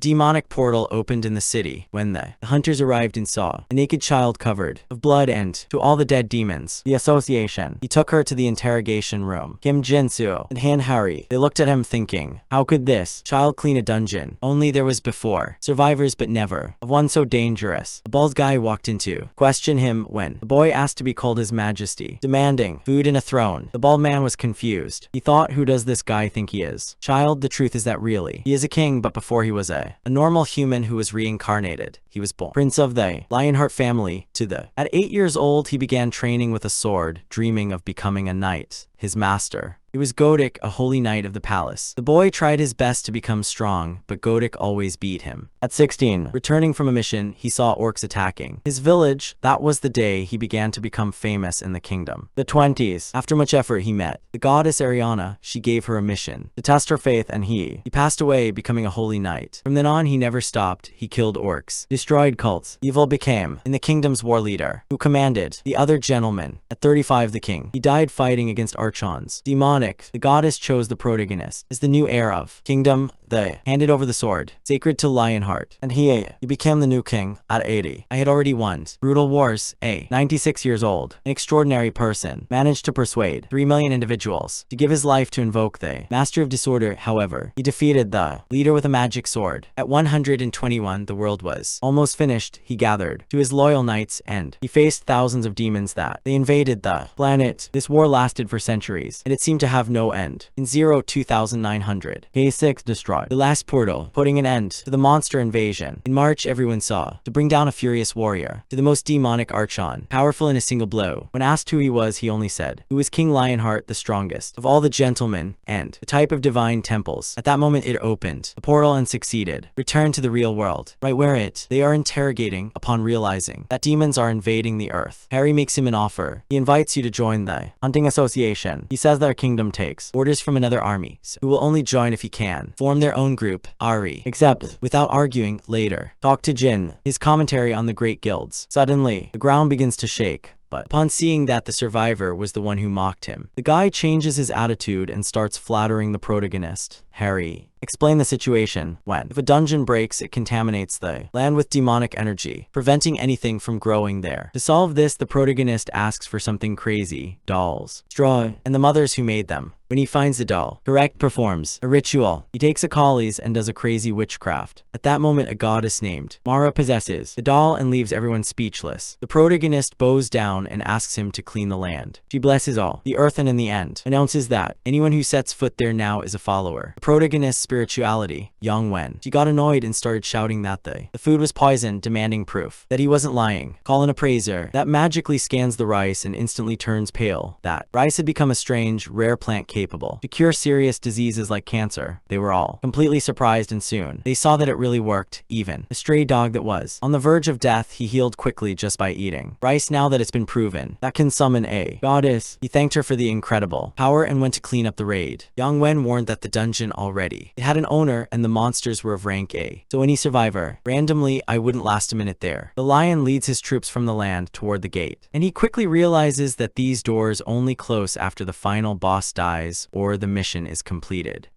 demonic portal opened in the city when the hunters arrived and saw a naked child covered of blood and, to all the dead demons, the association. He took her to the interrogation room. Kim Jinsu and Han Harry, they looked at him thinking, how could this child clean a dungeon? Only there was before survivors but never of one so dangerous. A bald guy walked into question him when the boy asked to be called His Majesty, demanding food and a throne. The bald man was confused. He thought, who does this guy think he is? Child, the truth is that really, he is a king, but before he was a normal human who was reincarnated. He was born prince of the Lionheart family to the. At 8 years old, he began training with a sword, dreaming of becoming a knight. His master. It was Godik, a holy knight of the palace. The boy tried his best to become strong, but Godik always beat him. At 16, returning from a mission, he saw orcs attacking his village. That was the day he began to become famous in the kingdom. The 20s. After much effort, he met the goddess Ariana. She gave her a mission to test her faith, and he passed away, becoming a holy knight. From then on, he never stopped. He killed orcs, destroyed cults. Evil became in the kingdom's war leader, who commanded the other gentlemen. At 35, the king. He died fighting against archons. Demonic. The goddess chose the protagonist as the new heir of kingdom. They handed over the sword, sacred to Lionheart, and he became the new king. At 80, I had already won brutal wars. 96 years old, an extraordinary person, managed to persuade 3 million individuals to give his life to invoke the master of disorder. However, he defeated the leader with a magic sword. At 121, the world was almost finished. He gathered to his loyal knights, and he faced thousands of demons that they invaded the planet. This war lasted for centuries, and it seemed to have no end. In 2900, K6 destroyed the last portal, putting an end to the monster invasion. In March, everyone saw to bring down a furious warrior to the most demonic archon, powerful in a single blow. When asked who he was, he only said, who was King Lionheart, the strongest of all the gentlemen, and the type of divine temples. At that moment, it opened the portal and succeeded. Returned to the real world, right where they are interrogating. Upon realizing that demons are invading the earth, Harry makes him an offer. He invites you to join the hunting association. He says their kingdom takes orders from another army, so who will only join if he can form their own group. Ari, except without arguing, later talk to Jin. His commentary on the great guilds. Suddenly, the ground begins to shake. But upon seeing that the survivor was the one who mocked him, the guy changes his attitude and starts flattering the protagonist. Harry explain the situation. When if a dungeon breaks, it contaminates the land with demonic energy, preventing anything from growing there. To solve this, the protagonist asks for something crazy: dolls, straw, and the mothers who made them. When he finds the doll, correct, performs a ritual. He takes a collies and does a crazy witchcraft. At that moment, a goddess named Mara possesses the doll and leaves everyone speechless. The protagonist bows down and asks him to clean the land. She blesses all the earth and in the end announces that anyone who sets foot there now is a follower. The protagonist's spirituality, Yang Wen. She got annoyed and started shouting that the food was poisoned, demanding proof that he wasn't lying. Call an appraiser that magically scans the rice and instantly turns pale. That rice had become a strange, rare plant capable to cure serious diseases like cancer. They were all completely surprised, and soon they saw that it really worked. Even a stray dog that was on the verge of death, he healed quickly just by eating rice. Now that it's been proven that can summon a goddess, he thanked her for the incredible power and went to clean up the raid. Yang Wen warned that the dungeon already it had an owner and the monsters were of rank A, so any survivor randomly, I wouldn't last a minute there. The lion leads his troops from the land toward the gate, and he quickly realizes that these doors only close after the final boss dies or the mission is completed.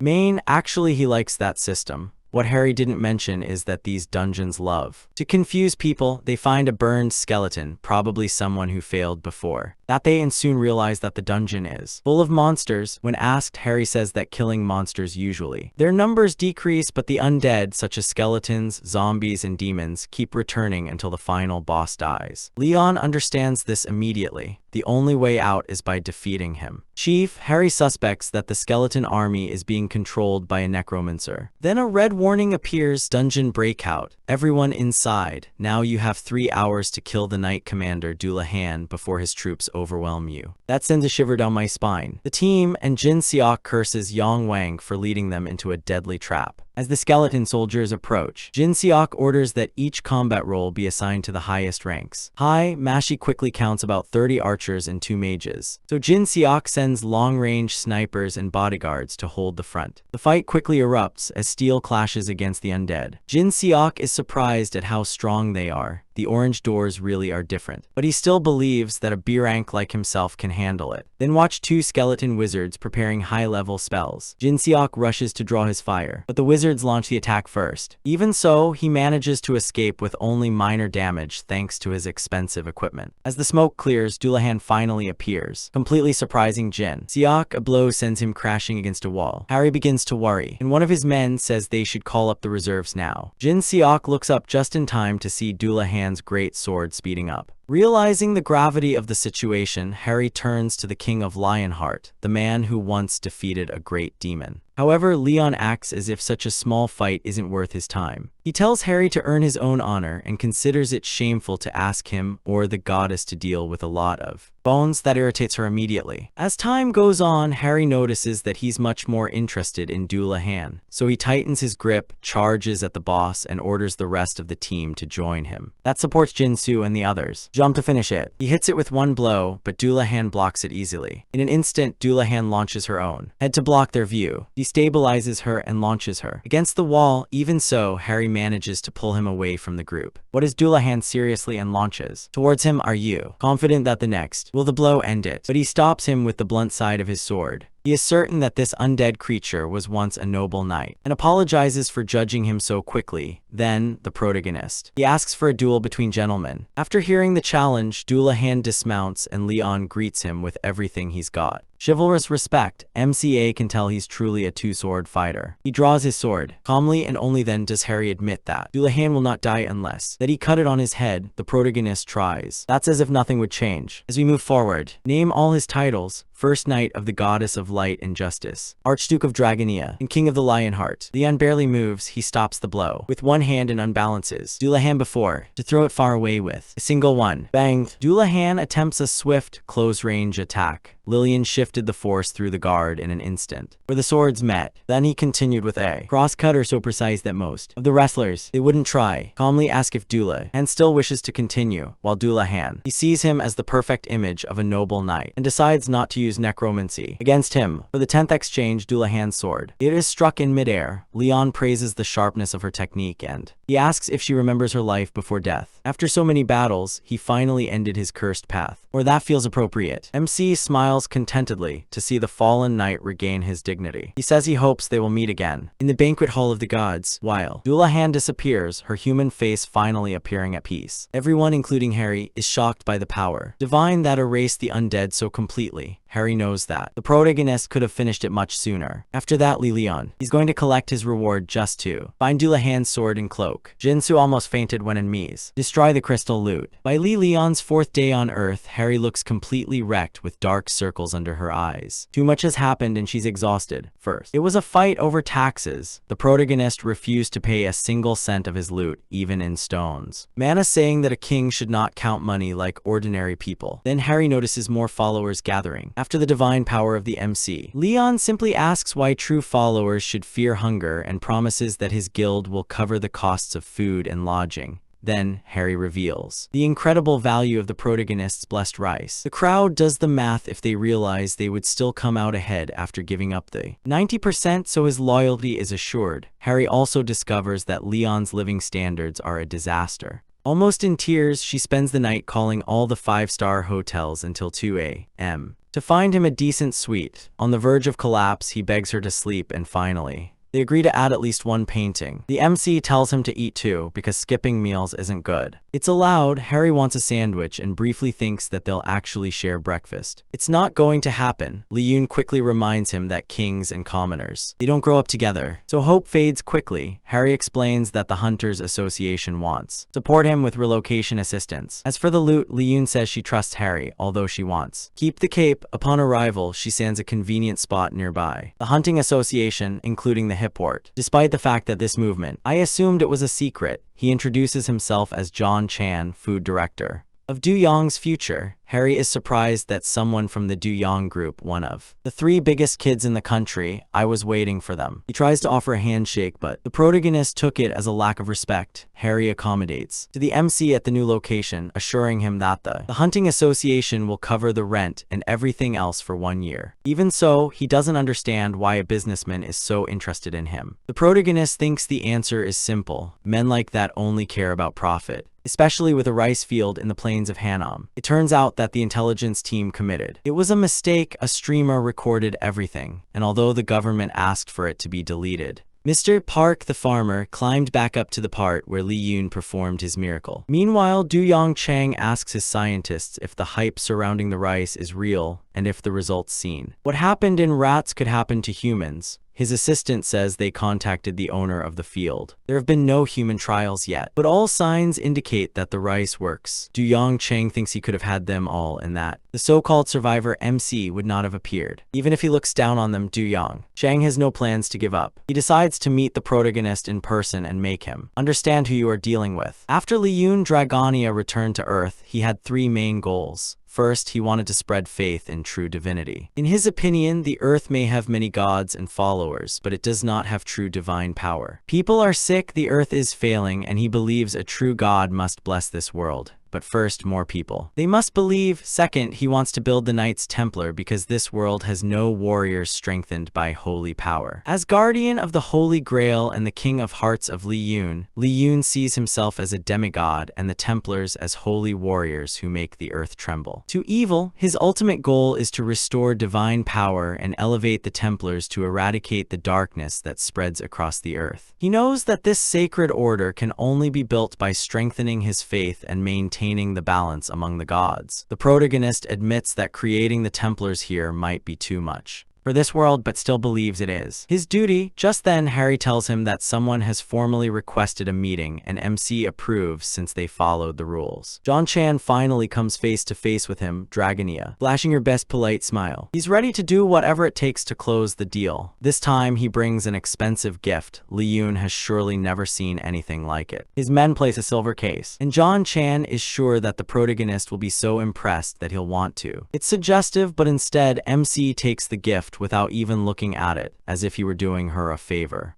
Actually, he likes that system. What Harry didn't mention is that these dungeons love to confuse people. They find a burned skeleton, probably someone who failed before that they, and soon realize that the dungeon is full of monsters. When asked, Harry says that killing monsters usually their numbers decrease, but the undead, such as skeletons, zombies, and demons, keep returning until the final boss dies. Leon understands this immediately. The only way out is by defeating him. Chief Harry suspects that the skeleton army is being controlled by a necromancer. Then a red warning appears: dungeon breakout. Everyone inside. Now you have 3 hours to kill the Knight Commander Dullahan before his troops overwhelm you. That sends a shiver down my spine. The team and Jin Seok curses Yang Wang for leading them into a deadly trap. As the skeleton soldiers approach, Jin Seok orders that each combat role be assigned to the highest ranks. Mashi quickly counts about 30 archers and 2 mages, so Jin Seok sends long-range snipers and bodyguards to hold the front. The fight quickly erupts as steel clashes against the undead. Jin Seok is surprised at how strong they are. The orange doors really are different, but he still believes that a B rank like himself can handle it. Then watch two skeleton wizards preparing high-level spells. Jin Seok rushes to draw his fire, but the wizards launch the attack first. Even so, he manages to escape with only minor damage thanks to his expensive equipment. As the smoke clears, Dullahan finally appears, completely surprising Jin Seok. A blow sends him crashing against a wall. Harry begins to worry, and one of his men says they should call up the reserves now. Jin Seok looks up just in time to see Dullahan's great sword speeding up. Realizing the gravity of the situation, Harry turns to the King of Lionheart, the man who once defeated a great demon. However, Leon acts as if such a small fight isn't worth his time. He tells Harry to earn his own honor and considers it shameful to ask him or the goddess to deal with a lot of bones. That irritates her immediately. As time goes on, Harry notices that he's much more interested in Dullahan, so he tightens his grip, charges at the boss, and orders the rest of the team to join him. That supports Jinsu and the others. Jump to finish it. He hits it with one blow, but Dullahan blocks it easily. In an instant, Dullahan launches her own head to block their view, destabilizes her, and launches her against the wall. Even so, Harry manages to pull him away from the group. What is Dullahan seriously and launches towards him? Are you confident that the next will the blow end it? But he stops him with the blunt side of his sword. He is certain that this undead creature was once a noble knight, and apologizes for judging him so quickly. Then, the protagonist. He asks for a duel between gentlemen. After hearing the challenge, Dullahan dismounts and Leon greets him with everything he's got. Chivalrous respect. MCA can tell he's truly a two-sword fighter. He draws his sword. Calmly, and only then does Harry admit that Dullahan will not die unless that he cut it on his head. The protagonist tries. That's as if nothing would change. As we move forward, name all his titles. First Knight of the Goddess of Light and Justice, Archduke of Dragonia, and King of the Lionheart. Leon barely moves. He stops the blow with one hand and unbalances Dullahan before to throw it far away with a single one. Bang! Dullahan attempts a swift, close-range attack. Lillian shifted the force through the guard in an instant, where the swords met. Then he continued with a cross-cutter so precise that most of the wrestlers, they wouldn't try. Calmly ask if Dullahan still wishes to continue, while Dullahan, he sees him as the perfect image of a noble knight, and decides not to use necromancy against him. For the 10th exchange, Dullahan's sword. It is struck in midair. Leon praises the sharpness of her technique, and he asks if she remembers her life before death. After so many battles, he finally ended his cursed path. Or that feels appropriate. MC smiles contentedly to see the fallen knight regain his dignity. He says he hopes they will meet again in the banquet hall of the gods. While Dullahan disappears, her human face finally appearing at peace. Everyone, including Harry, is shocked by the power divine that erased the undead so completely. Harry knows that the protagonist could have finished it much sooner. After that, Leon, he's going to collect his reward just to find Dullahan's sword and cloak. Jinsu almost fainted when in Mies destroy the crystal loot. By Leon's 4th day on Earth, Harry looks completely wrecked with dark circles under her eyes. Too much has happened and she's exhausted. First, it was a fight over taxes. The protagonist refused to pay a single cent of his loot, even in stones. Manna saying that a king should not count money like ordinary people. Then Harry notices more followers gathering. After the divine power of the MC, Leon simply asks why true followers should fear hunger and promises that his guild will cover the costs of food and lodging. Then, Harry reveals the incredible value of the protagonist's blessed rice. The crowd does the math if they realize they would still come out ahead after giving up the 90%, so his loyalty is assured. Harry also discovers that Leon's living standards are a disaster. Almost in tears, she spends the night calling all the 5-star hotels until 2 a.m. to find him a decent suite. On the verge of collapse, he begs her to sleep, and finally, they agree to add at least one painting. The MC tells him to eat too, because skipping meals isn't good. It's allowed. Harry wants a sandwich and briefly thinks that they'll actually share breakfast. It's not going to happen. Leon quickly reminds him that kings and commoners, they don't grow up together. So hope fades quickly. Harry explains that the Hunters Association wants support him with relocation assistance. As for the loot, Leon says she trusts Harry, although she wants keep the cape. Upon arrival, she sands a convenient spot nearby the Hunting Association, including the Hipport. Despite the fact that this movement, I assumed it was a secret, he introduces himself as John Chan, food director of Du Yong's future. Harry is surprised that someone from the Du Yong group, one of the 3 biggest kids in the country, I was waiting for them. He tries to offer a handshake, but the protagonist took it as a lack of respect. Harry accommodates to the MC at the new location, assuring him that the Hunting Association will cover the rent and everything else for 1 year. Even so, he doesn't understand why a businessman is so interested in him. The protagonist thinks the answer is simple. Men like that only care about profit, especially with a rice field in the plains of Hanam. It turns out out that the intelligence team committed. It was a mistake. A streamer recorded everything, and although the government asked for it to be deleted, Mr. Park the farmer climbed back up to the part where Li Yun performed his miracle. Meanwhile, Du Yongchang asks his scientists if the hype surrounding the rice is real and if the results seen. What happened in rats could happen to humans. His assistant says they contacted the owner of the field. There have been no human trials yet, but all signs indicate that the rice works. Du Yongchang thinks he could have had them all and that the so-called survivor MC would not have appeared. Even if he looks down on them, Du Yongchang has no plans to give up. He decides to meet the protagonist in person and make him understand who you are dealing with. After Li Yun Dragonia returned to Earth, he had 3 main goals. First, he wanted to spread faith in true divinity. In his opinion, the earth may have many gods and followers, but it does not have true divine power. People are sick, the earth is failing, and he believes a true god must bless this world. But first, more people. They must believe. Second, he wants to build the Knights Templar because this world has no warriors strengthened by holy power. As guardian of the Holy Grail and the King of Hearts of Li Yun sees himself as a demigod and the Templars as holy warriors who make the earth tremble. To evil, his ultimate goal is to restore divine power and elevate the Templars to eradicate the darkness that spreads across the earth. He knows that this sacred order can only be built by strengthening his faith and maintaining the balance among the gods. The protagonist admits that creating the Templars here might be too much for this world, but still believes it is his duty. Just then, Harry tells him that someone has formally requested a meeting and MC approves since they followed the rules. John Chan finally comes face to face with him, Dragonia, flashing her best polite smile. He's ready to do whatever it takes to close the deal. This time, he brings an expensive gift. Li Yun has surely never seen anything like it. His men place a silver case, and John Chan is sure that the protagonist will be so impressed that he'll want to. It's suggestive, but instead, MC takes the gift without even looking at it, as if he were doing her a favor.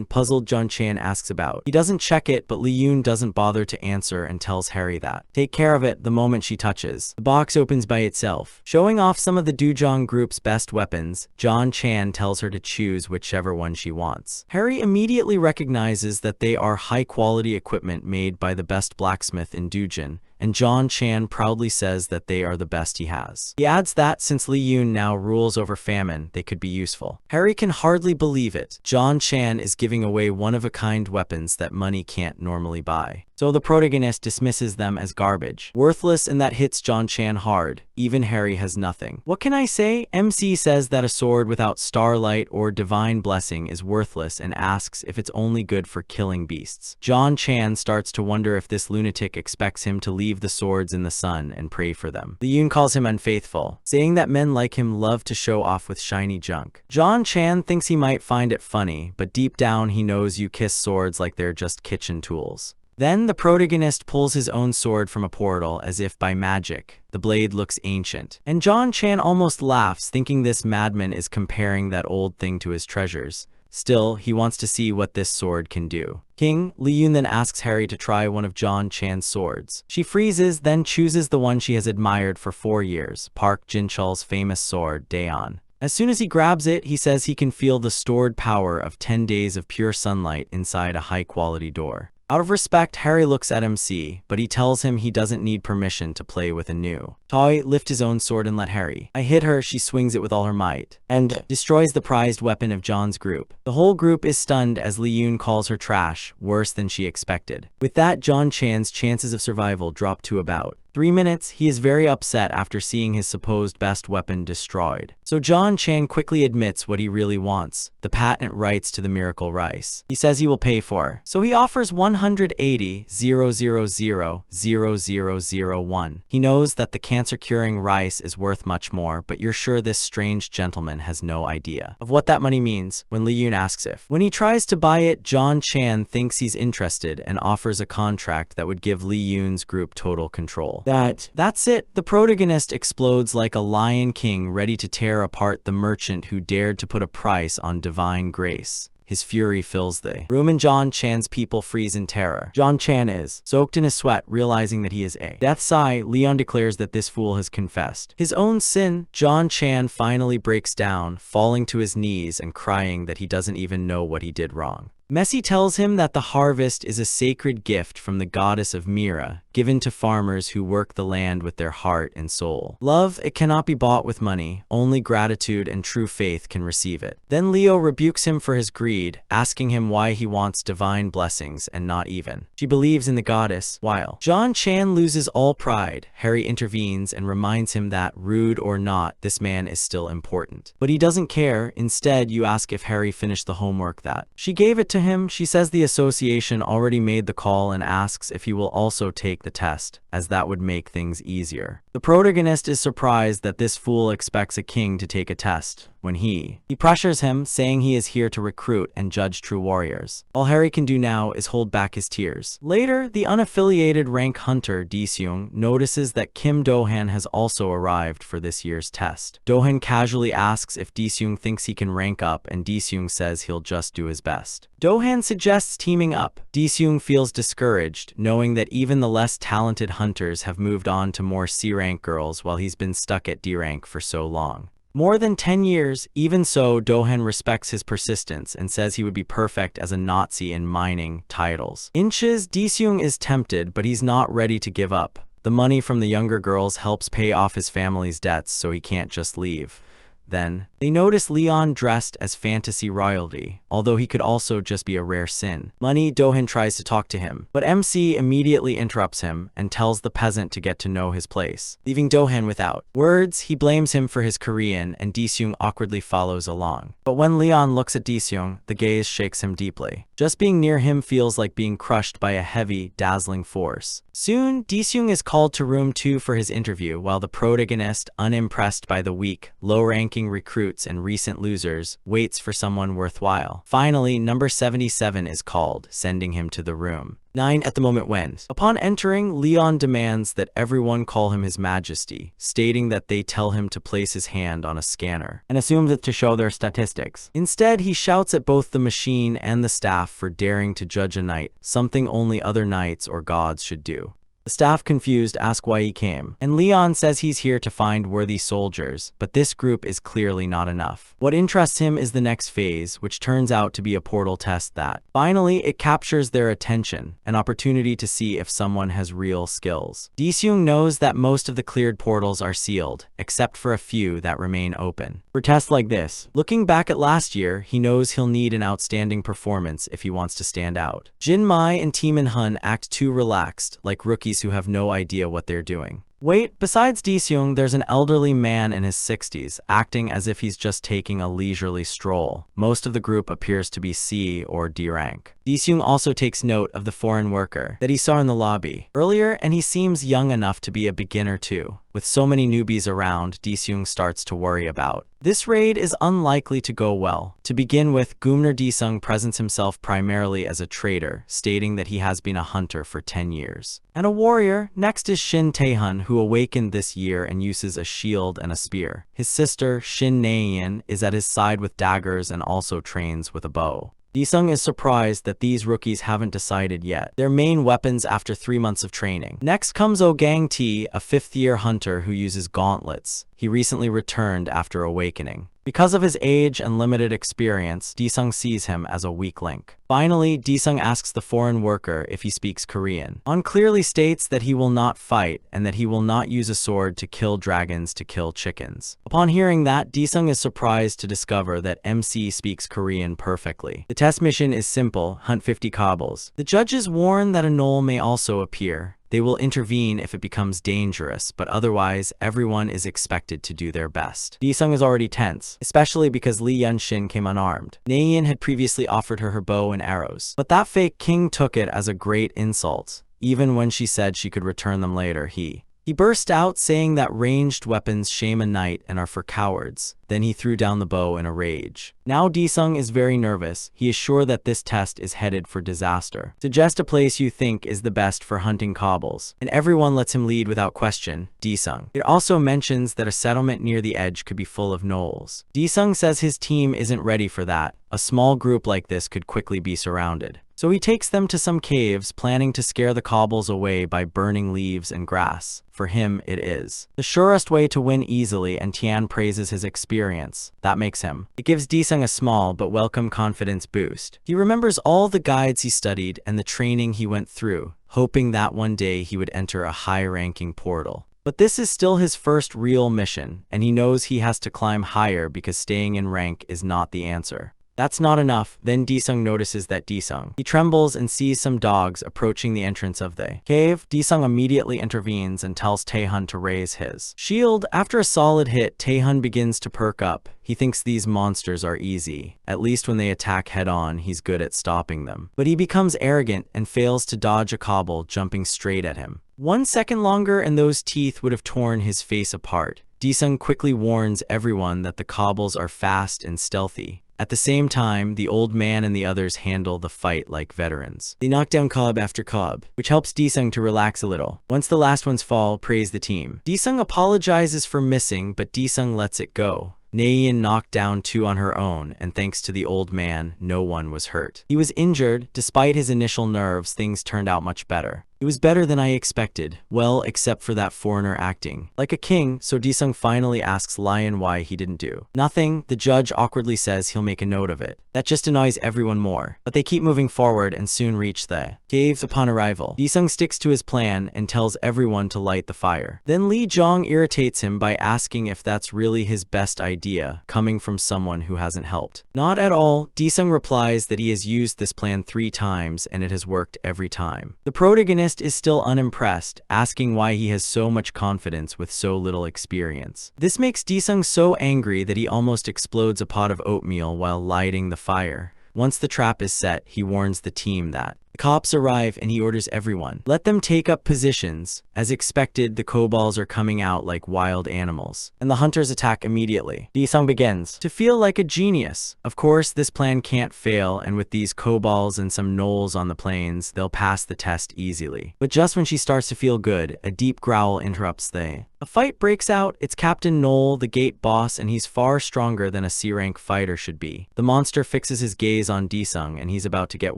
Puzzled John Chan asks about. He doesn't check it, but Li Yun doesn't bother to answer and tells Harry that take care of it the moment she touches. The box opens by itself. Showing off some of the Dujong group's best weapons, John Chan tells her to choose whichever one she wants. Harry immediately recognizes that they are high-quality equipment made by the best blacksmith in Dujin, and John Chan proudly says that they are the best he has. He adds that since Li Yun now rules over famine, they could be useful. Harry can hardly believe it. John Chan is giving away one-of-a-kind weapons that money can't normally buy. So the protagonist dismisses them as garbage. Worthless, and that hits John Chan hard. Even Harry has nothing. What can I say? MC says that a sword without starlight or divine blessing is worthless and asks if it's only good for killing beasts. John Chan starts to wonder if this lunatic expects him to leave the swords in the sun and pray for them. Li Yun calls him unfaithful, saying that men like him love to show off with shiny junk. John Chan thinks he might find it funny, but deep down he knows you kiss swords like they're just kitchen tools. Then the protagonist pulls his own sword from a portal as if by magic. The blade looks ancient, and John Chan almost laughs, thinking this madman is comparing that old thing to his treasures. Still, he wants to see what this sword can do. Li Yun then asks Harry to try one of John Chan's swords. She freezes, then chooses the one she has admired for 4 years, Park Jin-cheol's famous sword, Daeon. As soon as he grabs it, he says he can feel the stored power of 10 days of pure sunlight inside a high-quality door. Out of respect, Harry looks at MC, but he tells him he doesn't need permission to play with a new toy. Lift his own sword and let Harry. I hit her, she swings it with all her might, and destroys the prized weapon of John's group. The whole group is stunned as Li Yun calls her trash, worse than she expected. With that, John Chan's chances of survival drop to about 3 minutes. He is very upset after seeing his supposed best weapon destroyed. So John Chan quickly admits what he really wants, the patent rights to the miracle rice. He says he will pay for, so he offers 180,000,000,001. He knows that the cancer-curing rice is worth much more, but you're sure this strange gentleman has no idea of what that money means when Li Yun asks if. When he tries to buy it, John Chan thinks he's interested and offers a contract that would give Li Yun's group total control. That's it. The protagonist explodes like a lion king ready to tear apart the merchant who dared to put a price on divine grace. His fury fills the room and John Chan's people freeze in terror. John Chan is soaked in his sweat, realizing that he is a death sigh. Leon declares that this fool has confessed his own sin. John Chan finally breaks down, falling to his knees and crying that he doesn't even know what he did wrong. Messi tells him that the harvest is a sacred gift from the goddess of Mira, given to farmers who work the land with their heart and soul. Love, it cannot be bought with money, only gratitude and true faith can receive it. Then Leo rebukes him for his greed, asking him why he wants divine blessings and not even. She believes in the goddess, while John Chan loses all pride. Harry intervenes and reminds him that, rude or not, this man is still important. But he doesn't care. Instead, you ask if Harry finished the homework that she gave it to him. She says the association already made the call and asks if he will also take the test, as that would make things easier. The protagonist is surprised that this fool expects a king to take a test, when he pressures him, saying he is here to recruit and judge true warriors. All Harry can do now is hold back his tears. Later, the unaffiliated rank hunter Deseung notices that Kim Do-han has also arrived for this year's test. Do-han casually asks if Deseung thinks he can rank up, and Deseung says he'll just do his best. Do-han suggests teaming up. Deseung feels discouraged, knowing that even the less talented hunters have moved on to more C-rank girls while he's been stuck at D-rank for so long. More than 10 years. Even so, Do-han respects his persistence and says he would be perfect as a Nazi in mining titles. Inches, Deseung is tempted, but he's not ready to give up. The money from the younger girls helps pay off his family's debts, so he can't just leave. Then, they notice Leon dressed as fantasy royalty, although he could also just be a rare sin. Money, Do-han tries to talk to him, but MC immediately interrupts him and tells the peasant to get to know his place. Leaving Do-han without words, he blames him for his Korean, and Deseung awkwardly follows along. But when Leon looks at Deseung, the gaze shakes him deeply. Just being near him feels like being crushed by a heavy, dazzling force. Soon, Deseung is called to room 2 for his interview, while the protagonist, unimpressed by the weak, low-ranking recruits and recent losers, waits for someone worthwhile. Finally, number 77 is called, sending him to the room 9 at the moment when. Upon entering, Leon demands that everyone call him His Majesty, stating that they tell him to place his hand on a scanner, and assumes it to show their statistics. Instead, he shouts at both the machine and the staff for daring to judge a knight, something only other knights or gods should do. The staff, confused, ask why he came, and Leon says he's here to find worthy soldiers, but this group is clearly not enough. What interests him is the next phase, which turns out to be a portal test that, finally, it captures their attention, an opportunity to see if someone has real skills. Deseung knows that most of the cleared portals are sealed, except for a few that remain open. For tests like this, looking back at last year, he knows he'll need an outstanding performance if he wants to stand out. Jin Mai and Tae Hun act too relaxed, like rookies who have no idea what they're doing. Wait, besides Deseung, there's an elderly man in his 60s, acting as if he's just taking a leisurely stroll. Most of the group appears to be C or D rank. Deseung also takes note of the foreign worker that he saw in the lobby earlier, and he seems young enough to be a beginner too. With so many newbies around, Deseung starts to worry about this raid is unlikely to go well. To begin with, Gumner Deseung presents himself primarily as a trader, stating that he has been a hunter for 10 years. And a warrior. Next is Shin Tae-hun, who awakened this year and uses a shield and a spear. His sister, Shin Naein, is at his side with daggers and also trains with a bow. Deseung is surprised that these rookies haven't decided yet their main weapons after 3 months of training. Next comes Oh Gang-ti, a 5th-year hunter who uses gauntlets. He recently returned after awakening. Because of his age and limited experience, Deseung sees him as a weak link. Finally, Deseung asks the foreign worker if he speaks Korean. On clearly states that he will not fight and that he will not use a sword to kill dragons to kill chickens. Upon hearing that, Deseung is surprised to discover that MC speaks Korean perfectly. The test mission is simple: hunt 50 cobbles. The judges warn that a knoll may also appear. They will intervene if it becomes dangerous, but otherwise, everyone is expected to do their best. Deseung is already tense, especially because Lee Yunshin came unarmed. Naein had previously offered her bow and arrows, but that fake king took it as a great insult. Even when she said she could return them later, he burst out saying that ranged weapons shame a knight and are for cowards. Then he threw down the bow in a rage. Now Deseung is very nervous. He is sure that this test is headed for disaster. Suggest a place you think is the best for hunting cobbles, and everyone lets him lead without question. Deseung. It also mentions that a settlement near the edge could be full of knolls. Deseung says his team isn't ready for that. A small group like this could quickly be surrounded. So he takes them to some caves, planning to scare the kobolds away by burning leaves and grass. For him, it is the surest way to win easily, and Tian praises his experience. That makes him. It gives Disung a small but welcome confidence boost. He remembers all the guides he studied and the training he went through, hoping that one day he would enter a high-ranking portal. But this is still his first real mission, and he knows he has to climb higher because staying in rank is not the answer. That's not enough. Then Disung notices that he trembles and sees some dogs approaching the entrance of the cave. Disung immediately intervenes and tells Taehun to raise his shield. After a solid hit, Taehun begins to perk up. He thinks these monsters are easy. At least when they attack head-on, he's good at stopping them. But he becomes arrogant and fails to dodge a kobold jumping straight at him. 1 second longer and those teeth would have torn his face apart. Disung quickly warns everyone that the kobolds are fast and stealthy. At the same time, the old man and the others handle the fight like veterans. They knock down cob after cob, which helps Disung to relax a little. Once the last ones fall, praise the team. Disung apologizes for missing, but Disung lets it go. Naein knocked down 2 on her own, and thanks to the old man, no one was hurt. He was injured. Despite his initial nerves, things turned out much better. It was better than I expected. Well, except for that foreigner acting like a king, so Disung finally asks Lion why he didn't do nothing. The judge awkwardly says he'll make a note of it. That just annoys everyone more. But they keep moving forward and soon reach the cave. Upon arrival, Disung sticks to his plan and tells everyone to light the fire. Then Li Zhong irritates him by asking if that's really his best idea, coming from someone who hasn't helped. Not at all. Disung replies that he has used this plan 3 times and it has worked every time. The protagonist is still unimpressed, asking why he has so much confidence with so little experience. This makes Disung so angry that he almost explodes a pot of oatmeal while lighting the fire. Once the trap is set, he warns the team that the cops arrive and he orders everyone, let them take up positions. As expected, the kobolds are coming out like wild animals, and the hunters attack immediately. Disung begins to feel like a genius. Of course, this plan can't fail, and with these kobolds and some gnolls on the plains, they'll pass the test easily. But just when she starts to feel good, a deep growl interrupts a fight breaks out. It's Captain Gnoll, the gate boss, and he's far stronger than a C-rank fighter should be. The monster fixes his gaze on Disung, and he's about to get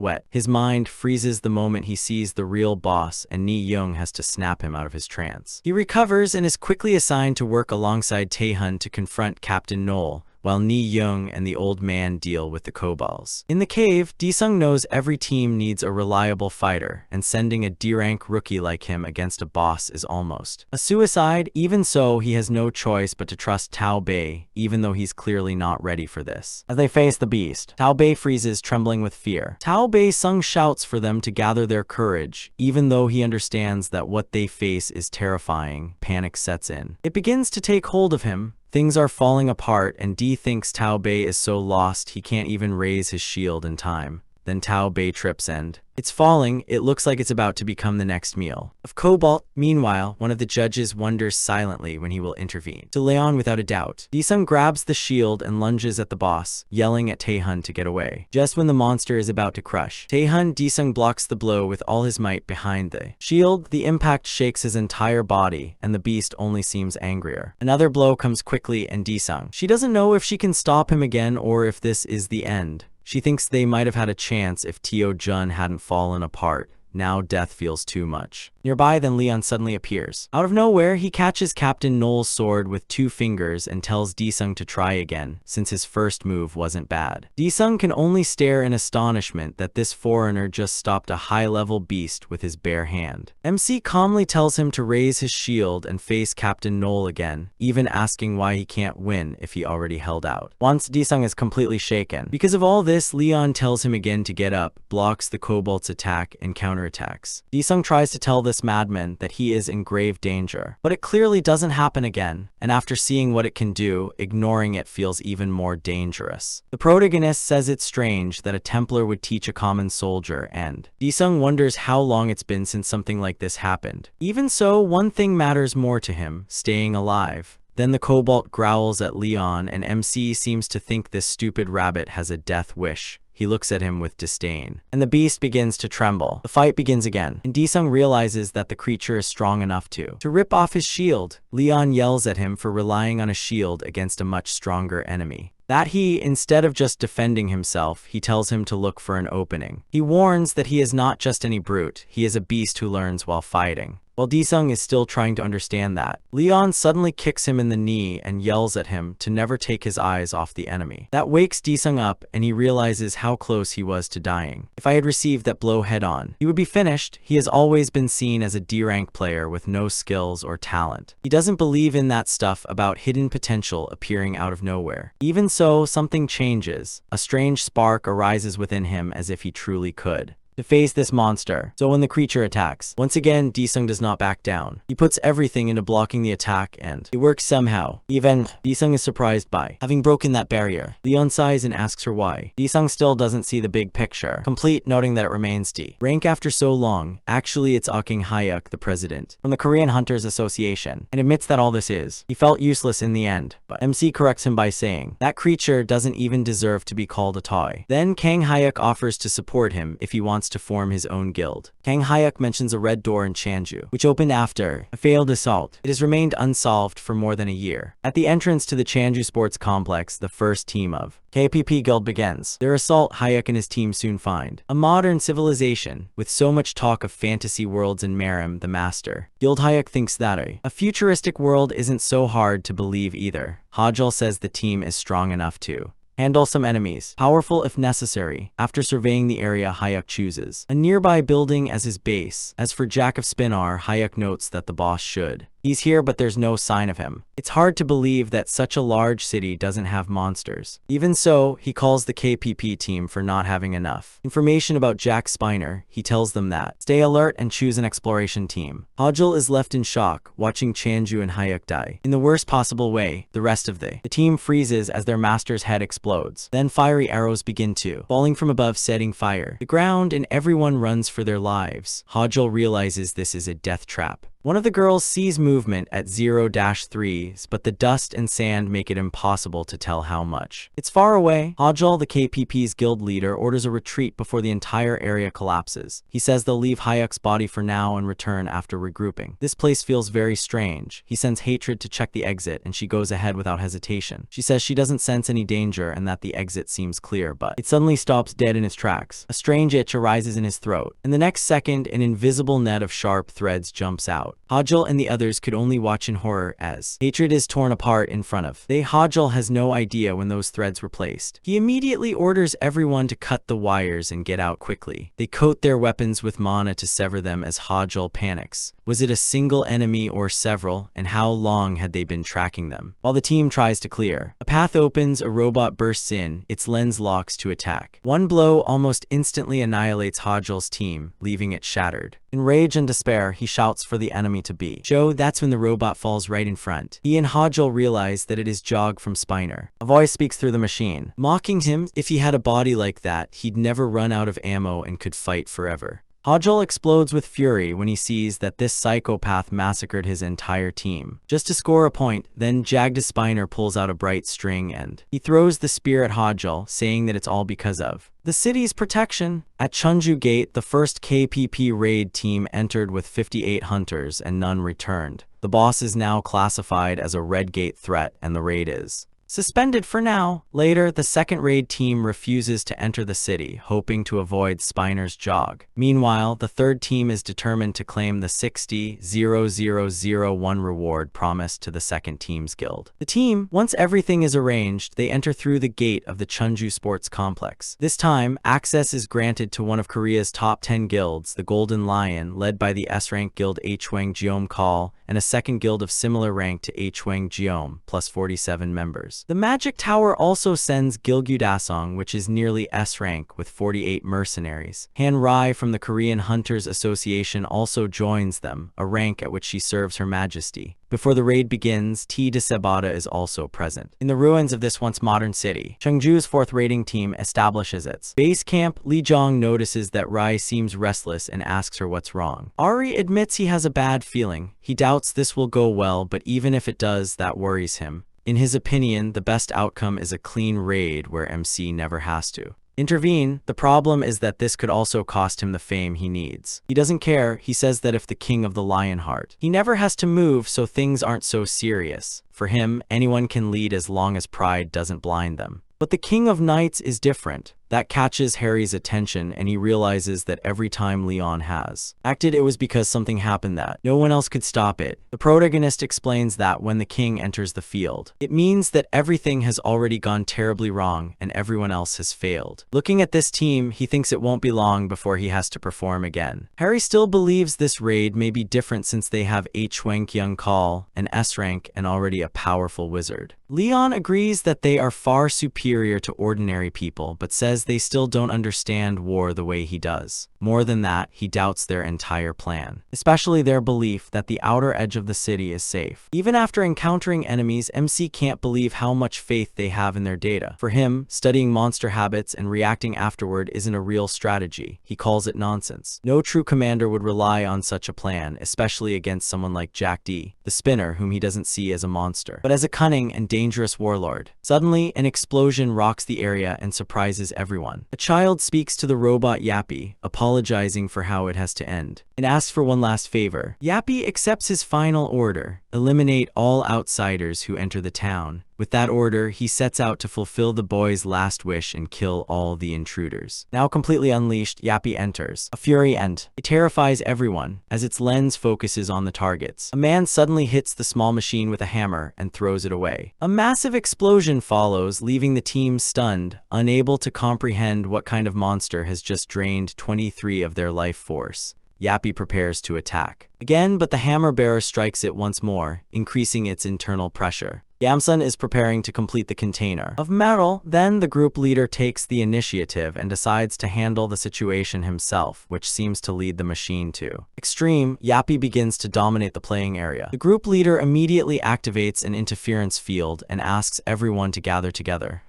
wet. His mind freezes the moment he sees the real boss, and Ni Young has to snap him out of his trance. He recovers and is quickly assigned to work alongside Taehun to confront Captain Gnoll, while Ni Young and the old man deal with the kobolds. In the cave, Disung knows every team needs a reliable fighter, and sending a D-rank rookie like him against a boss is almost a suicide. Even so, he has no choice but to trust Tao Bei, even though he's clearly not ready for this. As they face the beast, Tao Bei freezes, trembling with fear. Tao Bei Sung shouts for them to gather their courage, even though he understands that what they face is terrifying. Panic sets in. It begins to take hold of him. Things are falling apart, and D thinks Tao Bei is so lost he can't even raise his shield in time. Then Tao Bei trips and it's falling. It looks like it's about to become the next meal of cobalt. Meanwhile, one of the judges wonders silently when he will intervene. To Leon, without a doubt. Disung grabs the shield and lunges at the boss, yelling at Taehun to get away. Just when the monster is about to crush Taehun, Disung blocks the blow with all his might behind the shield. The impact shakes his entire body, and the beast only seems angrier. Another blow comes quickly, and Disung, she doesn't know if she can stop him again or if this is the end. She thinks they might have had a chance if Teo Jun hadn't fallen apart. Now death feels too much. Nearby, then Leon suddenly appears. Out of nowhere, he catches Captain Gnoll's sword with 2 fingers and tells Disung to try again, since his first move wasn't bad. Disung can only stare in astonishment that this foreigner just stopped a high-level beast with his bare hand. MC calmly tells him to raise his shield and face Captain Gnoll again, even asking why he can't win if he already held out. Once Disung is completely shaken. Because of all this, Leon tells him again to get up, blocks the kobold's attack, and counterattacks. Disung tries to tell this madman that he is in grave danger, but it clearly doesn't happen again, and after seeing what it can do, ignoring it feels even more dangerous. The protagonist says it's strange that a Templar would teach a common soldier, and Disung wonders how long it's been since something like this happened. Even so, one thing matters more to him: staying alive. Then the cobalt growls at Leon, and MC seems to think this stupid rabbit has a death wish. He looks at him with disdain, and the beast begins to tremble. The fight begins again, and Disung realizes that the creature is strong enough to rip off his shield. Leon yells at him for relying on a shield against a much stronger enemy. That he, instead of just defending himself, he tells him to look for an opening. He warns that he is not just any brute, he is a beast who learns while fighting. While Disung is still trying to understand that, Leon suddenly kicks him in the knee and yells at him to never take his eyes off the enemy. That wakes Disung up and he realizes how close he was to dying. If I had received that blow head on, he would be finished. He has always been seen as a D-rank player with no skills or talent. He doesn't believe in that stuff about hidden potential appearing out of nowhere. Even so, something changes. A strange spark arises within him as if he truly could to face this monster. So when the creature attacks, once again, Disung does not back down. He puts everything into blocking the attack and it works somehow. Even Disung is surprised by having broken that barrier. Leon sighs and asks her why. Disung still doesn't see the big picture, complete noting that it remains D rank after so long. Actually, it's King Hyuk, the president from the Korean Hunters Association, and admits that all this is. He felt useless in the end, but MC corrects him by saying that creature doesn't even deserve to be called a toy. Then Kang Hyuk offers to support him if he wants to form his own guild. Kang Hyuk mentions a red door in Chanju, which opened after a failed assault. It has remained unsolved for more than a year. At the entrance to the Chanju Sports Complex, the first team of KPP Guild begins. Their assault, Hyuk and his team soon find a modern civilization. With so much talk of fantasy worlds and Murim, the master Guild, Hyuk thinks that a futuristic world isn't so hard to believe either. Hajul says the team is strong enough to handle some enemies, powerful if necessary. After surveying the area, Hyuk chooses a nearby building as his base. As for Jack of Spinar, Hyuk notes that the boss should. He's here, but there's no sign of him. It's hard to believe that such a large city doesn't have monsters. Even so, he calls the KPP team for not having enough information about Jack Spiner. He tells them that stay alert and choose an exploration team. Hajul is left in shock, watching Chanju and Hyuk die in the worst possible way. The rest of the team freezes as their master's head explodes. Then fiery arrows begin to falling from above, setting fire the ground, and everyone runs for their lives. Hajul realizes this is a death trap. One of the girls sees movement at 0-3s, but the dust and sand make it impossible to tell how much. It's far away. Hajul, the KPP's guild leader, orders a retreat before the entire area collapses. He says they'll leave Hyuk's body for now and return after regrouping. This place feels very strange. He sends Hatred to check the exit, and she goes ahead without hesitation. She says she doesn't sense any danger and that the exit seems clear, but it suddenly stops dead in its tracks. A strange itch arises in his throat, and the next second, an invisible net of sharp threads jumps out. Hajul and the others could only watch in horror as Hatred is torn apart in front of them. Hajul has no idea when those threads were placed. He immediately orders everyone to cut the wires and get out quickly. They coat their weapons with mana to sever them as Hajul panics. Was it a single enemy or several, and how long had they been tracking them? While the team tries to clear, a path opens, a robot bursts in, its lens locks to attack. One blow almost instantly annihilates Hajul's team, leaving it shattered. In rage and despair, he shouts for the enemy to be Joe. That's when the robot falls right in front. He and Hajul realize that it is Jog from Spiner. A voice speaks through the machine, mocking him. If he had a body like that, he'd never run out of ammo and could fight forever. Hajul explodes with fury when he sees that this psychopath massacred his entire team just to score a point. Then Jagda Spiner pulls out a bright string and he throws the spear at Hajul, saying that it's all because of the city's protection. At Chunju Gate, the first KPP raid team entered with 58 hunters and none returned. The boss is now classified as a red gate threat and the raid is suspended for now. Later, the second raid team refuses to enter the city, hoping to avoid Spiner's Jog. Meanwhile, the third team is determined to claim the 60,001 reward promised to the second team's guild. The team, once everything is arranged, they enter through the gate of the Chunju Sports Complex. This time, access is granted to one of Korea's top 10 guilds, the Golden Lion, led by the S-rank guild Hwang Geom Call, and a second guild of similar rank to Hwang Geom, plus 47 members. The Magic Tower also sends Gilgyu Dasong, which is nearly S-rank with 48 mercenaries. Han Rai from the Korean Hunters Association also joins them, a rank at which she serves Her Majesty. Before the raid begins, T. de Sebada is also present. In the ruins of this once modern city, Chungju's fourth raiding team establishes its base camp. Lee Jong notices that Rai seems restless and asks her what's wrong. Ari admits he has a bad feeling. He doubts this will go well, but even if it does, that worries him. In his opinion, the best outcome is a clean raid where MC never has to intervene. The problem is that this could also cost him the fame he needs. He doesn't care. He says that if the king of the Lionheart, he never has to move, so things aren't so serious. For him, anyone can lead as long as pride doesn't blind them. But the King of Knights is different. That catches Harry's attention, and he realizes that every time Leon has acted, it was because something happened that no one else could stop it. The protagonist explains that when the king enters the field, it means that everything has already gone terribly wrong and everyone else has failed. Looking at this team, he thinks it won't be long before he has to perform again. Harry still believes this raid may be different since they have H-rank young Call, an S-rank, and already a powerful wizard. Leon agrees that they are far superior to ordinary people, but says they still don't understand war the way he does. More than that, he doubts their entire plan, especially their belief that the outer edge of the city is safe. Even after encountering enemies, MC can't believe how much faith they have in their data. For him, studying monster habits and reacting afterward isn't a real strategy. He calls it nonsense. No true commander would rely on such a plan, especially against someone like Jack D, the spinner, whom he doesn't see as a monster, but as a cunning and dangerous warlord. Suddenly, an explosion rocks the area and surprises everyone. A child speaks to the robot Yappy, apologizing for how it has to end, and asks for one last favor. Yappy accepts his final order: eliminate all outsiders who enter the town. With that order, he sets out to fulfill the boy's last wish and kill all the intruders. Now completely unleashed, Yappy enters, a fury, and it terrifies everyone as its lens focuses on the targets. A man suddenly hits the small machine with a hammer and throws it away. A massive explosion follows, leaving the team stunned, unable to comprehend what kind of monster has just drained 23 of their life force. Yappy prepares to attack again, but the hammer bearer strikes it once more, increasing its internal pressure. Yamsun is preparing to complete the container of metal. Then the group leader takes the initiative and decides to handle the situation himself, which seems to lead the machine to extreme. Yappy begins to dominate the playing area. The group leader immediately activates an interference field and asks everyone to gather together.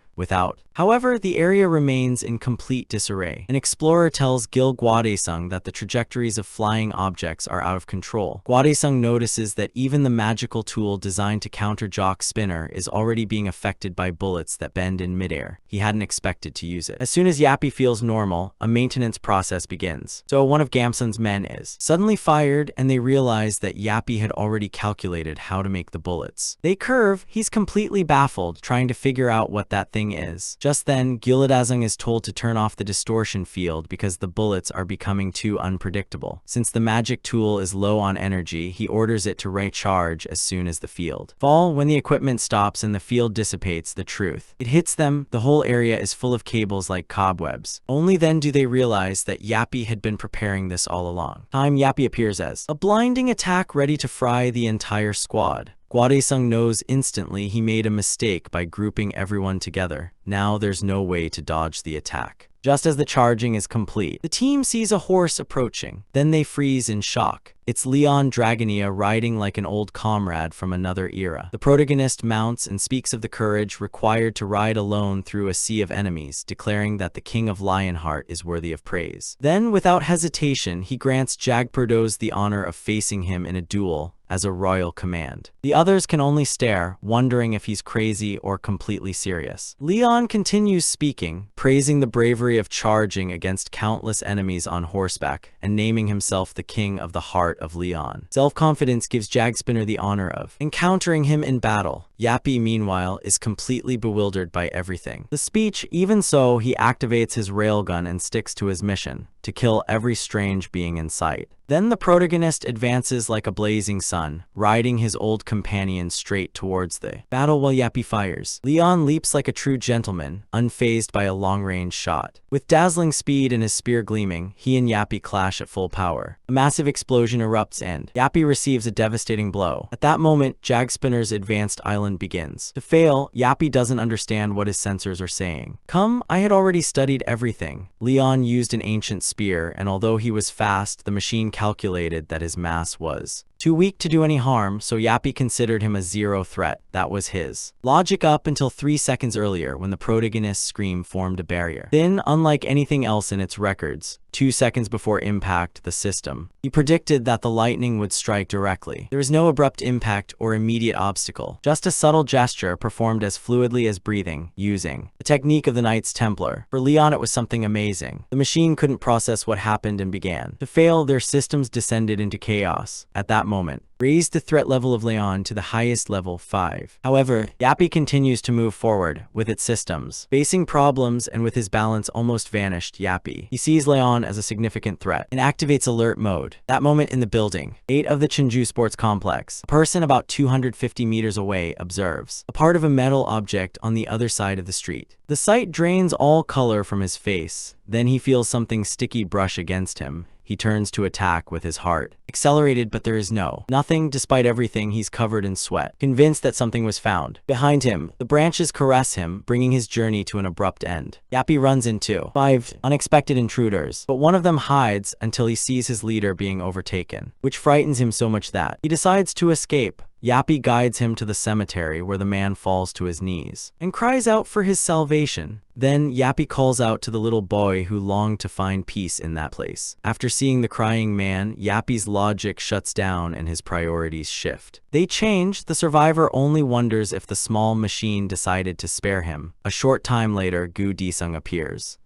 However, the area remains in complete disarray. An explorer tells Gil Guadesung that the trajectories of flying objects are out of control. Guadesung notices that even the magical tool designed to counter Jock's spinner is already being affected by bullets that bend in midair. He hadn't expected to use it. As soon as Yappy feels normal, a maintenance process begins. So one of Gamsun's men is suddenly fired, and they realize that Yappy had already calculated how to make the bullets. They curve. He's completely baffled, trying to figure out what that thing is. Just then, Guladazung is told to turn off the distortion field because the bullets are becoming too unpredictable. Since the magic tool is low on energy, he orders it to recharge as soon as the field falls. When the equipment stops and the field dissipates, the truth it hits them. The whole area is full of cables like cobwebs. Only then do they realize that Yappy had been preparing this all along. Yappy appears as a blinding attack ready to fry the entire squad. Guadesung knows instantly he made a mistake by grouping everyone together. Now there's no way to dodge the attack. Just as the charging is complete, the team sees a horse approaching. Then they freeze in shock. It's Leon Dragonia riding like an old comrade from another era. The protagonist mounts and speaks of the courage required to ride alone through a sea of enemies, declaring that the King of Lionheart is worthy of praise. Then, without hesitation, he grants Jagperdos the honor of facing him in a duel as a royal command. The others can only stare, wondering if he's crazy or completely serious. Leon continues speaking, praising the bravery of charging against countless enemies on horseback, and naming himself the King of the Heart of Leon. Self-confidence gives Jagspinner the honor of encountering him in battle. Yappy, meanwhile, is completely bewildered by everything. The speech, even so, he activates his railgun and sticks to his mission: to kill every strange being in sight. Then the protagonist advances like a blazing sun, riding his old companion straight towards the battle while Yappy fires. Leon leaps like a true gentleman, unfazed by a long-range shot. With dazzling speed and his spear gleaming, he and Yappy clash at full power. A massive explosion erupts and Yappy receives a devastating blow. At that moment, Jagspinner's advanced island begins to fail. Yappy doesn't understand what his sensors are saying. I had already studied everything. Leon used an ancient spear, and although he was fast, the machine calculated that his mass was too weak to do any harm, so Yappy considered him a zero threat. That was his logic up until 3 seconds earlier, when the protagonist's scream formed a barrier. Then, unlike anything else in its records, 2 seconds before impact, the system, he predicted that the lightning would strike directly. There was no abrupt impact or immediate obstacle, just a subtle gesture performed as fluidly as breathing, using the technique of the Knights Templar. For Leon, it was something amazing. The machine couldn't process what happened and began to fail. Their systems descended into chaos. At that moment, raised the threat level of Leon to the highest level 5. However, Yappy continues to move forward with its systems. Facing problems and with his balance almost vanished, Yappy. He sees Leon as a significant threat and activates alert mode. That moment in the building 8 of the Chinju Sports Complex, a person about 250 meters away observes a part of a metal object on the other side of the street. The sight drains all color from his face. Then he feels something sticky brush against him. He turns to attack with his heart accelerated, but there is nothing. Despite everything, he's covered in sweat, convinced that something was found. Behind him, the branches caress him, bringing his journey to an abrupt end. Yappy runs into 5 unexpected intruders, but one of them hides until he sees his leader being overtaken, which frightens him so much that he decides to escape. Yappy guides him to the cemetery where the man falls to his knees and cries out for his salvation. Then Yappy calls out to the little boy who longed to find peace in that place. After seeing the crying man, Yappy's logic shuts down and his priorities shift. They change. The survivor only wonders if the small machine decided to spare him. A short time later, Gu Disung appears.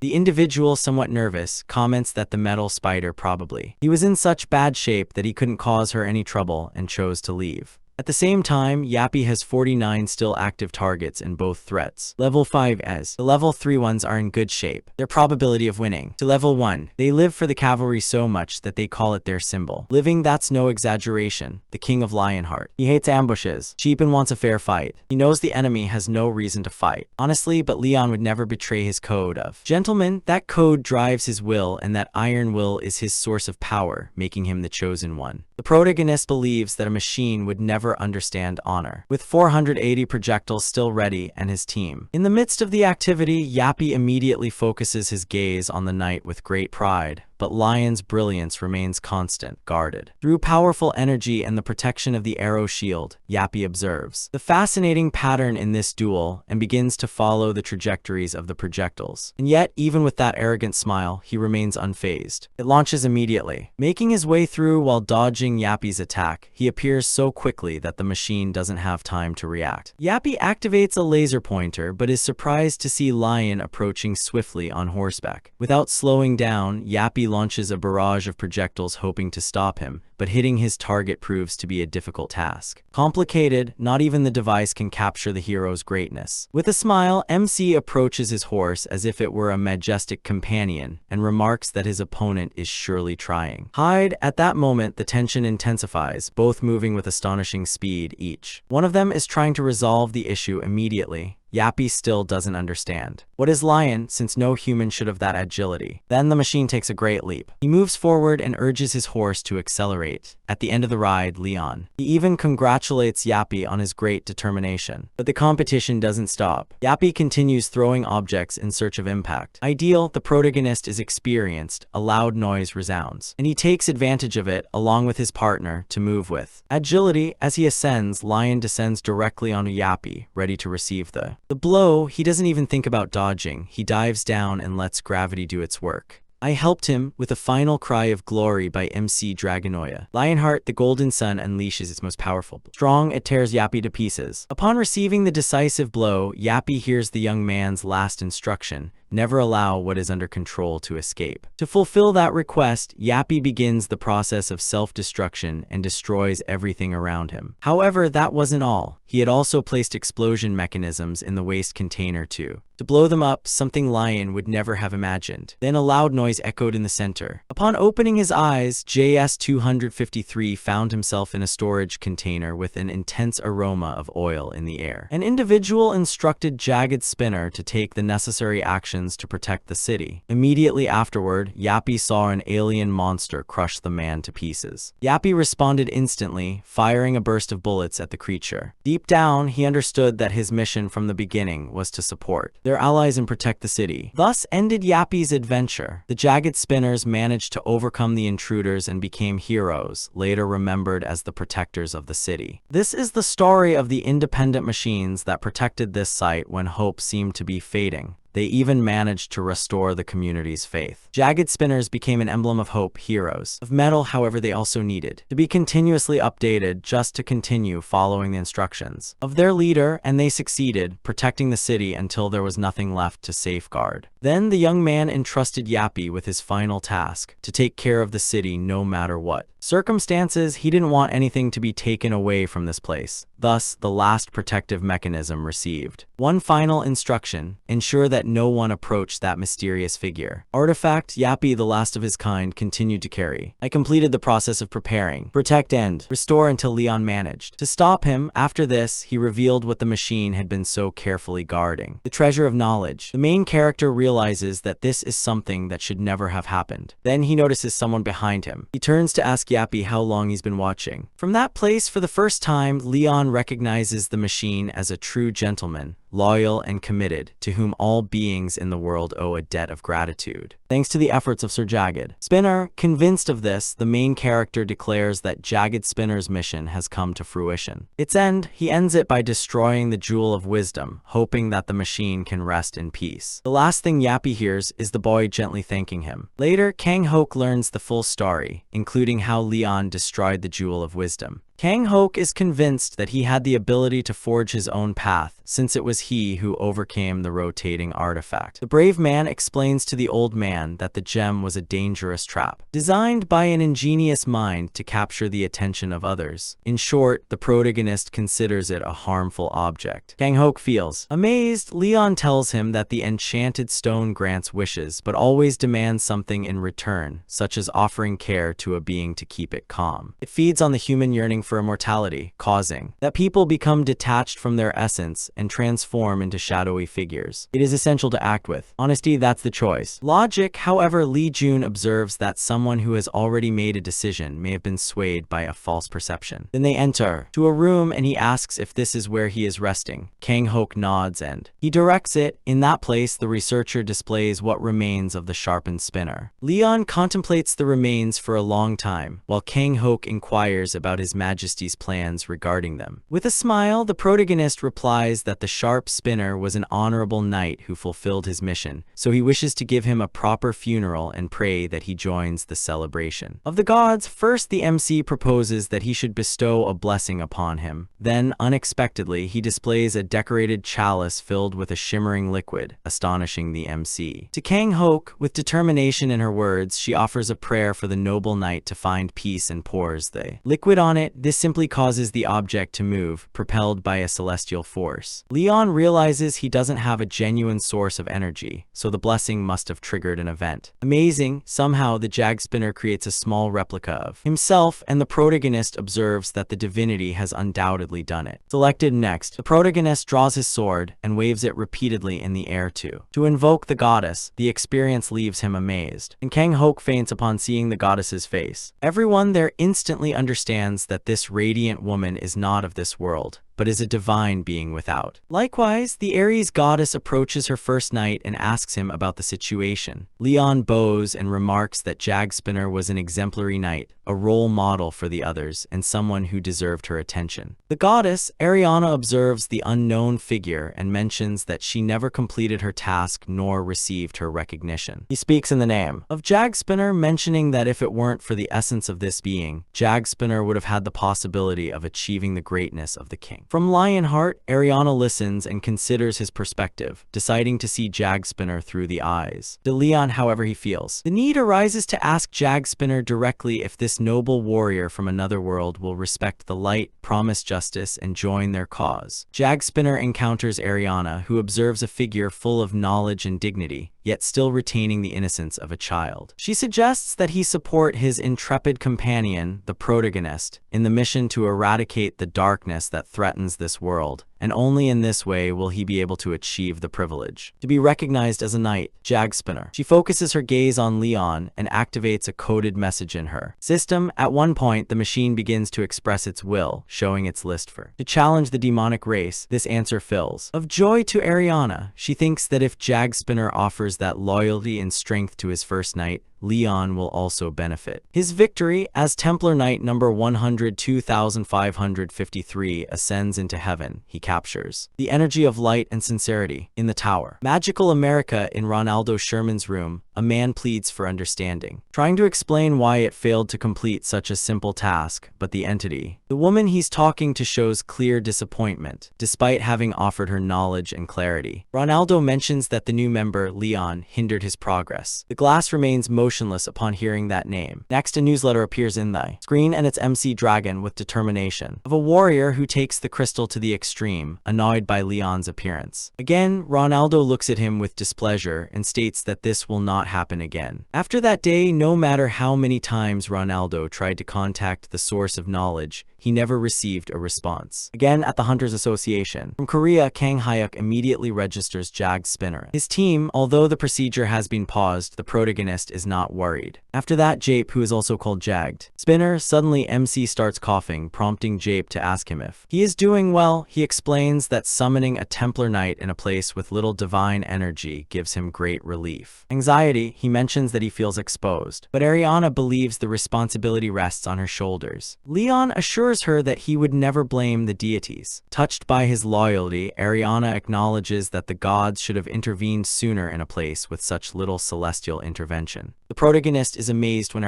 The individual, somewhat nervous, comments that the metal spider probably. He was in such bad shape that he couldn't cause her any trouble and chose to leave. At the same time, Yappy has 49 still active targets in both threats. Level 5 as the level 3 ones are in good shape. Their probability of winning. To level 1, they live for the cavalry so much that they call it their symbol. Living, that's no exaggeration. The king of Lionheart. He hates ambushes, cheap and wants a fair fight. He knows the enemy has no reason to fight. Honestly, but Leon would never betray his code of gentleman. That code drives his will, and that iron will is his source of power, making him the chosen one. The protagonist believes that a machine would never understand honor. With 480 projectiles still ready and his team in the midst of the activity, Yappy immediately focuses his gaze on the knight with great pride. But Lion's brilliance remains constant, guarded. Through powerful energy and the protection of the arrow shield, Yappy observes the fascinating pattern in this duel and begins to follow the trajectories of the projectiles. And yet, even with that arrogant smile, he remains unfazed. It launches immediately. Making his way through while dodging Yappy's attack, he appears so quickly that the machine doesn't have time to react. Yappy activates a laser pointer, but is surprised to see Lion approaching swiftly on horseback. Without slowing down, Yappy launches a barrage of projectiles hoping to stop him, but hitting his target proves to be a difficult task. Complicated, not even the device can capture the hero's greatness. With a smile, MC approaches his horse as if it were a majestic companion and remarks that his opponent is surely trying hide. At that moment, the tension intensifies, both moving with astonishing speed each. One of them is trying to resolve the issue immediately. Yappy still doesn't understand. What is Lion, since no human should have that agility? Then the machine takes a great leap. He moves forward and urges his horse to accelerate. At the end of the ride, Leon. He even congratulates Yappy on his great determination. But the competition doesn't stop. Yappy continues throwing objects in search of impact. Ideal, the protagonist is experienced, a loud noise resounds, and he takes advantage of it, along with his partner, to move with agility. As he ascends, Lion descends directly onto Yappy, ready to receive the blow. He doesn't even think about dodging. He dives down and lets gravity do its work. I helped him, with a final cry of glory by MC Dragonoya. Lionheart, the Golden Sun, unleashes its most powerful. Strong, it tears Yappy to pieces. Upon receiving the decisive blow, Yappy hears the young man's last instruction. Never allow what is under control to escape. To fulfill that request, Yappy begins the process of self-destruction and destroys everything around him. However, that wasn't all. He had also placed explosion mechanisms in the waste container to blow them up, something Lion would never have imagined. Then a loud noise echoed in the center. Upon opening his eyes, JS-253 found himself in a storage container with an intense aroma of oil in the air. An individual instructed Jagged Spinner to take the necessary actions to protect the city. Immediately afterward, Yappy saw an alien monster crush the man to pieces. Yappy responded instantly, firing a burst of bullets at the creature. Deep down, he understood that his mission from the beginning was to support their allies and protect the city. Thus ended Yappy's adventure. The Jagged Spinners managed to overcome the intruders and became heroes, later remembered as the protectors of the city. This is the story of the independent machines that protected this site when hope seemed to be fading. They even managed to restore the community's faith. Jagged Spinners became an emblem of hope, heroes of metal. However, they also needed to be continuously updated just to continue following the instructions of their leader, and they succeeded, protecting the city until there was nothing left to safeguard. Then the young man entrusted Yappy with his final task, to take care of the city no matter what. Circumstances, he didn't want anything to be taken away from this place. Thus, the last protective mechanism received. One final instruction: ensure that no one approached that mysterious figure. Artifact Yappy, the last of his kind, continued to carry. I completed the process of preparing, protect and restore until Leon managed to stop him. After this, he revealed what the machine had been so carefully guarding. The treasure of knowledge. The main character realizes that this is something that should never have happened. Then he notices someone behind him. He turns to ask Yappy how long he's been watching. From that place, for the first time, Leon recognizes the machine as a true gentleman, loyal and committed, to whom all beings in the world owe a debt of gratitude. Thanks to the efforts of Sir Jagged Spinner, convinced of this, the main character declares that Jagged Spinner's mission has come to fruition. Its end, he ends it by destroying the Jewel of Wisdom, hoping that the machine can rest in peace. The last thing Yappy hears is the boy gently thanking him. Later, Kang Hoke learns the full story, including how Leon destroyed the Jewel of Wisdom. Kang Hoke is convinced that he had the ability to forge his own path, since it was he who overcame the rotating artifact. The brave man explains to the old man that the gem was a dangerous trap, designed by an ingenious mind to capture the attention of others. In short, the protagonist considers it a harmful object. Kang Hoke feels amazed. Leon tells him that the enchanted stone grants wishes, but always demands something in return, such as offering care to a being to keep it calm. It feeds on the human yearning for immortality, causing that people become detached from their essence and transform into shadowy figures. It is essential to act with honesty. That's the choice. Logic. However, Lee Jun observes that someone who has already made a decision may have been swayed by a false perception. Then they enter to a room and he asks if this is where he is resting. Kang Hoke nods and he directs it. In that place, the researcher displays what remains of the sharpened spinner. Leon contemplates the remains for a long time, while Kang Hoke inquires about His Majesty's plans regarding them. With a smile, the protagonist replies that the sharp spinner was an honorable knight who fulfilled his mission, so he wishes to give him a proper funeral and pray that he joins the celebration of the gods. First, the MC proposes that he should bestow a blessing upon him. Then, unexpectedly, he displays a decorated chalice filled with a shimmering liquid, astonishing the MC. To Kang Hoke, with determination in her words, she offers a prayer for the noble knight to find peace and pours the liquid on it. This simply causes the object to move, propelled by a celestial force. Leon realizes he doesn't have a genuine source of energy, so the blessing must have triggered an event. Amazing, somehow the Jag Spinner creates a small replica of himself, and the protagonist observes that the divinity has undoubtedly done it. Selected next, the protagonist draws his sword and waves it repeatedly in the air to invoke the goddess. The experience leaves him amazed, and Kang Hoke faints upon seeing the goddess's face. Everyone there instantly understands that this radiant woman is not of this world, but is a divine being without. Likewise, the Ares goddess approaches her first knight and asks him about the situation. Leon bows and remarks that Jag Spinner was an exemplary knight, a role model for the others, and someone who deserved her attention. The goddess, Ariana, observes the unknown figure and mentions that she never completed her task nor received her recognition. He speaks in the name of Jag Spinner, mentioning that if it weren't for the essence of this being, Jag Spinner would have had the possibility of achieving the greatness of the king. From Lionheart, Ariana listens and considers his perspective, deciding to see Jag Spinner through the eyes. De Leon, however, he feels the need arises to ask Jag Spinner directly if this noble warrior from another world will respect the light, promise justice, and join their cause. Jag Spinner encounters Ariana, who observes a figure full of knowledge and dignity, yet still retaining the innocence of a child. She suggests that he support his intrepid companion, the protagonist, in the mission to eradicate the darkness that threatens this world, and only in this way will he be able to achieve the privilege to be recognized as a knight. Jag Spinner. She focuses her gaze on Leon and activates a coded message in her system. At one point, the machine begins to express its will, showing its list for to challenge the demonic race. This answer fills of joy to Ariana. She thinks that if Jag Spinner offers that loyalty and strength to his first knight, Leon will also benefit. His victory as Templar Knight number 102,553 ascends into heaven. He captures the energy of light and sincerity. In the tower, Magical America, in Ronaldo Sherman's room, a man pleads for understanding, trying to explain why it failed to complete such a simple task, but the entity, the woman he's talking to, shows clear disappointment, despite having offered her knowledge and clarity. Ronaldo mentions that the new member, Leon, hindered his progress. The glass remains motionless upon hearing that name. Next, a newsletter appears in the screen, and it's MC Dragon with determination of a warrior who takes the crystal to the extreme, annoyed by Leon's appearance. Again, Ronaldo looks at him with displeasure and states that this will not happen again. After that day, no matter how many times Ronaldo tried to contact the source of knowledge, he never received a response. Again, at the Hunters Association, from Korea, Kang Hyuk immediately registers Jag's spinner. His team, although the procedure has been paused, the protagonist is not worried. After that, Jape, who is also called Jagged Spinner, suddenly MC starts coughing, prompting Jape to ask him if he is doing well. He explains that summoning a Templar Knight in a place with little divine energy gives him great relief. Anxiety, he mentions that he feels exposed, but Ariana believes the responsibility rests on her shoulders. Leon assures her that he would never blame the deities. Touched by his loyalty, Ariana acknowledges that the gods should have intervened sooner in a place with such little celestial intervention. The protagonist is amazed when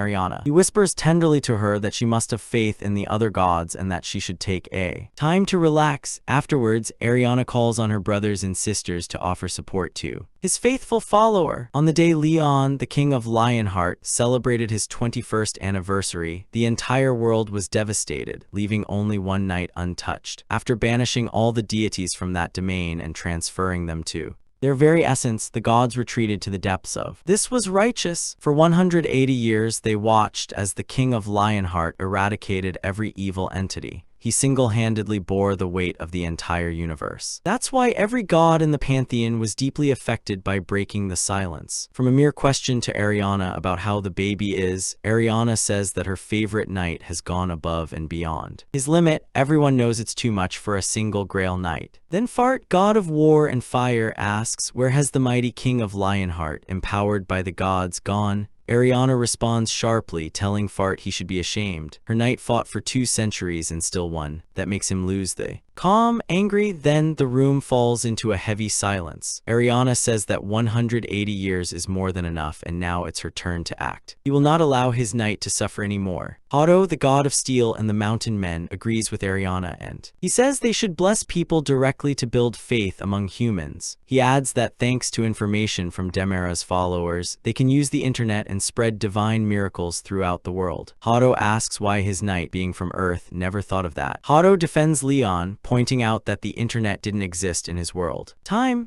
he whispers tenderly to her that she must have faith in the other gods and that she should take a time to relax. Afterwards, Ariana calls on her brothers and sisters to offer support to his faithful follower. On the day Leon, the king of Lionheart, celebrated his 21st anniversary, the entire world was devastated, leaving only one night untouched. After banishing all the deities from that domain and transferring them to their very essence, the gods retreated to the depths of this was righteous. For 180 years, they watched as the king of Lionheart eradicated every evil entity. He single-handedly bore the weight of the entire universe. That's why every god in the pantheon was deeply affected by breaking the silence. From a mere question to Ariana about how the baby is, Ariana says that her favorite knight has gone above and beyond his limit. Everyone knows it's too much for a single Grail knight. Then Fart, god of war and fire, asks, where has the mighty king of Lionheart, empowered by the gods, gone? Ariana responds sharply, telling Fart he should be ashamed. Her knight fought for 2 centuries and still won. That makes him lose the calm, angry. Then the room falls into a heavy silence. Ariana says that 180 years is more than enough, and now it's her turn to act. He will not allow his knight to suffer anymore. Hado, the god of steel and the mountain men, agrees with Ariana, and he says they should bless people directly to build faith among humans. He adds that thanks to information from Demara's followers, they can use the internet and spread divine miracles throughout the world. Hado asks why his knight, being from Earth, never thought of that. Hado defends Leon, pointing out that the internet didn't exist in his world.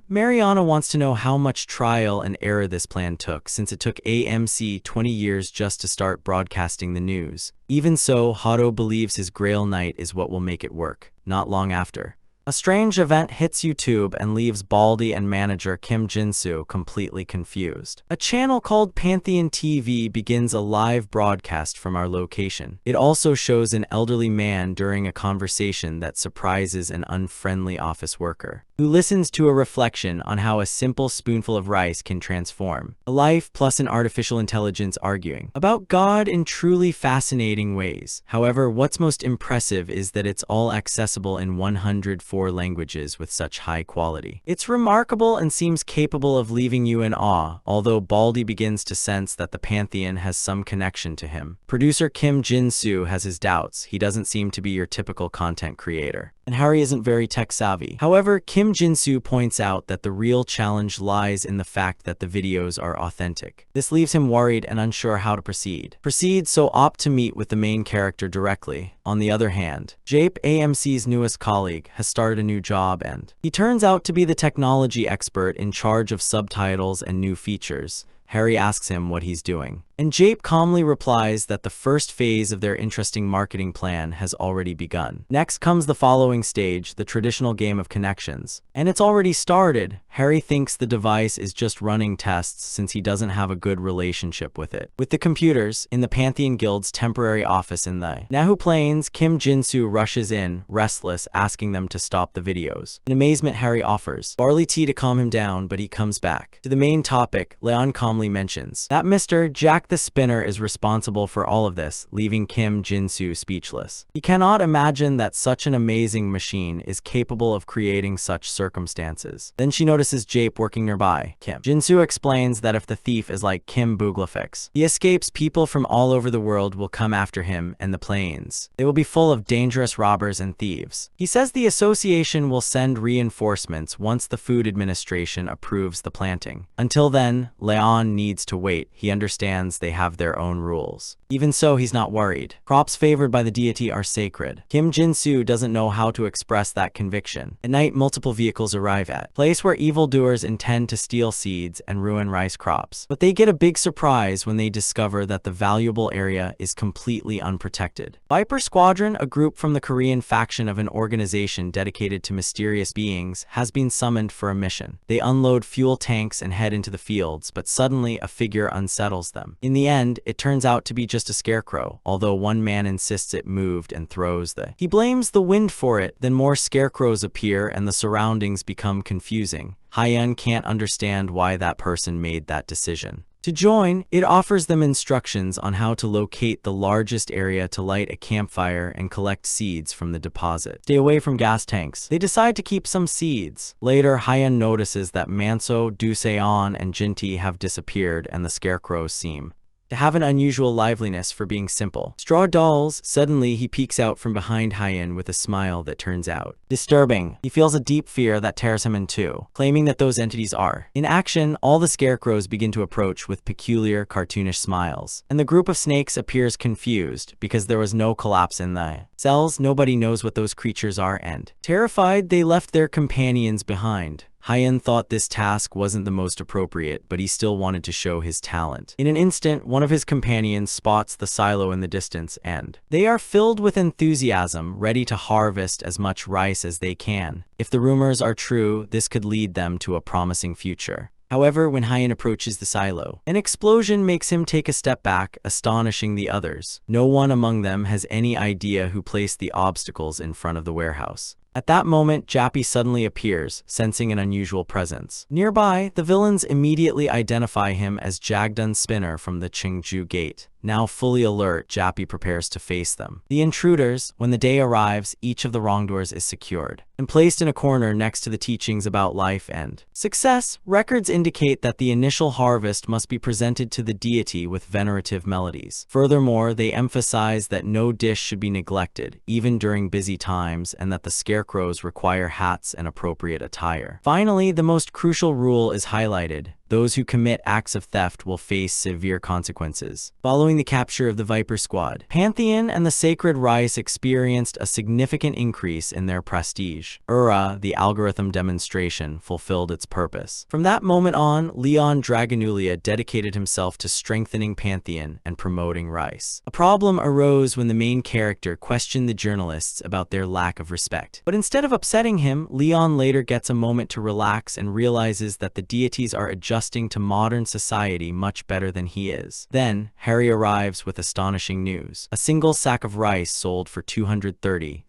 Mariana wants to know how much trial and error this plan took, since it took AMC 20 years just to start broadcasting the news. Even so, Hado believes his Grail Knight is what will make it work. Not long after, a strange event hits YouTube and leaves Baldy and manager Kim Jin-soo completely confused. A channel called Pantheon TV begins a live broadcast from our location. It also shows an elderly man during a conversation that surprises an unfriendly office worker, who listens to a reflection on how a simple spoonful of rice can transform a life, plus an artificial intelligence arguing about God in truly fascinating ways. However, what's most impressive is that it's all accessible in 104 languages with such high quality. It's remarkable and seems capable of leaving you in awe, although Baldy begins to sense that the Pantheon has some connection to him. Producer Kim Jin-soo has his doubts. He doesn't seem to be your typical content creator, and Harry isn't very tech-savvy. However, Kim Jin-soo points out that the real challenge lies in the fact that the videos are authentic. This leaves him worried and unsure how to proceed, so opt to meet with the main character directly. On the other hand, Jape, AMC's newest colleague, has started a new job, and he turns out to be the technology expert in charge of subtitles and new features. Harry asks him what he's doing, and Jape calmly replies that the first phase of their interesting marketing plan has already begun. Next comes the following stage, the traditional game of connections, and it's already started. Harry thinks the device is just running tests since he doesn't have a good relationship with it. With the computers, in the Pantheon Guild's temporary office in the Nahu Plains, Kim Jin-soo rushes in, restless, asking them to stop the videos. In amazement, Harry offers barley tea to calm him down, but he comes back to the main topic. Leon calmly mentions that Mr. Jack fact, the spinner is responsible for all of this, leaving Kim Jin-soo speechless. He cannot imagine that such an amazing machine is capable of creating such circumstances. Then she notices Jape working nearby. Kim Jin-soo explains that if the thief is like Kim Booglafix, he escapes, people from all over the world will come after him and the plains. They will be full of dangerous robbers and thieves. He says the association will send reinforcements once the Food Administration approves the planting. Until then, Leon needs to wait. He understands they have their own rules. Even so, he's not worried. Crops favored by the deity are sacred. Kim Jin-soo doesn't know how to express that conviction. At night, multiple vehicles arrive at place where evildoers intend to steal seeds and ruin rice crops. But they get a big surprise when they discover that the valuable area is completely unprotected. Viper Squadron, a group from the Korean faction of an organization dedicated to mysterious beings, has been summoned for a mission. They unload fuel tanks and head into the fields, but suddenly a figure unsettles them. In the end, it turns out to be just a scarecrow, although one man insists it moved and throws the. He blames the wind for it, then more scarecrows appear and the surroundings become confusing. Hyun can't understand why that person made that decision. To join, it offers them instructions on how to locate the largest area to light a campfire and collect seeds from the deposit. Stay away from gas tanks. They decide to keep some seeds. Later, Hyun notices that Manso, Duseon, and Jinti have disappeared and the scarecrows seem to have an unusual liveliness for being simple. Straw dolls. Suddenly, he peeks out from behind Hyun with a smile that turns out disturbing. He feels a deep fear that tears him in two, claiming that those entities are. In action, all the scarecrows begin to approach with peculiar, cartoonish smiles, and the group of snakes appears confused because there was no collapse in the cells. Nobody knows what those creatures are, and terrified, they left their companions behind. Hyun thought this task wasn't the most appropriate, but he still wanted to show his talent. In an instant, one of his companions spots the silo in the distance, and they are filled with enthusiasm, ready to harvest as much rice as they can. If the rumors are true, this could lead them to a promising future. However, when Hyun approaches the silo, an explosion makes him take a step back, astonishing the others. No one among them has any idea who placed the obstacles in front of the warehouse. At that moment, Jappy suddenly appears, sensing an unusual presence. Nearby, the villains immediately identify him as Jagdun Spinner from the Chungju Gate. Now fully alert, Jappy prepares to face them. The intruders, when the day arrives, each of the wrongdoers is secured and placed in a corner next to the teachings about life and success. Records indicate that the initial harvest must be presented to the deity with venerative melodies. Furthermore, they emphasize that no dish should be neglected, even during busy times, and that the scarecrows require hats and appropriate attire. Finally, the most crucial rule is highlighted. Those who commit acts of theft will face severe consequences. Following the capture of the Viper Squad, Pantheon and the Sacred Rice experienced a significant increase in their prestige. The algorithm demonstration, fulfilled its purpose. From that moment on, Leon Dragonulia dedicated himself to strengthening Pantheon and promoting Rice. A problem arose when the main character questioned the journalists about their lack of respect. But instead of upsetting him, Leon later gets a moment to relax and realizes that the deities are adjusting to modern society much better than he is. Then, Harry arrives with astonishing news. A single sack of rice sold for 230,000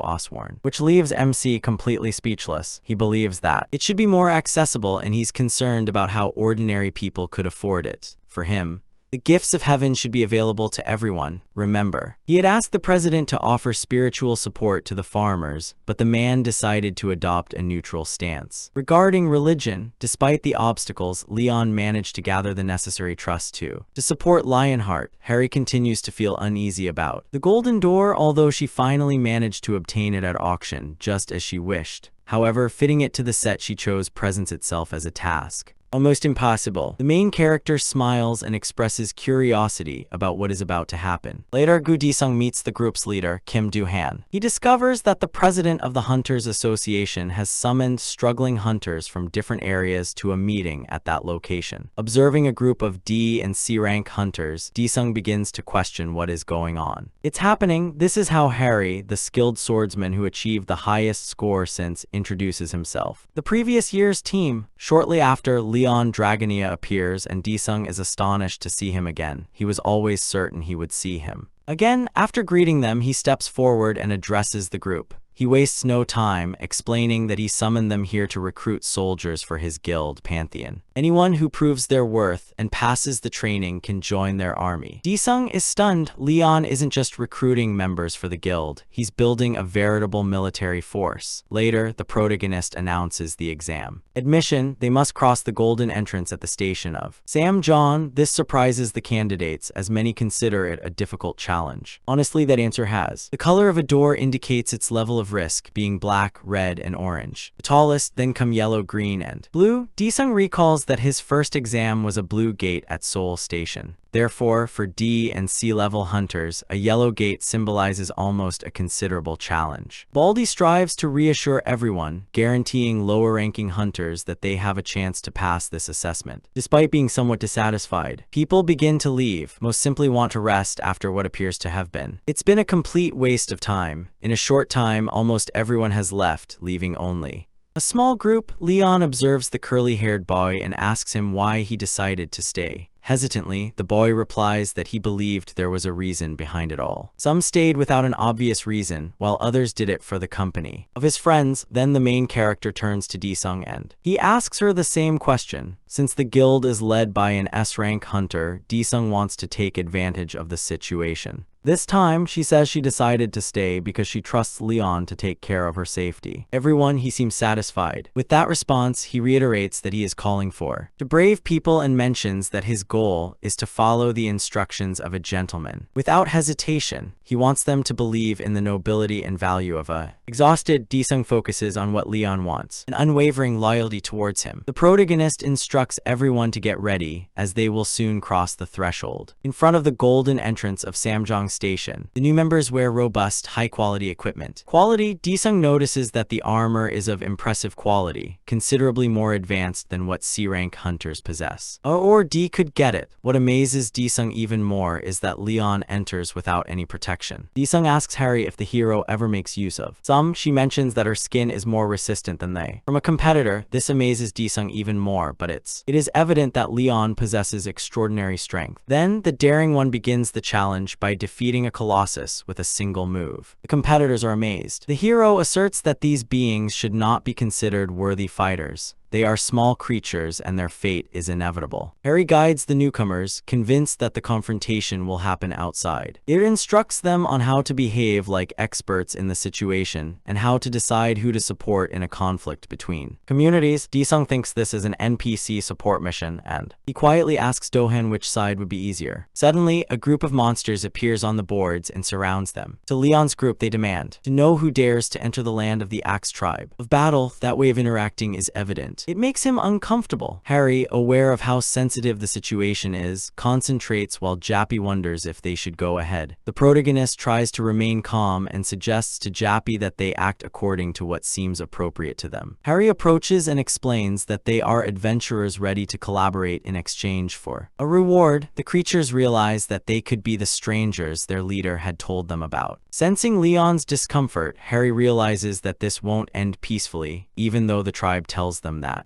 Osworn, which leaves MC completely speechless. He believes that it should be more accessible, and he's concerned about how ordinary people could afford it. For him, the gifts of heaven should be available to everyone. Remember, he had asked the president to offer spiritual support to the farmers, but the man decided to adopt a neutral stance. Regarding religion, despite the obstacles, Leon managed to gather the necessary trust to support Lionheart. Harry continues to feel uneasy about the Golden Door, although she finally managed to obtain it at auction, just as she wished. However, fitting it to the set she chose presents itself as a task almost impossible. The main character smiles and expresses curiosity about what is about to happen. Later, Gu Disung meets the group's leader, Kim Do-han. He discovers that the president of the Hunters Association has summoned struggling hunters from different areas to a meeting at that location. Observing a group of D and C rank hunters, Disung begins to question what is going on. It's happening. This is how Harry, the skilled swordsman who achieved the highest score since, introduces himself. The previous year's team. Shortly after, Leon Dragonia appears and Disung is astonished to see him again. He was always certain he would see him again. After greeting them, he steps forward and addresses the group. He wastes no time, explaining that he summoned them here to recruit soldiers for his guild pantheon. Anyone who proves their worth and passes the training can join their army. Disung is stunned. Leon isn't just recruiting members for the guild, he's building a veritable military force. Later, the protagonist announces the exam. Admission: they must cross the golden entrance at the station of Samjeon. This surprises the candidates, as many consider it a difficult challenge. Honestly, that answer has. The color of a door indicates its level of risk, being black, red, and orange. The tallest, then come yellow, green, and blue. Disung recalls that his first exam was a blue gate at Seoul Station. Therefore, for D and C level hunters, a yellow gate symbolizes almost a considerable challenge. Baldy strives to reassure everyone, guaranteeing lower ranking hunters that they have a chance to pass this assessment. Despite being somewhat dissatisfied, people begin to leave, most simply want to rest after what appears to have been. It's been a complete waste of time. In a short time, almost everyone has left, leaving only a small group. Leon observes the curly-haired boy and asks him why he decided to stay. Hesitantly, the boy replies that he believed there was a reason behind it all. Some stayed without an obvious reason, while others did it for the company of his friends. Then the main character turns to Disung and he asks her the same question. Since the guild is led by an S-rank hunter, Disung wants to take advantage of the situation. This time, she says she decided to stay because she trusts Leon to take care of her safety. Everyone, he seems satisfied. With that response, he reiterates that he is calling for to brave people and mentions that his goal is to follow the instructions of a gentleman. Without hesitation, he wants them to believe in the nobility and value of a. Exhausted, Disung focuses on what Leon wants, an unwavering loyalty towards him. The protagonist instructs everyone to get ready, as they will soon cross the threshold. In front of the golden entrance of Samjeong Station, the new members wear robust, high-quality equipment. Quality: Disung notices that the armor is of impressive quality, considerably more advanced than what C-rank hunters possess. Or D could get it. What amazes Disung even more is that Leon enters without any protection. Disung asks Harry if the hero ever makes use of some. She mentions that her skin is more resistant than they. From a competitor, this amazes Disung even more, but it is evident that Leon possesses extraordinary strength. Then, the daring one begins the challenge by defeating a colossus with a single move. The competitors are amazed. The hero asserts that these beings should not be considered worthy fighters. They are small creatures and their fate is inevitable. Harry guides the newcomers, convinced that the confrontation will happen outside. It instructs them on how to behave like experts in the situation and how to decide who to support in a conflict between communities. Disung thinks this is an NPC support mission and he quietly asks Dohan which side would be easier. Suddenly, a group of monsters appears on the boards and surrounds them. To Leon's group, they demand to know who dares to enter the land of the Axe tribe. Of battle, that way of interacting is evident. It makes him uncomfortable. Harry, aware of how sensitive the situation is, concentrates while Jappy wonders if they should go ahead. The protagonist tries to remain calm and suggests to Jappy that they act according to what seems appropriate to them. Harry approaches and explains that they are adventurers ready to collaborate in exchange for a reward. The creatures realize that they could be the strangers their leader had told them about. Sensing Leon's discomfort, Harry realizes that this won't end peacefully, even though the tribe tells them that.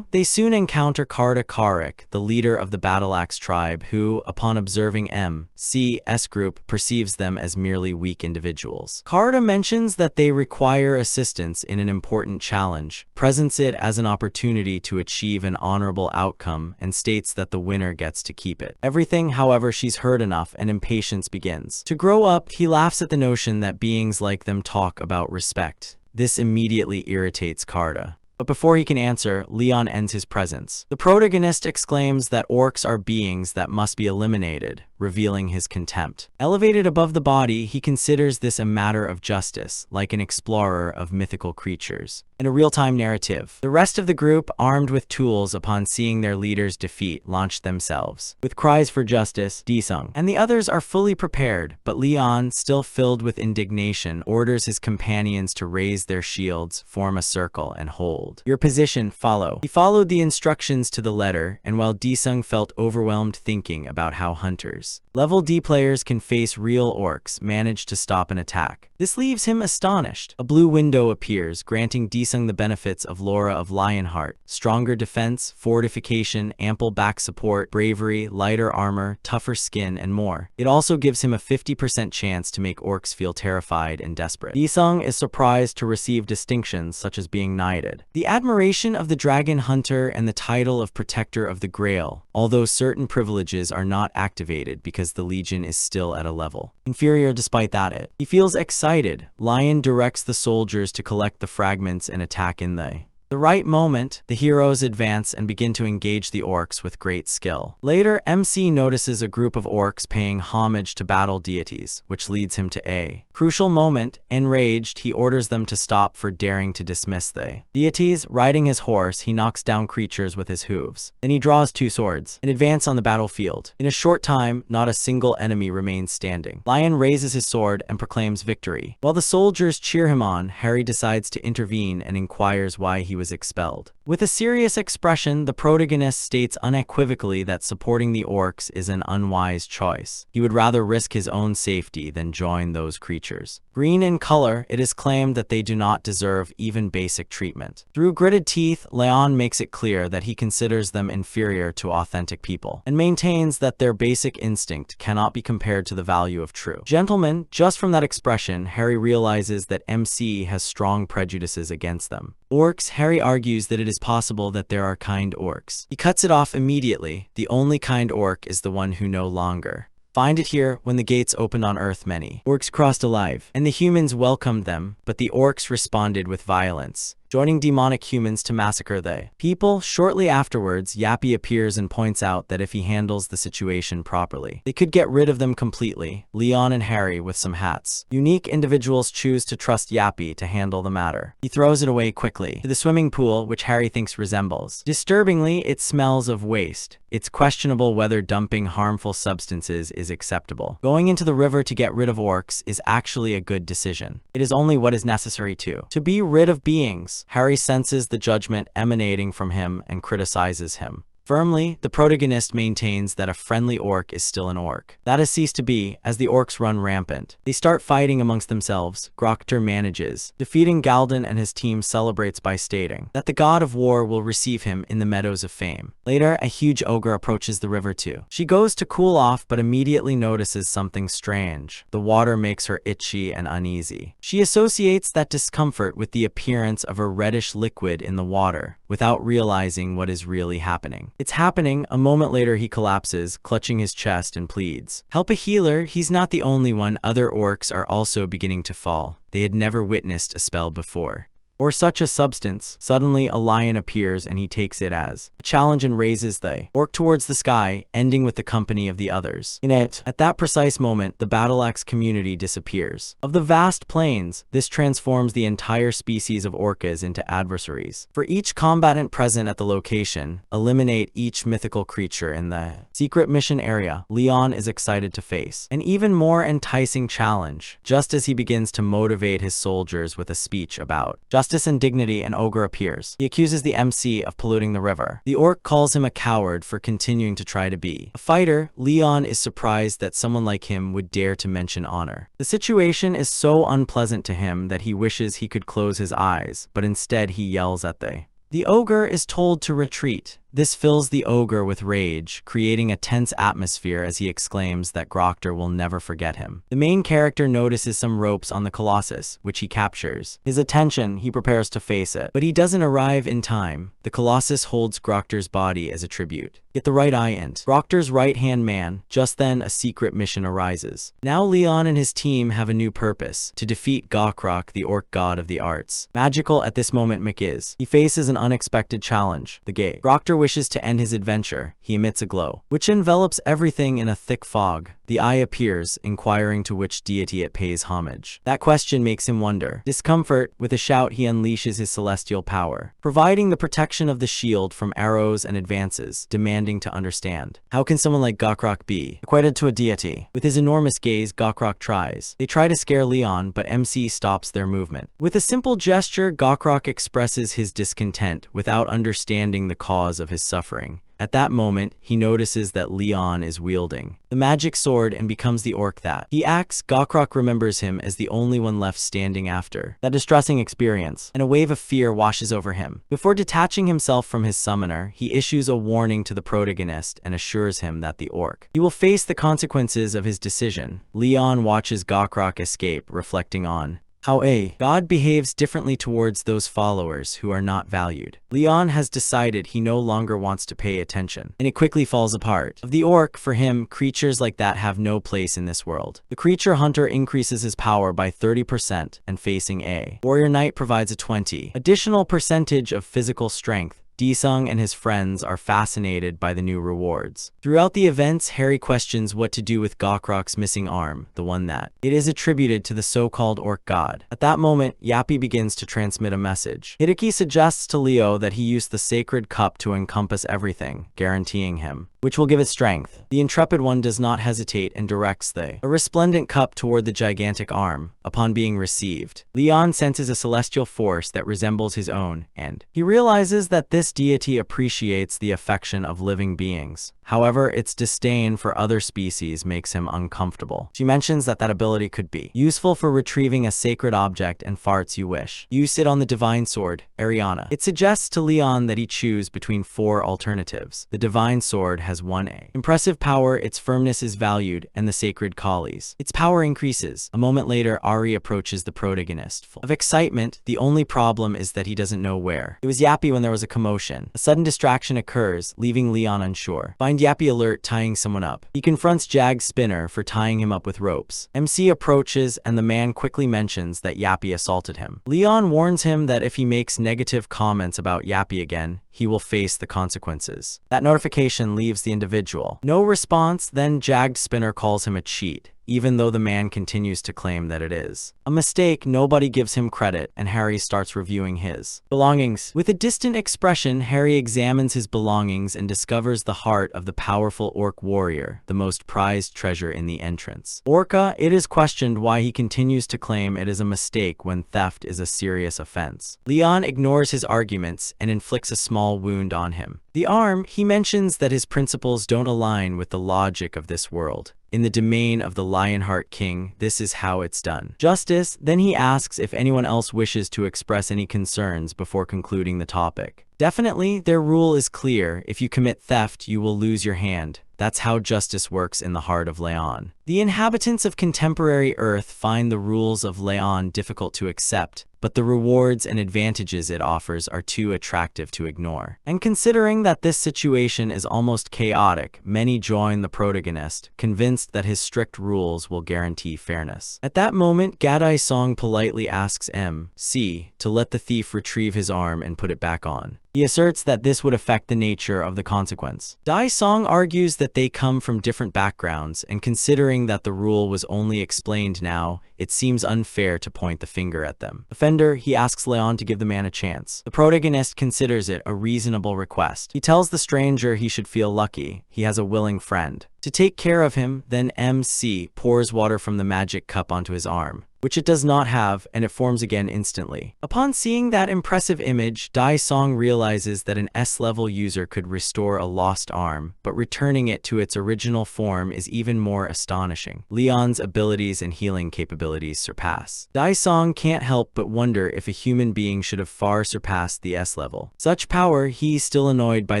They soon encounter Karda Karik, the leader of the Battleaxe tribe, who, upon observing M.C.'s group, perceives them as merely weak individuals. Karda mentions that they require assistance in an important challenge, presents it as an opportunity to achieve an honorable outcome, and states that the winner gets to keep it. Everything, however, she's heard enough, and impatience begins to grow up. He laughs at the notion that beings like them talk about respect. This immediately irritates Karda. But before he can answer, Leon ends his presence. The protagonist exclaims that orcs are beings that must be eliminated, revealing his contempt. Elevated above the body, he considers this a matter of justice, like an explorer of mythical creatures. In a real-time narrative, the rest of the group, armed with tools upon seeing their leader's defeat, launch themselves. With cries for justice, Disung and the others are fully prepared, but Leon, still filled with indignation, orders his companions to raise their shields, form a circle, and hold your position, follow. He followed the instructions to the letter, and while Disung felt overwhelmed thinking about how hunters orcs. Level D players can face real orcs, manage to stop an attack. This leaves him astonished. A blue window appears, granting Desung the benefits of Laura of Lionheart: stronger defense, fortification, ample back support, bravery, lighter armor, tougher skin, and more. It also gives him a 50% chance to make orcs feel terrified and desperate. Desung is surprised to receive distinctions such as being knighted, the admiration of the dragon hunter, and the title of protector of the Grail, although certain privileges are not activated because the Legion is still at a level inferior. Despite that, he feels excited. Lion directs the soldiers to collect the fragments and attack in the right moment. The heroes advance and begin to engage the orcs with great skill. Later, MC notices a group of orcs paying homage to battle deities, which leads him to a crucial moment. Enraged, he orders them to stop for daring to dismiss the deities. Riding his horse, he knocks down creatures with his hooves. Then he draws 2 swords and advances on the battlefield. In a short time, not a single enemy remains standing. Lion raises his sword and proclaims victory. While the soldiers cheer him on, Harry decides to intervene and inquires why he was expelled. With a serious expression, the protagonist states unequivocally that supporting the orcs is an unwise choice. He would rather risk his own safety than join those creatures. Green in color, it is claimed that they do not deserve even basic treatment. Through gritted teeth, Leon makes it clear that he considers them inferior to authentic people, and maintains that their basic instinct cannot be compared to the value of true gentlemen. Just from that expression, Harry realizes that MC has strong prejudices against them. Orcs, Harry argues that it is possible that there are kind orcs. He cuts it off immediately. The only kind orc is the one who no longer find it here. When the gates opened on Earth, many orcs crossed alive, and the humans welcomed them, but the orcs responded with violence, joining demonic humans to massacre the people. Shortly afterwards, Yappy appears and points out that if he handles the situation properly, they could get rid of them completely. Leon and Harry, with some hats, unique individuals, choose to trust Yappy to handle the matter. He throws it away quickly to the swimming pool, which Harry thinks resembles. Disturbingly, it smells of waste. It's questionable whether dumping harmful substances is acceptable. Going into the river to get rid of orcs is actually a good decision. It is only what is necessary to be rid of beings. Harry senses the judgment emanating from him and criticizes him firmly. The protagonist maintains that a friendly orc is still an orc. That has ceased to be, as the orcs run rampant. They start fighting amongst themselves. Grokter manages defeating Galden, and his team celebrates by stating that the god of war will receive him in the meadows of fame. Later, a huge ogre approaches the river too. She goes to cool off, but immediately notices something strange. The water makes her itchy and uneasy. She associates that discomfort with the appearance of a reddish liquid in the water, without realizing what is really happening. It's happening. A moment later, he collapses, clutching his chest, and pleads, "Help a healer." He's not the only one. Other orcs are also beginning to fall. They had never witnessed a spell before, or such a substance. Suddenly, a lion appears, and he takes it as a challenge and raises the orc towards the sky, ending with the company of the others in it. At that precise moment, the battle-axe community disappears. Of the vast plains, this transforms the entire species of orcas into adversaries. For each combatant present at the location, eliminate each mythical creature in the secret mission area. Leon is excited to face an even more enticing challenge. Just as he begins to motivate his soldiers with a speech about justice and dignity, an ogre appears. He accuses the MC of polluting the river. The orc calls him a coward for continuing to try to be a fighter. Leon is surprised that someone like him would dare to mention honor. The situation is so unpleasant to him that he wishes he could close his eyes, but instead he yells at the ogre is told to retreat. This fills the ogre with rage, creating a tense atmosphere as he exclaims that Grokter will never forget him. The main character notices some ropes on the Colossus, which he captures. His attention, he prepares to face it, but he doesn't arrive in time. The Colossus holds Grokter's body as a tribute. Get the right eye and Grokter's right-hand man. Just then, a secret mission arises. Now Leon and his team have a new purpose: to defeat Gokrok, the orc god of the arts. Magical at this moment, Mick is. He faces an unexpected challenge: the gate. Grokter wishes to end his adventure. He emits a glow, which envelops everything in a thick fog. The eye appears, inquiring to which deity it pays homage. That question makes him wonder. Discomfort, with a shout he unleashes his celestial power, providing the protection of the shield from arrows, and advances, demanding to understand. How can someone like Gokrok be equated to a deity? With his enormous gaze, Gokrok tries. They try to scare Leon, but MC stops their movement. With a simple gesture, Gokrok expresses his discontent without understanding the cause of his suffering. At that moment, he notices that Leon is wielding the magic sword and becomes the orc that he acts. Gokrok remembers him as the only one left standing after that distressing experience, and a wave of fear washes over him. Before detaching himself from his summoner, he issues a warning to the protagonist and assures him that the orc he will face the consequences of his decision. Leon watches Gokrok escape, reflecting on how a god behaves differently towards those followers who are not valued. Leon has decided he no longer wants to pay attention, and it quickly falls apart. Of the orc, for him, creatures like that have no place in this world. The creature hunter increases his power by 30%, and facing a warrior knight provides a 20 additional percentage of physical strength. Disung and his friends are fascinated by the new rewards. Throughout the events, Harry questions what to do with Gokrok's missing arm, the one that it is attributed to the so-called orc god. At that moment, Yappy begins to transmit a message. Hideki suggests to Leo that he use the sacred cup to encompass everything, guaranteeing him which will give it strength. The intrepid one does not hesitate and directs a resplendent cup toward the gigantic arm. Upon being received, Leon senses a celestial force that resembles his own, and he realizes that this deity appreciates the affection of living beings. However, its disdain for other species makes him uncomfortable. She mentions that ability could be useful for retrieving a sacred object and farts you wish. Use it on the divine sword, Ariana. It suggests to Leon that he choose between 4 alternatives. The divine sword has 1A impressive power, its firmness is valued, and the sacred callies. Its power increases. A moment later, Ari approaches the protagonist, full of excitement. The only problem is that he doesn't know where. It was Yappy when there was a commotion. A sudden distraction occurs, leaving Leon unsure. Find Yappy alert tying someone up. He confronts Jag Spinner for tying him up with ropes. MC approaches, and the man quickly mentions that Yappy assaulted him. Leon warns him that if he makes negative comments about Yappy again, he will face the consequences. That notification leaves the individual no response. Then Jagged Spinner calls him a cheat, even though the man continues to claim that it is a mistake. Nobody gives him credit, and Harry starts reviewing his belongings. With a distant expression, Harry examines his belongings and discovers the heart of the powerful orc warrior, the most prized treasure in the entrance. Orca, it is questioned why he continues to claim it is a mistake when theft is a serious offense. Leon ignores his arguments and inflicts a small wound on him. The arm, he mentions that his principles don't align with the logic of this world. In the domain of the Lionheart King, this is how it's done. Justice, then he asks if anyone else wishes to express any concerns before concluding the topic. Definitely, their rule is clear. If you commit theft, you will lose your hand. That's how justice works in the heart of Leon. The inhabitants of contemporary Earth find the rules of Leon difficult to accept, but the rewards and advantages it offers are too attractive to ignore. And considering that this situation is almost chaotic, many join the protagonist, convinced that his strict rules will guarantee fairness. At that moment, Gadai Song politely asks MC to let the thief retrieve his arm and put it back on. He asserts that this would affect the nature of the consequence. Dai Song argues that they come from different backgrounds, and considering that the rule was only explained now, it seems unfair to point the finger at them. Offender, he asks Leon to give the man a chance. The protagonist considers it a reasonable request. He tells the stranger he should feel lucky. He has a willing friend to take care of him. Then MC pours water from the magic cup onto his arm, which it does not have, and it forms again instantly. Upon seeing that impressive image, Dai Song realizes that an S-level user could restore a lost arm, but returning it to its original form is even more astonishing. Leon's abilities and healing capabilities surpass. Dai Song can't help but wonder if a human being should have far surpassed the S-level. Such power, he, still annoyed by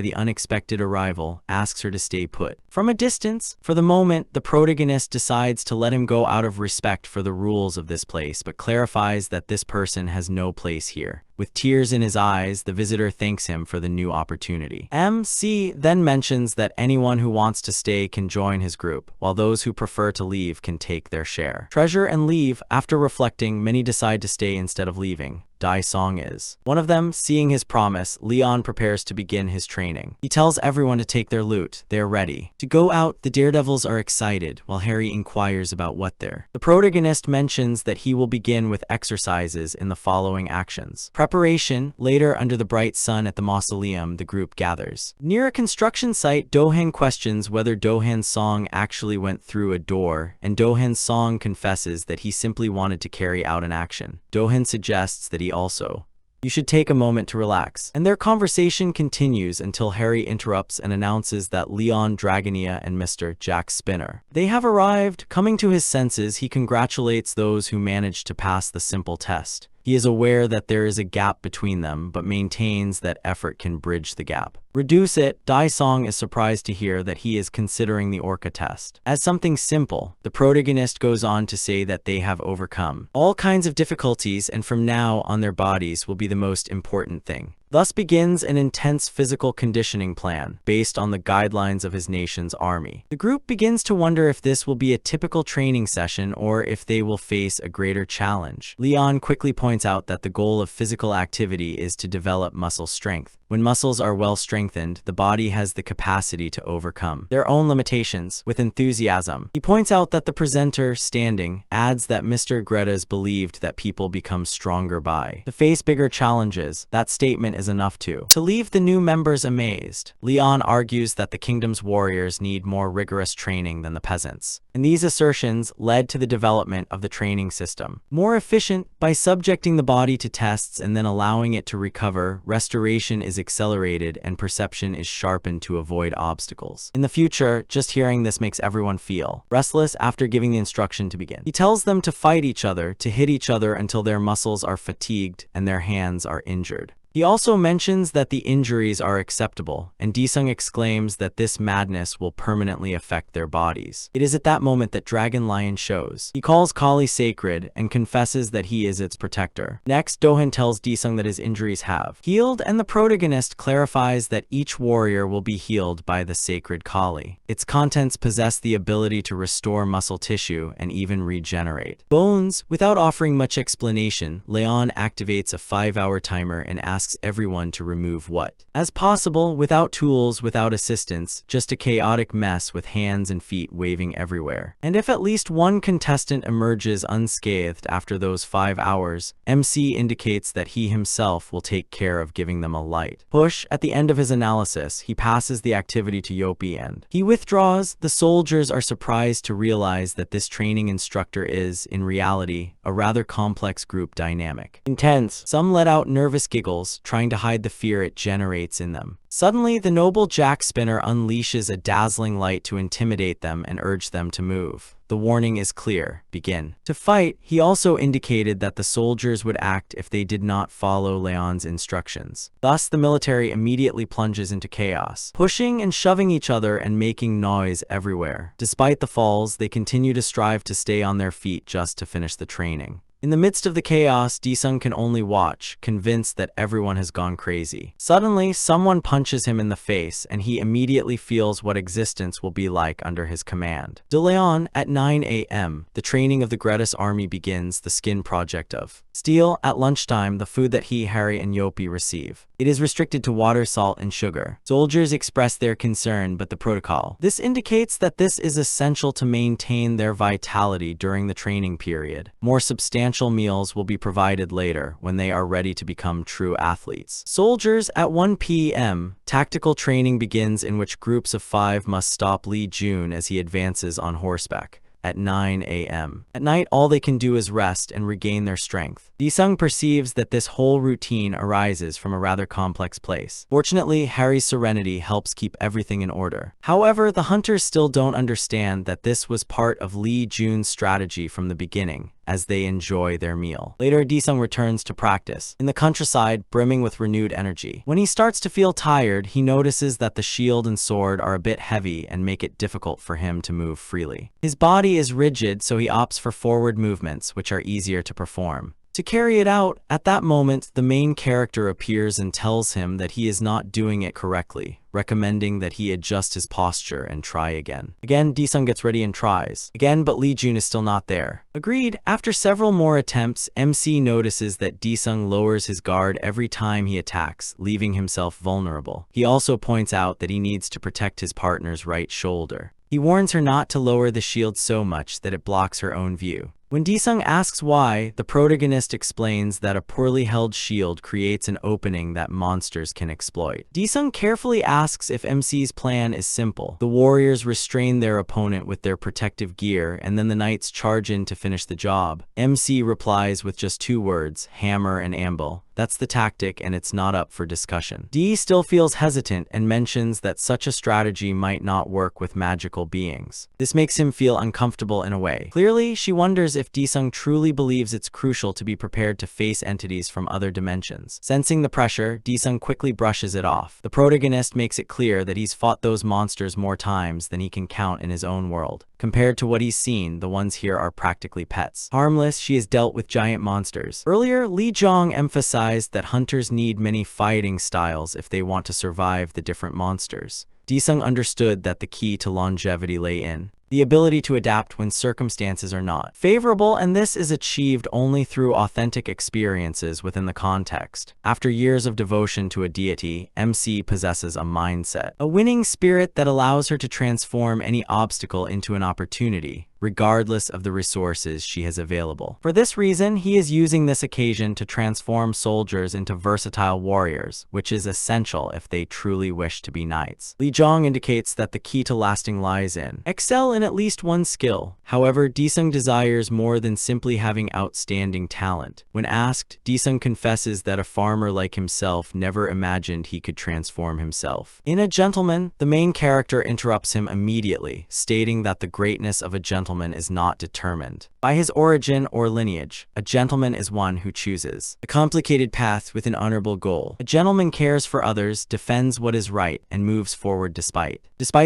the unexpected arrival, asks her to stay put. From a distance, for the moment, the protagonist decides to let him go out of respect for the rules of this place, but clarifies that this person has no place here. With tears in his eyes, the visitor thanks him for the new opportunity. MC then mentions that anyone who wants to stay can join his group, while those who prefer to leave can take their share. Treasure and leave. After reflecting, many decide to stay instead of leaving. Dai Song is one of them. Seeing his promise, Leon prepares to begin his training. He tells everyone to take their loot. They are ready to go out. The daredevils are excited, while Harry inquires about what they're. The protagonist mentions that he will begin with exercises in the following actions. Preparation. Later, under the bright sun at the mausoleum, the group gathers near a construction site. Dohan questions whether Dohan's song actually went through a door, and Dohan's song confesses that he simply wanted to carry out an action. Dohan suggests that he also You should take a moment to relax. And their conversation continues until Harry interrupts and announces that Leon Dragonia and Mr. Jack Spinner. They have arrived. Coming to his senses, he congratulates those who managed to pass the simple test. He is aware that there is a gap between them, but maintains that effort can bridge the gap. Reduce it. Daisong is surprised to hear that he is considering the Orca test as something simple. The protagonist goes on to say that they have overcome all kinds of difficulties, and from now on their bodies will be the most important thing. Thus begins an intense physical conditioning plan based on the guidelines of his nation's army. The group begins to wonder if this will be a typical training session or if they will face a greater challenge. Leon quickly points out that the goal of physical activity is to develop muscle strength. When muscles are well strengthened, the body has the capacity to overcome their own limitations with enthusiasm. He points out that the presenter, standing, adds that Mr. Greta's believed that people become stronger by to face bigger challenges. That statement is enough to leave the new members amazed. Leon argues that the kingdom's warriors need more rigorous training than the peasants, and these assertions led to the development of the training system. More efficient by subjecting the body to tests and then allowing it to recover, restoration is accelerated and perception is sharpened to avoid obstacles. In the future, just hearing this makes everyone feel restless after giving the instruction to begin. He tells them to fight each other, to hit each other until their muscles are fatigued and their hands are injured. He also mentions that the injuries are acceptable, and Daesung exclaims that this madness will permanently affect their bodies. It is at that moment that Dragon Lion shows. He calls Kali sacred and confesses that he is its protector. Next, Dohan tells Daesung that his injuries have healed, and the protagonist clarifies that each warrior will be healed by the sacred Kali. Its contents possess the ability to restore muscle tissue and even regenerate bones. Without offering much explanation, Leon activates a 5-hour timer and asks everyone to remove what as possible without tools, without assistance, just a chaotic mess with hands and feet waving everywhere. And if at least one contestant emerges unscathed after those 5 hours, MC indicates that he himself will take care of giving them a light push. At the end of his analysis, he passes the activity to Yopi and he withdraws. The soldiers are surprised to realize that this training instructor is, in reality, a rather complex group dynamic. Intense. Some let out nervous giggles, trying to hide the fear it generates in them. Suddenly, the noble Jack Spinner unleashes a dazzling light to intimidate them and urge them to move. The warning is clear: begin to fight. He also indicated that the soldiers would act if they did not follow Leon's instructions. Thus, the military immediately plunges into chaos, pushing and shoving each other and making noise everywhere. Despite the falls, they continue to strive to stay on their feet just to finish the training. In the midst of the chaos, Daesung can only watch, convinced that everyone has gone crazy. Suddenly, someone punches him in the face, and he immediately feels what existence will be like under his command. De Leon, at 9 a.m., the training of the Greta's army begins. The skin project of steel. At lunchtime, the food that he, Harry, and Yopi receive. It is restricted to water, salt, and sugar. Soldiers express their concern, but the protocol. This indicates that this is essential to maintain their vitality during the training period. More substantial meals will be provided later when they are ready to become true athletes. Soldiers, at 1 p.m., tactical training begins, in which groups of 5 must stop Li Jun as he advances on horseback. At 9 a.m. At night, all they can do is rest and regain their strength. Daesung perceives that this whole routine arises from a rather complex place. Fortunately, Harry's serenity helps keep everything in order. However, the hunters still don't understand that this was part of Li Jun's strategy from the beginning, as they enjoy their meal. Later, Daesung returns to practice in the countryside, brimming with renewed energy. When he starts to feel tired, he notices that the shield and sword are a bit heavy and make it difficult for him to move freely. His body is rigid, so he opts for forward movements, which are easier to perform. To carry it out, at that moment, the main character appears and tells him that he is not doing it correctly, recommending that he adjust his posture and try again. Again, Daesung gets ready and tries again, but Li Jun is still not there. Agreed. After several more attempts, MC notices that Daesung lowers his guard every time he attacks, leaving himself vulnerable. He also points out that he needs to protect his partner's right shoulder. He warns her not to lower the shield so much that it blocks her own view. When Disung asks why, the protagonist explains that a poorly held shield creates an opening that monsters can exploit. Disung carefully asks if MC's plan is simple. The warriors restrain their opponent with their protective gear, and then the knights charge in to finish the job. MC replies with just 2 words, hammer and anvil. That's the tactic, and it's not up for discussion. D still feels hesitant and mentions that such a strategy might not work with magical beings. This makes him feel uncomfortable in a way. Clearly, she wonders if Disung truly believes it's crucial to be prepared to face entities from other dimensions. Sensing the pressure, Disung quickly brushes it off. The protagonist makes it clear that he's fought those monsters more times than he can count in his own world. Compared to what he's seen, the ones here are practically pets. Harmless, she has dealt with giant monsters. Earlier, Lee Jong emphasized that hunters need many fighting styles if they want to survive the different monsters. Disung understood that the key to longevity lay in the ability to adapt when circumstances are not favorable, and this is achieved only through authentic experiences within the context. After years of devotion to a deity, MC possesses a mindset, a winning spirit that allows her to transform any obstacle into an opportunity, regardless of the resources she has available. For this reason, he is using this occasion to transform soldiers into versatile warriors, which is essential if they truly wish to be knights. Lee Jong indicates that the key to lasting lies in excel in at least one skill. However, Disung desires more than simply having outstanding talent. When asked, Disung confesses that a farmer like himself never imagined he could transform himself. In A Gentleman, the main character interrupts him immediately, stating that the greatness of a gentleman is not determined by his origin or lineage. A gentleman is one who chooses a complicated path with an honorable goal. A gentleman cares for others, defends what is right, and moves forward despite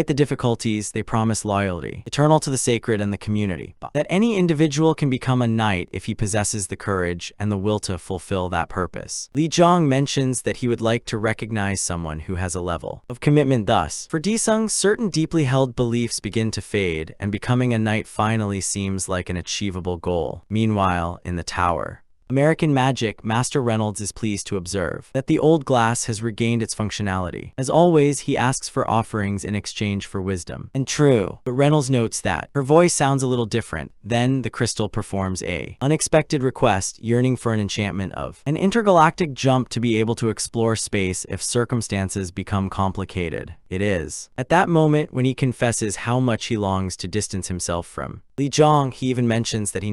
the difficulties. They promise loyalty, eternal to the sacred and the community. That any individual can become a knight if he possesses the courage and the will to fulfill that purpose. Lee Jong mentions that he would like to recognize someone who has a level of commitment. Thus, for Disung, certain deeply held beliefs begin to fade, and becoming a knight finally seems like an achievable goal. Meanwhile, in the tower, American Magic, Master Reynolds is pleased to observe that the old glass has regained its functionality. As always, he asks for offerings in exchange for wisdom and true, but Reynolds notes that her voice sounds a little different. Then the crystal performs a unexpected request, yearning for an enchantment of an intergalactic jump to be able to explore space if circumstances become complicated. It is at that moment when he confesses how much he longs to distance himself from Lee Jong. He even mentions that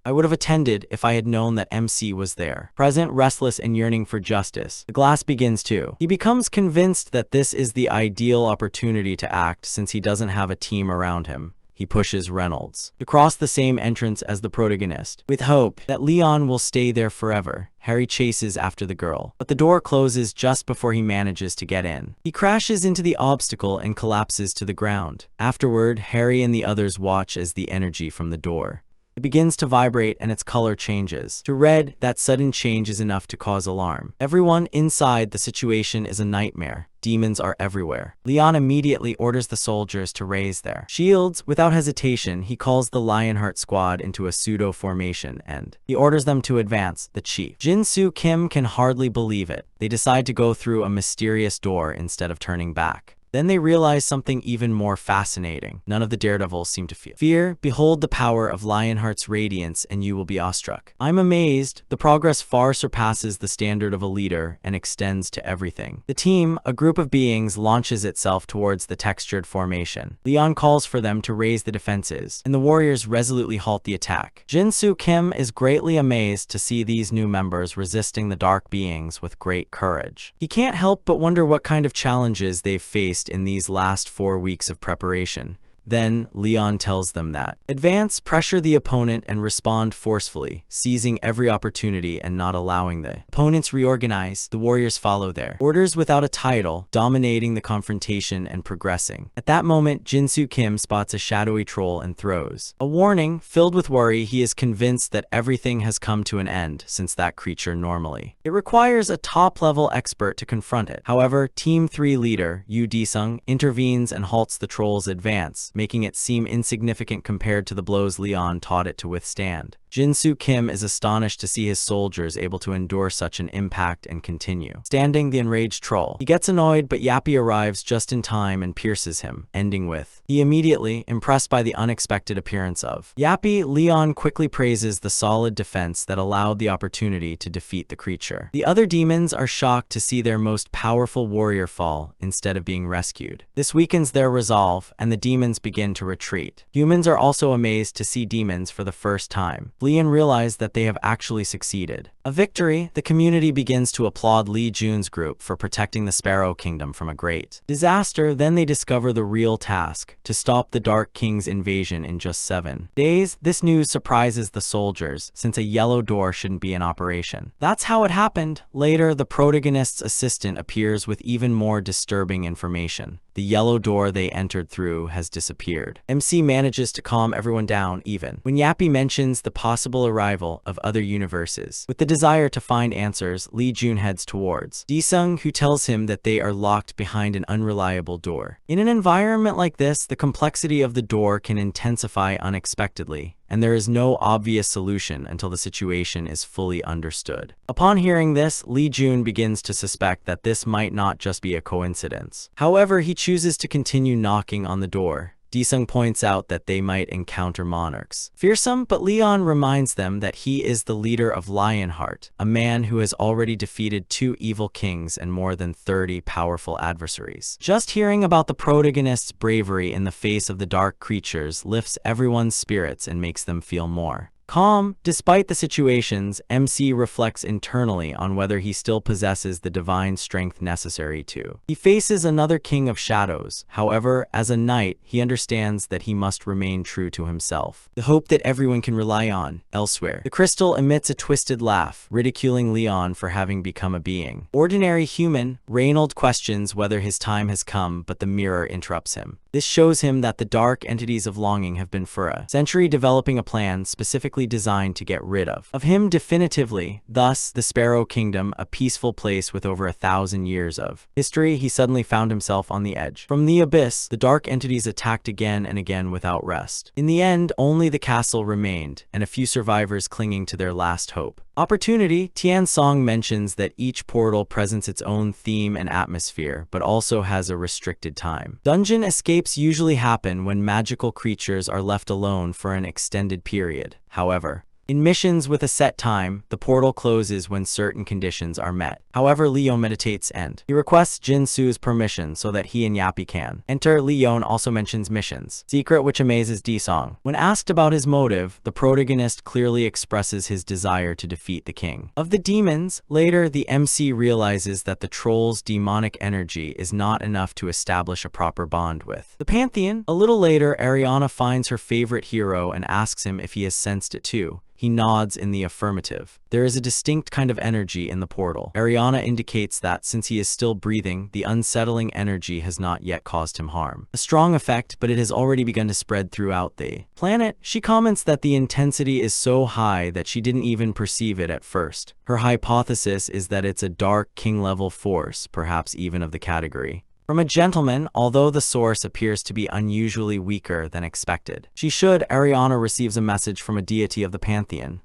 I would have attended if I had known that MC was there. Present, restless, and yearning for justice, the glass begins too. He becomes convinced that this is the ideal opportunity to act since he doesn't have a team around him. He pushes Reynolds to cross the same entrance as the protagonist, with hope that Leon will stay there forever. Harry chases after the girl, but the door closes just before he manages to get in. He crashes into the obstacle and collapses to the ground. Afterward, Harry and the others watch as the energy from the door it begins to vibrate and its color changes to red. That sudden change is enough to cause alarm. Everyone inside the situation is a nightmare. Demons are everywhere. Leon immediately orders the soldiers to raise their shields. Without hesitation, he calls the Lionheart squad into a pseudo formation and he orders them to advance. The chief, Jin-Soo Kim, can hardly believe it. They decide to go through a mysterious door instead of turning back. Then they realize something even more fascinating. None of the daredevils seem to feel fear. Behold the power of Lionheart's radiance and you will be awestruck. I'm amazed. The progress far surpasses the standard of a leader and extends to everything. The team, a group of beings, launches itself towards the textured formation. Leon calls for them to raise the defenses, and the warriors resolutely halt the attack. Jin-Soo Kim is greatly amazed to see these new members resisting the dark beings with great courage. He can't help but wonder what kind of challenges they've faced in these last 4 weeks of preparation. Then, Leon tells them that advance, pressure the opponent, and respond forcefully, seizing every opportunity and not allowing the opponents reorganize. The warriors follow their orders without a title, dominating the confrontation and progressing. At that moment, Jin-Soo Kim spots a shadowy troll and throws a warning. Filled with worry, he is convinced that everything has come to an end since that creature normally it requires a top-level expert to confront it. However, Team 3 leader, Yu Disung, intervenes and halts the troll's advance, making it seem insignificant compared to the blows Leon taught it to withstand. Jinsu Kim is astonished to see his soldiers able to endure such an impact and continue. Standing the enraged troll. He gets annoyed, but Yappy arrives just in time and pierces him, ending with, he immediately, impressed by the unexpected appearance of Yappy, Leon quickly praises the solid defense that allowed the opportunity to defeat the creature. The other demons are shocked to see their most powerful warrior fall instead of being rescued. This weakens their resolve, and the demons begin to retreat. Humans are also amazed to see demons for the first time. Leon realize that they have actually succeeded. A victory, the community begins to applaud Lee Jun's group for protecting the Sparrow Kingdom from a great disaster. Then they discover the real task, to stop the Dark King's invasion in just 7 days. This news surprises the soldiers, since a yellow door shouldn't be in operation. That's how it happened. Later, the protagonist's assistant appears with even more disturbing information. The yellow door they entered through has disappeared. MC manages to calm everyone down even when Yappy mentions the possible arrival of other universes. With the desire to find answers, Lee Jun heads towards Disung, who tells him that they are locked behind an unreliable door. In an environment like this, the complexity of the door can intensify unexpectedly, and there is no obvious solution until the situation is fully understood. Upon hearing this, Lee Jun begins to suspect that this might not just be a coincidence. However, he chooses to continue knocking on the door. Disung points out that they might encounter monarchs. Fearsome, but Leon reminds them that he is the leader of Lionheart, a man who has already defeated 2 evil kings and more than 30 powerful adversaries. Just hearing about the protagonist's bravery in the face of the dark creatures lifts everyone's spirits and makes them feel more calm. Despite the situations, MC reflects internally on whether he still possesses the divine strength necessary to. He faces another king of shadows. However, as a knight, he understands that he must remain true to himself, the hope that everyone can rely on. Elsewhere, the crystal emits a twisted laugh, ridiculing Leon for having become a being ordinary human. Reynold questions whether his time has come, but the mirror interrupts him. This shows him that the dark entities of longing have been for a century developing a plan specifically designed to get rid of him definitively. Thus, the Sparrow Kingdom, a peaceful place with over 1,000 years of history, he suddenly found himself on the edge. From the abyss, the dark entities attacked again and again without rest. In the end, only the castle remained, and a few survivors clinging to their last hope. Opportunity. Tian Song mentions that each portal presents its own theme and atmosphere, but also has a restricted time. Dungeon escapes usually happen when magical creatures are left alone for an extended period. However, in missions with a set time, the portal closes when certain conditions are met. However, Leon meditates and he requests Jinsu's permission so that he and Yappy can enter. Leon also mentions missions secret, which amazes Disong. When asked about his motive, the protagonist clearly expresses his desire to defeat the king of the demons. Later, the MC realizes that the troll's demonic energy is not enough to establish a proper bond with the Pantheon. A little later, Ariana finds her favorite hero and asks him if he has sensed it too. He nods in the affirmative. There is a distinct kind of energy in the portal. Ariana indicates that since he is still breathing, the unsettling energy has not yet caused him harm. A strong effect, but it has already begun to spread throughout the planet. She comments that the intensity is so high that she didn't even perceive it at first. Her hypothesis is that it's a dark king-level force, perhaps even of the category from a gentleman, although the source appears to be unusually weaker than expected. Ariana receives a message from a deity of the Pantheon.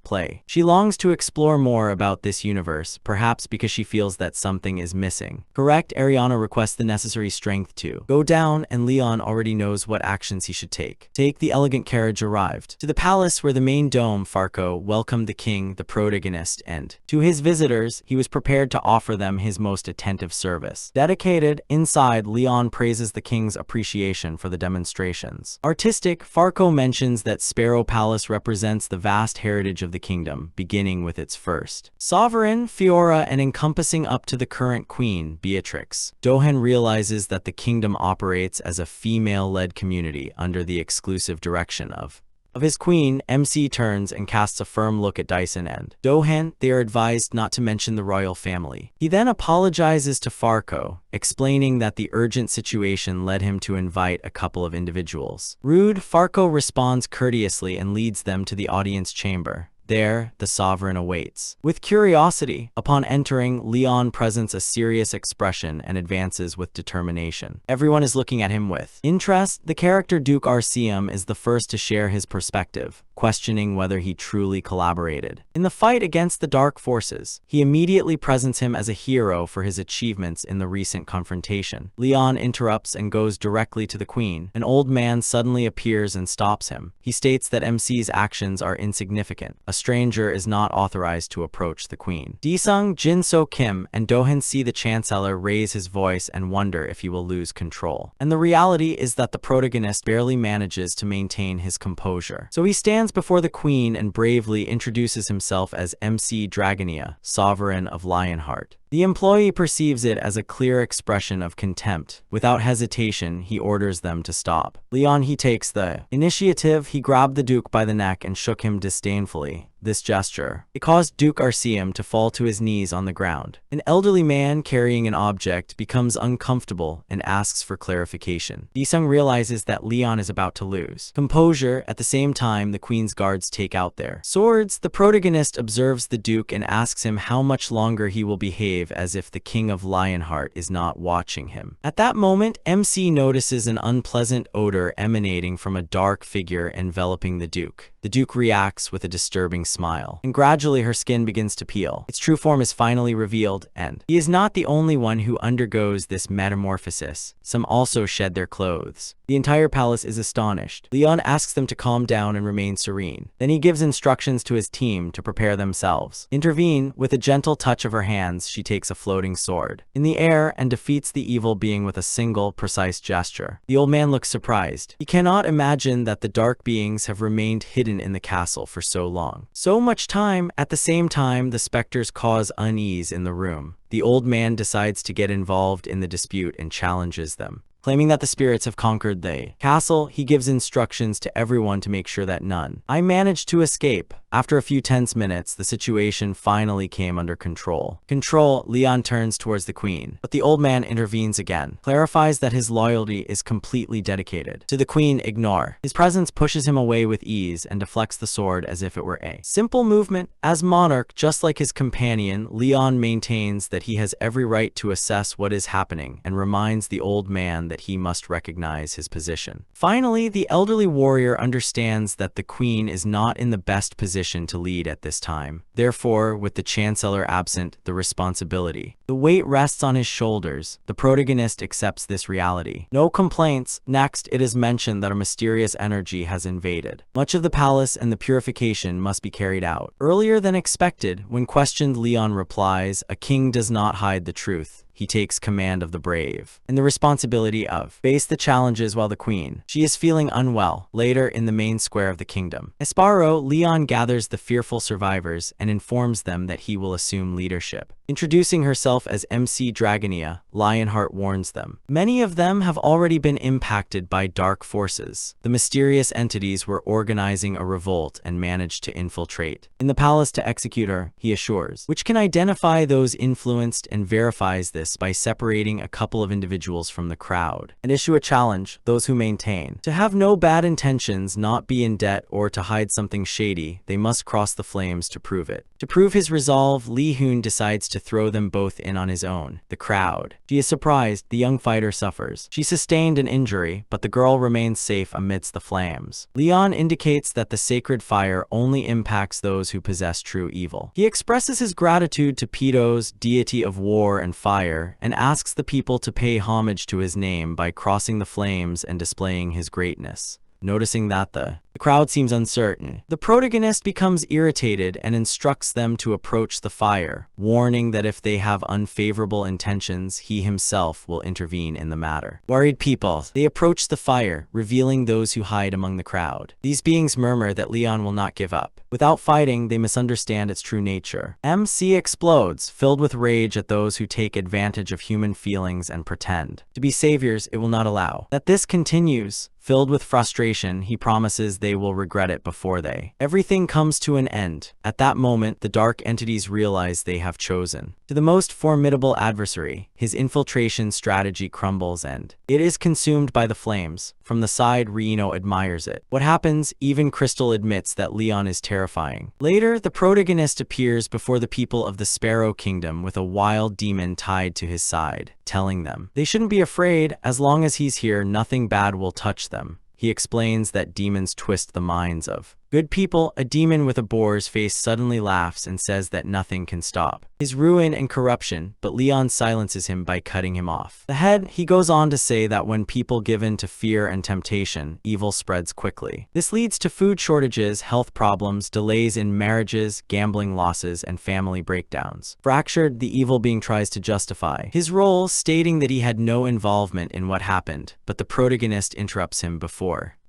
She longs to explore more about this universe, perhaps because she feels that something is missing. Ariana requests the necessary strength to go down, and Leon already knows what actions he should take. The elegant carriage arrived to the palace where the main dome. Farco welcomed the king, the protagonist, and to his visitors, he was prepared to offer them his most attentive service. Dedicated, inside, Leon praises the king's appreciation for the demonstrations. Artistic, Farco mentions that Sparrow Palace represents the vast heritage of the kingdom, beginning with its first sovereign, Fiora, and encompassing up to the current queen, Beatrix. Dohan realizes that the kingdom operates as a female-led community under the exclusive direction of his queen. MC turns and casts a firm look at Dyson and Dohan. They are advised not to mention the royal family. He then apologizes to Farco, explaining that the urgent situation led him to invite a couple of individuals. Rude, Farco responds courteously and leads them to the audience chamber. There, the sovereign awaits with curiosity. Upon entering, Leon presents a serious expression and advances with determination. Everyone is looking at him with interest. The character Duke Arceum is the first to share his perspective. questioning whether he truly collaborated. In the fight against the dark forces, he immediately presents him as a hero for his achievements in the recent confrontation. Leon interrupts and goes directly to the queen. An old man suddenly appears and stops him. He states that MC's actions are insignificant. A stranger is not authorized to approach the queen. Disung, Jin-so Kim, and Do-hyun see the chancellor raise his voice and wonder if he will lose control. And the reality is that the protagonist barely manages to maintain his composure. So he stands before the queen and bravely introduces himself as MC Dragonia, sovereign of Lionheart. The employee perceives it as a clear expression of contempt. Without hesitation, he orders them to stop. Leon, he takes the initiative. He grabbed the Duke by the neck and shook him disdainfully. This gesture, it caused Duke Arceum to fall to his knees on the ground. An elderly man carrying an object becomes uncomfortable and asks for clarification. Disung realizes that Leon is about to lose composure. At the same time, the queen's guards take out their swords. The protagonist observes the Duke and asks him how much longer he will behave as if the King of Lionheart is not watching him. At that moment, MC notices an unpleasant odor emanating from a dark figure enveloping the Duke. The Duke reacts with a disturbing smile, and gradually her skin begins to peel. Its true form is finally revealed, and he is not the only one who undergoes this metamorphosis. Some also shed their clothes. The entire palace is astonished. Leon asks them to calm down and remain serene. Then he gives instructions to his team to prepare themselves. Intervene. With a gentle touch of her hands, she takes a floating sword in the air and defeats the evil being with a single, precise gesture. The old man looks surprised. He cannot imagine that the dark beings have remained hidden in the castle for so long. So much time. At the same time, the specters cause unease in the room. The old man decides to get involved in the dispute and challenges them. Claiming that the spirits have conquered the castle, he gives instructions to everyone to make sure that none. I managed to escape. After a few tense minutes, the situation finally came under control. Leon turns towards the queen, but the old man intervenes again, clarifies that his loyalty is completely dedicated to the queen. Ignore. His presence pushes him away with ease and deflects the sword as if it were a simple movement. As monarch, just like his companion, Leon maintains that he has every right to assess what is happening and reminds the old man that he must recognize his position. Finally, the elderly warrior understands that the queen is not in the best position to lead at this time. Therefore, with the chancellor absent, the responsibility, the weight rests on his shoulders. The protagonist accepts this reality. No complaints. Next, it is mentioned that a mysterious energy has invaded much of the palace and the purification must be carried out earlier than expected. When questioned, Leon replies, "A king does not hide the truth. He takes command of the brave and the responsibility of face the challenges while the queen, she is feeling unwell." Later in the main square of the kingdom, Esparo, Leon gathers the fearful survivors and informs them that he will assume leadership. Introducing herself as MC Dragonia, Lionheart warns them. Many of them have already been impacted by dark forces. The mysterious entities were organizing a revolt and managed to infiltrate in the palace to execute her, he assures, which can identify those influenced and verifies this by separating a couple of individuals from the crowd and issue a challenge. Those who maintain to have no bad intentions, not be in debt, or to hide something shady, they must cross the flames to prove it. To prove his resolve, Lee Hoon decides to throw them both in on his own. The crowd. She is surprised. The young fighter suffers. She sustained an injury, but the girl remains safe amidst the flames. Leon indicates that the sacred fire only impacts those who possess true evil. He expresses his gratitude to Pitos, deity of war and fire, and asks the people to pay homage to his name by crossing the flames and displaying his greatness. Noticing that the crowd seems uncertain, the protagonist becomes irritated and instructs them to approach the fire, warning that if they have unfavorable intentions, he himself will intervene in the matter. Worried people, they approach the fire, revealing those who hide among the crowd. These beings murmur that Leon will not give up. Without fighting, they misunderstand its true nature. MC explodes, filled with rage at those who take advantage of human feelings and pretend to be saviors. It will not allow that this continues. Filled with frustration, he promises they will regret it before everything comes to an end. At that moment, the dark entities realize they have chosen to the most formidable adversary. His infiltration strategy crumbles and it is consumed by the flames. From the side, Rino admires it. What happens? Even Crystal admits that Leon is terrifying. Later, the protagonist appears before the people of the Sparrow Kingdom with a wild demon tied to his side, telling them they shouldn't be afraid. As long as he's here, nothing bad will touch them. He explains that demons twist the minds of Good people, a demon with a boar's face suddenly laughs and says that nothing can stop his ruin and corruption, but Leon silences him by cutting him off the head. He goes on to say that when people give in to fear and temptation, evil spreads quickly. This leads to food shortages, health problems, delays in marriages, gambling losses, and family breakdowns. Fractured, the evil being tries to justify his role, stating that he had no involvement in what happened, but the protagonist interrupts him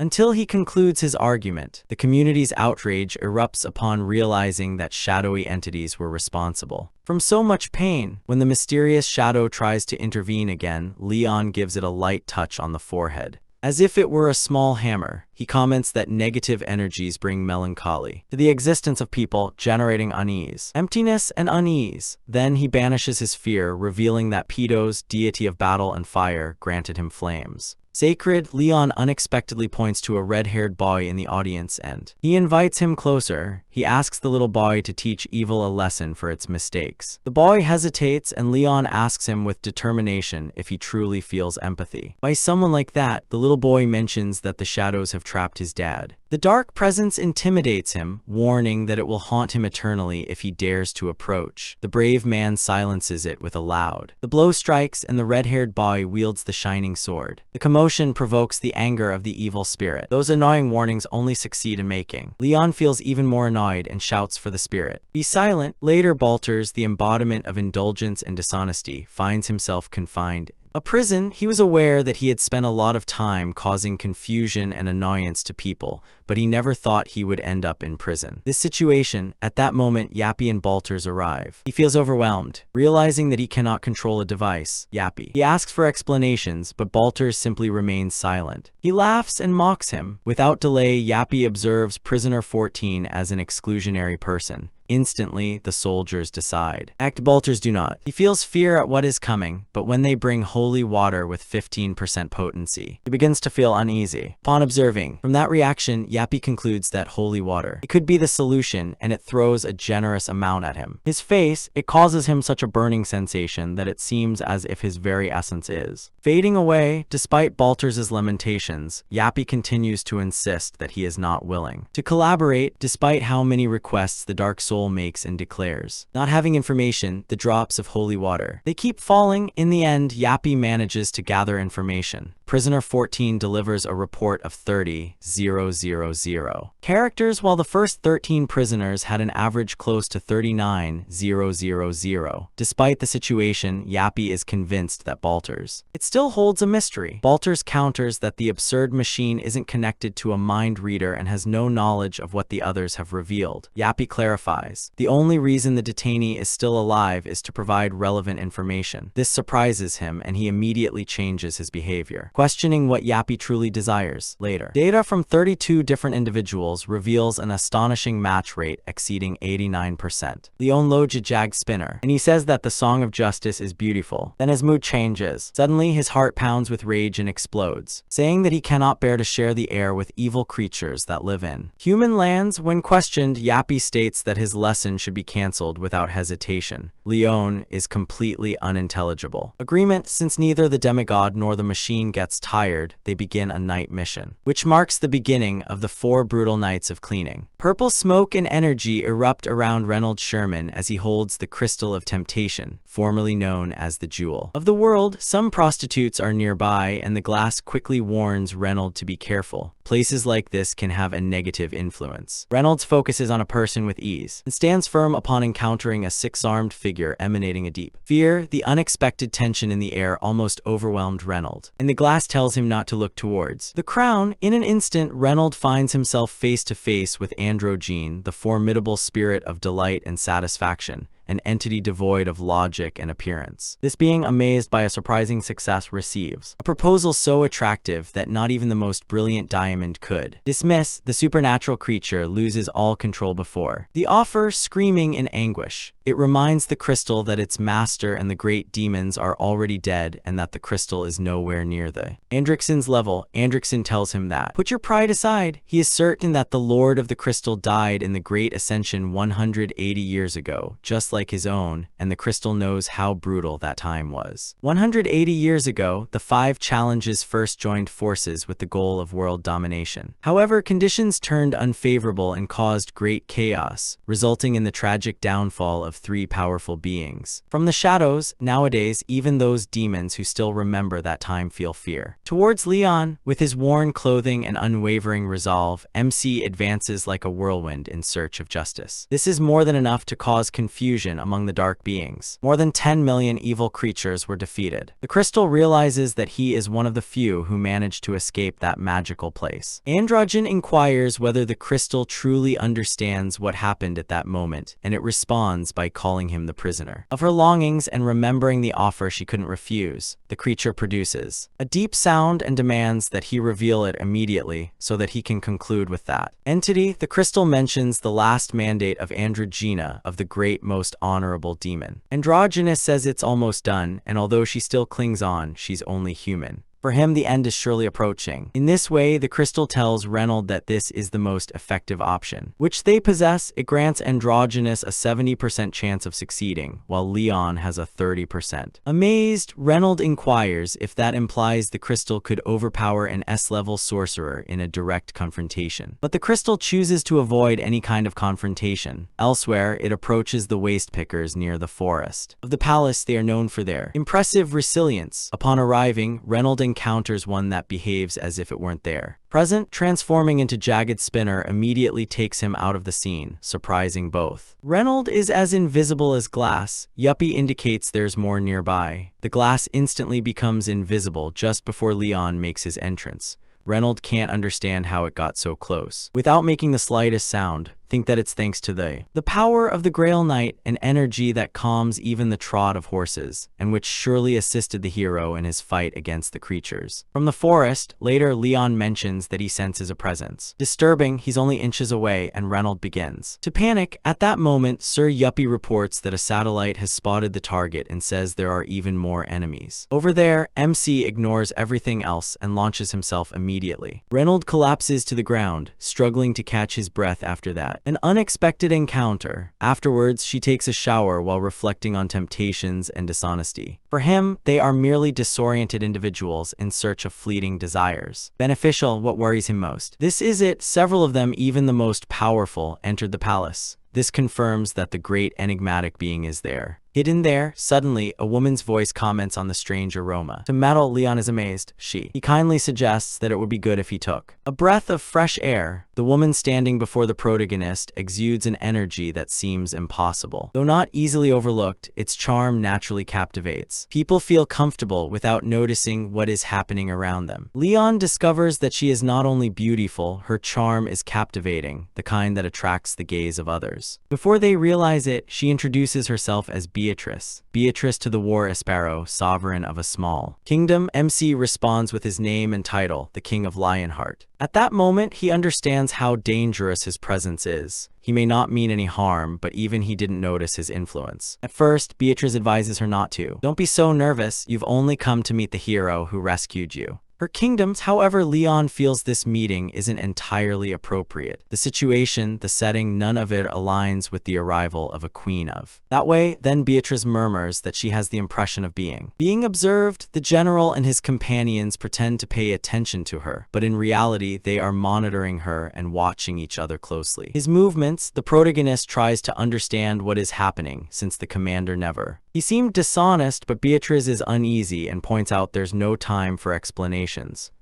until he concludes his argument. The community's outrage erupts upon realizing that shadowy entities were responsible from so much pain. When the mysterious shadow tries to intervene again, Leon gives it a light touch on the forehead, as if it were a small hammer. He comments that negative energies bring melancholy to the existence of people, generating unease, emptiness, and unease. Then he banishes his fear, revealing that Pedos, deity of battle and fire, granted him flames sacred. Leon unexpectedly points to a red-haired boy in the audience and he invites him closer. He asks the little boy to teach evil a lesson for its mistakes. The boy hesitates and Leon asks him with determination if he truly feels empathy by someone like that. The little boy mentions that the shadows have trapped his dad. The dark presence intimidates him, warning that it will haunt him eternally if he dares to approach. The brave man silences it with a loud. The blow strikes and the red-haired boy wields the shining sword. The commotion provokes the anger of the evil spirit. Those annoying warnings only succeed in making Leon feels even more annoyed and shouts for the spirit, "Be silent." Later, Balters, the embodiment of indulgence and dishonesty, finds himself confined a prison. He was aware that he had spent a lot of time causing confusion and annoyance to people, but he never thought he would end up in prison. This situation, at that moment, Yappy and Balters arrive. He feels overwhelmed, realizing that he cannot control a device. He asks for explanations, but Balters simply remains silent. He laughs and mocks him. Without delay, Yappy observes prisoner 14 as an exclusionary person. Instantly, the soldiers decide. Balters do not. He feels fear at what is coming, but when they bring holy water with 15% potency, he begins to feel uneasy. Upon observing from that reaction, Yappy concludes that holy water, it could be the solution, and it throws a generous amount at him. His face, it causes him such a burning sensation that it seems as if his very essence is fading away. Despite Balters' lamentations, Yappy continues to insist that he is not willing to collaborate, despite how many requests the dark soul makes and declares. Not having information, the drops of holy water, they keep falling. In the end, Yappy manages to gather information. Prisoner 14 delivers a report of 30,000 characters, while the first 13 prisoners had an average close to 39,000. Despite the situation, Yappy is convinced that Balters, it still holds a mystery. Balters counters that the absurd machine isn't connected to a mind reader and has no knowledge of what the others have revealed. Yappy clarifies, the only reason the detainee is still alive is to provide relevant information. This surprises him and he immediately changes his behavior, questioning what Yappy truly desires. Later, data from 32 different individuals reveals an astonishing match rate exceeding 89%. Leon Loja Jag Spinner, and he says that the Song of Justice is beautiful. Then his mood changes. Suddenly, his heart pounds with rage and explodes, saying that he cannot bear to share the air with evil creatures that live in human lands. When questioned, Yappy states that his lesson should be cancelled without hesitation. Leon is completely unintelligible. Agreement, since neither the demigod nor the machine gets tired, they begin a night mission, which marks the beginning of the 4 brutal nights of cleaning. Purple smoke and energy erupt around Reynolds Sherman as he holds the Crystal of Temptation, formerly known as the Jewel of the World. Some prostitutes are nearby, and the glass quickly warns Reynolds to be careful. Places like this can have a negative influence. Reynolds focuses on a person with ease and stands firm upon encountering a 6-armed figure emanating a deep fear. The unexpected tension in the air almost overwhelmed Reynolds, and the glass tells him not to look towards the crown. In an instant, Reynolds finds himself face to face with Androgyne, the formidable spirit of delight and satisfaction, an entity devoid of logic and appearance. This being, amazed by a surprising success, receives a proposal so attractive that not even the most brilliant diamond could dismiss. The supernatural creature loses all control before the offer, screaming in anguish. It reminds the crystal that its master and the great demons are already dead, and that the crystal is nowhere near the Andrixon's level. Andrixon tells him that, put your pride aside. He is certain that the Lord of the Crystal died in the Great Ascension 180 years ago, just like like his own, and the crystal knows how brutal that time was. 180 years ago, the five challenges first joined forces with the goal of world domination. However, conditions turned unfavorable and caused great chaos, resulting in the tragic downfall of three powerful beings. From the shadows, nowadays, even those demons who still remember that time feel fear. Towards Leon, with his worn clothing and unwavering resolve, MC advances like a whirlwind in search of justice. This is more than enough to cause confusion among the dark beings. More than 10 million evil creatures were defeated. The crystal realizes that he is one of the few who managed to escape that magical place. Androgen inquires whether the crystal truly understands what happened at that moment, and it responds by calling him the prisoner. Of her longings and remembering the offer she couldn't refuse, the creature produces a deep sound and demands that he reveal it immediately so that he can conclude with that entity. The crystal mentions the last mandate of Androgyna, of the great, most honorable demon. Androgynous says it's almost done, and although she still clings on, she's only human. For him, the end is surely approaching. In this way, the crystal tells Reynold that this is the most effective option, which they possess. It grants Androgynous a 70% chance of succeeding, while Leon has a 30%. Amazed, Reynold inquires if that implies the crystal could overpower an S-level sorcerer in a direct confrontation. But the crystal chooses to avoid any kind of confrontation. Elsewhere, it approaches the waste pickers near the forest. Of the palace, they are known for their impressive resilience. Upon arriving, Reynold encounters one that behaves as if it weren't there. Present, transforming into Jagged Spinner immediately takes him out of the scene, surprising both. Reynold is as invisible as glass. Yuppie indicates there's more nearby. The glass instantly becomes invisible just before Leon makes his entrance. Reynold can't understand how it got so close. Without making the slightest sound, think that it's thanks to the power of the Grail Knight, an energy that calms even the trot of horses, and which surely assisted the hero in his fight against the creatures. From the forest, later Leon mentions that he senses a presence. Disturbing, he's only inches away, and Reynold begins to panic. At that moment, Sir Yuppie reports that a satellite has spotted the target and says there are even more enemies. Over there, MC ignores everything else and launches himself immediately. Reynold collapses to the ground, struggling to catch his breath after that. An unexpected encounter. Afterwards, she takes a shower while reflecting on temptations and dishonesty. For him, they are merely disoriented individuals in search of fleeting desires. Beneficial, what worries him most? This is it. Several of them, even the most powerful, entered the palace. This confirms that the great enigmatic being is there. Hidden there, suddenly, a woman's voice comments on the strange aroma. To Metal, Leon is amazed. He kindly suggests that it would be good if he took a breath of fresh air. The woman standing before the protagonist exudes an energy that seems impossible. Though not easily overlooked, its charm naturally captivates. People feel comfortable without noticing what is happening around them. Leon discovers that she is not only beautiful, her charm is captivating, the kind that attracts the gaze of others. Before they realize it, she introduces herself as Beatrice to the War Sparrow, sovereign of a small kingdom. MC responds with his name and title, the King of Lionheart. At that moment, he understands how dangerous his presence is. He may not mean any harm, but even he didn't notice his influence. At first, Beatrice advises her not to. Don't be so nervous, you've only come to meet the hero who rescued you. Her kingdoms, however, Leon feels this meeting isn't entirely appropriate. The situation, the setting, none of it aligns with the arrival of a queen of. That way, then Beatrice murmurs that she has the impression of being observed. The general and his companions pretend to pay attention to her, but in reality, they are monitoring her and watching each other closely. His movements, the protagonist tries to understand what is happening, since the commander never. He seemed dishonest, but Beatrice is uneasy and points out there's no time for explanations.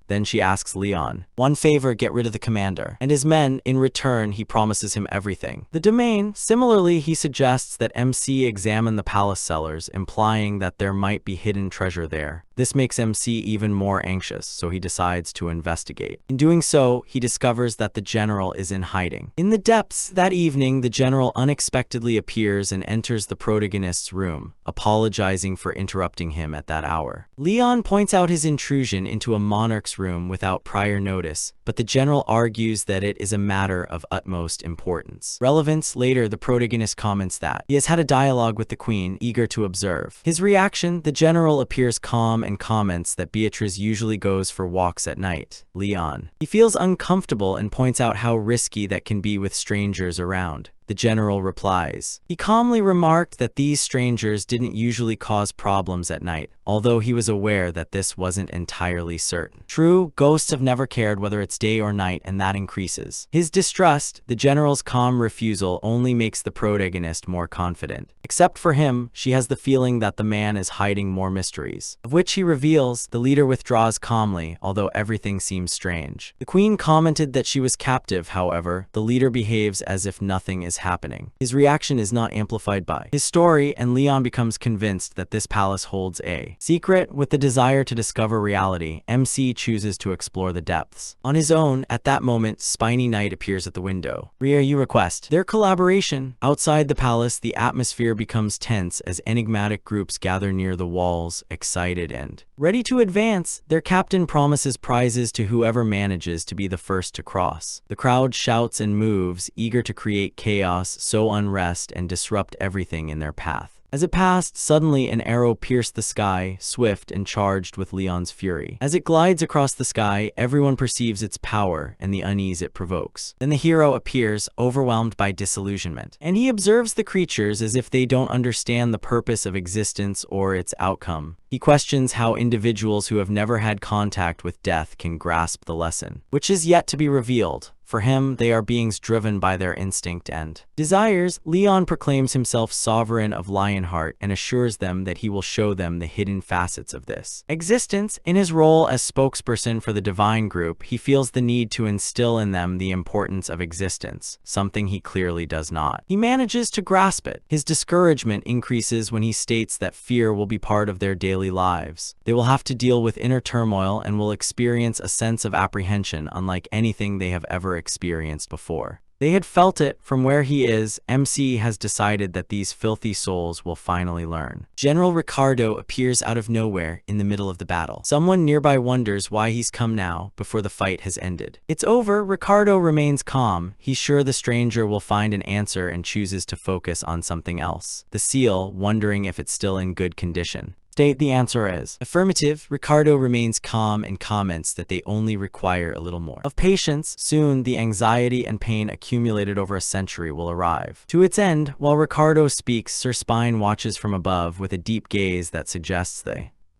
Then she asks Leon, one favor, get rid of the commander and his men. In return, he promises him everything. The domain. Similarly, he suggests that MC examine the palace cellars, implying that there might be hidden treasure there. This makes MC even more anxious, so he decides to investigate. In doing so, he discovers that the general is in hiding. In the depths, that evening, the general unexpectedly appears and enters the protagonist's room, apologizing for interrupting him at that hour. Leon points out his intrusion into a monarch's room without prior notice, but the general argues that it is a matter of utmost importance. Relevance. Later, the protagonist comments that he has had a dialogue with the queen, eager to observe his reaction. The general appears calm and comments that Beatrice usually goes for walks at night. Leon. He feels uncomfortable and points out how risky that can be with strangers around. the general replies. He calmly remarked that these strangers didn't usually cause problems at night, although he was aware that this wasn't entirely certain. True, ghosts have never cared whether it's day or night, and that increases his distrust. The general's calm refusal only makes the protagonist more confident. Except for him, she has the feeling that the man is hiding more mysteries, of which he reveals. The leader withdraws calmly, although everything seems strange. The queen commented that she was captive. However, the leader behaves as if nothing is happening. His reaction is not amplified by his story, and Leon becomes convinced that this palace holds a secret. With the desire to discover reality, MC chooses to explore the depths on his own. At that moment, Spiny Knight appears at the window. Ria, you request their collaboration. Outside the palace, the atmosphere becomes tense as enigmatic groups gather near the walls, excited and ready to advance. Their captain promises prizes to whoever manages to be the first to cross. The crowd shouts and moves, eager to create chaos, sow unrest, and disrupt everything in their path. As it passed, suddenly an arrow pierced the sky, swift and charged with Leon's fury. As it glides across the sky, everyone perceives its power and the unease it provokes. Then the hero appears, overwhelmed by disillusionment, and he observes the creatures as if they don't understand the purpose of existence or its outcome. He questions how individuals who have never had contact with death can grasp the lesson, which is yet to be revealed. For him, they are beings driven by their instinct and desires. Leon proclaims himself sovereign of Lionheart and assures them that he will show them the hidden facets of this existence. In his role as spokesperson for the divine group, he feels the need to instill in them the importance of existence, something he clearly does not. He manages to grasp it. His discouragement increases when he states that fear will be part of their daily lives. They will have to deal with inner turmoil and will experience a sense of apprehension unlike anything they have ever experienced before. They had felt it. From where he is, MC has decided that these filthy souls will finally learn. General Ricardo appears out of nowhere in the middle of the battle. Someone nearby wonders why he's come now, before the fight has ended. It's over. Ricardo remains calm. He's sure the stranger will find an answer and chooses to focus on something else. The seal, wondering if it's still in good condition. The answer is affirmative. Ricardo remains calm and comments that they only require a little more of patience. Soon, the anxiety and pain accumulated over a century will arrive to its end. While Ricardo speaks, Sir Spine watches from above with a deep gaze that suggests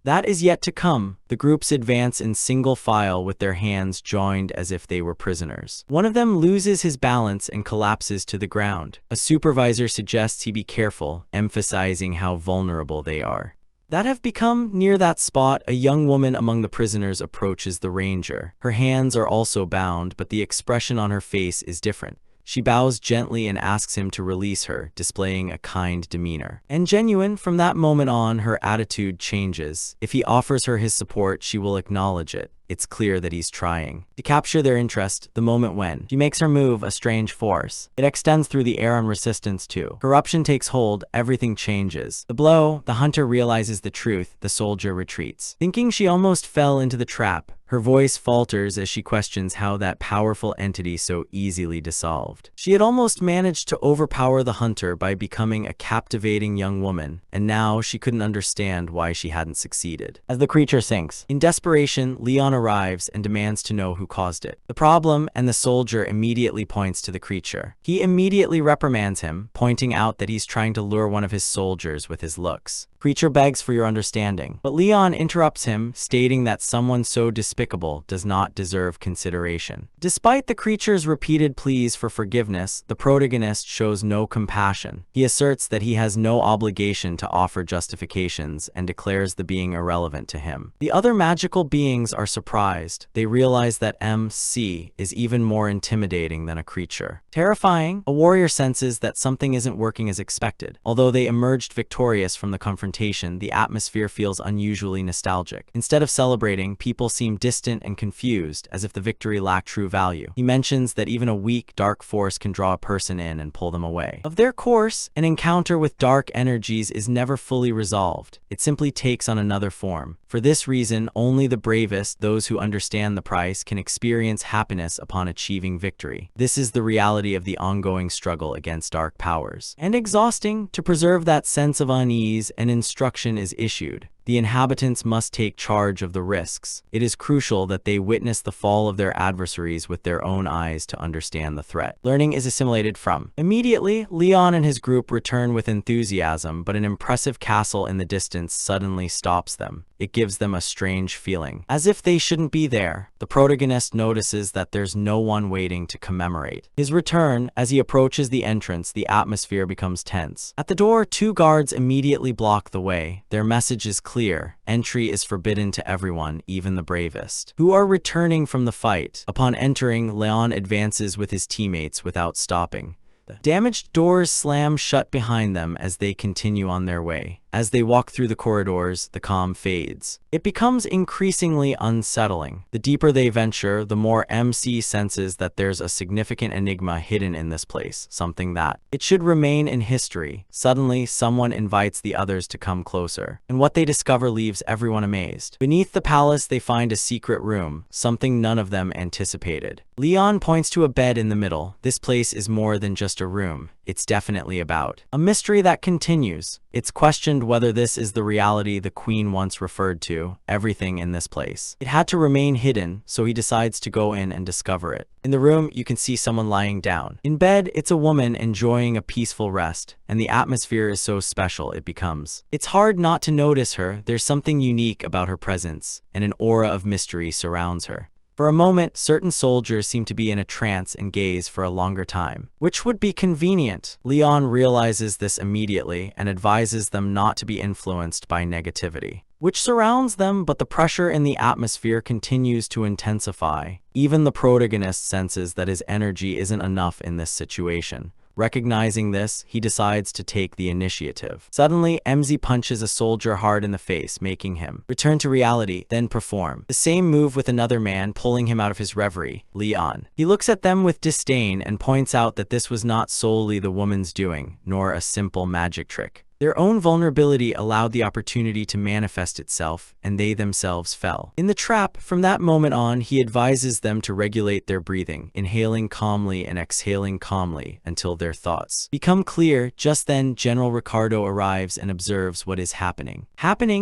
that is yet to come. The groups advance in single file with their hands joined as if they were prisoners. One of them loses his balance and collapses to the ground. A supervisor suggests he be careful, emphasizing how vulnerable they are. That have become. Near that spot, a young woman among the prisoners approaches the ranger. Her hands are also bound, but the expression on her face is different. She bows gently and asks him to release her, displaying a kind demeanor. And genuine. From that moment on, her attitude changes. If he offers her his support, she will acknowledge it. It's clear that he's trying to capture their interest. The moment when she makes her move, a strange force. It extends through the air on resistance too. Corruption takes hold, everything changes. The blow, the hunter realizes the truth, the soldier retreats. Thinking she almost fell into the trap, her voice falters as she questions how that powerful entity so easily dissolved. She had almost managed to overpower the hunter by becoming a captivating young woman, and now she couldn't understand why she hadn't succeeded. As the creature sinks, in desperation, Leon arrives and demands to know who caused it. The problem, and the soldier immediately points to the creature. He immediately reprimands him, pointing out that he's trying to lure one of his soldiers with his looks. Creature begs for your understanding, but Leon interrupts him, stating that someone so despicable does not deserve consideration. Despite the creature's repeated pleas for forgiveness, the protagonist shows no compassion. He asserts that he has no obligation to offer justifications and declares the being irrelevant to him. The other magical beings are surprised. They realize that MC is even more intimidating than a creature. Terrifying, a warrior senses that something isn't working as expected. Although they emerged victorious from the confrontation, the atmosphere feels unusually nostalgic. Instead of celebrating, people seem distant and confused, as if the victory lacked true value. He mentions that even a weak, dark force can draw a person in and pull them away of their course. An encounter with dark energies is never fully resolved. It simply takes on another form. For this reason, only the bravest, those who understand the price, can experience happiness upon achieving victory. This is the reality of the ongoing struggle against dark powers. And exhausting. To preserve that sense of unease, an instruction is issued. The inhabitants must take charge of the risks. It is crucial that they witness the fall of their adversaries with their own eyes to understand the threat. Learning is assimilated from. Immediately, Leon and his group return with enthusiasm, but an impressive castle in the distance suddenly stops them. It gives them a strange feeling, as if they shouldn't be there. The protagonist notices that there's no one waiting to commemorate his return. As he approaches the entrance, the atmosphere becomes tense. At the door, two guards immediately block the way. Their message is clear. Entry is forbidden to everyone, even the bravest, who are returning from the fight. Upon entering, Leon advances with his teammates without stopping. The damaged doors slam shut behind them as they continue on their way. As they walk through the corridors, the calm fades. It becomes increasingly unsettling. The deeper they venture, the more MC senses that there's a significant enigma hidden in this place, something that it should remain in history. Suddenly, someone invites the others to come closer, and what they discover leaves everyone amazed. Beneath the palace, they find a secret room, something none of them anticipated. Leon points to a bed in the middle. This place is more than just a room. It's definitely about a mystery that continues. It's questioned whether this is the reality the queen once referred to, everything in this place. It had to remain hidden, so he decides to go in and discover it. In the room, you can see someone lying down. In bed, it's a woman enjoying a peaceful rest, and the atmosphere is so special it becomes. It's hard not to notice her. There's something unique about her presence, and an aura of mystery surrounds her. For a moment, certain soldiers seem to be in a trance and gaze for a longer time, which would be convenient. Leon realizes this immediately and advises them not to be influenced by negativity, which surrounds them, but the pressure in the atmosphere continues to intensify. Even the protagonist senses that his energy isn't enough in this situation. Recognizing this, he decides to take the initiative. Suddenly, MZ punches a soldier hard in the face, making him return to reality, then perform the same move with another man, pulling him out of his reverie, Leon. He looks at them with disdain and points out that this was not solely the woman's doing, nor a simple magic trick. Their own vulnerability allowed the opportunity to manifest itself, and they themselves fell in the trap. From that moment on, he advises them to regulate their breathing, inhaling calmly and exhaling calmly until their thoughts become clear. Just then, General Ricardo arrives and observes what is happening.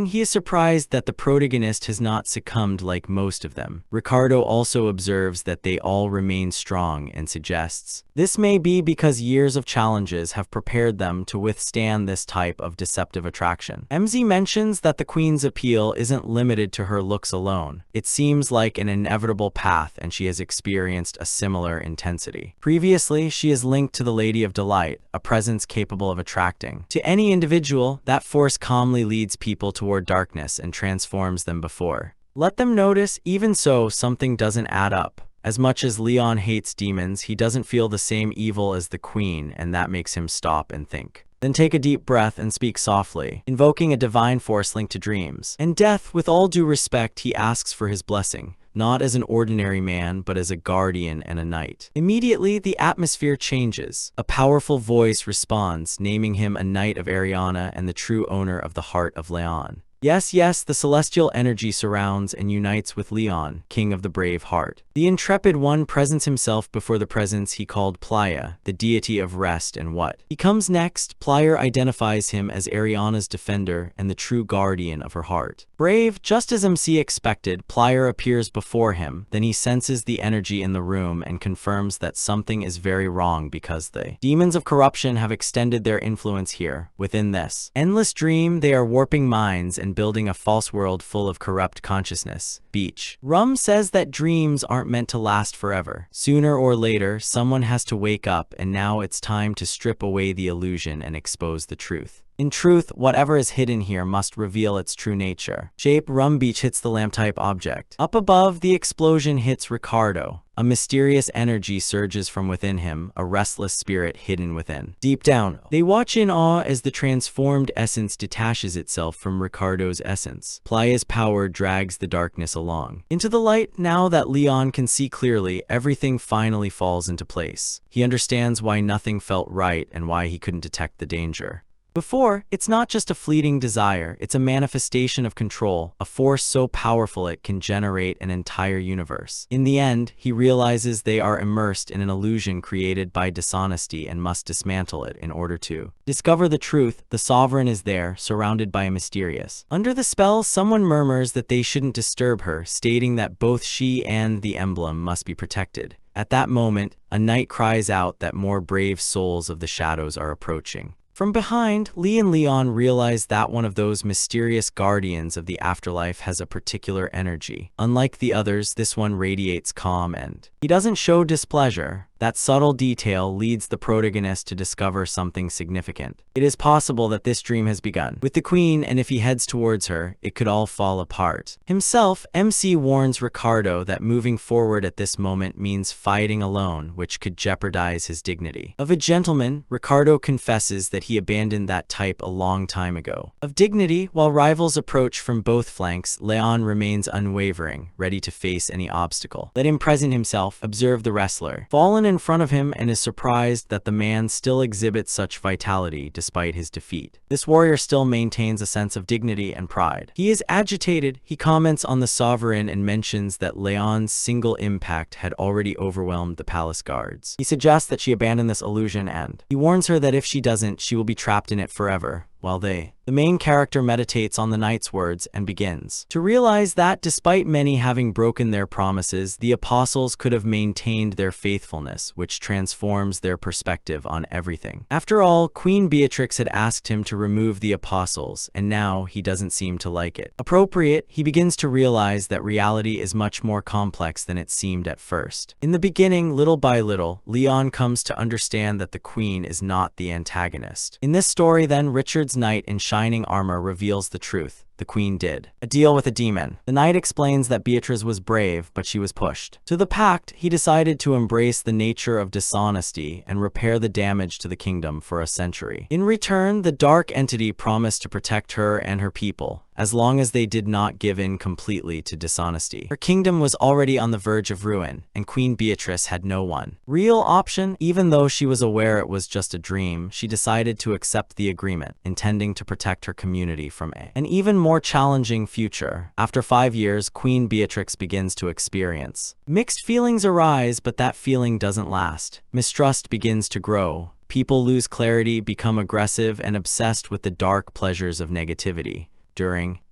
He is surprised that the protagonist has not succumbed like most of them. Ricardo also observes that they all remain strong and suggests this may be because years of challenges have prepared them to withstand this type of deceptive attraction. MZ mentions that the queen's appeal isn't limited to her looks alone. It seems like an inevitable path, and she has experienced a similar intensity. Previously, she is linked to the Lady of Delight, a presence capable of attracting to any individual. That force calmly leads people toward darkness and transforms them before let them notice. Even so, something doesn't add up. As much as Leon hates demons, he doesn't feel the same evil as the queen, and that makes him stop and think. Then take a deep breath and speak softly, invoking a divine force linked to dreams and death. With all due respect, he asks for his blessing, not as an ordinary man, but as a guardian and a knight. Immediately, the atmosphere changes. A powerful voice responds, naming him a knight of Ariana and the true owner of the heart of Leon. Yes, the celestial energy surrounds and unites with Leon, king of the brave heart. The intrepid one presents himself before the presence he called Playa, the deity of rest and what. He comes next. Playa identifies him as Ariana's defender and the true guardian of her heart. Brave, just as MC expected, Playa appears before him. Then he senses the energy in the room and confirms that something is very wrong because the demons of corruption have extended their influence here. Within this endless dream, they are warping minds and building a false world full of corrupt consciousness. Beach. Rum says that dreams aren't meant to last forever. Sooner or later, someone has to wake up, and now it's time to strip away the illusion and expose the truth. In truth, whatever is hidden here must reveal its true nature. Shape. Rum Beach hits the lamp-type object. Up above, the explosion hits Ricardo. A mysterious energy surges from within him, a restless spirit hidden within. Deep down, they watch in awe as the transformed essence detaches itself from Ricardo's essence. Playa's power drags the darkness along into the light. Now that Leon can see clearly, everything finally falls into place. He understands why nothing felt right and why he couldn't detect the danger. Before, it's not just a fleeting desire, it's a manifestation of control, a force so powerful it can generate an entire universe. In the end, he realizes they are immersed in an illusion created by dishonesty and must dismantle it in order to discover the truth. The sovereign is there, surrounded by a mysterious. Under the spell, someone murmurs that they shouldn't disturb her, stating that both she and the emblem must be protected. At that moment, a knight cries out that more brave souls of the shadows are approaching. From behind, Lee and Leon realize that one of those mysterious guardians of the afterlife has a particular energy. Unlike the others, this one radiates calm and he doesn't show displeasure. That subtle detail leads the protagonist to discover something significant. It is possible that this dream has begun with the queen, and if he heads towards her, it could all fall apart. Himself, MC warns Ricardo that moving forward at this moment means fighting alone, which could jeopardize his dignity. Of a gentleman, Ricardo confesses that he abandoned that type a long time ago. Of dignity, while rivals approach from both flanks, Leon remains unwavering, ready to face any obstacle. Let him present himself, observe the wrestler. Fallen in front of him and is surprised that the man still exhibits such vitality despite his defeat. This warrior still maintains a sense of dignity and pride. He is agitated. He comments on the sovereign and mentions that Leon's single impact had already overwhelmed the palace guards. He suggests that she abandon this illusion, and he warns her that if she doesn't, she will be trapped in it forever. While the main character meditates on the knight's words and begins to realize that despite many having broken their promises, the apostles could have maintained their faithfulness, which transforms their perspective on everything. After all, Queen Beatrix had asked him to remove the apostles, and now he doesn't seem to like it. Appropriate, he begins to realize that reality is much more complex than it seemed at first. In the beginning, little by little, Leon comes to understand that the queen is not the antagonist. In this story, then, Richard's knight in shining armor reveals the truth. The queen did a deal with a demon. The knight explains that Beatrice was brave, but she was pushed to the pact. He decided to embrace the nature of dishonesty and repair the damage to the kingdom for a century. In return, the dark entity promised to protect her and her people, as long as they did not give in completely to dishonesty. Her kingdom was already on the verge of ruin, and Queen Beatrice had no one real option. Even though she was aware it was just a dream, she decided to accept the agreement, intending to protect her community from an even more challenging future. After 5 years, Queen Beatrix begins to experience mixed feelings arise, but that feeling doesn't last. Mistrust begins to grow. People lose clarity, become aggressive, and obsessed with the dark pleasures of negativity.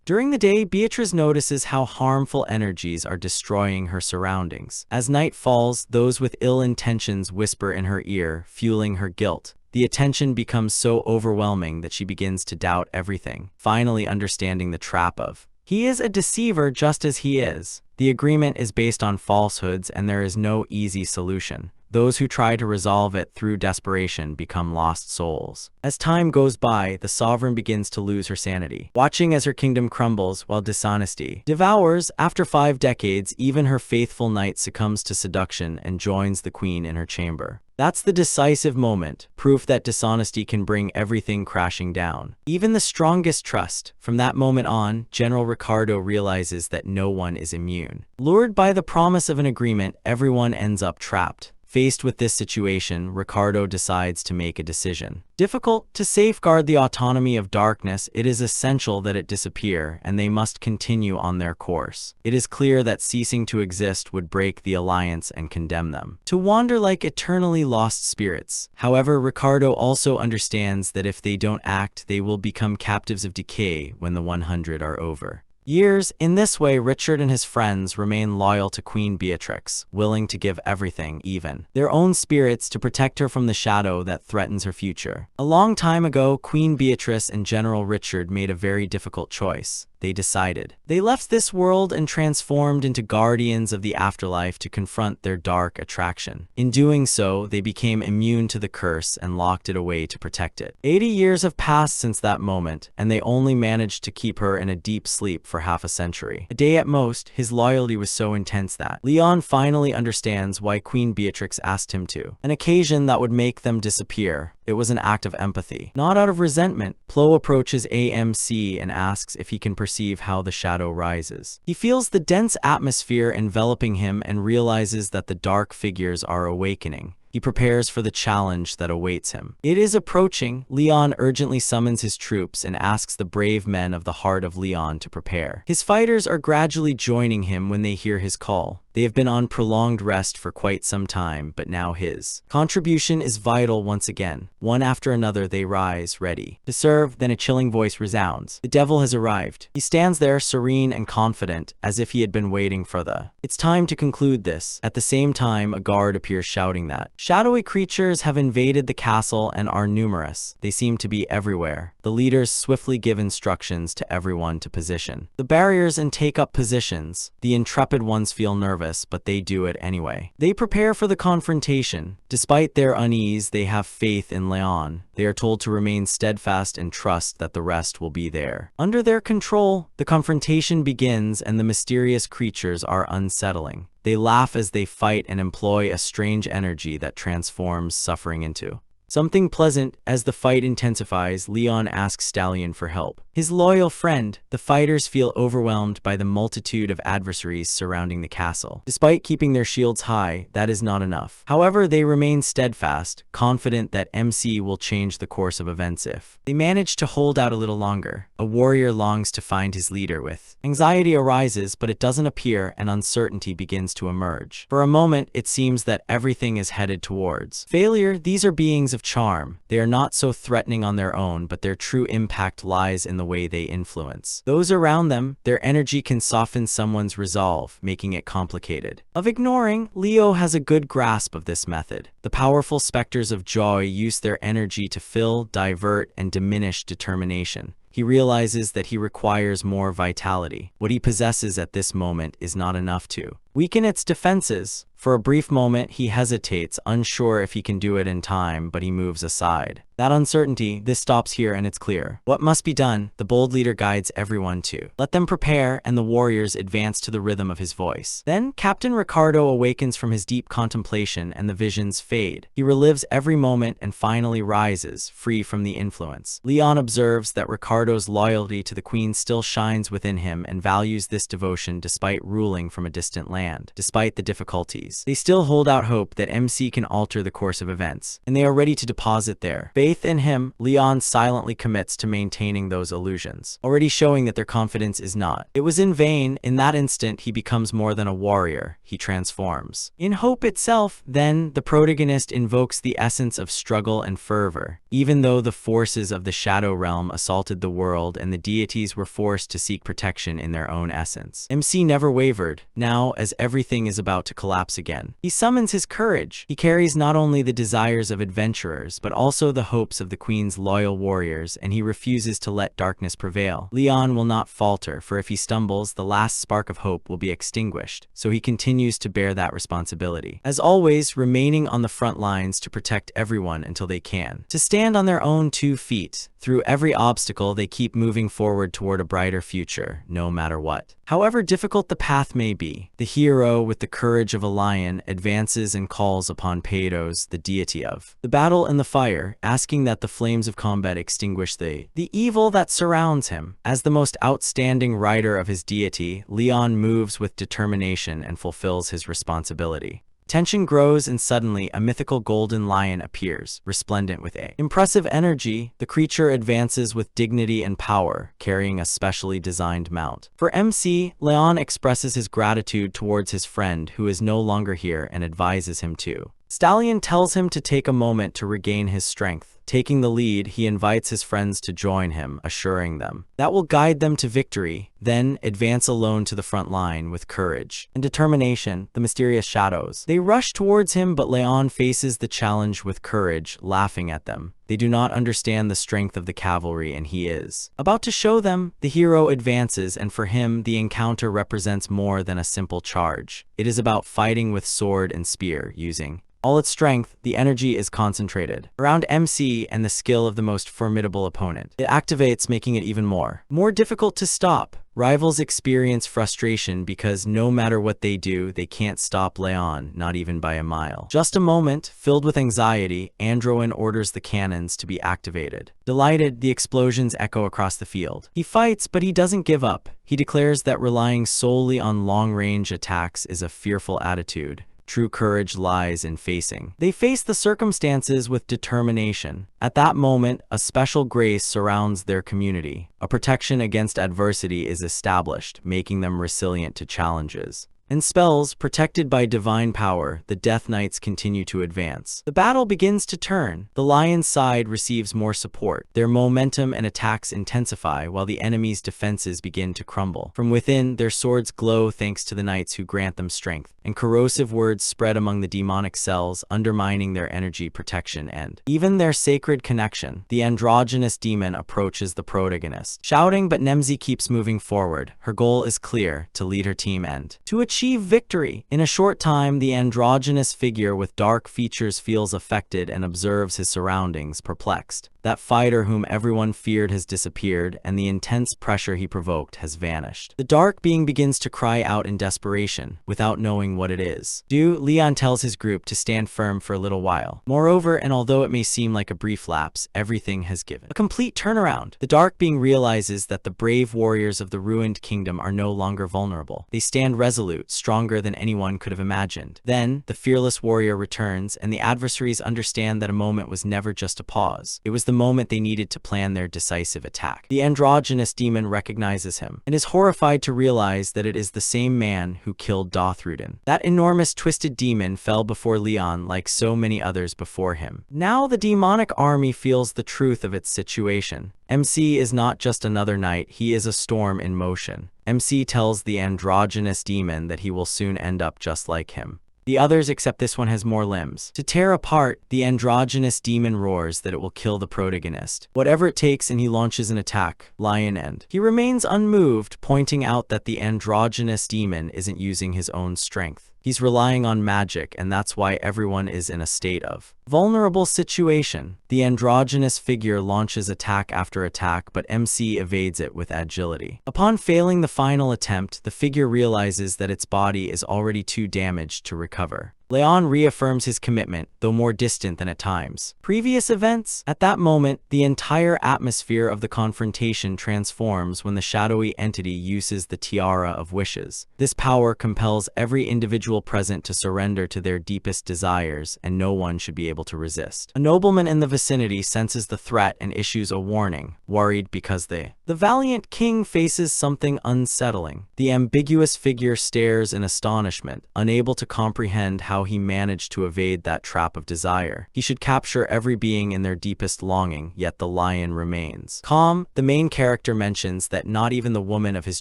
During the day, Beatrice notices how harmful energies are destroying her surroundings. As night falls, those with ill intentions whisper in her ear, fueling her guilt. The attention becomes so overwhelming that she begins to doubt everything, finally understanding the trap of he is a deceiver just as he is. The agreement is based on falsehoods, and there is no easy solution. Those who try to resolve it through desperation become lost souls. As time goes by, the sovereign begins to lose her sanity, watching as her kingdom crumbles while dishonesty devours. After 5 decades, even her faithful knight succumbs to seduction and joins the queen in her chamber. That's the decisive moment, proof that dishonesty can bring everything crashing down, even the strongest trust. From that moment on, General Ricardo realizes that no one is immune. Lured by the promise of an agreement, everyone ends up trapped. Faced with this situation, Ricardo decides to make a decision. Difficult. To safeguard the autonomy of darkness, it is essential that it disappear, and they must continue on their course. It is clear that ceasing to exist would break the alliance and condemn them to wander like eternally lost spirits. However, Ricardo also understands that if they don't act, they will become captives of decay when the 100 are over. Years. In this way, Richard and his friends remain loyal to Queen Beatrix, willing to give everything, even their own spirits, to protect her from the shadow that threatens her future. A long time ago, Queen Beatrice and General Richard made a very difficult choice. They left this world and transformed into guardians of the afterlife to confront their dark attraction. In doing so, they became immune to the curse and locked it away to protect it. 80 years have passed since that moment, and they only managed to keep her in a deep sleep for half a century. A day at most. His loyalty was so intense that Leon finally understands why Queen Beatrix asked him to an occasion that would make them disappear. It was an act of empathy, not out of resentment. Plo approaches AMC and asks if he can perceive how the shadow rises. He feels the dense atmosphere enveloping him and realizes that the dark figures are awakening. He prepares for the challenge that awaits him. It is approaching. Leon urgently summons his troops and asks the brave men of the heart of Leon to prepare. His fighters are gradually joining him when they hear his call. They have been on prolonged rest for quite some time, but now his contribution is vital once again. One after another they rise, ready to serve, then a chilling voice resounds. The devil has arrived. He stands there serene and confident, as if he had been waiting for the "It's time to conclude this." At the same time, a guard appears shouting that shadowy creatures have invaded the castle and are numerous. They seem to be everywhere. The leaders swiftly give instructions to everyone to position the barriers and take up positions. The intrepid ones feel nervous, but they do it anyway. They prepare for the confrontation. Despite their unease, they have faith in Leon. They are told to remain steadfast and trust that the rest will be there. Under their control, the confrontation begins and the mysterious creatures are unsettling. They laugh as they fight and employ a strange energy that transforms suffering into something pleasant. As the fight intensifies, Leon asks Stallion for help. His loyal friend, the fighters feel overwhelmed by the multitude of adversaries surrounding the castle. Despite keeping their shields high, that is not enough. However, they remain steadfast, confident that MC will change the course of events if they manage to hold out a little longer. A warrior longs to find his leader with anxiety arises, but it doesn't appear, and uncertainty begins to emerge. For a moment, it seems that everything is headed towards failure. These are beings of charm. They are not so threatening on their own, but their true impact lies in the way they influence those around them. Their energy can soften someone's resolve, making it complicated of ignoring. Leo has a good grasp of this method. The powerful specters of joy use their energy to fill, divert, and diminish determination. He realizes that he requires more vitality. What he possesses at this moment is not enough to weaken its defenses. For a brief moment, he hesitates, unsure if he can do it in time, but he moves aside. That uncertainty, this stops here and it's clear what must be done. The bold leader guides everyone to let them prepare, and the warriors advance to the rhythm of his voice. Then Captain Ricardo awakens from his deep contemplation and the visions fade. He relives every moment and finally rises, free from the influence. Leon observes that Ricardo's loyalty to the queen still shines within him and values this devotion despite ruling from a distant land. Despite the difficulties, they still hold out hope that MC can alter the course of events, and they are ready to deposit their faith in him. Leon silently commits to maintaining those illusions, already showing that their confidence is not. It was in vain. In that instant, he becomes more than a warrior. He transforms in hope itself. Then, the protagonist invokes the essence of struggle and fervor. Even though the forces of the Shadow Realm assaulted the world and the deities were forced to seek protection in their own essence, MC never wavered. Now, as everything is about to collapse again, he summons his courage. He carries not only the desires of adventurers, but also the hopes of the queen's loyal warriors, and he refuses to let darkness prevail. Leon will not falter, for if he stumbles, the last spark of hope will be extinguished, so he continues to bear that responsibility. As always, remaining on the front lines to protect everyone until they can to stand on their own 2 feet. Through every obstacle, they keep moving forward toward a brighter future, no matter what. However difficult the path may be, the hero, with the courage of a lion, advances and calls upon Peidos, the deity of the battle and the fire, asking that the flames of combat extinguish the evil that surrounds him. As the most outstanding rider of his deity, Leon moves with determination and fulfills his responsibility. Tension grows, and suddenly a mythical golden lion appears, resplendent with impressive energy. The creature advances with dignity and power, carrying a specially designed mount. For MC, Leon expresses his gratitude towards his friend who is no longer here and advises him to. Stallion tells him to take a moment to regain his strength. Taking the lead, he invites his friends to join him, assuring them that will guide them to victory. Then advance alone to the front line with courage and determination. The mysterious shadows, they rush towards him, but Leon faces the challenge with courage, laughing at them. They do not understand the strength of the cavalry, and he is about to show them. The hero advances, and for him, the encounter represents more than a simple charge. It is about fighting with sword and spear, using all its strength. The energy is concentrated around MC and the skill of the most formidable opponent. It activates, making it even more difficult to stop. Rivals experience frustration because no matter what they do, they can't stop Leon, not even by a mile. Just a moment, filled with anxiety, Androin orders the cannons to be activated. Delighted, the explosions echo across the field. He fights, but he doesn't give up. He declares that relying solely on long-range attacks is a fearful attitude. true courage lies in facing. They face the circumstances with determination. At that moment, a special grace surrounds their community. A protection against adversity is established, making them resilient to challenges. And spells, protected by divine power, the Death Knights continue to advance. The battle begins to turn. The lion's side receives more support. Their momentum and attacks intensify while the enemy's defenses begin to crumble. From within, their swords glow thanks to the knights who grant them strength, and corrosive words spread among the demonic cells, undermining their energy protection and even their sacred connection. The androgynous demon approaches the protagonist, shouting, but Nemzi keeps moving forward. Her goal is clear: to lead her team and to achieve victory. In a short time, the androgynous figure with dark features feels affected and observes his surroundings, perplexed. That fighter whom everyone feared has disappeared, and the intense pressure he provoked has vanished. The dark being begins to cry out in desperation, without knowing what it is. Leon tells his group to stand firm for a little while. Moreover, and although it may seem like a brief lapse, everything has given a complete turnaround. The dark being realizes that the brave warriors of the ruined kingdom are no longer vulnerable. They stand resolute, stronger than anyone could have imagined. Then, the fearless warrior returns, and the adversaries understand that a moment was never just a pause. It was the moment they needed to plan their decisive attack. The androgynous demon recognizes him, and is horrified to realize that it is the same man who killed Dothrudin. That enormous twisted demon fell before Leon like so many others before him. Now the demonic army feels the truth of its situation. MC is not just another knight, he is a storm in motion. MC tells the androgynous demon that he will soon end up just like him. The others, except this one, has more limbs. To tear apart, the androgynous demon roars that it will kill the protagonist. Whatever it takes, and he launches an attack. Lion End. He remains unmoved, pointing out that the androgynous demon isn't using his own strength. He's relying on magic, and that's why everyone is in a state of vulnerable situation. The androgynous figure launches attack after attack, but MC evades it with agility. Upon failing the final attempt, the figure realizes that its body is already too damaged to recover. Leon reaffirms his commitment, though more distant than at times. Previous events? At that moment, the entire atmosphere of the confrontation transforms when the shadowy entity uses the Tiara of Wishes. This power compels every individual present to surrender to their deepest desires, and no one should be able to resist. A nobleman in the vicinity senses the threat and issues a warning, worried because the valiant king faces something unsettling. The ambiguous figure stares in astonishment, unable to comprehend how he managed to evade that trap of desire. He should capture every being in their deepest longing, yet the lion remains calm. The main character mentions that not even the woman of his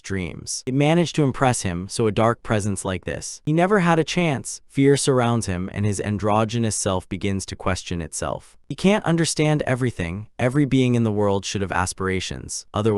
dreams it managed to impress him, so a dark presence like this, he never had a chance. Fear surrounds him, and his androgynous self begins to question itself. He can't understand everything. Every being in the world should have aspirations, otherwise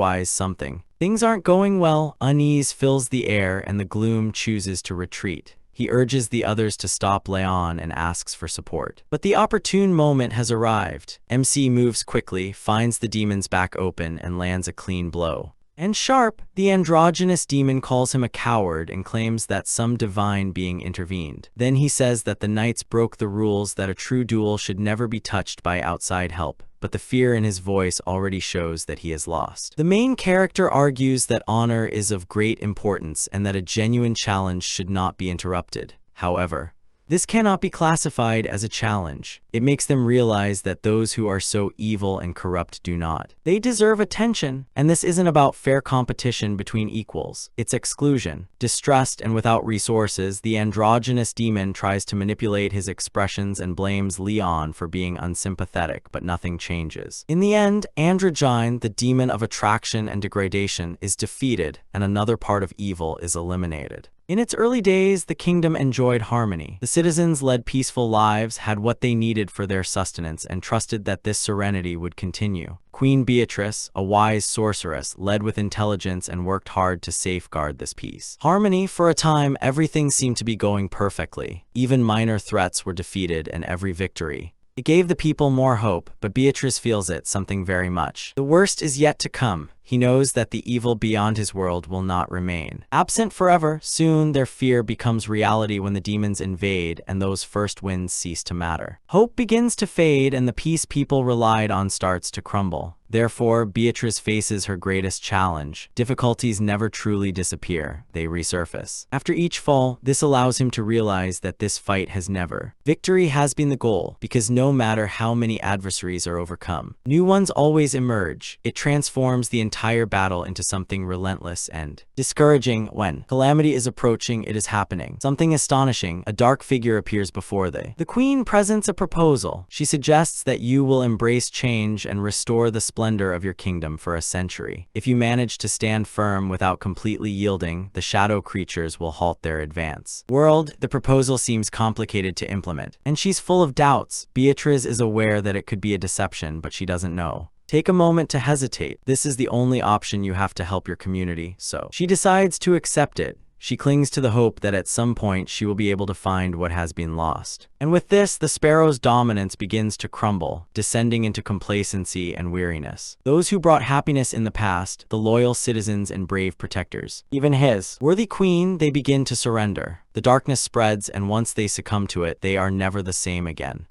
things aren't going well. Unease fills the air, and the gloom chooses to retreat. He urges the others to stop Leon and asks for support. But the opportune moment has arrived. MC moves quickly, finds the demon's back open, and lands a clean blow. And sharp, the androgynous demon calls him a coward and claims that some divine being intervened. Then he says that the knights broke the rules, that a true duel should never be touched by outside help. But the fear in his voice already shows that he has lost. The main character argues that honor is of great importance and that a genuine challenge should not be interrupted. However, this cannot be classified as a challenge. It makes them realize that those who are so evil and corrupt do not. They deserve attention, and this isn't about fair competition between equals. It's exclusion. Distressed and without resources, the androgynous demon tries to manipulate his expressions and blames Leon for being unsympathetic, but nothing changes. In the end, Androgyne, the demon of attraction and degradation, is defeated, and another part of evil is eliminated. In its early days, the kingdom enjoyed harmony. The citizens led peaceful lives, had what they needed for their sustenance, and trusted that this serenity would continue. Queen Beatrice, a wise sorceress, led with intelligence and worked hard to safeguard this peace. Harmony. For a time, everything seemed to be going perfectly. Even minor threats were defeated, and every victory, it gave the people more hope, but Beatrice feels something very much. The worst is yet to come. He knows that the evil beyond his world will not remain absent forever. Soon, their fear becomes reality when the demons invade and those first winds cease to matter. Hope begins to fade and the peace people relied on starts to crumble. Therefore, Beatrice faces her greatest challenge. Difficulties never truly disappear, they resurface. After each fall, this allows him to realize that this fight has never. Victory has been the goal, because no matter how many adversaries are overcome, new ones always emerge. It transforms the entire battle into something relentless and discouraging. When calamity is approaching, it is happening. Something astonishing, a dark figure appears before the queen presents a proposal. She suggests that you will embrace change and restore the splendor of your kingdom for a century. If you manage to stand firm without completely yielding, the shadow creatures will halt their advance. The proposal seems complicated to implement, and she's full of doubts. Beatrice is aware that it could be a deception, but she doesn't know. Take a moment to hesitate. This is the only option you have to help your community, so she decides to accept it. She clings to the hope that at some point she will be able to find what has been lost. And with this, the sparrow's dominance begins to crumble, descending into complacency and weariness. Those who brought happiness in the past, the loyal citizens and brave protectors, even his worthy queen, they begin to surrender. The darkness spreads, and once they succumb to it, they are never the same again.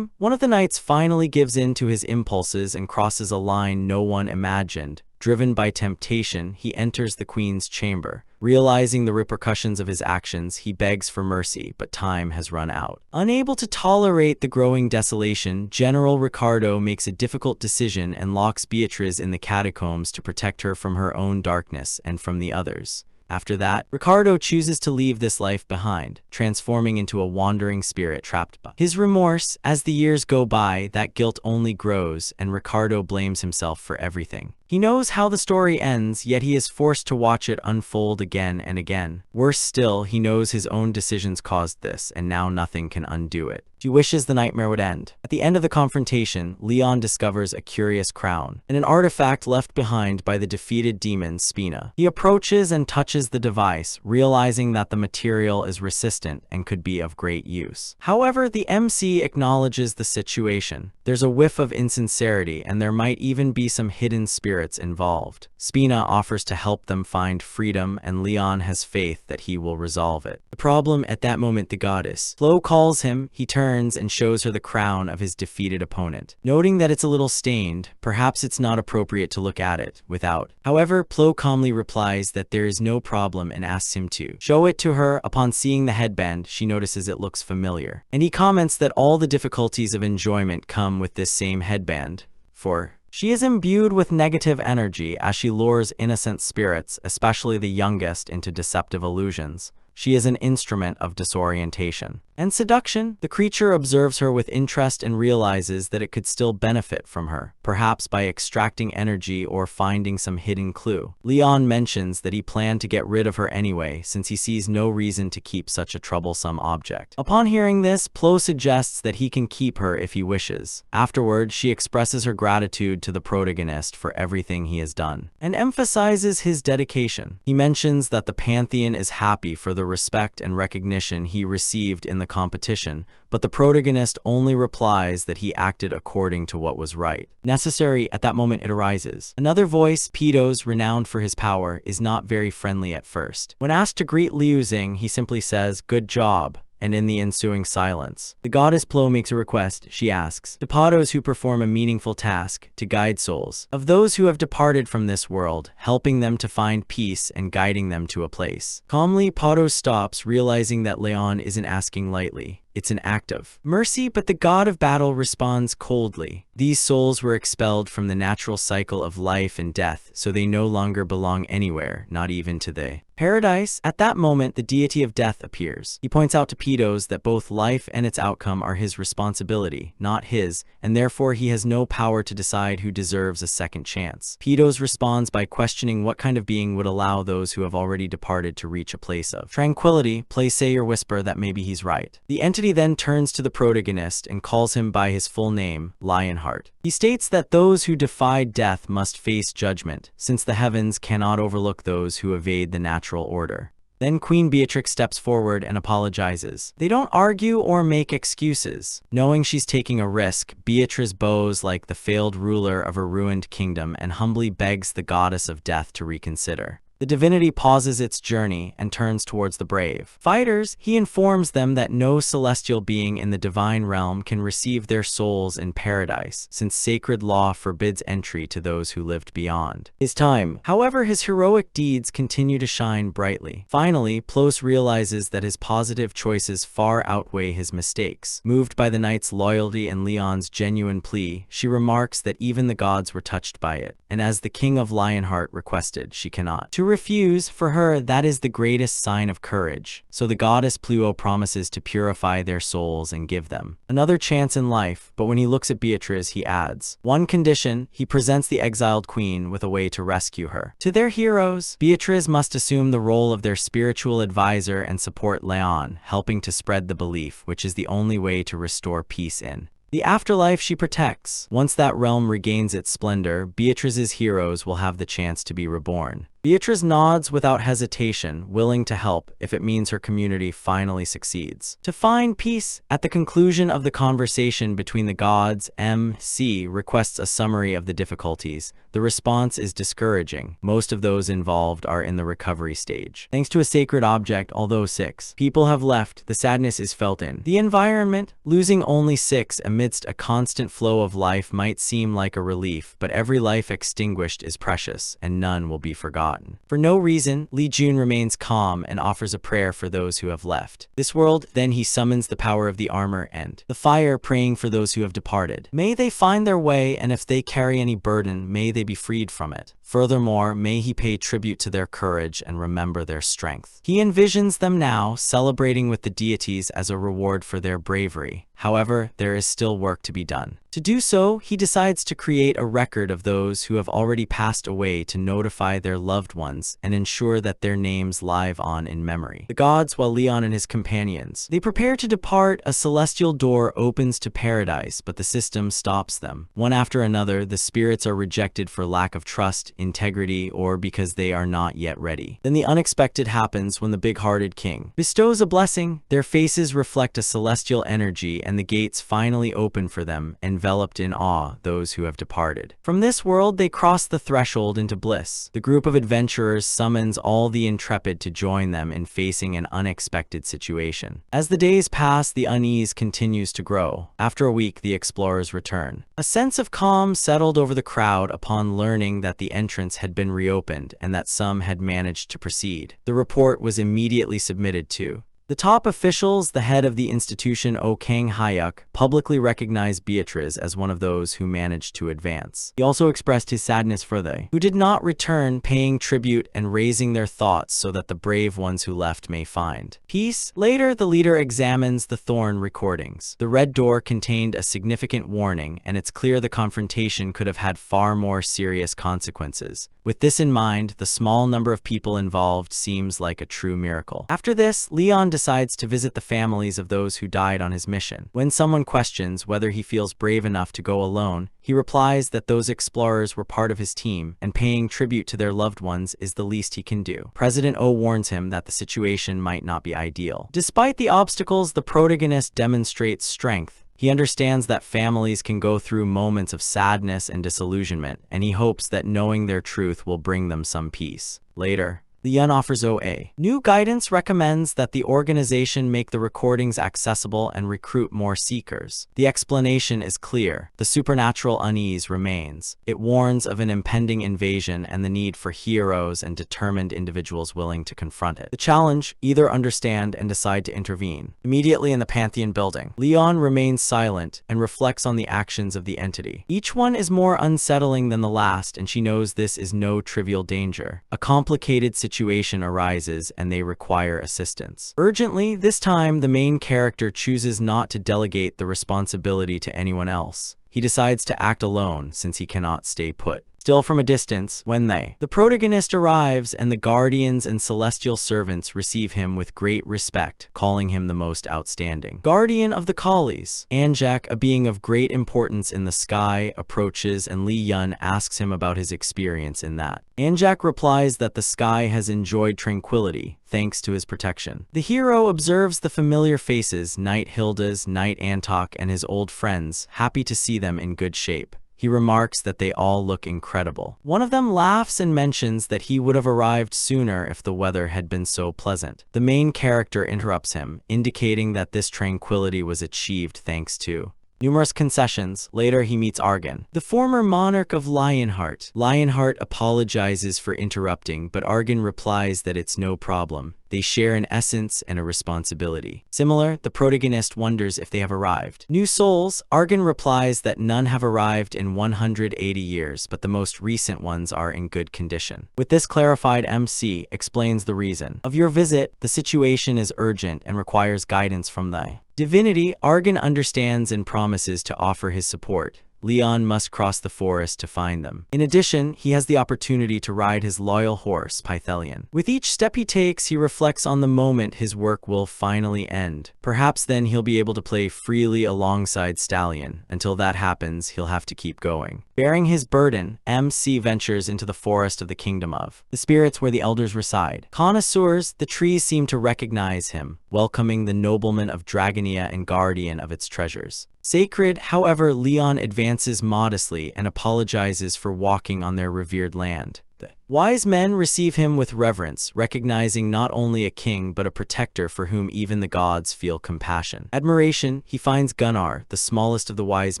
One of the knights finally gives in to his impulses and crosses a line no one imagined. Driven by temptation, he enters the queen's chamber. Realizing the repercussions of his actions, he begs for mercy, but time has run out. Unable to tolerate the growing desolation, General Ricardo makes a difficult decision and locks Beatrice in the catacombs to protect her from her own darkness and from the others. After that, Ricardo chooses to leave this life behind, transforming into a wandering spirit trapped by his remorse. As the years go by, that guilt only grows, and Ricardo blames himself for everything. He knows how the story ends, yet he is forced to watch it unfold again and again. Worse still, he knows his own decisions caused this, and now nothing can undo it. He wishes the nightmare would end. At the end of the confrontation, Leon discovers a curious crown and an artifact left behind by the defeated demon Spina. He approaches and touches the device, realizing that the material is resistant and could be of great use. However, the MC acknowledges the situation. There's a whiff of insincerity, and there might even be some hidden spirits involved. Spina offers to help them find freedom, and Leon has faith that he will resolve it. The problem at that moment, the goddess Flo calls him. He turns and shows her the crown of his defeated opponent. Noting that it's a little stained, perhaps it's not appropriate to look at it without. However, Plo calmly replies that there is no problem and asks him to show it to her. Upon seeing the headband, she notices it looks familiar, and he comments that all the difficulties of enjoyment come with this same headband, for she is imbued with negative energy as she lures innocent spirits, especially the youngest, into deceptive illusions. She is an instrument of disorientation and seduction. The creature observes her with interest and realizes that it could still benefit from her, perhaps by extracting energy or finding some hidden clue. Leon mentions that he planned to get rid of her anyway, since he sees no reason to keep such a troublesome object. Upon hearing this, Plo suggests that he can keep her if he wishes. Afterward, she expresses her gratitude to the protagonist for everything he has done, and emphasizes his dedication. He mentions that the Pantheon is happy for the respect and recognition he received in the competition, but the protagonist only replies that he acted according to what was necessary. At that moment, it arises. Another voice, Pedos, renowned for his power, is not very friendly at first. When asked to greet Liu Xing, he simply says, "Good job." And in the ensuing silence, the goddess Plo makes a request. She asks to Pados, who perform a meaningful task, to guide souls of those who have departed from this world, helping them to find peace and guiding them to a place. Calmly, Pados stops, realizing that Leon isn't asking lightly. It's an act of mercy, but the god of battle responds coldly. These souls were expelled from the natural cycle of life and death, so they no longer belong anywhere, not even to the paradise. At that moment, the deity of death appears. He points out to Pedos that both life and its outcome are his responsibility, not his, and therefore he has no power to decide who deserves a second chance. Pedos responds by questioning what kind of being would allow those who have already departed to reach a place of tranquility. Please say or whisper that maybe he's right. The entity then turns to the protagonist and calls him by his full name, Lionheart. He states that those who defied death must face judgment, since the heavens cannot overlook those who evade the natural order. Then Queen Beatrix steps forward and apologizes. They don't argue or make excuses. Knowing she's taking a risk, Beatrice bows like the failed ruler of a ruined kingdom and humbly begs the goddess of death to reconsider. The divinity pauses its journey and turns towards the brave fighters. He informs them that no celestial being in the divine realm can receive their souls in paradise, since sacred law forbids entry to those who lived beyond his time. However, his heroic deeds continue to shine brightly. Finally, Plos realizes that his positive choices far outweigh his mistakes. Moved by the knight's loyalty and Leon's genuine plea, she remarks that even the gods were touched by it, and as the king of Lionheart requested, she cannot refuse. For her, that is the greatest sign of courage. So the goddess Pluo promises to purify their souls and give them another chance in life. But when he looks at Beatrice, he adds one condition. He presents the exiled queen with a way to rescue her. To their heroes, Beatrice must assume the role of their spiritual advisor and support Leon, helping to spread the belief, which is the only way to restore peace in the afterlife she protects. Once that realm regains its splendor, Beatrice's heroes will have the chance to be reborn. Beatrice nods without hesitation, willing to help if it means her community finally succeeds. To find peace, at the conclusion of the conversation between the gods, MC requests a summary of the difficulties. The response is discouraging. Most of those involved are in the recovery stage. Thanks to a sacred object, although 6 people have left, the sadness is felt in the environment. Losing only 6 amidst a constant flow of life might seem like a relief, but every life extinguished is precious, and none will be forgotten. For no reason, Li Jun remains calm and offers a prayer for those who have left this world. Then he summons the power of the armor and the fire, praying for those who have departed. May they find their way, and if they carry any burden, may they be freed from it. Furthermore, may he pay tribute to their courage and remember their strength. He envisions them now, celebrating with the deities as a reward for their bravery. However, there is still work to be done. To do so, he decides to create a record of those who have already passed away to notify their loved ones and ensure that their names live on in memory. The gods, while Leon and his companions, they prepare to depart, a celestial door opens to paradise, but the system stops them. One after another, the spirits are rejected for lack of trust, integrity, or because they are not yet ready. Then the unexpected happens when the big-hearted king bestows a blessing. Their faces reflect a celestial energy, and the gates finally open for them, enveloped in awe, those who have departed. From this world, they cross the threshold into bliss. The group of adventurers summons all the intrepid to join them in facing an unexpected situation. As the days pass, the unease continues to grow. After a week, the explorers return. A sense of calm settled over the crowd upon learning that the entrance had been reopened and that some had managed to proceed. The report was immediately submitted to the top officials. The head of the institution, O Kang Hyuk, publicly recognized Beatrice as one of those who managed to advance. He also expressed his sadness for they who did not return, paying tribute and raising their thoughts so that the brave ones who left may find peace. Later, the leader examines the Thorn recordings. The red door contained a significant warning, and it's clear the confrontation could have had far more serious consequences. With this in mind, the small number of people involved seems like a true miracle. After this, Leon decides to visit the families of those who died on his mission. When someone questions whether he feels brave enough to go alone, he replies that those explorers were part of his team, and paying tribute to their loved ones is the least he can do. President O warns him that the situation might not be ideal. Despite the obstacles, the protagonist demonstrates strength. He understands that families can go through moments of sadness and disillusionment, and he hopes that knowing their truth will bring them some peace. Later, the Yun offers OA new guidance, recommends that the organization make the recordings accessible and recruit more seekers. The explanation is clear. The supernatural unease remains. It warns of an impending invasion and the need for heroes and determined individuals willing to confront it. The challenge: either understand and decide to intervene. Immediately in the Pantheon building, Leon remains silent and reflects on the actions of the entity. Each one is more unsettling than the last, and she knows this is no trivial danger. A complicated situation arises and they require assistance urgently. This time, the main character chooses not to delegate the responsibility to anyone else. He decides to act alone since he cannot stay put. Still from a distance, when the protagonist arrives, and the guardians and celestial servants receive him with great respect, calling him the most outstanding guardian of the Kalis. Anjak, a being of great importance in the sky, approaches, and Li Yun asks him about his experience in that. Anjak replies that the sky has enjoyed tranquility, thanks to his protection. The hero observes the familiar faces, Knight Hilda's, Knight Antok, and his old friends, happy to see them in good shape. He remarks that they all look incredible. One of them laughs and mentions that he would have arrived sooner if the weather had been so pleasant. The main character interrupts him, indicating that this tranquility was achieved thanks to numerous concessions. Later, he meets Argon, the former monarch of Lionheart. Lionheart apologizes for interrupting, but Argon replies that it's no problem. They share an essence and a responsibility. Similar, the protagonist wonders if they have arrived. New souls, Argon replies that none have arrived in 180 years, but the most recent ones are in good condition. With this clarified, MC explains the reason of your visit. The situation is urgent and requires guidance from the divinity. Argon understands and promises to offer his support. Leon must cross the forest to find them. In addition, he has the opportunity to ride his loyal horse, Pythelion. With each step he takes, he reflects on the moment his work will finally end. Perhaps then he'll be able to play freely alongside Stallion. Until that happens, he'll have to keep going. Bearing his burden, MC ventures into the forest of the kingdom of the spirits where the elders reside. Connoisseurs, the trees seem to recognize him, welcoming the nobleman of Dragonia and guardian of its treasures. Sacred, however, Leon advances modestly and apologizes for walking on their revered land. The wise men receive him with reverence, recognizing not only a king but a protector for whom even the gods feel compassion. Admiration, he finds Gunnar, the smallest of the wise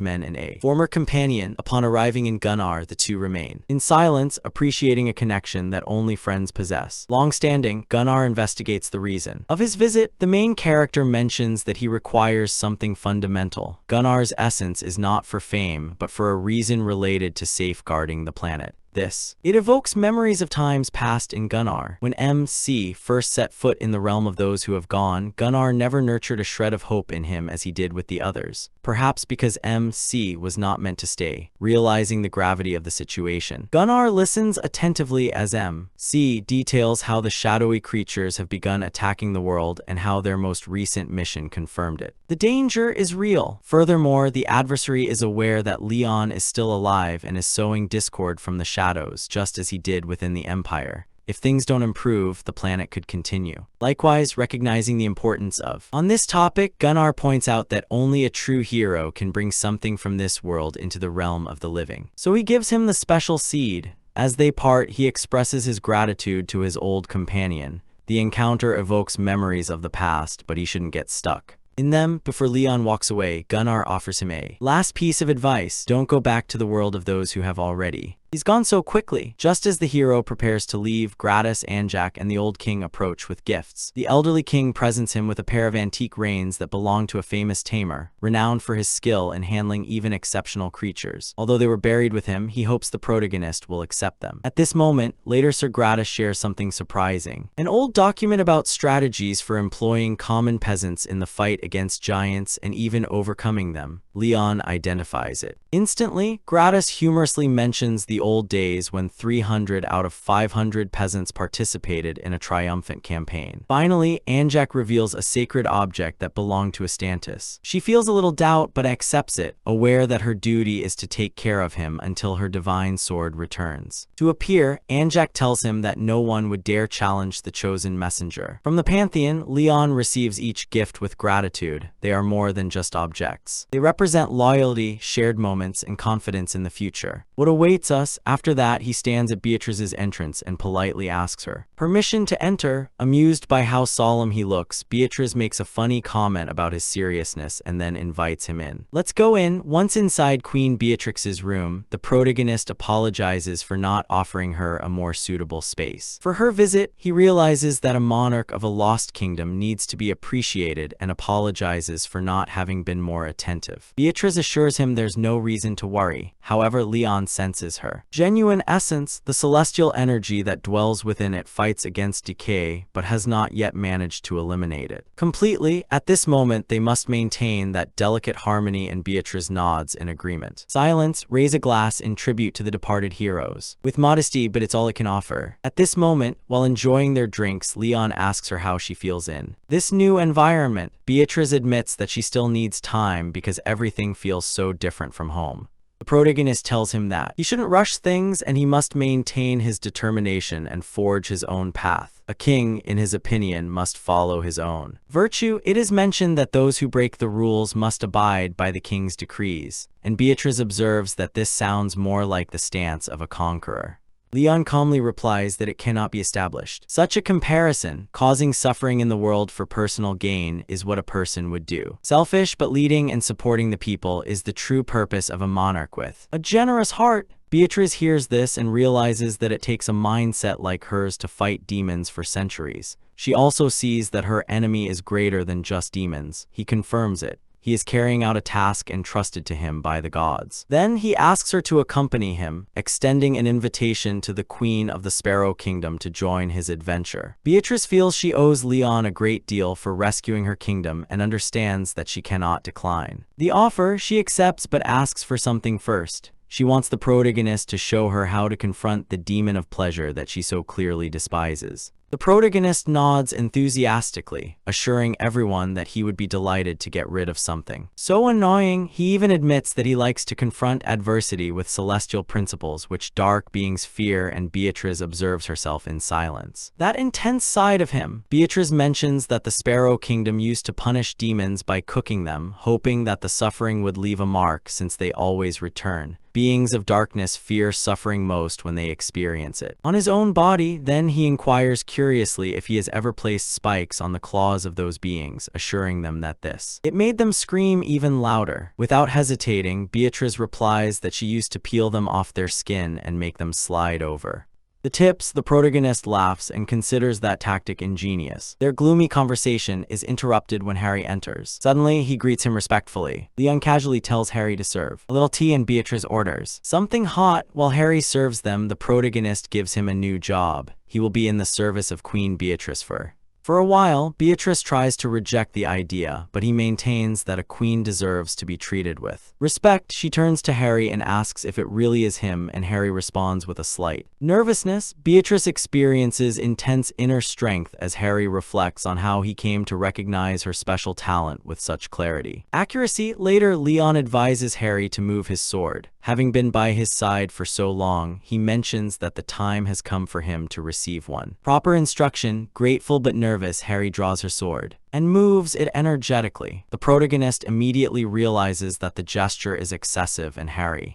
men and a former companion. Upon arriving in Gunnar, the two remain in silence, appreciating a connection that only friends possess. Long-standing, Gunnar investigates the reason of his visit. The main character mentions that he requires something fundamental. Gunnar's essence is not for fame, but for a reason related to safeguarding the planet. It evokes memories of times past in Gunnar. When MC first set foot in the realm of those who have gone, Gunnar never nurtured a shred of hope in him as he did with the others. Perhaps because MC was not meant to stay. Realizing the gravity of the situation, Gunnar listens attentively as MC details how the shadowy creatures have begun attacking the world and how their most recent mission confirmed it. The danger is real. Furthermore, the adversary is aware that Leon is still alive and is sowing discord from the shadows, just as he did within the Empire. If things don't improve, the planet could continue. Likewise, recognizing the importance of. On this topic, Gunnar points out that only a true hero can bring something from this world into the realm of the living. So he gives him the special seed. As they part, he expresses his gratitude to his old companion. The encounter evokes memories of the past, but he shouldn't get stuck in them. Before Leon walks away, Gunnar offers him a last piece of advice. Don't go back to the world of those who have already. He's gone so quickly. Just as the hero prepares to leave, Gratis, Anjak, and the old king approach with gifts. The elderly king presents him with a pair of antique reins that belong to a famous tamer, renowned for his skill in handling even exceptional creatures. Although they were buried with him, he hopes the protagonist will accept them. At this moment, later Sir Gratis shares something surprising. An old document about strategies for employing common peasants in the fight against giants and even overcoming them. Leon identifies it. Instantly, Gratis humorously mentions the old days when 300 out of 500 peasants participated in a triumphant campaign. Finally, Anjak reveals a sacred object that belonged to Astantis. She feels a little doubt but accepts it, aware that her duty is to take care of him until her divine sword returns. To appear, Anjak tells him that no one would dare challenge the chosen messenger. From the Pantheon, Leon receives each gift with gratitude. They are more than just objects. They represent loyalty, shared moments, and confidence in the future. What awaits us? After that, he stands at Beatrice's entrance and politely asks her permission to enter. Amused by how solemn he looks, Beatrice makes a funny comment about his seriousness and then invites him in. Let's go in. Once inside Queen Beatrix's room, the protagonist apologizes for not offering her a more suitable space. For her visit, he realizes that a monarch of a lost kingdom needs to be appreciated and apologizes for not having been more attentive. Beatrice assures him there's no reason to worry. However, Leon senses her genuine essence, the celestial energy that dwells within it fights against decay, but has not yet managed to eliminate it completely. At this moment, they must maintain that delicate harmony, and Beatrice nods in agreement. Silence, raise a glass in tribute to the departed heroes. With modesty, but it's all it can offer. At this moment, while enjoying their drinks, Leon asks her how she feels in this new environment. Beatrice admits that she still needs time because everything feels so different from home. The protagonist tells him that he shouldn't rush things and he must maintain his determination and forge his own path. A king, in his opinion, must follow his own virtue. It is mentioned that those who break the rules must abide by the king's decrees, and Beatrice observes that this sounds more like the stance of a conqueror. Leon calmly replies that it cannot be established. Such a comparison, causing suffering in the world for personal gain, is what a person would do. Selfish but leading and supporting the people is the true purpose of a monarch with a generous heart. Beatrice hears this and realizes that it takes a mindset like hers to fight demons for centuries. She also sees that her enemy is greater than just demons. He confirms it. He is carrying out a task entrusted to him by the gods. Then he asks her to accompany him, extending an invitation to the Queen of the Sparrow Kingdom to join his adventure. Beatrice feels she owes Leon a great deal for rescuing her kingdom and understands that she cannot decline the offer. She accepts but asks for something first. She wants the protagonist to show her how to confront the demon of pleasure that she so clearly despises. The protagonist nods enthusiastically, assuring everyone that he would be delighted to get rid of something so annoying. He even admits that he likes to confront adversity with celestial principles which dark beings fear, and Beatrice observes herself in silence. That intense side of him. Beatrice mentions that the Sparrow Kingdom used to punish demons by cooking them, hoping that the suffering would leave a mark since they always return. Beings of darkness fear suffering most when they experience it on his own body. Then he inquires curiously if he has ever placed spikes on the claws of those beings, assuring them that it made them scream even louder. Without hesitating, Beatrice replies that she used to peel them off their skin and make them slide over the tips. The protagonist laughs and considers that tactic ingenious. Their gloomy conversation is interrupted when Harry enters. Suddenly, he greets him respectfully. Leon casually tells Harry to serve a little tea, and Beatrice orders something hot. While Harry serves them, the protagonist gives him a new job. He will be in the service of Queen Beatrice for a while. Beatrice tries to reject the idea, but he maintains that a queen deserves to be treated with respect. She turns to Harry and asks if it really is him, and Harry responds with a slight nervousness. Beatrice experiences intense inner strength as Harry reflects on how he came to recognize her special talent with such clarity. Accuracy. Later, Leon advises Harry to move his sword. Having been by his side for so long, he mentions that the time has come for him to receive one proper instruction. Grateful but nervous, Harry draws her sword and moves it energetically. The protagonist immediately realizes that the gesture is excessive, and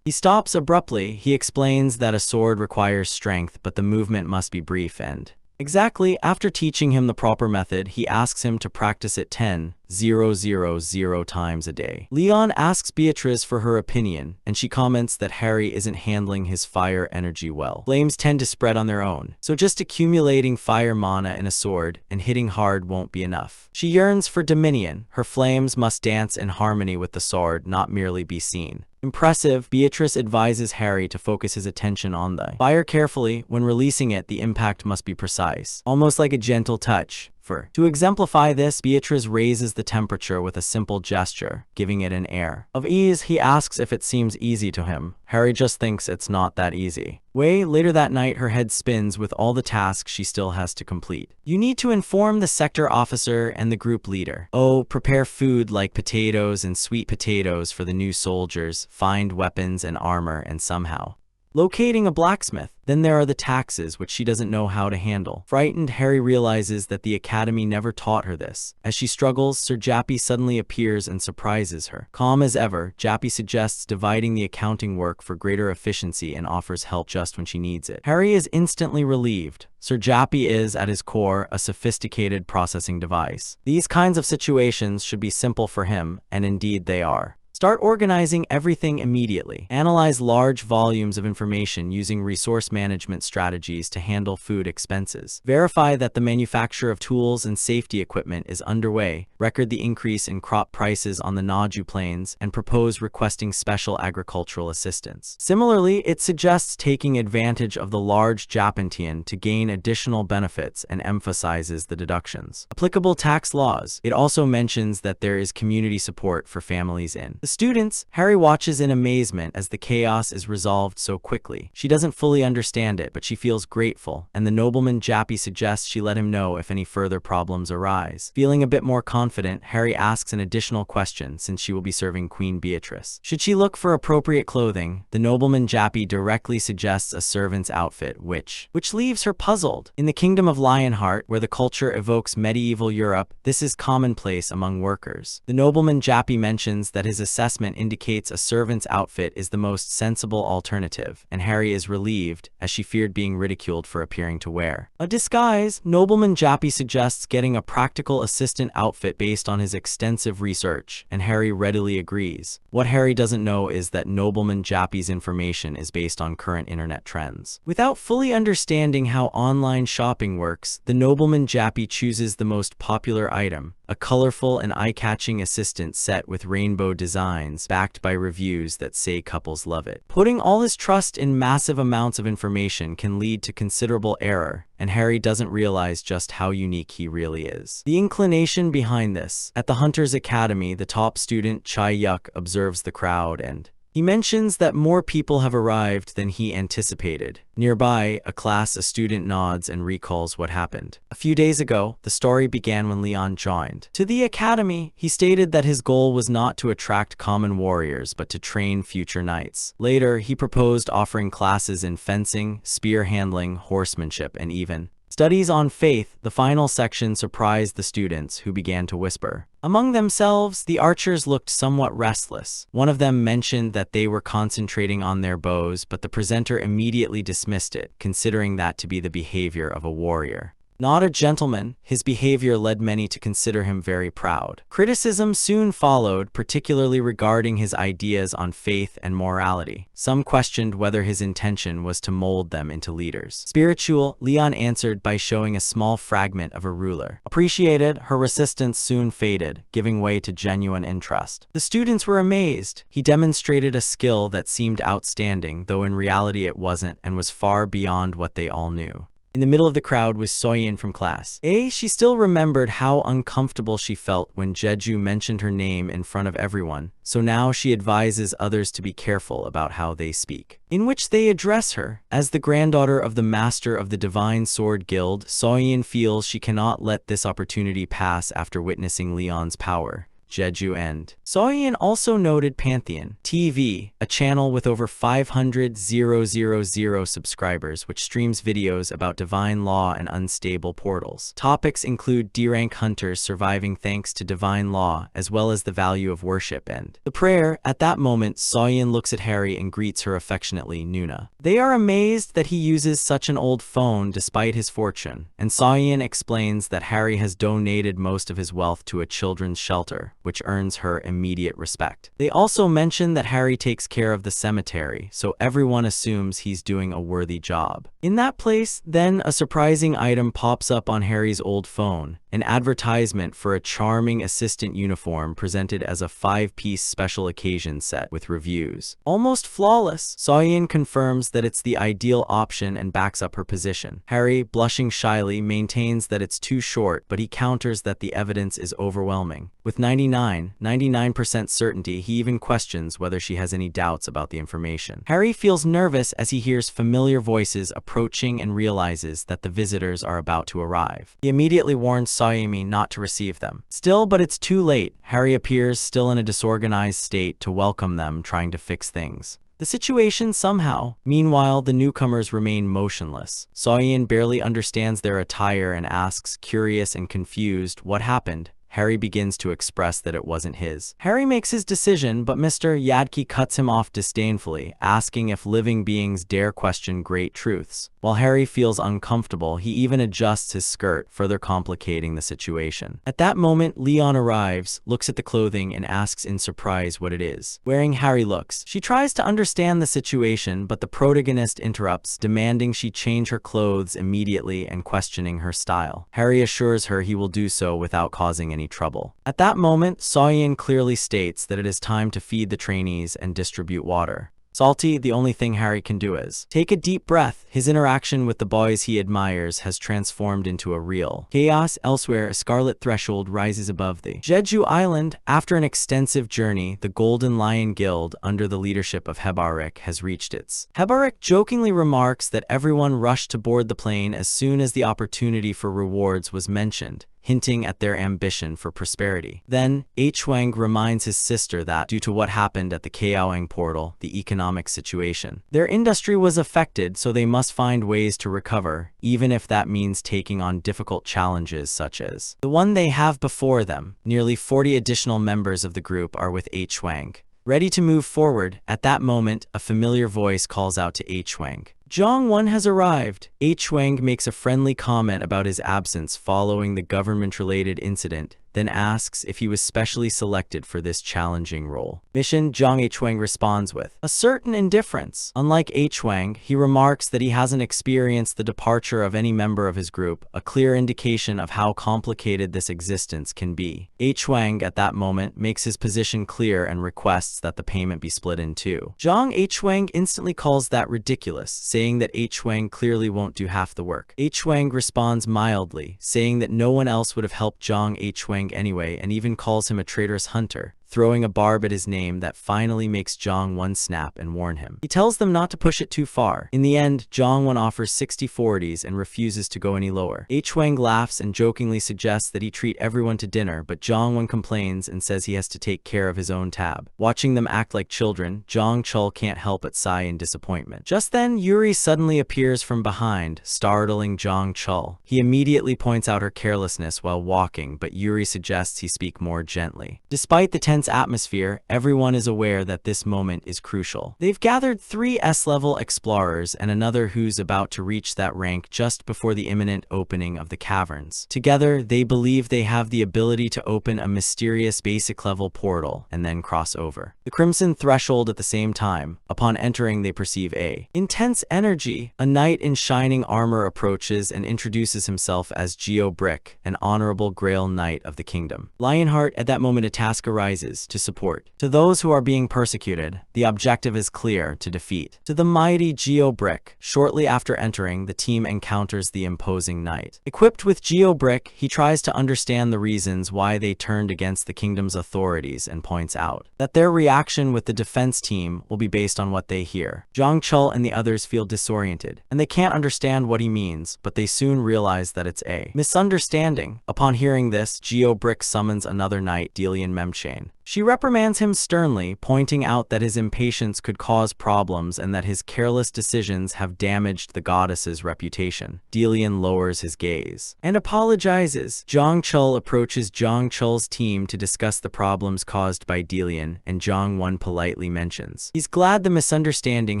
he stops abruptly. He explains that a sword requires strength, but the movement must be brief and exactly. After teaching him the proper method, he asks him to practice it 10,000 times a day. Leon asks Beatrice for her opinion, and she comments that Harry isn't handling his fire energy well. Flames tend to spread on their own, so just accumulating fire mana in a sword and hitting hard won't be enough. She yearns for dominion. Her flames must dance in harmony with the sword, not merely be seen. Impressive. Beatrice advises Harry to focus his attention on the fire carefully. When releasing it, the impact must be precise, almost like a gentle touch. To exemplify this, Beatrice raises the temperature with a simple gesture, giving it an air of ease. He asks if it seems easy to him. Harry just thinks it's not that easy. Way later that night, her head spins with all the tasks she still has to complete. You need to inform the sector officer and the group leader. Oh, prepare food like potatoes and sweet potatoes for the new soldiers, find weapons and armor, and somehow locating a blacksmith. Then there are the taxes, which she doesn't know how to handle. Frightened, Harry realizes that the academy never taught her this. As she struggles, Sir Jappy suddenly appears and surprises her. Calm as ever, Jappy suggests dividing the accounting work for greater efficiency and offers help just when she needs it. Harry is instantly relieved. Sir Jappy is, at his core, a sophisticated processing device. These kinds of situations should be simple for him, and indeed they are. Start organizing everything immediately. Analyze large volumes of information using resource management strategies to handle food expenses. Verify that the manufacture of tools and safety equipment is underway. Record the increase in crop prices on the Naju plains and propose requesting special agricultural assistance. Similarly, it suggests taking advantage of the large Japantian to gain additional benefits and emphasizes the deductions. Applicable tax laws. It also mentions that there is community support for families in the students, Harry watches in amazement as the chaos is resolved so quickly. She doesn't fully understand it, but she feels grateful, and the nobleman Jappy suggests she let him know if any further problems arise. Feeling a bit more confident, Harry asks an additional question since she will be serving Queen Beatrice. Should she look for appropriate clothing? The nobleman Jappy directly suggests a servant's outfit, which leaves her puzzled. In the kingdom of Lionheart, where the culture evokes medieval Europe, this is commonplace among workers. The nobleman Jappy mentions that his assessment indicates a servant's outfit is the most sensible alternative, and Harry is relieved, as she feared being ridiculed for appearing to wear a disguise. Nobleman Jappy suggests getting a practical assistant outfit based on his extensive research, and Harry readily agrees. What Harry doesn't know is that Nobleman Jappy's information is based on current internet trends. Without fully understanding how online shopping works, the nobleman Jappy chooses the most popular item, a colorful and eye-catching assistant set with rainbow designs backed by reviews that say couples love it. Putting all his trust in massive amounts of information can lead to considerable error, and Harry doesn't realize just how unique he really is. The inclination behind this. At the Hunter's Academy, the top student, Chai Yuk, observes the crowd and he mentions that more people have arrived than he anticipated. Nearby, a student nods and recalls what happened. A few days ago, the story began when Leon joined to the academy. He stated that his goal was not to attract common warriors, but to train future knights. Later, he proposed offering classes in fencing, spear handling, horsemanship, and even studies on faith. The final section surprised the students, who began to whisper among themselves. The archers looked somewhat restless. One of them mentioned that they were concentrating on their bows, but the presenter immediately dismissed it, considering that to be the behavior of a warrior, not a gentleman. His behavior led many to consider him very proud. Criticism soon followed, particularly regarding his ideas on faith and morality. Some questioned whether his intention was to mold them into leaders. Spiritual, Leon answered by showing a small fragment of a ruler. Appreciated, her resistance soon faded, giving way to genuine interest. The students were amazed. He demonstrated a skill that seemed outstanding, though in reality it wasn't, and was far beyond what they all knew. In the middle of the crowd was Soyin from class A. She still remembered how uncomfortable she felt when Jeju mentioned her name in front of everyone, so now she advises others to be careful about how they speak, in which they address her. As the granddaughter of the master of the Divine Sword Guild, Soyin feels she cannot let this opportunity pass after witnessing Leon's power. Jeju and Soyin also noted Pantheon TV, a channel with over 500,000 subscribers which streams videos about divine law and unstable portals. Topics include D-rank hunters surviving thanks to divine law, as well as the value of worship and the prayer. At that moment, Soyin looks at Harry and greets her affectionately, Nuna. They are amazed that he uses such an old phone despite his fortune, and Soyin explains that Harry has donated most of his wealth to a children's shelter, which earns her immediate respect. They also mention that Harry takes care of the cemetery, so everyone assumes he's doing a worthy job. In that place, then, a surprising item pops up on Harry's old phone, an advertisement for a charming assistant uniform presented as a 5-piece special occasion set with reviews. Almost flawless, Soyin confirms that it's the ideal option and backs up her position. Harry, blushing shyly, maintains that it's too short, but he counters that the evidence is overwhelming. With 99% certainty, he even questions whether she has any doubts about the information. Harry feels nervous as he hears familiar voices approaching and realizes that the visitors are about to arrive. He immediately warns Sayumi not to receive them. Still, but it's too late. Harry appears still in a disorganized state to welcome them, trying to fix things. The situation somehow. Meanwhile, the newcomers remain motionless. Soyin barely understands their attire and asks, curious and confused, what happened. Harry begins to express that it wasn't his. Harry makes his decision, but Mr. Yadki cuts him off disdainfully, asking if living beings dare question great truths. While Harry feels uncomfortable, he even adjusts his skirt, further complicating the situation. At that moment, Leon arrives, looks at the clothing, and asks in surprise what it is. Wearing Harry looks. She tries to understand the situation, but the protagonist interrupts, demanding she change her clothes immediately and questioning her style. Harry assures her he will do so without causing any trouble. At that moment, Soyin clearly states that it is time to feed the trainees and distribute water. Salty, the only thing Harry can do is take a deep breath. His interaction with the boys he admires has transformed into a real chaos. Elsewhere, a scarlet threshold rises above the Jeju Island. After an extensive journey, the Golden Lion Guild, under the leadership of Hebarik, has reached its. Hebarik jokingly remarks that everyone rushed to board the plane as soon as the opportunity for rewards was mentioned, hinting at their ambition for prosperity. Then, Huang reminds his sister that, due to what happened at the Kaoang portal, the economic situation, their industry was affected, so they must find ways to recover, even if that means taking on difficult challenges such as the one they have before them. Nearly 40 additional members of the group are with Huang, ready to move forward. At that moment, a familiar voice calls out to Huang. Zhang-Wen has arrived. Huang makes a friendly comment about his absence following the government-related incident, then asks if he was specially selected for this challenging role. Mission. Huang responds with a certain indifference. Unlike Huang, he remarks that he hasn't experienced the departure of any member of his group, a clear indication of how complicated this existence can be. Huang at that moment makes his position clear and requests that the payment be split in two. Huang instantly calls that ridiculous, saying that Huang clearly won't do half the work. Huang responds mildly, saying that no one else would have helped Huang anyway, and even calls him a traitorous hunter, throwing a barb at his name that finally makes Zhang-Wen snap and warn him. He tells them not to push it too far. In the end, Zhang-Wen offers 60 40s and refuses to go any lower. Huang laughs and jokingly suggests that he treat everyone to dinner, but Zhang-Wen complains and says he has to take care of his own tab. Watching them act like children, Zhang Chul can't help but sigh in disappointment. Just then, Yuri suddenly appears from behind, startling Zhang Chul. He immediately points out her carelessness while walking, but Yuri suggests he speak more gently. Despite the tense atmosphere, everyone is aware that this moment is crucial. They've gathered 3 S-level explorers and another who's about to reach that rank just before the imminent opening of the caverns. Together, they believe they have the ability to open a mysterious basic-level portal and then cross over the Crimson Threshold at the same time. Upon entering, they perceive a intense energy. A knight in shining armor approaches and introduces himself as Geo Brick, an honorable Grail Knight of the kingdom. Lionheart. At that moment, a task arises to support. To those who are being persecuted, the objective is clear: to defeat. To the mighty Geo Brick. Shortly after entering, the team encounters the imposing knight. Equipped with Geo Brick, he tries to understand the reasons why they turned against the kingdom's authorities and points out that their reaction with the defense team will be based on what they hear. Zhang Chul and the others feel disoriented, and they can't understand what he means, but they soon realize that it's a misunderstanding. Upon hearing this, Geo Brick summons another knight, Delian Memchain. She reprimands him sternly, pointing out that his impatience could cause problems and that his careless decisions have damaged the goddess's reputation. Delian lowers his gaze and apologizes. Zhang Chul approaches Zhang Chul's team to discuss the problems caused by Delian, and Zhang-Wen politely mentions he's glad the misunderstanding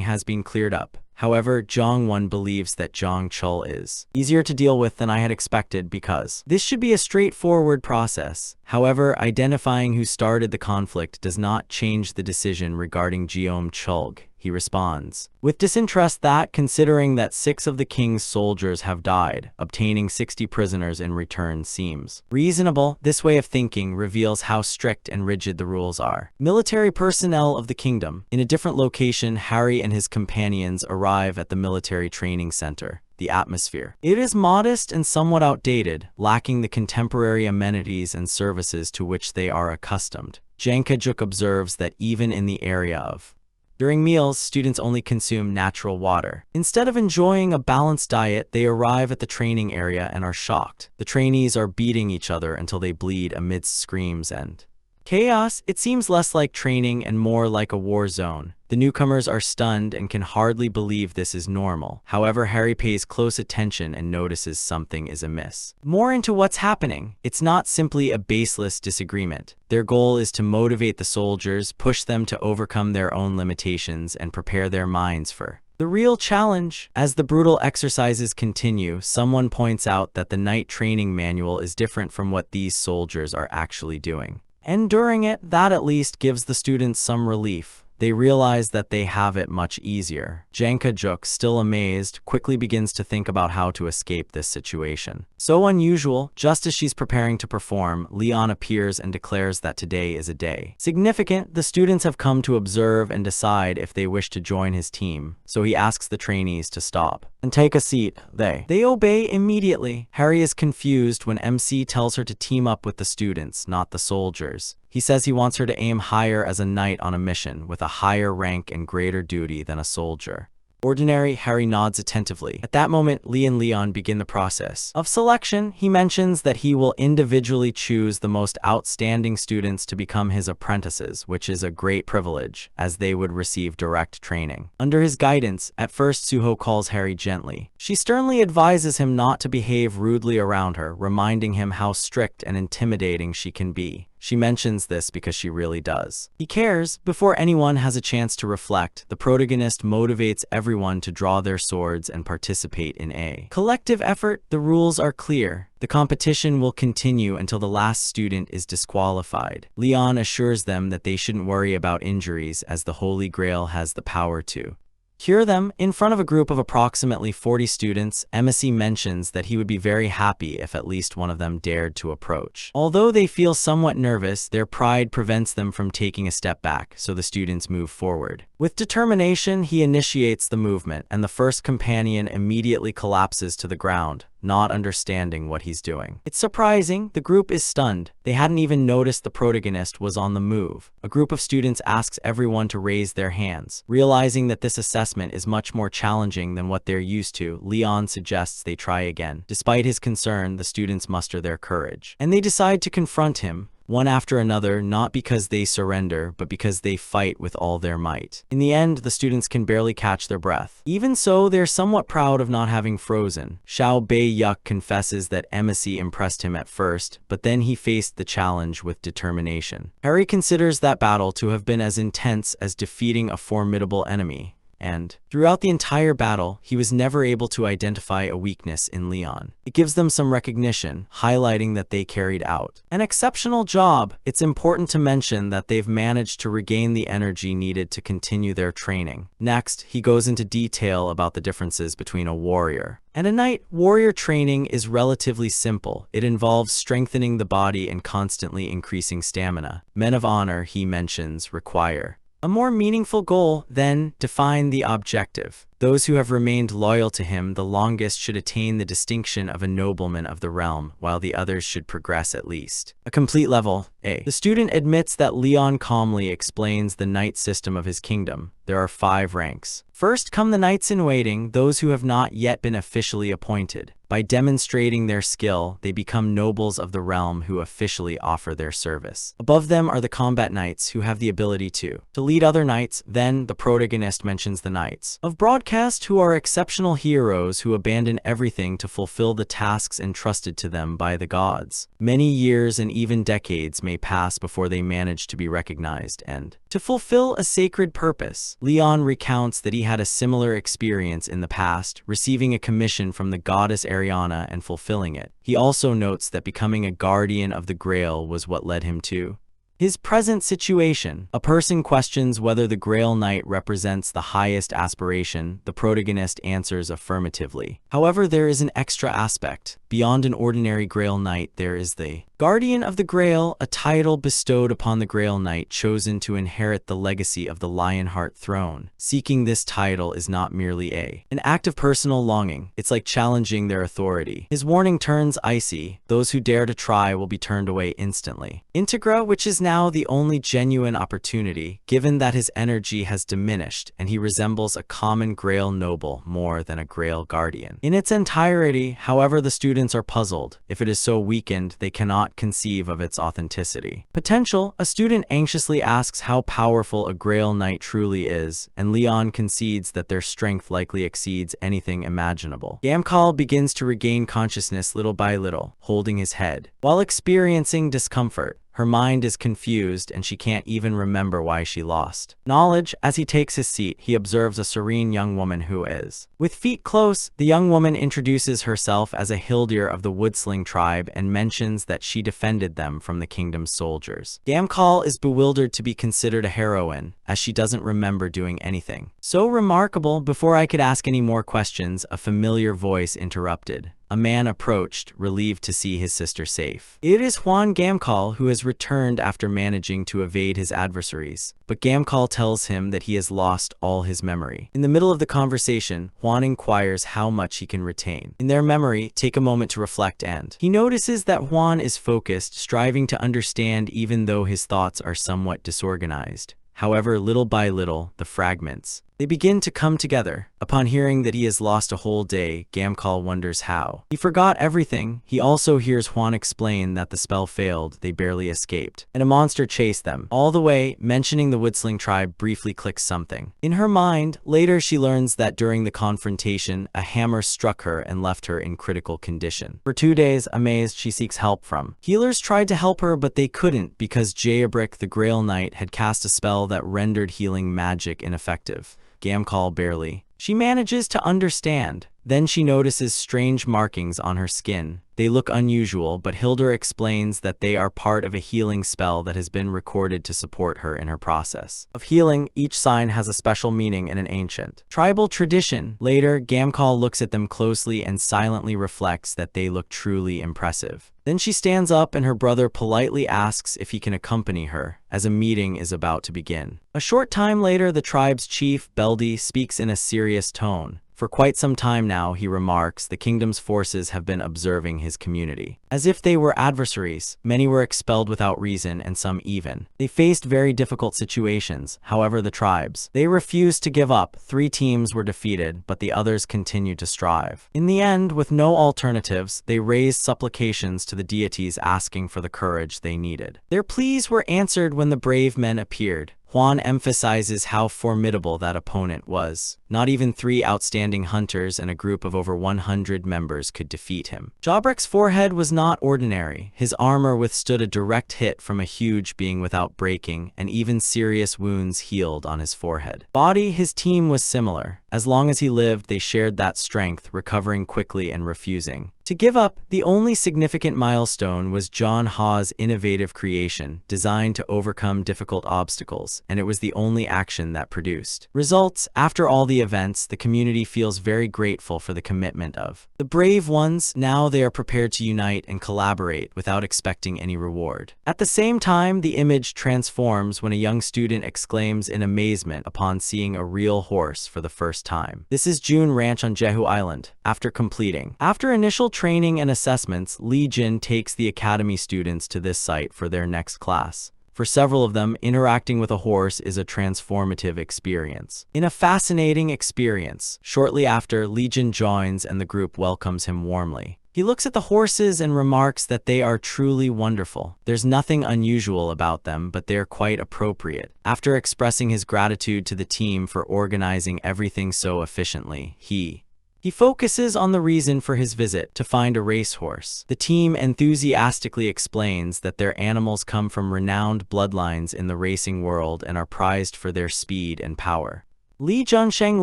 has been cleared up. However, Zhang-Wen believes that Zhang Chul is easier to deal with than I had expected because this should be a straightforward process. However, identifying who started the conflict does not change the decision regarding Jeom Chulg. He responds with disinterest that, considering that 6 of the king's soldiers have died, obtaining 60 prisoners in return seems reasonable. This way of thinking reveals how strict and rigid the rules are. Military personnel of the kingdom. In a different location, Harry and his companions arrive at the military training center. The atmosphere. It is modest and somewhat outdated, lacking the contemporary amenities and services to which they are accustomed. Jankajuk observes that even in the area of during meals, students only consume natural water. Instead of enjoying a balanced diet, they arrive at the training area and are shocked. The trainees are beating each other until they bleed amidst screams and chaos. It seems less like training and more like a war zone. The newcomers are stunned and can hardly believe this is normal. However, Harry pays close attention and notices something is amiss. More into what's happening. It's not simply a baseless disagreement. Their goal is to motivate the soldiers, push them to overcome their own limitations, and prepare their minds for the real challenge. As the brutal exercises continue, someone points out that the night training manual is different from what these soldiers are actually doing. And during it, that at least gives the students some relief. they realize that they have it much easier. Janka-juk, still amazed, quickly begins to think about how to escape this situation. So unusual, just as she's preparing to perform, Leon appears and declares that today is a day significant. The students have come to observe and decide if they wish to join his team, so he asks the trainees to stop and take a seat. They obey immediately. Harry is confused when MC tells her to team up with the students, not the soldiers. He says he wants her to aim higher as a knight on a mission, with a higher rank and greater duty than a soldier. Ordinary, Harry nods attentively. At that moment, Lee and Leon begin the process of selection. He mentions that he will individually choose the most outstanding students to become his apprentices, which is a great privilege, as they would receive direct training. Under his guidance, at first Suho calls Harry gently. She sternly advises him not to behave rudely around her, reminding him how strict and intimidating she can be. She mentions this because she really does. He cares. Before anyone has a chance to reflect, the protagonist motivates everyone to draw their swords and participate in a collective effort. The rules are clear. The competition will continue until the last student is disqualified. Leon assures them that they shouldn't worry about injuries, as the Holy Grail has the power to cure them. In front of a group of approximately 40 students, Emissy mentions that he would be very happy if at least one of them dared to approach. Although they feel somewhat nervous, their pride prevents them from taking a step back, so the students move forward. With determination, he initiates the movement, and the first companion immediately collapses to the ground, not understanding what he's doing. It's surprising. The group is stunned. They hadn't even noticed the protagonist was on the move. A group of students asks everyone to raise their hands. Realizing that this assessment is much more challenging than what they're used to, Leon suggests they try again. Despite his concern, the students muster their courage, and they decide to confront him, one after another, not because they surrender, but because they fight with all their might. In the end, the students can barely catch their breath. Even so, they're somewhat proud of not having frozen. Xiao Bei-yuk confesses that Emissy impressed him at first, but then he faced the challenge with determination. Harry considers that battle to have been as intense as defeating a formidable enemy. And throughout the entire battle, he was never able to identify a weakness in Leon. It gives them some recognition, highlighting that they carried out an exceptional job. It's important to mention that they've managed to regain the energy needed to continue their training. Next, he goes into detail about the differences between a warrior and a knight. Warrior training is relatively simple. It involves strengthening the body and constantly increasing stamina. Men of honor, he mentions, require a more meaningful goal. Then, define the objective. Those who have remained loyal to him the longest should attain the distinction of a nobleman of the realm, while the others should progress at least a complete level. The student admits that Leon calmly explains the knight system of his kingdom. There are 5 ranks. First come the knights-in-waiting, those who have not yet been officially appointed. By demonstrating their skill, they become nobles of the realm who officially offer their service. Above them are the combat knights, who have the ability to lead other knights. Then, the protagonist mentions the knights of broadcast, who are exceptional heroes who abandon everything to fulfill the tasks entrusted to them by the gods. Many years and even decades may pass before they manage to be recognized and to fulfill a sacred purpose. Leon recounts that he had a similar experience in the past, receiving a commission from the goddess Ariana and fulfilling it. He also notes that becoming a guardian of the Grail was what led him to his present situation. A person questions whether the Grail Knight represents the highest aspiration. The protagonist answers affirmatively. However, there is an extra aspect. Beyond an ordinary Grail Knight, there is the Guardian of the Grail, a title bestowed upon the Grail Knight chosen to inherit the legacy of the Lionheart throne. Seeking this title is not merely an act of personal longing. It's like challenging their authority. His warning turns icy. Those who dare to try will be turned away instantly. Integra, which is now the only genuine opportunity, given that his energy has diminished and he resembles a common Grail noble more than a Grail guardian. In its entirety, however, the students are puzzled. If it is so weakened, they cannot conceive of its authenticity. Potential. A student anxiously asks how powerful a Grail Knight truly is, and Leon concedes that their strength likely exceeds anything imaginable. Gamkal begins to regain consciousness little by little, holding his head while experiencing discomfort. Her mind is confused and she can't even remember why she lost. Knowledge, as he takes his seat, he observes a serene young woman who is. With feet close, the young woman introduces herself as a Hildir of the Woodsling tribe and mentions that she defended them from the kingdom's soldiers. Gamkal is bewildered to be considered a heroine, as she doesn't remember doing anything. So remarkable, before I could ask any more questions, a familiar voice interrupted. A man approached, relieved to see his sister safe. It is Juan Gamkal, who has returned after managing to evade his adversaries. But Gamkal tells him that he has lost all his memory. In the middle of the conversation, Juan inquires how much he can retain. In their memory, take a moment to reflect, and he notices that Juan is focused, striving to understand even though his thoughts are somewhat disorganized. However, little by little, the fragments, they begin to come together. Upon hearing that he has lost a whole day, Gamkal wonders how. He forgot everything. He also hears Juan explain that the spell failed, they barely escaped, and a monster chased them. All the way, mentioning the Woodsling tribe briefly clicks something. In her mind, later she learns that during the confrontation, a hammer struck her and left her in critical condition. For 2 days, amazed, she seeks help from healers. Tried to help her, but they couldn't because Jayabrick, the Grail Knight, had cast a spell that rendered healing magic ineffective. Gamkal barely. She manages to understand. Then she notices strange markings on her skin. They look unusual, but Hildir explains that they are part of a healing spell that has been recorded to support her in her process of healing. Each sign has a special meaning in an ancient tribal tradition. Later, Gamkal looks at them closely and silently reflects that they look truly impressive. Then she stands up and her brother politely asks if he can accompany her, as a meeting is about to begin. A short time later, the tribe's chief, Beldi, speaks in a serious tone. For quite some time now, he remarks, the kingdom's forces have been observing his community. As if they were adversaries, many were expelled without reason and some even. They faced very difficult situations. However, the tribes, they refused to give up. 3 teams were defeated, but the others continued to strive. In the end, with no alternatives, they raised supplications to the deities asking for the courage they needed. Their pleas were answered when the brave men appeared. Juan emphasizes how formidable that opponent was. Not even 3 outstanding hunters and a group of over 100 members could defeat him. Jabrick's forehead was not ordinary. His armor withstood a direct hit from a huge being without breaking, and even serious wounds healed on his forehead. Body, his team was similar. As long as he lived, they shared that strength, recovering quickly and refusing to give up. The only significant milestone was John Ha's innovative creation, designed to overcome difficult obstacles, and it was the only action that produced results. After all the events, the community feels very grateful for the commitment of the brave ones. Now they are prepared to unite and collaborate without expecting any reward. At the same time, the image transforms when a young student exclaims in amazement upon seeing a real horse for the first time. This is June Ranch on Jehu Island. After initial training and assessments, Lee Jin takes the academy students to this site for their next class. For several of them, interacting with a horse is a transformative experience. In a fascinating experience, shortly after, Lee Jin joins and the group welcomes him warmly. He looks at the horses and remarks that they are truly wonderful. There's nothing unusual about them, but they're quite appropriate. After expressing his gratitude to the team for organizing everything so efficiently, he focuses on the reason for his visit, to find a racehorse. The team enthusiastically explains that their animals come from renowned bloodlines in the racing world and are prized for their speed and power. Li Junsheng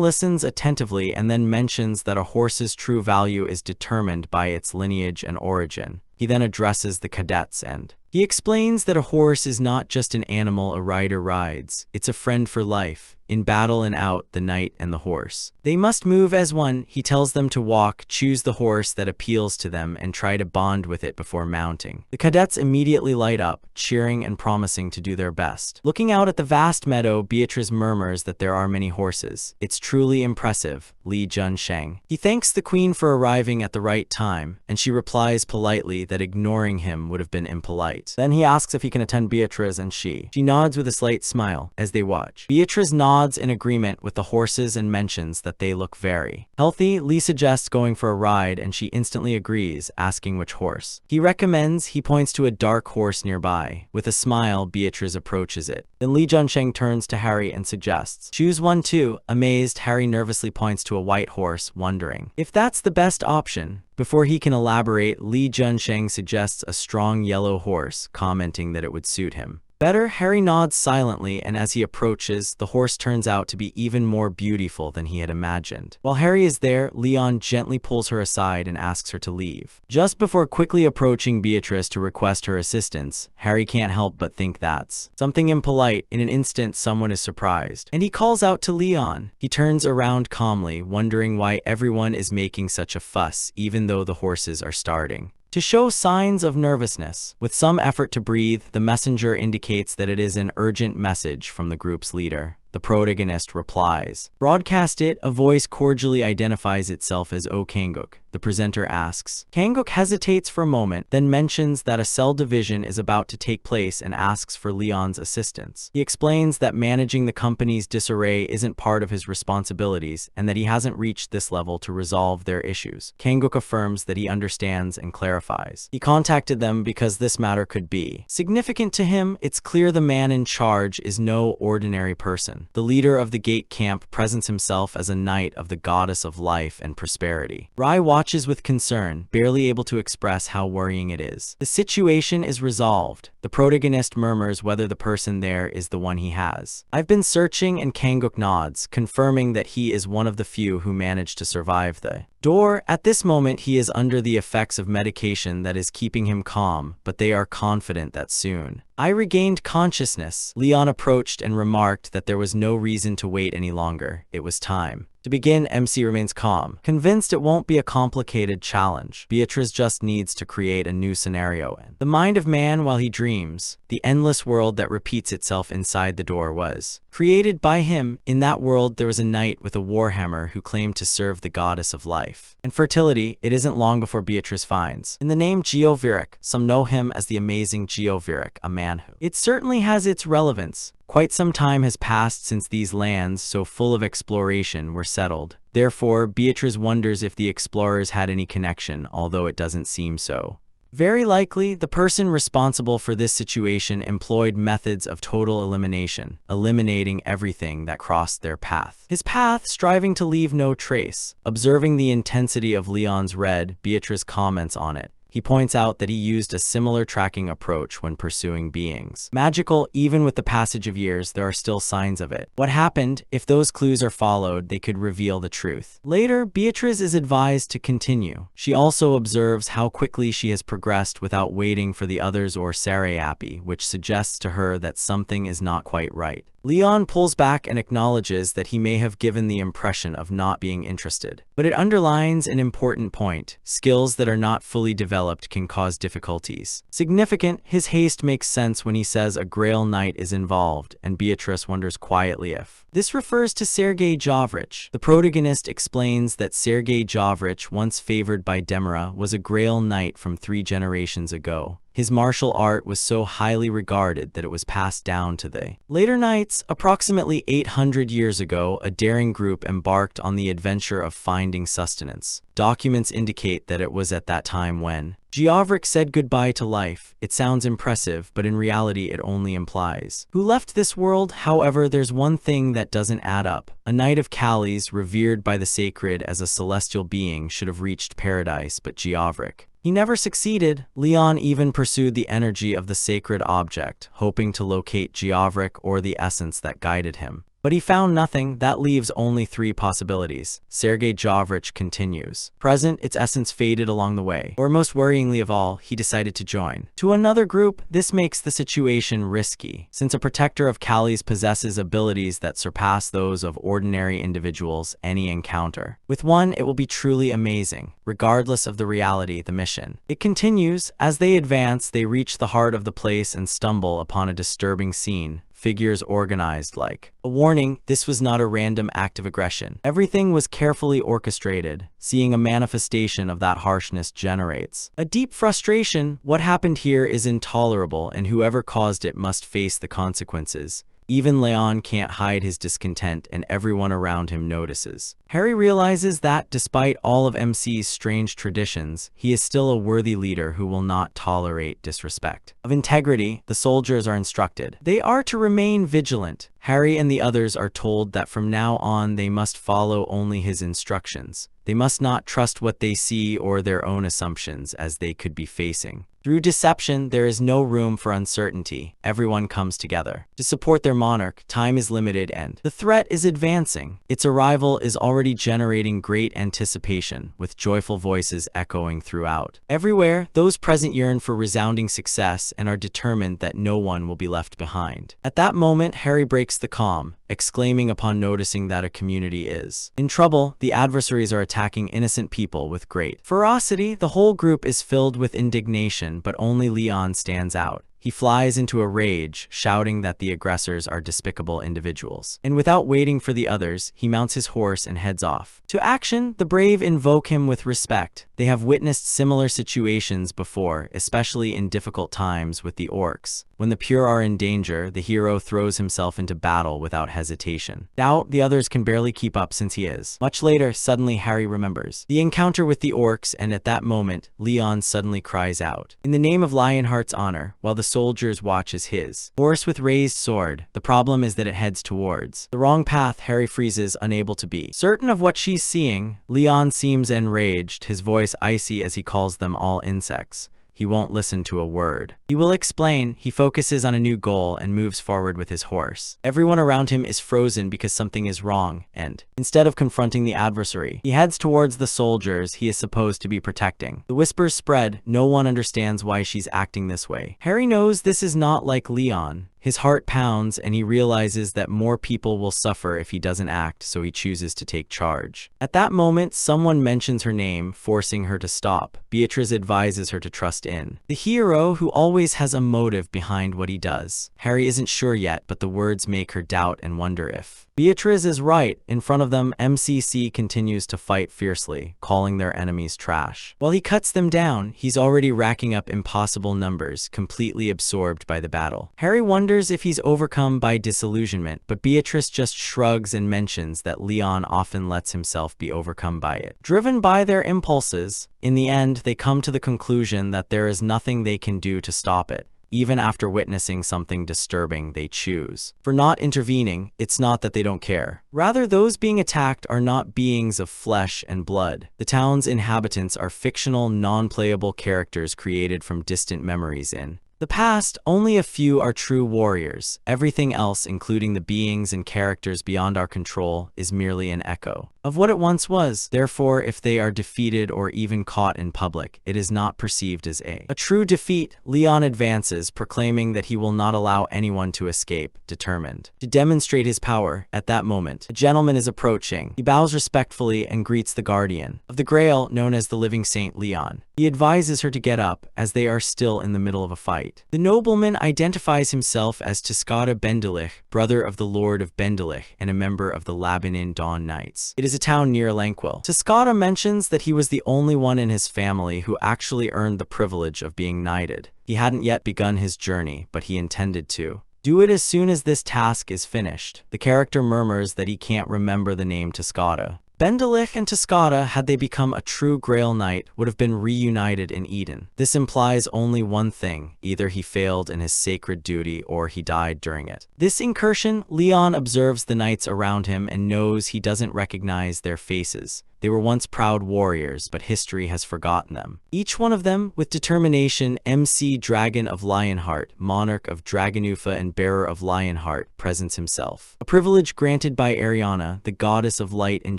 listens attentively and then mentions that a horse's true value is determined by its lineage and origin. He then addresses the cadets and he explains that a horse is not just an animal a rider rides, it's a friend for life. In battle and out, the knight and the horse, they must move as one. He tells them to walk, choose the horse that appeals to them, and try to bond with it before mounting. The cadets immediately light up, cheering and promising to do their best. Looking out at the vast meadow, Beatrice murmurs that there are many horses. It's truly impressive, Li Junsheng. He thanks the queen for arriving at the right time, and she replies politely that ignoring him would have been impolite. Then he asks if he can attend Beatrice, and she nods with a slight smile as they watch. Beatrice nods nods in agreement with the horses and mentions that they look very healthy. Lee suggests going for a ride and she instantly agrees, asking which horse he recommends. He points to a dark horse nearby. With a smile, Beatrice approaches it. Then Lee Junsheng turns to Harry and suggests, "Choose one too." Amazed, Harry nervously points to a white horse, wondering if that's the best option. Before he can elaborate, Lee Junsheng suggests a strong yellow horse, commenting that it would suit him better. Harry nods silently, and as he approaches, the horse turns out to be even more beautiful than he had imagined. While Harry is there, Leon gently pulls her aside and asks her to leave. Just before quickly approaching Beatrice to request her assistance, Harry can't help but think that's something impolite. In an instant, someone is surprised, and he calls out to Leon. He turns around calmly, wondering why everyone is making such a fuss, even though the horses are starting to show signs of nervousness. With some effort to breathe, the messenger indicates that it is an urgent message from the group's leader. The protagonist replies, "Broadcast it." A voice cordially identifies itself as O Kanguk. The presenter asks. Kanguk hesitates for a moment, then mentions that a cell division is about to take place and asks for Leon's assistance. He explains that managing the company's disarray isn't part of his responsibilities and that he hasn't reached this level to resolve their issues. Kanguk affirms that he understands and clarifies. He contacted them because this matter could be significant to him. It's clear the man in charge is no ordinary person. The leader of the gate camp presents himself as a knight of the goddess of life and prosperity. Rai watches with concern, barely able to express how worrying it is. The situation is resolved. The protagonist murmurs whether the person there is the one he has. "I've been searching," and Kanguk nods, confirming that he is one of the few who managed to survive the door. At this moment, he is under the effects of medication that is keeping him calm, but they are confident that soon I regained consciousness. Leon approached and remarked that there was no reason to wait any longer. It was time to begin. MC remains calm, convinced it won't be a complicated challenge. Beatrice just needs to create a new scenario in the mind of man while he dreams. The endless world that repeats itself inside the door was created by him. In that world, there was a knight with a warhammer who claimed to serve the goddess of life and fertility. It isn't long before Beatrice finds in the name Geovirik. Some know him as the amazing Geovirik, a man who it certainly has its relevance. Quite some time has passed since these lands, so full of exploration, were settled. Therefore, Beatrice wonders if the explorers had any connection, although it doesn't seem so. Very likely, the person responsible for this situation employed methods of total elimination, eliminating everything that crossed their path. His path, striving to leave no trace. Observing the intensity of Leon's red, Beatrice comments on it. He points out that he used a similar tracking approach when pursuing beings magical. Even with the passage of years, there are still signs of it. What happened? If those clues are followed, they could reveal the truth. Later, Beatrice is advised to continue. She also observes how quickly she has progressed without waiting for the others or Sarayapi, which suggests to her that something is not quite right. Leon pulls back and acknowledges that he may have given the impression of not being interested. But it underlines an important point. Skills that are not fully developed can cause difficulties. Significant, his haste makes sense when he says a Grail Knight is involved, and Beatrice wonders quietly if this refers to Sergei Jovrich. The protagonist explains that Sergei Jovrich, once favored by Demira, was a Grail Knight from 3 generations ago. His martial art was so highly regarded that it was passed down to the later knights. Approximately 800 years ago, a daring group embarked on the adventure of finding sustenance. Documents indicate that it was at that time when Geovrich said goodbye to life. It sounds impressive, but in reality it only implies who left this world. However, there's one thing that doesn't add up. A knight of Calais, revered by the sacred as a celestial being, should have reached paradise, but Geovrich, he never succeeded. Leon even pursued the energy of the sacred object, hoping to locate Geovrich or the essence that guided him. But he found nothing. That leaves only 3 possibilities. Sergei Jovrich continues. Present, its essence faded along the way. Or most worryingly of all, he decided to join to another group. This makes the situation risky, since a protector of Calais possesses abilities that surpass those of ordinary individuals any encounter. With one, it will be truly amazing, regardless of the reality, the mission. It continues. As they advance, they reach the heart of the place and stumble upon a disturbing scene. Figures organized like a warning. This was not a random act of aggression. Everything was carefully orchestrated. Seeing a manifestation of that harshness generates a deep frustration. What happened here is intolerable, and whoever caused it must face the consequences. Even Leon can't hide his discontent, and everyone around him notices. Harry realizes that, despite all of MC's strange traditions, he is still a worthy leader who will not tolerate disrespect. Of integrity, the soldiers are instructed. They are to remain vigilant. Harry and the others are told that from now on they must follow only his instructions. They must not trust what they see or their own assumptions, as they could be facing. Through deception, there is no room for uncertainty. Everyone comes together. To support their monarch, time is limited and the threat is advancing. Its arrival is already generating great anticipation, with joyful voices echoing throughout. Everywhere, those present yearn for resounding success and are determined that no one will be left behind. At that moment, Harry breaks the calm, exclaiming upon noticing that a community is in trouble. The adversaries are attacking innocent people with great ferocity. The whole group is filled with indignation, but only Leon stands out. He flies into a rage, shouting that the aggressors are despicable individuals. And without waiting for the others, he mounts his horse and heads off. To action, the brave invoke him with respect. They have witnessed similar situations before, especially in difficult times with the orcs. When the pure are in danger, the hero throws himself into battle without hesitation. Doubt the others can barely keep up since he is. Much later, suddenly Harry remembers the encounter with the orcs, and at that moment, Leon suddenly cries out, "In the name of Lionheart's honor," while the soldiers watch as his horse with raised sword. The problem is that it heads towards the wrong path. Harry freezes, unable to be certain of what she's seeing. Leon seems enraged, his voice icy as he calls them all insects. He won't listen to a word. He will explain. He focuses on a new goal and moves forward with his horse. Everyone around him is frozen because something is wrong, and instead of confronting the adversary, he heads towards the soldiers he is supposed to be protecting. The whispers spread. No one understands why she's acting this way. Harry knows this is not like Leon. His heart pounds, and he realizes that more people will suffer if he doesn't act, so he chooses to take charge. At that moment, someone mentions her name, forcing her to stop. Beatrice advises her to trust in the hero, who always has a motive behind what he does. Harry isn't sure yet, but the words make her doubt and wonder if Beatrice is right. In front of them, MCC continues to fight fiercely, calling their enemies trash. While he cuts them down, he's already racking up impossible numbers, completely absorbed by the battle. Harry wonders if he's overcome by disillusionment, but Beatrice just shrugs and mentions that Leon often lets himself be overcome by it. Driven by their impulses, in the end, they come to the conclusion that there is nothing they can do to stop it. Even after witnessing something disturbing, they choose for not intervening. It's not that they don't care. Rather, those being attacked are not beings of flesh and blood. The town's inhabitants are fictional, non-playable characters created from distant memories in the past. Only a few are true warriors. Everything else, including the beings and characters beyond our control, is merely an echo of what it once was. Therefore, if they are defeated or even caught in public, it is not perceived as a true defeat. Leon advances, proclaiming that he will not allow anyone to escape, determined to demonstrate his power. At that moment, a gentleman is approaching. He bows respectfully and greets the guardian of the Grail, known as the Living Saint Leon. He advises her to get up, as they are still in the middle of a fight. The nobleman identifies himself as Tiscata Bendelich, brother of the Lord of Bendelich and a member of the Labanin Dawn Knights. It is a town near Lanquil. Tiscata mentions that he was the only one in his family who actually earned the privilege of being knighted. He hadn't yet begun his journey, but he intended to do it as soon as this task is finished. The character murmurs that he can't remember the name Tiscata. Bendelich and Tiscata, had they become a true Grail Knight, would have been reunited in Eden. This implies only one thing: either he failed in his sacred duty or he died during it. This incursion, Leon observes the knights around him and knows he doesn't recognize their faces. They were once proud warriors, but history has forgotten them. Each one of them, with determination, MC Dragon of Lionheart, Monarch of Dragonufa and Bearer of Lionheart, presents himself. A privilege granted by Ariana, the goddess of light and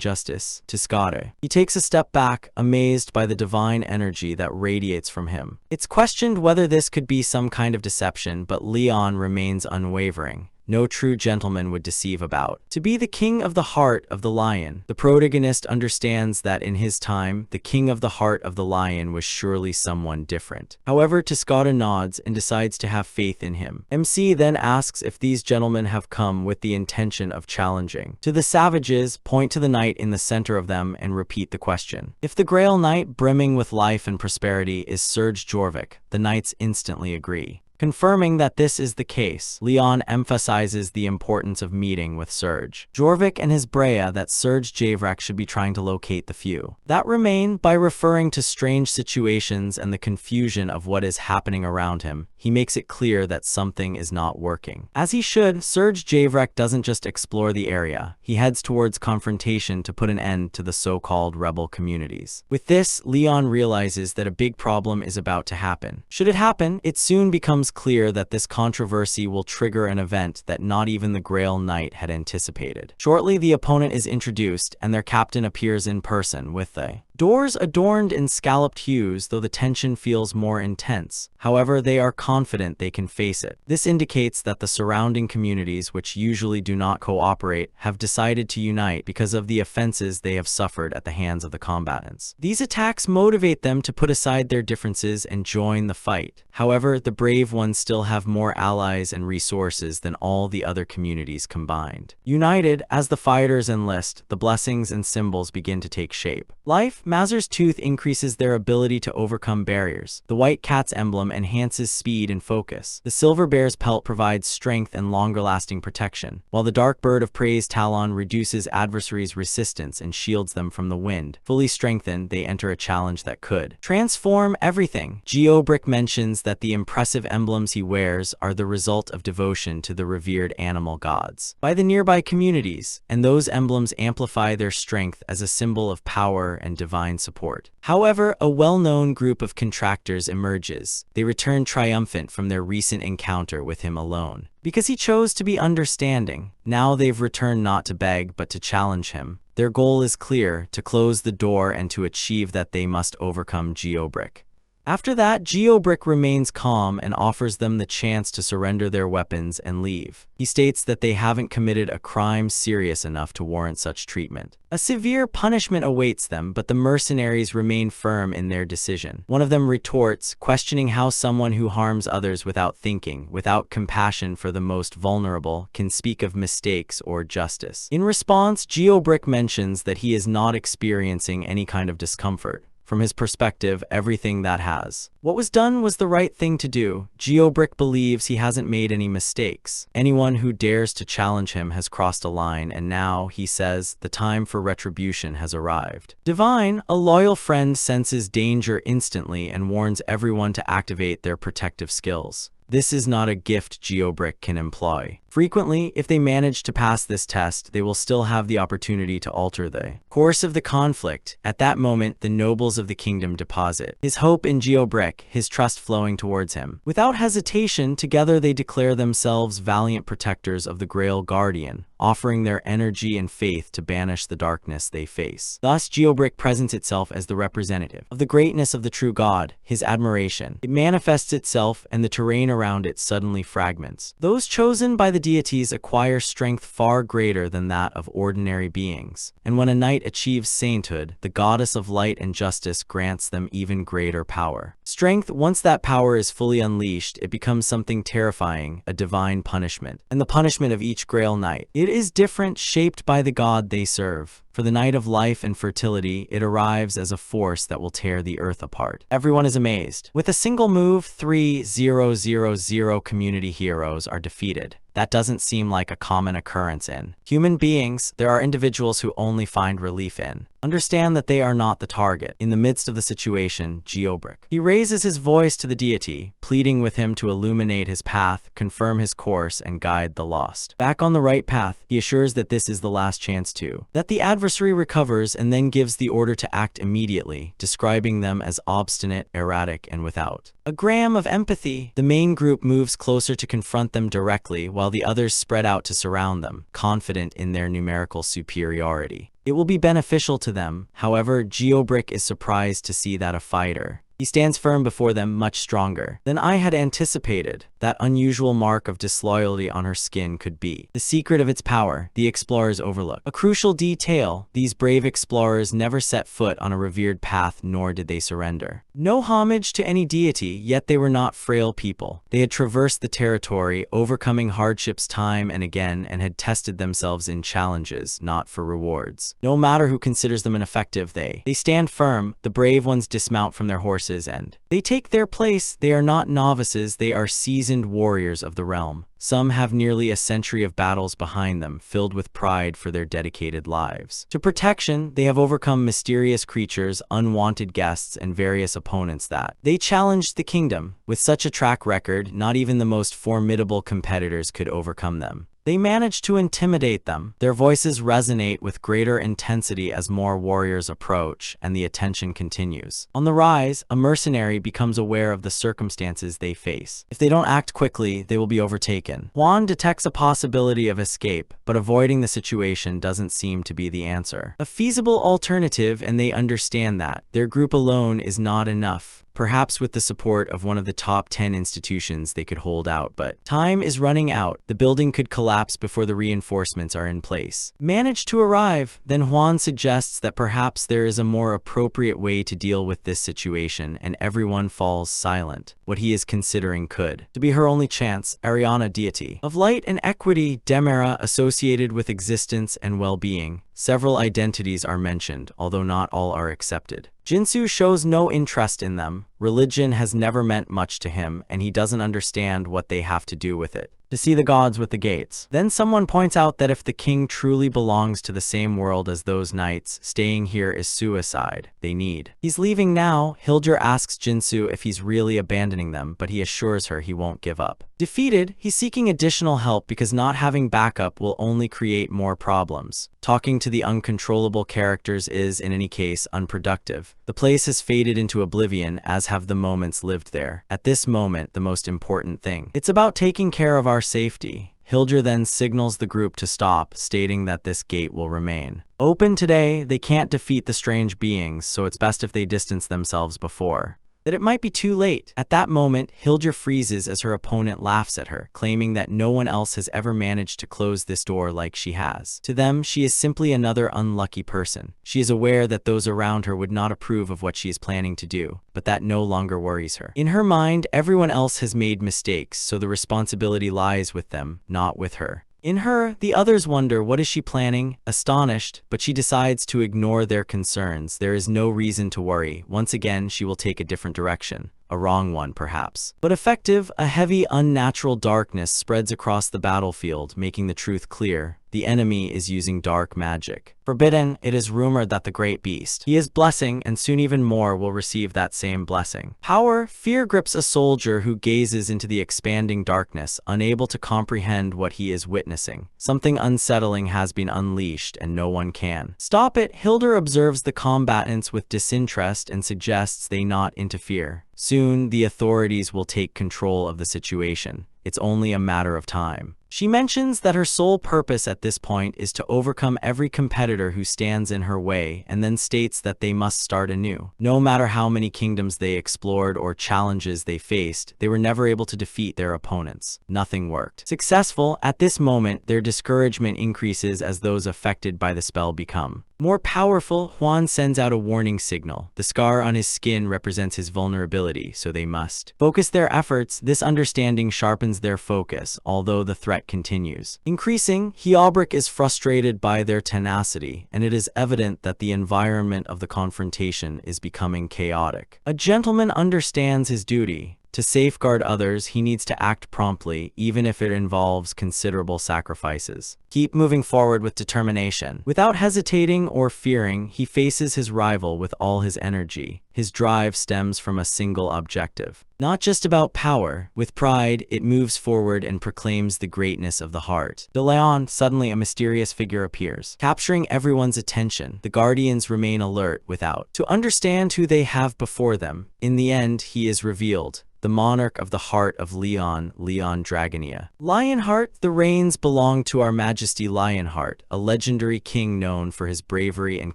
justice, to Skade. He takes a step back, amazed by the divine energy that radiates from him. It's questioned whether this could be some kind of deception, but Leon remains unwavering. No true gentleman would deceive about. To be the king of the heart of the lion. The protagonist understands that in his time, the king of the heart of the lion was surely someone different. However, Tiscata nods and decides to have faith in him. MC then asks if these gentlemen have come with the intention of challenging. To the savages, point to the knight in the center of them and repeat the question. If the Grail Knight, brimming with life and prosperity, is Serge Jorvik, the knights instantly agree. Confirming that this is the case, Leon emphasizes the importance of meeting with Serge Jorvik and his Brea, that Serge Javrak should be trying to locate the few that remain. By referring to strange situations and the confusion of what is happening around him, he makes it clear that something is not working as he should. Serge Javrak doesn't just explore the area, he heads towards confrontation to put an end to the so-called rebel communities. With this, Leon realizes that a big problem is about to happen. Should it happen, it soon becomes clear that this controversy will trigger an event that not even the Grail Knight had anticipated. Shortly, the opponent is introduced, and their captain appears in person with the doors adorned in scalloped hues, though the tension feels more intense. However, they are confident they can face it. This indicates that the surrounding communities, which usually do not cooperate, have decided to unite because of the offenses they have suffered at the hands of the combatants. These attacks motivate them to put aside their differences and join the fight. However, the brave ones still have more allies and resources than all the other communities combined. United, as the fighters enlist, the blessings and symbols begin to take shape. Life, Mazer's tooth increases their ability to overcome barriers. The white cat's emblem enhances speed and focus. The silver bear's pelt provides strength and longer-lasting protection, while the dark bird of prey's talon reduces adversaries' resistance and shields them from the wind. Fully strengthened, they enter a challenge that could transform everything. Geobrick mentions that the impressive emblems he wears are the result of devotion to the revered animal gods by the nearby communities, and those emblems amplify their strength as a symbol of power and divine support. However, a well-known group of contractors emerges. They return triumphant from their recent encounter with him alone. Because he chose to be understanding, now they've returned not to beg but to challenge him. Their goal is clear: to close the door, and to achieve that they must overcome Geobrick. After that, Geobrick remains calm and offers them the chance to surrender their weapons and leave. He states that they haven't committed a crime serious enough to warrant such treatment. A severe punishment awaits them, but the mercenaries remain firm in their decision. One of them retorts, questioning how someone who harms others without thinking, without compassion for the most vulnerable, can speak of mistakes or justice. In response, Geobrick mentions that he is not experiencing any kind of discomfort. From his perspective, everything that has what was done was the right thing to do. Geobrick believes he hasn't made any mistakes. Anyone who dares to challenge him has crossed a line, and now, he says, the time for retribution has arrived. Divine, a loyal friend, senses danger instantly and warns everyone to activate their protective skills. This is not a gift Geobrick can employ. Frequently, if they manage to pass this test, they will still have the opportunity to alter the course of the conflict. At that moment, the nobles of the kingdom deposit his hope in Geobrick, his trust flowing towards him. Without hesitation, together they declare themselves valiant protectors of the Grail Guardian, offering their energy and faith to banish the darkness they face. Thus, Geobrick presents itself as the representative of the greatness of the true god, his admiration. It manifests itself, and the terrain around it suddenly fragments. Those chosen by the deities acquire strength far greater than that of ordinary beings, and when a knight achieves sainthood, the goddess of light and justice grants them even greater power. Strength, once that power is fully unleashed, it becomes something terrifying, a divine punishment. And the punishment of each Grail Knight, it is different, shaped by the god they serve. For the Knight of Life and Fertility, it arrives as a force that will tear the earth apart. Everyone is amazed. With a single move, 3,000 community heroes are defeated. That doesn't seem like a common occurrence in human beings. There are individuals who only find relief in understand that they are not the target. In the midst of the situation, Geobrick, he raises his voice to the deity, pleading with him to illuminate his path, confirm his course, and guide the lost back on the right path. He assures that this is the last chance to that the adversary recovers, and then gives the order to act immediately, describing them as obstinate, erratic, and without a gram of empathy. The main group moves closer to confront them directly, while the others spread out to surround them, confident in their numerical superiority. It will be beneficial to them. However, Geobrick is surprised to see that a fighter, he stands firm before them, much stronger than I had anticipated. That unusual mark of disloyalty on her skin could be the secret of its power. The explorers overlook a crucial detail: these brave explorers never set foot on a revered path, nor did they surrender no homage to any deity, yet they were not frail people. They had traversed the territory, overcoming hardships time and again, and had tested themselves in challenges, not for rewards, soldiers. No matter who considers them ineffective, they stand firm. The brave ones dismount from their horses and they take their place. They are not novices, they are seasoned warriors of the realm. Some have nearly a century of battles behind them, filled with pride for their dedicated lives. To protection, they have overcome mysterious creatures, unwanted guests, and various opponents that they challenged the kingdom. With such a track record, not even the most formidable competitors could overcome them. They manage to intimidate them. Their voices resonate with greater intensity as more warriors approach, and the attention continues. On the rise, a mercenary becomes aware of the circumstances they face. If they don't act quickly, they will be overtaken. Juan detects a possibility of escape, but avoiding the situation doesn't seem to be the answer. A feasible alternative, and they understand that their group alone is not enough. Perhaps with the support of one of the top 10 institutions they could hold out, but time is running out. The building could collapse before the reinforcements are in place. Manage to arrive, then Juan suggests that perhaps there is a more appropriate way to deal with this situation, and everyone falls silent. What he is considering could to be her only chance. Ariana, deity of light and equity, Demera, associated with existence and well-being. Several identities are mentioned, although not all are accepted. Jinsu shows no interest in them. Religion has never meant much to him, and he doesn't understand what they have to do with it. To see the gods with the gates. Then someone points out that if the king truly belongs to the same world as those knights, staying here is suicide. They need. He's leaving now. Hildur asks Jinsu if he's really abandoning them, but he assures her he won't give up. Defeated, he's seeking additional help because not having backup will only create more problems. Talking to the uncontrollable characters is, in any case, unproductive. The place has faded into oblivion, as have the moments lived there. At this moment, the most important thing. It's about taking care of our safety. Hildur then signals the group to stop, stating that this gate will remain open today. They can't defeat the strange beings, so it's best if they distance themselves before that it might be too late. At that moment, Hildur freezes as her opponent laughs at her, claiming that no one else has ever managed to close this door like she has. To them, she is simply another unlucky person. She is aware that those around her would not approve of what she is planning to do, but that no longer worries her. In her mind, everyone else has made mistakes, so the responsibility lies with them, not with her. In her, the others wonder what is she planning, astonished, but she decides to ignore their concerns. There is no reason to worry. Once again, she will take a different direction. A wrong one, perhaps. But effective, a heavy, unnatural darkness spreads across the battlefield, making the truth clear. The enemy is using dark magic. Forbidden, it is rumored that the great beast he is blessing, and soon even more will receive that same blessing. Power, fear grips a soldier who gazes into the expanding darkness, unable to comprehend what he is witnessing. Something unsettling has been unleashed, and no one can stop it. Hildur observes the combatants with disinterest and suggests they not interfere. Soon, the authorities will take control of the situation. It's only a matter of time. She mentions that her sole purpose at this point is to overcome every competitor who stands in her way, and then states that they must start anew. No matter how many kingdoms they explored or challenges they faced, they were never able to defeat their opponents. Nothing worked. Successful, at this moment, their discouragement increases as those affected by the spell become more powerful. Juan sends out a warning signal. The scar on his skin represents his vulnerability, so they must focus their efforts. This understanding sharpens their focus, although the threat continues increasing. Heobrick is frustrated by their tenacity, and it is evident that the environment of the confrontation is becoming chaotic. A gentleman understands his duty. To safeguard others, he needs to act promptly, even if it involves considerable sacrifices. Keep moving forward with determination. Without hesitating or fearing, he faces his rival with all his energy. His drive stems from a single objective. Not just about power. With pride, it moves forward and proclaims the greatness of the heart. De Leon, suddenly a mysterious figure appears, capturing everyone's attention. The Guardians remain alert without to understand who they have before them. In the end, he is revealed. The monarch of the heart of Leon, Leon Dragonia. Lionheart, the reins belong to our Majesty Lionheart, a legendary king known for his bravery and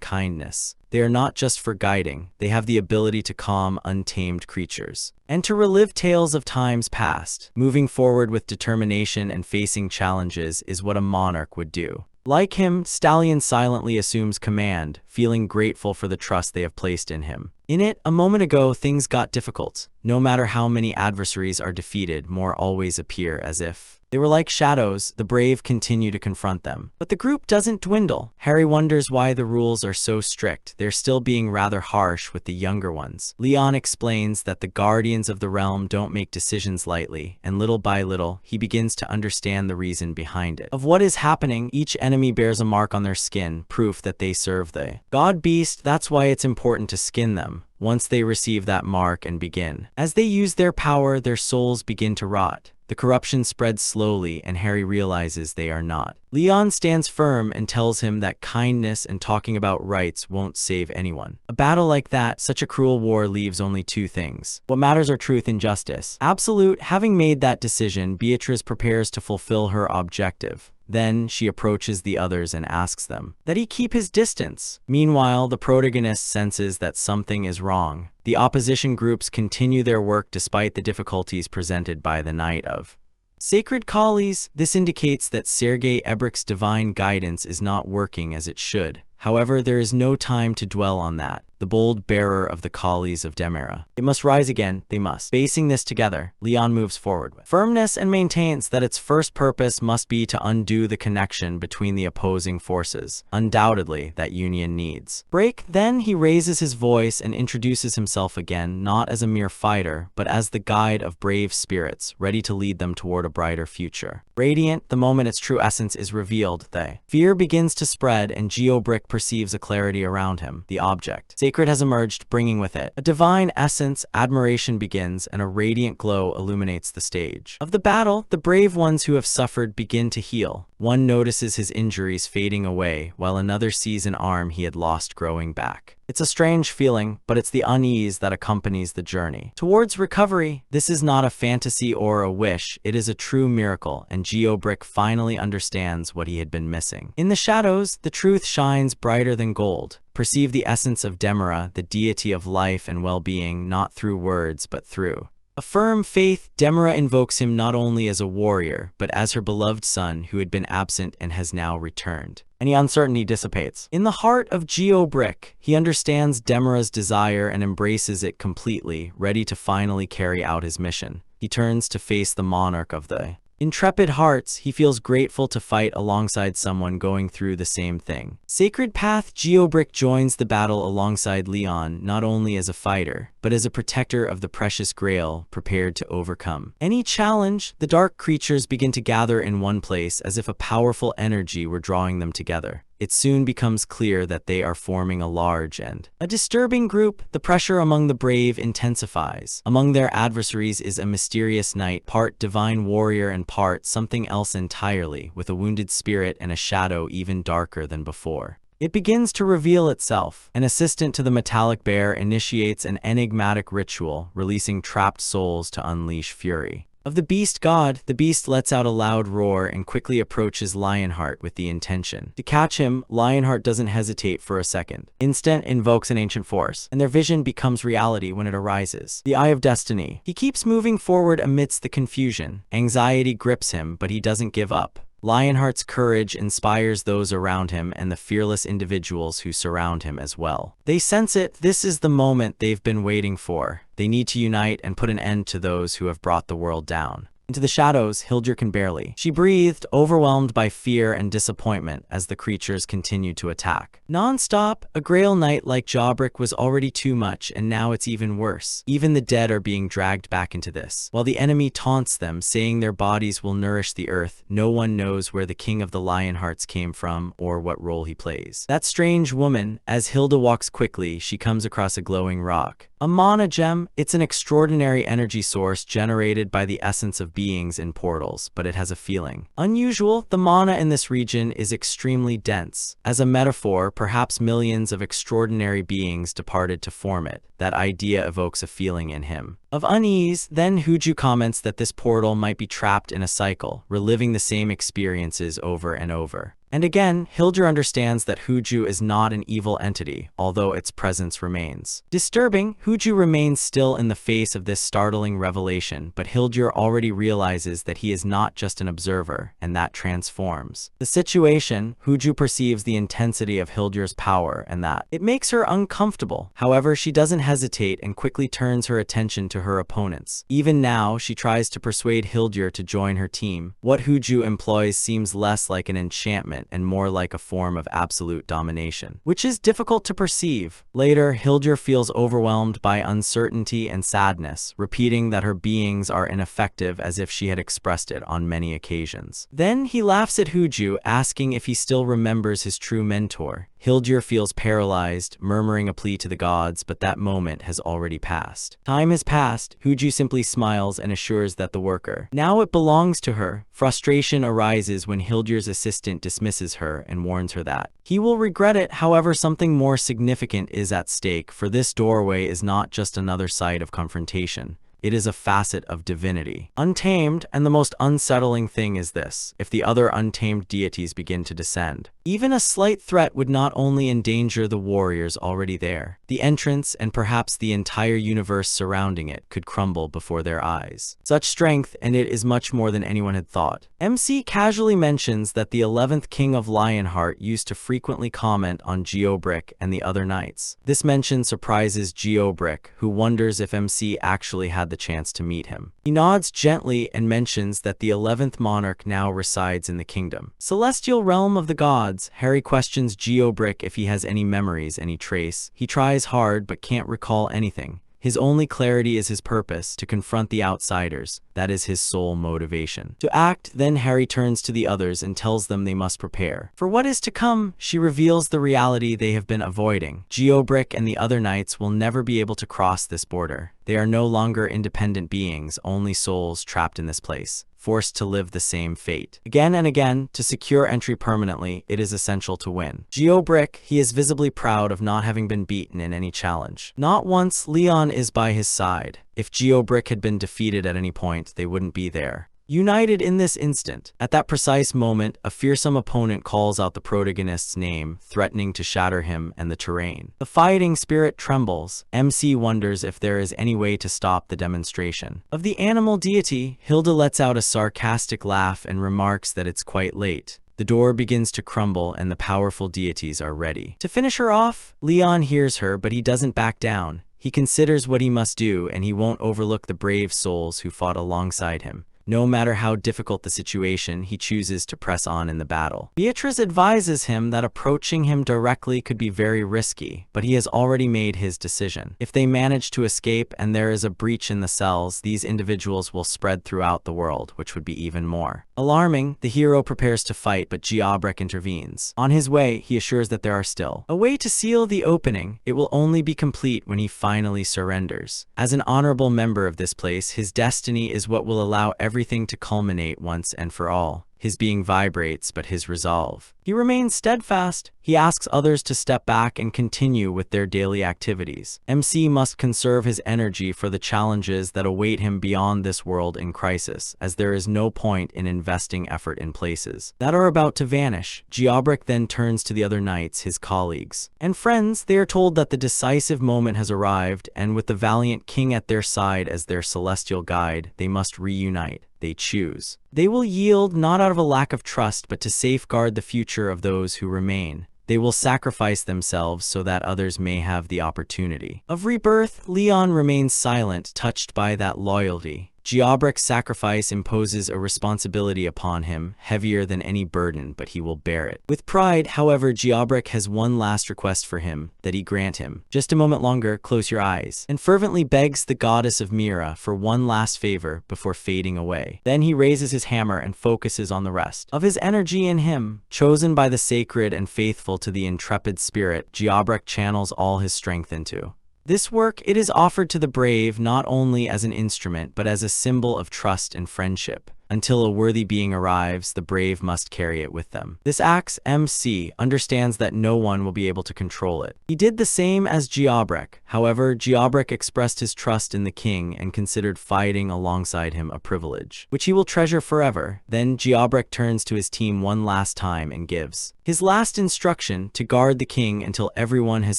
kindness. They are not just for guiding, they have the ability to calm untamed creatures and to relive tales of times past. Moving forward with determination and facing challenges is what a monarch would do. Like him, Stallion silently assumes command, feeling grateful for the trust they have placed in him. In it, a moment ago, things got difficult. No matter how many adversaries are defeated, more always appear as if They were like shadows, the brave continue to confront them. But the group doesn't dwindle. Harry wonders why the rules are so strict. They're still being rather harsh with the younger ones. Leon explains that the guardians of the realm don't make decisions lightly, and little by little, he begins to understand the reason behind it. Of what is happening, each enemy bears a mark on their skin, proof that they serve the god beast. That's why it's important to skin them. Once they receive that mark and begin. As they use their power, their souls begin to rot. The corruption spreads slowly, and Harry realizes they are not. Leon stands firm and tells him that kindness and talking about rights won't save anyone. A battle like that, such a cruel war, leaves only two things. What matters are truth and justice. Absolute. Having made that decision, Beatrice prepares to fulfill her objective. Then she approaches the others and asks them that he keep his distance. Meanwhile, the protagonist senses that something is wrong. The opposition groups continue their work despite the difficulties presented by the Knight of Sacred Collies. This indicates that Sergei Ebrick's divine guidance is not working as it should. However, there is no time to dwell on that. The bold bearer of the Collies of Demera. It must rise again, they must. Facing this together, Leon moves forward with firmness and maintains that its first purpose must be to undo the connection between the opposing forces. Undoubtedly, that union needs break. Then he raises his voice and introduces himself again, not as a mere fighter, but as the guide of brave spirits, ready to lead them toward a brighter future. Radiant, the moment its true essence is revealed, the fear begins to spread, and Geobrick perceives a clarity around him. The object sacred has emerged, bringing with it a divine essence. Admiration begins, and a radiant glow illuminates the stage of the battle. The brave ones who have suffered begin to heal. One notices his injuries fading away, while another sees an arm he had lost growing back. It's a strange feeling, but it's the unease that accompanies the journey towards recovery. This is not a fantasy or a wish, it is a true miracle, and Geobrick finally understands what he had been missing. In the shadows, the truth shines brighter than gold. Perceive the essence of Demera, the deity of life and well-being, not through words, but through a firm faith. Demera invokes him not only as a warrior, but as her beloved son who had been absent and has now returned. Any uncertainty dissipates. In the heart of Geobrick, he understands Demera's desire and embraces it completely, ready to finally carry out his mission. He turns to face the monarch of the intrepid hearts. He feels grateful to fight alongside someone going through the same thing. Sacred Path. Geobrick joins the battle alongside Leon, not only as a fighter, but as a protector of the precious grail, prepared to overcome any challenge. The dark creatures begin to gather in one place as if a powerful energy were drawing them together. It soon becomes clear that they are forming a large and a disturbing group. The pressure among the brave intensifies. Among their adversaries is a mysterious knight, part divine warrior and part something else entirely, with a wounded spirit and a shadow even darker than before. It begins to reveal itself. An assistant to the metallic bear initiates an enigmatic ritual, releasing trapped souls to unleash fury of the beast god. The beast lets out a loud roar and quickly approaches Lionheart with the intention to catch him. Lionheart doesn't hesitate for a second. Instant invokes an ancient force, and their vision becomes reality when it arises. The Eye of Destiny. He keeps moving forward amidst the confusion. Anxiety grips him, but he doesn't give up. Lionheart's courage inspires those around him and the fearless individuals who surround him as well. They sense it. This is the moment they've been waiting for. They need to unite and put an end to those who have brought the world down. Into the shadows, Hildur can barely. She breathed, overwhelmed by fear and disappointment as the creatures continued to attack. Non-stop, a Grail Knight like Geobrick was already too much, and now it's even worse. Even the dead are being dragged back into this. While the enemy taunts them, saying their bodies will nourish the earth, no one knows where the King of the Lionhearts came from or what role he plays. That strange woman. As Hilda walks quickly, she comes across a glowing rock. A mana gem. It's an extraordinary energy source generated by the essence of beings in portals, but it has a feeling unusual. The mana in this region is extremely dense. As a metaphor, perhaps millions of extraordinary beings departed to form it. That idea evokes a feeling in him of unease. Then Huju comments that this portal might be trapped in a cycle, reliving the same experiences over and over. And again, Hildur understands that Huju is not an evil entity, although its presence remains disturbing. Huju remains still in the face of this startling revelation, but Hildur already realizes that he is not just an observer, and that transforms the situation. Huju perceives the intensity of Hildur's power and that it makes her uncomfortable. However, she doesn't hesitate and quickly turns her attention to her opponents. Even now, she tries to persuade Hildur to join her team. What Huju employs seems less like an enchantment and more like a form of absolute domination, which is difficult to perceive. Later, Hildur feels overwhelmed by uncertainty and sadness, repeating that her beings are ineffective as if she had expressed it on many occasions. Then he laughs at Huju, asking if he still remembers his true mentor. Hildur feels paralyzed, murmuring a plea to the gods, but that moment has already passed. Time has passed. Huju simply smiles and assures that the worker now it belongs to her. Frustration arises when Hildur's assistant dismisses her and warns her that he will regret it. However, something more significant is at stake, for this doorway is not just another site of confrontation. It is a facet of divinity, untamed, and the most unsettling thing is this: if the other untamed deities begin to descend, even a slight threat would not only endanger the warriors already there, the entrance and perhaps the entire universe surrounding it could crumble before their eyes. Such strength, and it is much more than anyone had thought. MC casually mentions that the 11th king of Lionheart used to frequently comment on Geobrick and the other knights. This mention surprises Geobrick, who wonders if MC actually had the chance to meet him. He nods gently and mentions that the 11th monarch now resides in the kingdom, celestial realm of the gods. Harry questions Geobrick if he has any memories, any trace. He tries hard but can't recall anything. His only clarity is his purpose, to confront the outsiders. That is his sole motivation to act. Then Harry turns to the others and tells them they must prepare for what is to come. She reveals the reality they have been avoiding. Geobrick and the other knights will never be able to cross this border. They are no longer independent beings, only souls trapped in this place, forced to live the same fate. Again and again, to secure entry permanently, it is essential to win. Geobrick, he is visibly proud of not having been beaten in any challenge. Not once. Leon is by his side. If Geobrick had been defeated at any point, they wouldn't be there, united in this instant. At that precise moment, a fearsome opponent calls out the protagonist's name, threatening to shatter him and the terrain. The fighting spirit trembles. MC wonders if there is any way to stop the demonstration of the animal deity. Hilda lets out a sarcastic laugh and remarks that it's quite late. The door begins to crumble and the powerful deities are ready to finish her off. Leon hears her, but he doesn't back down. He considers what he must do, and he won't overlook the brave souls who fought alongside him. No matter how difficult the situation, he chooses to press on in the battle. Beatrice advises him that approaching him directly could be very risky, but he has already made his decision. If they manage to escape and there is a breach in the cells, these individuals will spread throughout the world, which would be even more alarming. The hero prepares to fight, but Geobrick intervenes. On his way, he assures that there are still a way to seal the opening. It will only be complete when he finally surrenders. As an honorable member of this place, his destiny is what will allow everything to culminate once and for all. His being vibrates, but his resolve, he remains steadfast. He asks others to step back and continue with their daily activities. MC must conserve his energy for the challenges that await him beyond this world in crisis, as there is no point in investing effort in places that are about to vanish. Geobrick then turns to the other knights, his colleagues and friends. They are told that the decisive moment has arrived, and with the valiant king at their side as their celestial guide, they must reunite. They choose. They will yield not out of a lack of trust, but to safeguard the future of those who remain. They will sacrifice themselves so that others may have the opportunity of rebirth. Leon remains silent, touched by that loyalty. Geobrick's sacrifice imposes a responsibility upon him, heavier than any burden, but he will bear it with pride. However, Geobrick has one last request for him, that he grant him just a moment longer, close your eyes, and fervently begs the goddess of Mira for one last favor before fading away. Then he raises his hammer and focuses on the rest of his energy in him. Chosen by the sacred and faithful to the intrepid spirit, Geobrick channels all his strength into this work. It is offered to the brave not only as an instrument but as a symbol of trust and friendship. Until a worthy being arrives, the brave must carry it with them. This axe, MC, understands that no one will be able to control it. He did the same as Geobrek. However, Geobrek expressed his trust in the king and considered fighting alongside him a privilege, which he will treasure forever. Then Geobrek turns to his team one last time and gives his last instruction to guard the king until everyone has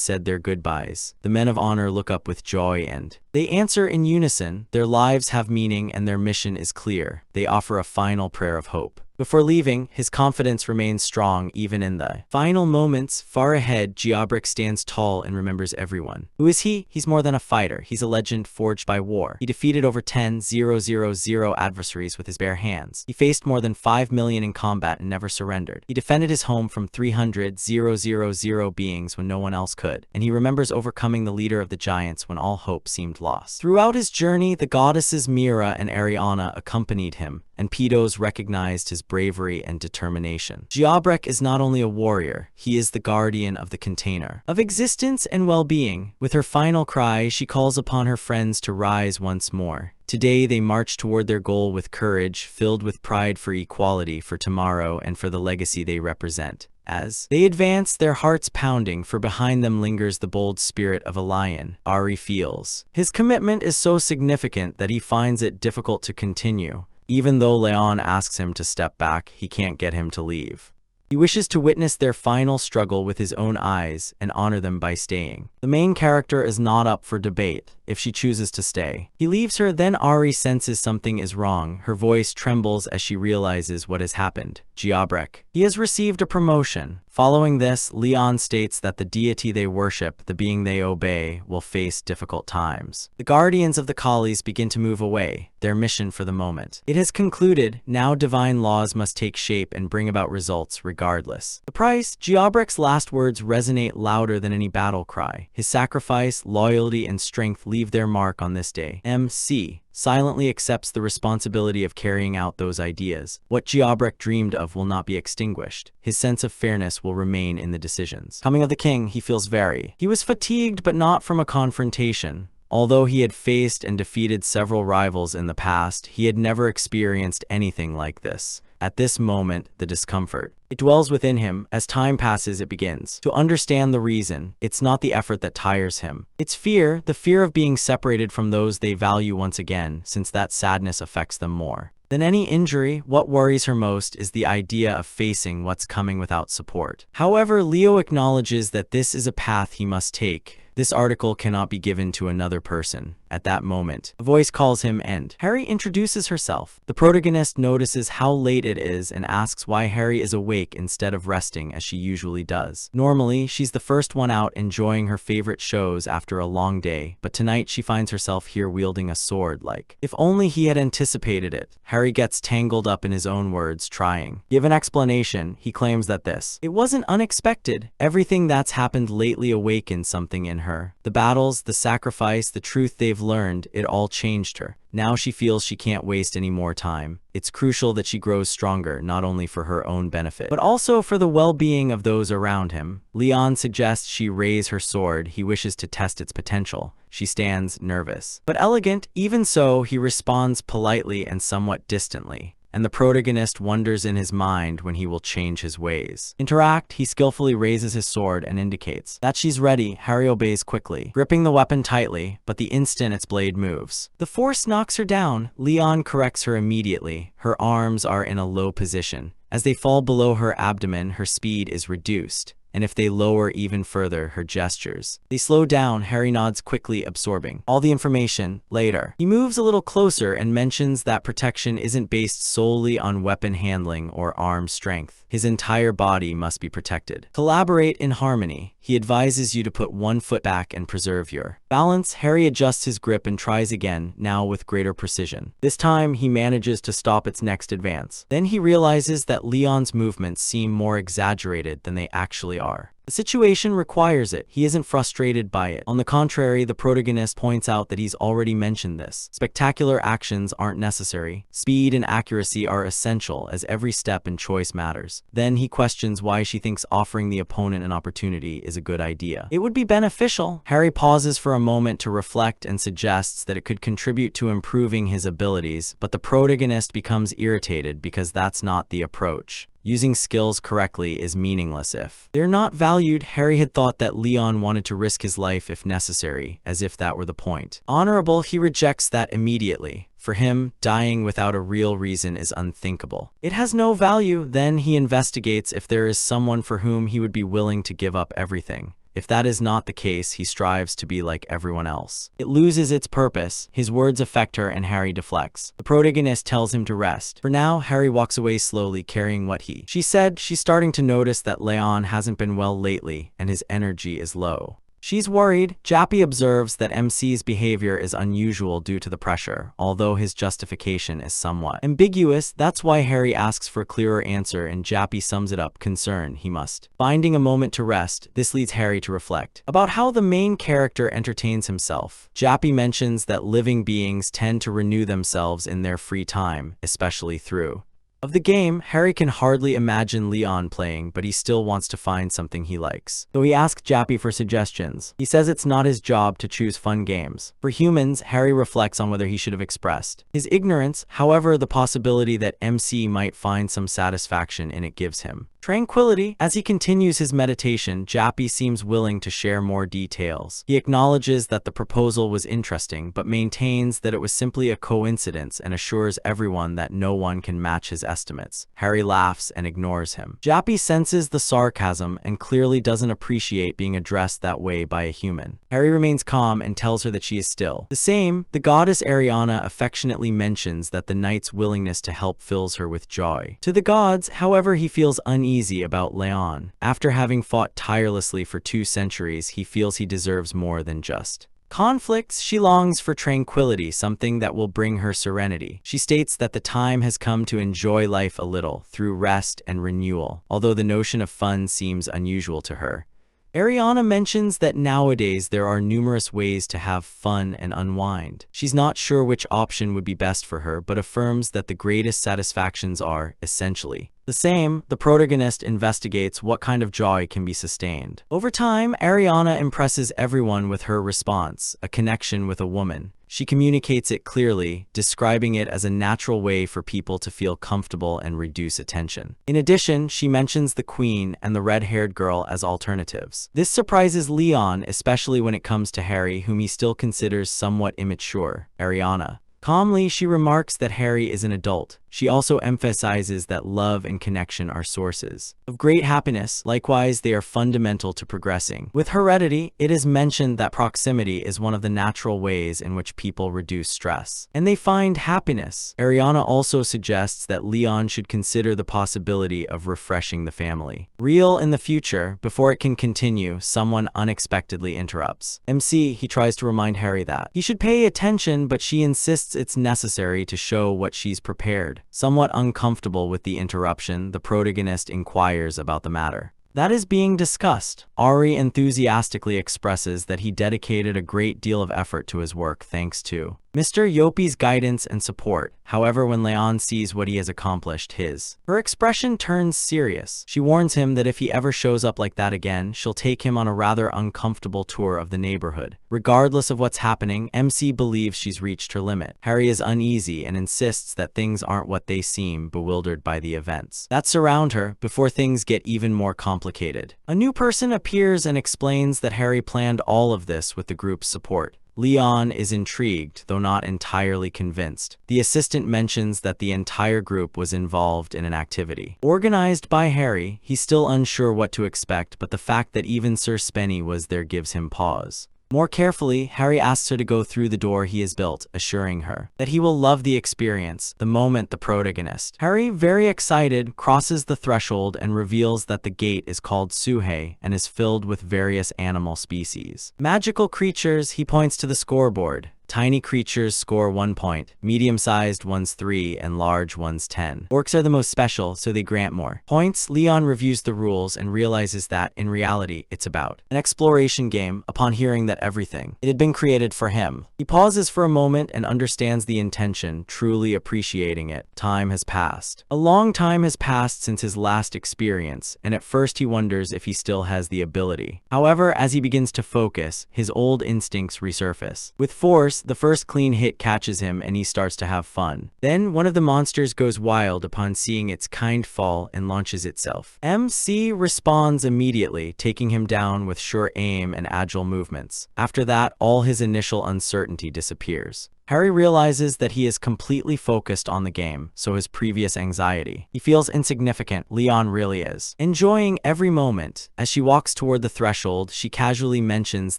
said their goodbyes. The men of honor look up with joy and they answer in unison. Their lives have meaning and their mission is clear. They offer a final prayer of hope. Before leaving, his confidence remains strong even in the final moments. Far ahead, Geobrek stands tall and remembers everyone. Who is he? He's more than a fighter. He's a legend forged by war. He defeated over 10,000 adversaries with his bare hands. He faced more than 5 million in combat and never surrendered. He defended his home from 300,000 beings when no one else could. And he remembers overcoming the leader of the giants when all hope seemed lost. Throughout his journey, the goddesses Mira and Ariana accompanied him, and Pedos recognized his bravery and determination. Geobrek is not only a warrior, he is the guardian of the container of existence and well-being. With her final cry, she calls upon her friends to rise once more. Today, they march toward their goal with courage, filled with pride for equality, for tomorrow, and for the legacy they represent. As they advance, their hearts pounding, for behind them lingers the bold spirit of a lion. Ari feels his commitment is so significant that he finds it difficult to continue. Even though Leon asks him to step back, he can't get him to leave. He wishes to witness their final struggle with his own eyes and honor them by staying. The main character is not up for debate if she chooses to stay. He leaves her, then Ari senses something is wrong. Her voice trembles as she realizes what has happened. Geobrek. He has received a promotion. Following this, Leon states that the deity they worship, the being they obey, will face difficult times. The guardians of the Kalis begin to move away, their mission for the moment. It has concluded. Now divine laws must take shape and bring about results regardless. The price. Geobrek's last words resonate louder than any battle cry. His sacrifice, loyalty, and strength leave their mark on this day. MC silently accepts the responsibility of carrying out those ideas. What Geobrek dreamed of will not be extinguished. His sense of fairness will remain in the decisions. Coming of the king, he feels he was fatigued, but not from a confrontation. Although he had faced and defeated several rivals in the past, he had never experienced anything like this. At this moment, the discomfort, it dwells within him. As time passes, it begins to understand the reason. It's not the effort that tires him. It's fear, the fear of being separated from those they value once again, since that sadness affects them more than any injury. What worries her most is the idea of facing what's coming without support. However, Leo acknowledges that this is a path he must take. This article cannot be given to another person. At that moment, a voice calls him and Harry introduces herself. The protagonist notices how late it is and asks why Harry is awake instead of resting as she usually does. Normally, she's the first one out enjoying her favorite shows after a long day, but tonight she finds herself here wielding a sword. Like, if only he had anticipated it. Harry gets tangled up in his own words, trying give an explanation. He claims that it wasn't unexpected. Everything that's happened lately awakened something in her. The battles, the sacrifice, the truth they've learned, it all changed her. Now she feels she can't waste any more time. It's crucial that she grows stronger, not only for her own benefit, but also for the well-being of those around him. Leon suggests she raise her sword. He wishes to test its potential. She stands, nervous, but elegant. Even so, he responds politely and somewhat distantly. And the protagonist wonders in his mind when he will change his ways. Interact, he skillfully raises his sword and indicates that she's ready. Harry obeys quickly, gripping the weapon tightly, but the instant its blade moves, the force knocks her down. Leon corrects her immediately. Her arms are in a low position. As they fall below her abdomen, her speed is reduced. And if they lower even further, her gestures, they slow down. Harry nods quickly, absorbing all the information. Later, he moves a little closer and mentions that protection isn't based solely on weapon handling or arm strength. His entire body must be protected. Collaborate in harmony. He advises you to put one foot back and preserve your balance. Harry adjusts his grip and tries again, now with greater precision. This time, he manages to stop its next advance. Then he realizes that Leon's movements seem more exaggerated than they actually are. The situation requires it. He isn't frustrated by it. On the contrary, the protagonist points out that he's already mentioned this. Spectacular actions aren't necessary. Speed and accuracy are essential, as every step and choice matters. Then he questions why she thinks offering the opponent an opportunity is a good idea. It would be beneficial. Harry pauses for a moment to reflect and suggests that it could contribute to improving his abilities, but the protagonist becomes irritated because that's not the approach. Using skills correctly is meaningless if they're not valued. Harry had thought that Leon wanted to risk his life if necessary, as if that were the point. Honorable, he rejects that immediately. For him, dying without a real reason is unthinkable. It has no value. Then he investigates if there is someone for whom he would be willing to give up everything. If that is not the case, he strives to be like everyone else. It loses its purpose. His words affect her and Harry deflects. The protagonist tells him to rest. For now, Harry walks away slowly, carrying what she said. She's starting to notice that Leon hasn't been well lately and his energy is low. She's worried. Jappy observes that MC's behavior is unusual due to the pressure, although his justification is somewhat ambiguous. That's why Harry asks for a clearer answer and Jappy sums it up, concern he must. Finding a moment to rest, this leads Harry to reflect about how the main character entertains himself. Jappy mentions that living beings tend to renew themselves in their free time, especially through of the game. Harry can hardly imagine Leon playing, but he still wants to find something he likes. Though he asks Jappy for suggestions, he says it's not his job to choose fun games. For humans, Harry reflects on whether he should have expressed his ignorance. However, the possibility that MC might find some satisfaction in it gives him tranquility. As he continues his meditation, Jappy seems willing to share more details. He acknowledges that the proposal was interesting, but maintains that it was simply a coincidence and assures everyone that no one can match his estimates. Harry laughs and ignores him. Jappy senses the sarcasm and clearly doesn't appreciate being addressed that way by a human. Harry remains calm and tells her that she is still the same. The goddess Ariana affectionately mentions that the knight's willingness to help fills her with joy. To the gods, however, he feels uneasy about Leon. After having fought tirelessly for 2 centuries, he feels he deserves more than just conflicts. She longs for tranquility, something that will bring her serenity. She states that the time has come to enjoy life a little through rest and renewal, although the notion of fun seems unusual to her. Ariana mentions that nowadays there are numerous ways to have fun and unwind. She's not sure which option would be best for her, but affirms that the greatest satisfactions are, essentially, the same. The protagonist investigates what kind of joy can be sustained. Over time, Ariana impresses everyone with her response, a connection with a woman. She communicates it clearly, describing it as a natural way for people to feel comfortable and reduce attention. In addition, she mentions the queen and the red-haired girl as alternatives. This surprises Leon, especially when it comes to Harry, whom he still considers somewhat immature. Ariana calmly, she remarks that Harry is an adult. She also emphasizes that love and connection are sources of great happiness. Likewise, they are fundamental to progressing. With heredity, it is mentioned that proximity is one of the natural ways in which people reduce stress, and they find happiness. Ariana also suggests that Leon should consider the possibility of refreshing the family real in the future. Before it can continue, someone unexpectedly interrupts MC. He tries to remind Harry that he should pay attention, but she insists it's necessary to show what she's prepared. Somewhat uncomfortable with the interruption, the protagonist inquires about the matter that is being discussed. Ari enthusiastically expresses that he dedicated a great deal of effort to his work thanks to Mr. Yopi's guidance and support. However, when Leon sees what he has accomplished, her expression turns serious. She warns him that if he ever shows up like that again, she'll take him on a rather uncomfortable tour of the neighborhood. Regardless of what's happening, MC believes she's reached her limit. Harry is uneasy and insists that things aren't what they seem, bewildered by the events that surround her. Before things get even more complicated, a new person appears and explains that Harry planned all of this with the group's support. Leon is intrigued, though not entirely convinced. The assistant mentions that the entire group was involved in an activity organized by Harry. He's still unsure what to expect, but the fact that even Sir Spenny was there gives him pause. More carefully, Harry asks her to go through the door he has built, assuring her that he will love the experience. The moment the protagonist, Harry, very excited, crosses the threshold and reveals that the gate is called Suhei and is filled with various animal species. Magical creatures. He points to the scoreboard, Tiny creatures score 1 point, medium-sized ones 3, and large ones 10. Orcs are the most special, so they grant more points. Leon reviews the rules and realizes that, in reality, it's about an exploration game. Upon hearing that everything it had been created for him, he pauses for a moment and understands the intention, truly appreciating it. Time has passed. A long time has passed since his last experience, and at first he wonders if he still has the ability. However, as he begins to focus, his old instincts resurface. With force, the first clean hit catches him and he starts to have fun. Then, one of the monsters goes wild upon seeing its kind fall and launches itself. MC responds immediately, taking him down with sure aim and agile movements. After that, all his initial uncertainty disappears. Harry realizes that he is completely focused on the game, so his previous anxiety. He feels insignificant. Leon really is enjoying every moment. As she walks toward the threshold, she casually mentions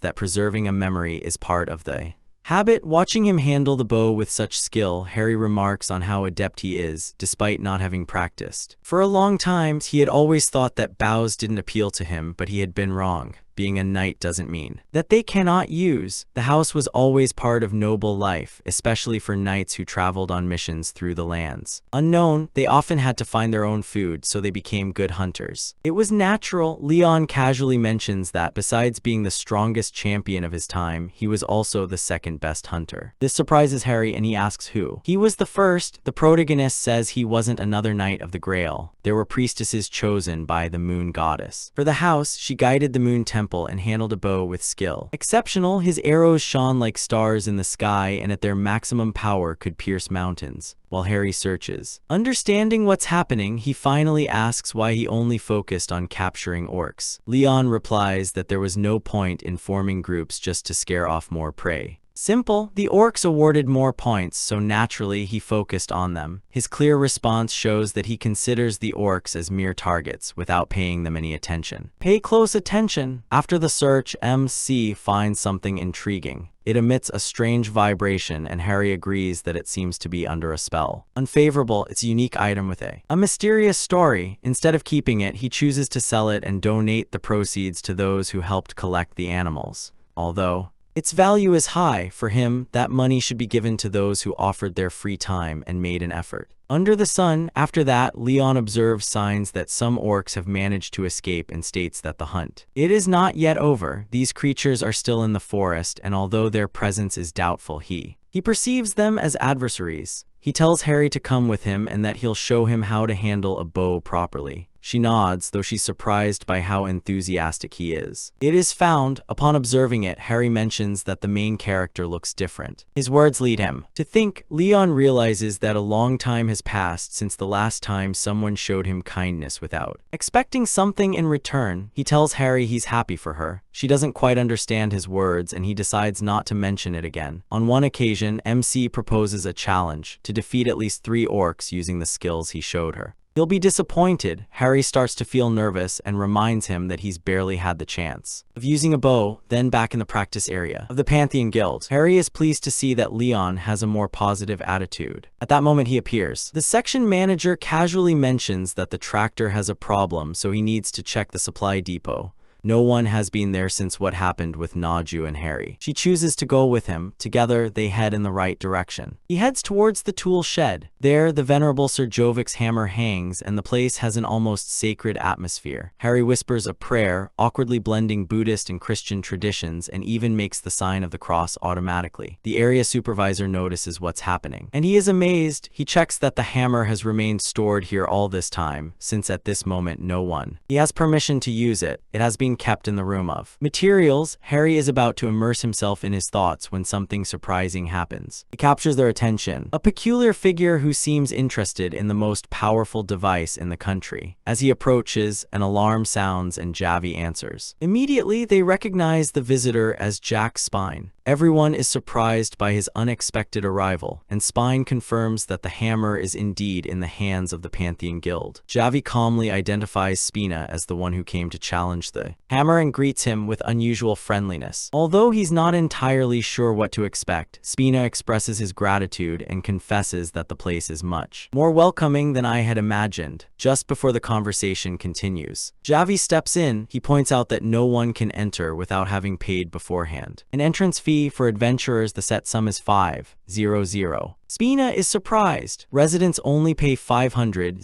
that preserving a memory is part of the habit. Watching him handle the bow with such skill, Harry remarks on how adept he is, despite not having practiced. For a long time, he had always thought that bows didn't appeal to him, but he had been wrong. Being a knight doesn't mean that they cannot use. The house was always part of noble life, especially for knights who traveled on missions through the lands unknown. They often had to find their own food, so they became good hunters. It was natural. Leon casually mentions that besides being the strongest champion of his time, he was also the second best hunter. This surprises Harry and he asks who he was the first. The protagonist says he wasn't another knight of the Grail. There were priestesses chosen by the moon goddess. For the house, she guided the moon temple and handled a bow with skill. Exceptional, his arrows shone like stars in the sky and at their maximum power could pierce mountains. While Harry searches, understanding what's happening, he finally asks why he only focused on capturing orcs. Leon replies that there was no point in forming groups just to scare off more prey. Simple, the orcs awarded more points, so naturally he focused on them. His clear response shows that he considers the orcs as mere targets without paying them any attention. Pay close attention. After the search, MC finds something intriguing. It emits a strange vibration and Harry agrees that it seems to be under a spell. Unfavorable, it's a unique item with a mysterious story. Instead of keeping it, he chooses to sell it and donate the proceeds to those who helped collect the animals. Although its value is high, for him, that money should be given to those who offered their free time and made an effort. Under the sun, after that, Leon observes signs that some orcs have managed to escape and states that the hunt it is not yet over. These creatures are still in the forest, and although their presence is doubtful, he perceives them as adversaries. He tells Harry to come with him and that he'll show him how to handle a bow properly. She nods, though she's surprised by how enthusiastic he is. It is found. Upon observing it, Harry mentions that the main character looks different. His words lead him to think. Leon realizes that a long time has passed since the last time someone showed him kindness without expecting something in return. He tells Harry he's happy for her. She doesn't quite understand his words and he decides not to mention it again. On one occasion, MC proposes a challenge to defeat at least 3 orcs using the skills he showed her. He'll be disappointed. Harry starts to feel nervous and reminds him that he's barely had the chance of using a bow. Then back in the practice area of the Pantheon Guild, Harry is pleased to see that Leon has a more positive attitude. At that moment he appears. The section manager casually mentions that the tractor has a problem, so he needs to check the supply depot. No one has been there since what happened with Naju and Harry. She chooses to go with him. Together, they head in the right direction. He heads towards the tool shed. There, the venerable Sir Jovik's hammer hangs, and the place has an almost sacred atmosphere. Harry whispers a prayer, awkwardly blending Buddhist and Christian traditions, and even makes the sign of the cross automatically. The area supervisor notices what's happening, and he is amazed. He checks that the hammer has remained stored here all this time, since at this moment no one he has permission to use it. It has been kept in the room of materials. Harry is about to immerse himself in his thoughts when something surprising happens. It captures their attention. A peculiar figure who seems interested in the most powerful device in the country. As he approaches, an alarm sounds and Javi answers. Immediately, they recognize the visitor as Jack Spine. Everyone is surprised by his unexpected arrival, and Spine confirms that the hammer is indeed in the hands of the Pantheon Guild. Javi calmly identifies Spina as the one who came to challenge the hammer and greets him with unusual friendliness. Although he's not entirely sure what to expect, Spina expresses his gratitude and confesses that the place is much more welcoming than I had imagined. Just before the conversation continues, Javi steps in. He points out that no one can enter without having paid beforehand. An entrance fee fee for adventurers. The set sum is 500. Spina is surprised. Residents only pay 500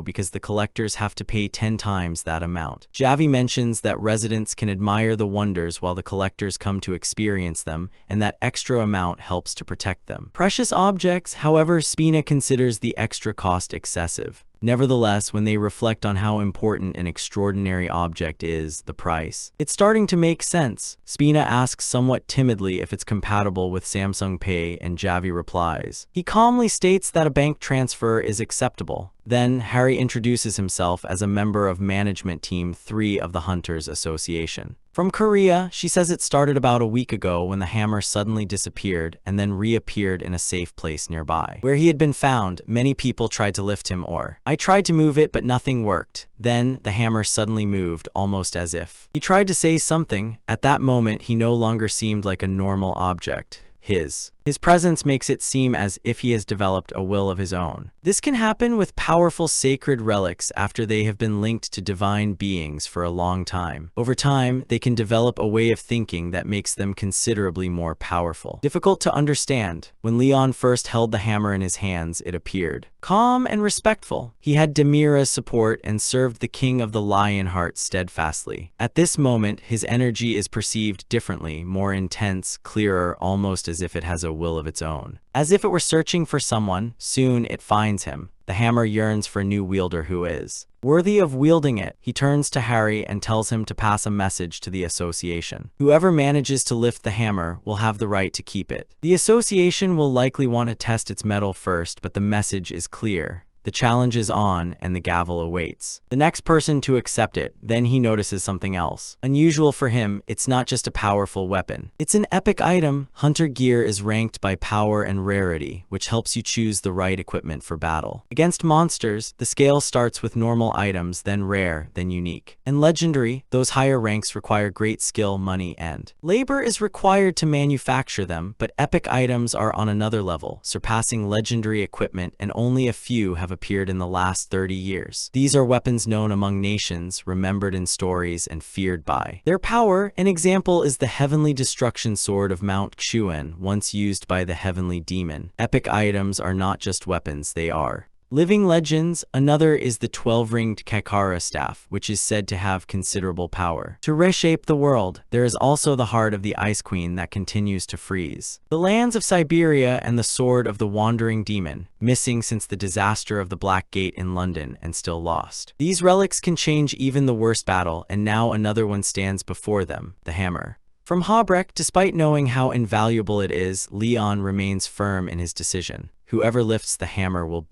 because the collectors have to pay 10 times that amount. Javi mentions that residents can admire the wonders while the collectors come to experience them, and that extra amount helps to protect them. Precious objects, however, Spina considers the extra cost excessive. Nevertheless, when they reflect on how important an extraordinary object is, the price, it's starting to make sense. Spina asks somewhat timidly if it's compatible with Samsung Pay, and Javi replies. He calmly states that a bank transfer is acceptable. Then, Harry introduces himself as a member of Management Team 3 of the Hunters Association. From Korea, she says it started about a week ago when the hammer suddenly disappeared and then reappeared in a safe place nearby. Where he had been found, many people tried to lift him I tried to move it but nothing worked. Then, the hammer suddenly moved, almost as if he tried to say something. At that moment, he no longer seemed like a normal object. His presence makes it seem as if he has developed a will of his own. This can happen with powerful sacred relics after they have been linked to divine beings for a long time. Over time, they can develop a way of thinking that makes them considerably more powerful. Difficult to understand. When Leon first held the hammer in his hands, it appeared calm and respectful. He had Demira's support and served the king of the Lionheart steadfastly. At this moment, his energy is perceived differently, more intense, clearer, almost as if it has a will of its own. As if it were searching for someone, soon it finds him. The hammer yearns for a new wielder who is worthy of wielding it. He turns to Harry and tells him to pass a message to the association. Whoever manages to lift the hammer will have the right to keep it. The association will likely want to test its metal first, but the message is clear. The challenge is on, and the gavel awaits the next person to accept it. Then he notices something else. Unusual for him, it's not just a powerful weapon. It's an epic item. Hunter gear is ranked by power and rarity, which helps you choose the right equipment for battle. Against monsters, the scale starts with normal items, then rare, then unique. And legendary, those higher ranks require great skill, money, and labor is required to manufacture them, but epic items are on another level, surpassing legendary equipment, and only a few have appeared in the last 30 years. These are weapons known among nations, remembered in stories, and feared by their power. An example is the Heavenly Destruction Sword of Mount Chuen, once used by the Heavenly Demon. Epic items are not just weapons, they are living legends. Another is the 12-ringed Kakara staff, which is said to have considerable power to reshape the world. There is also the heart of the Ice Queen that continues to freeze the lands of Siberia, and the sword of the Wandering Demon, missing since the disaster of the Black Gate in London and still lost. These relics can change even the worst battle, and now another one stands before them, the hammer. From Hobrecht, despite knowing how invaluable it is, Leon remains firm in his decision. Whoever lifts the hammer will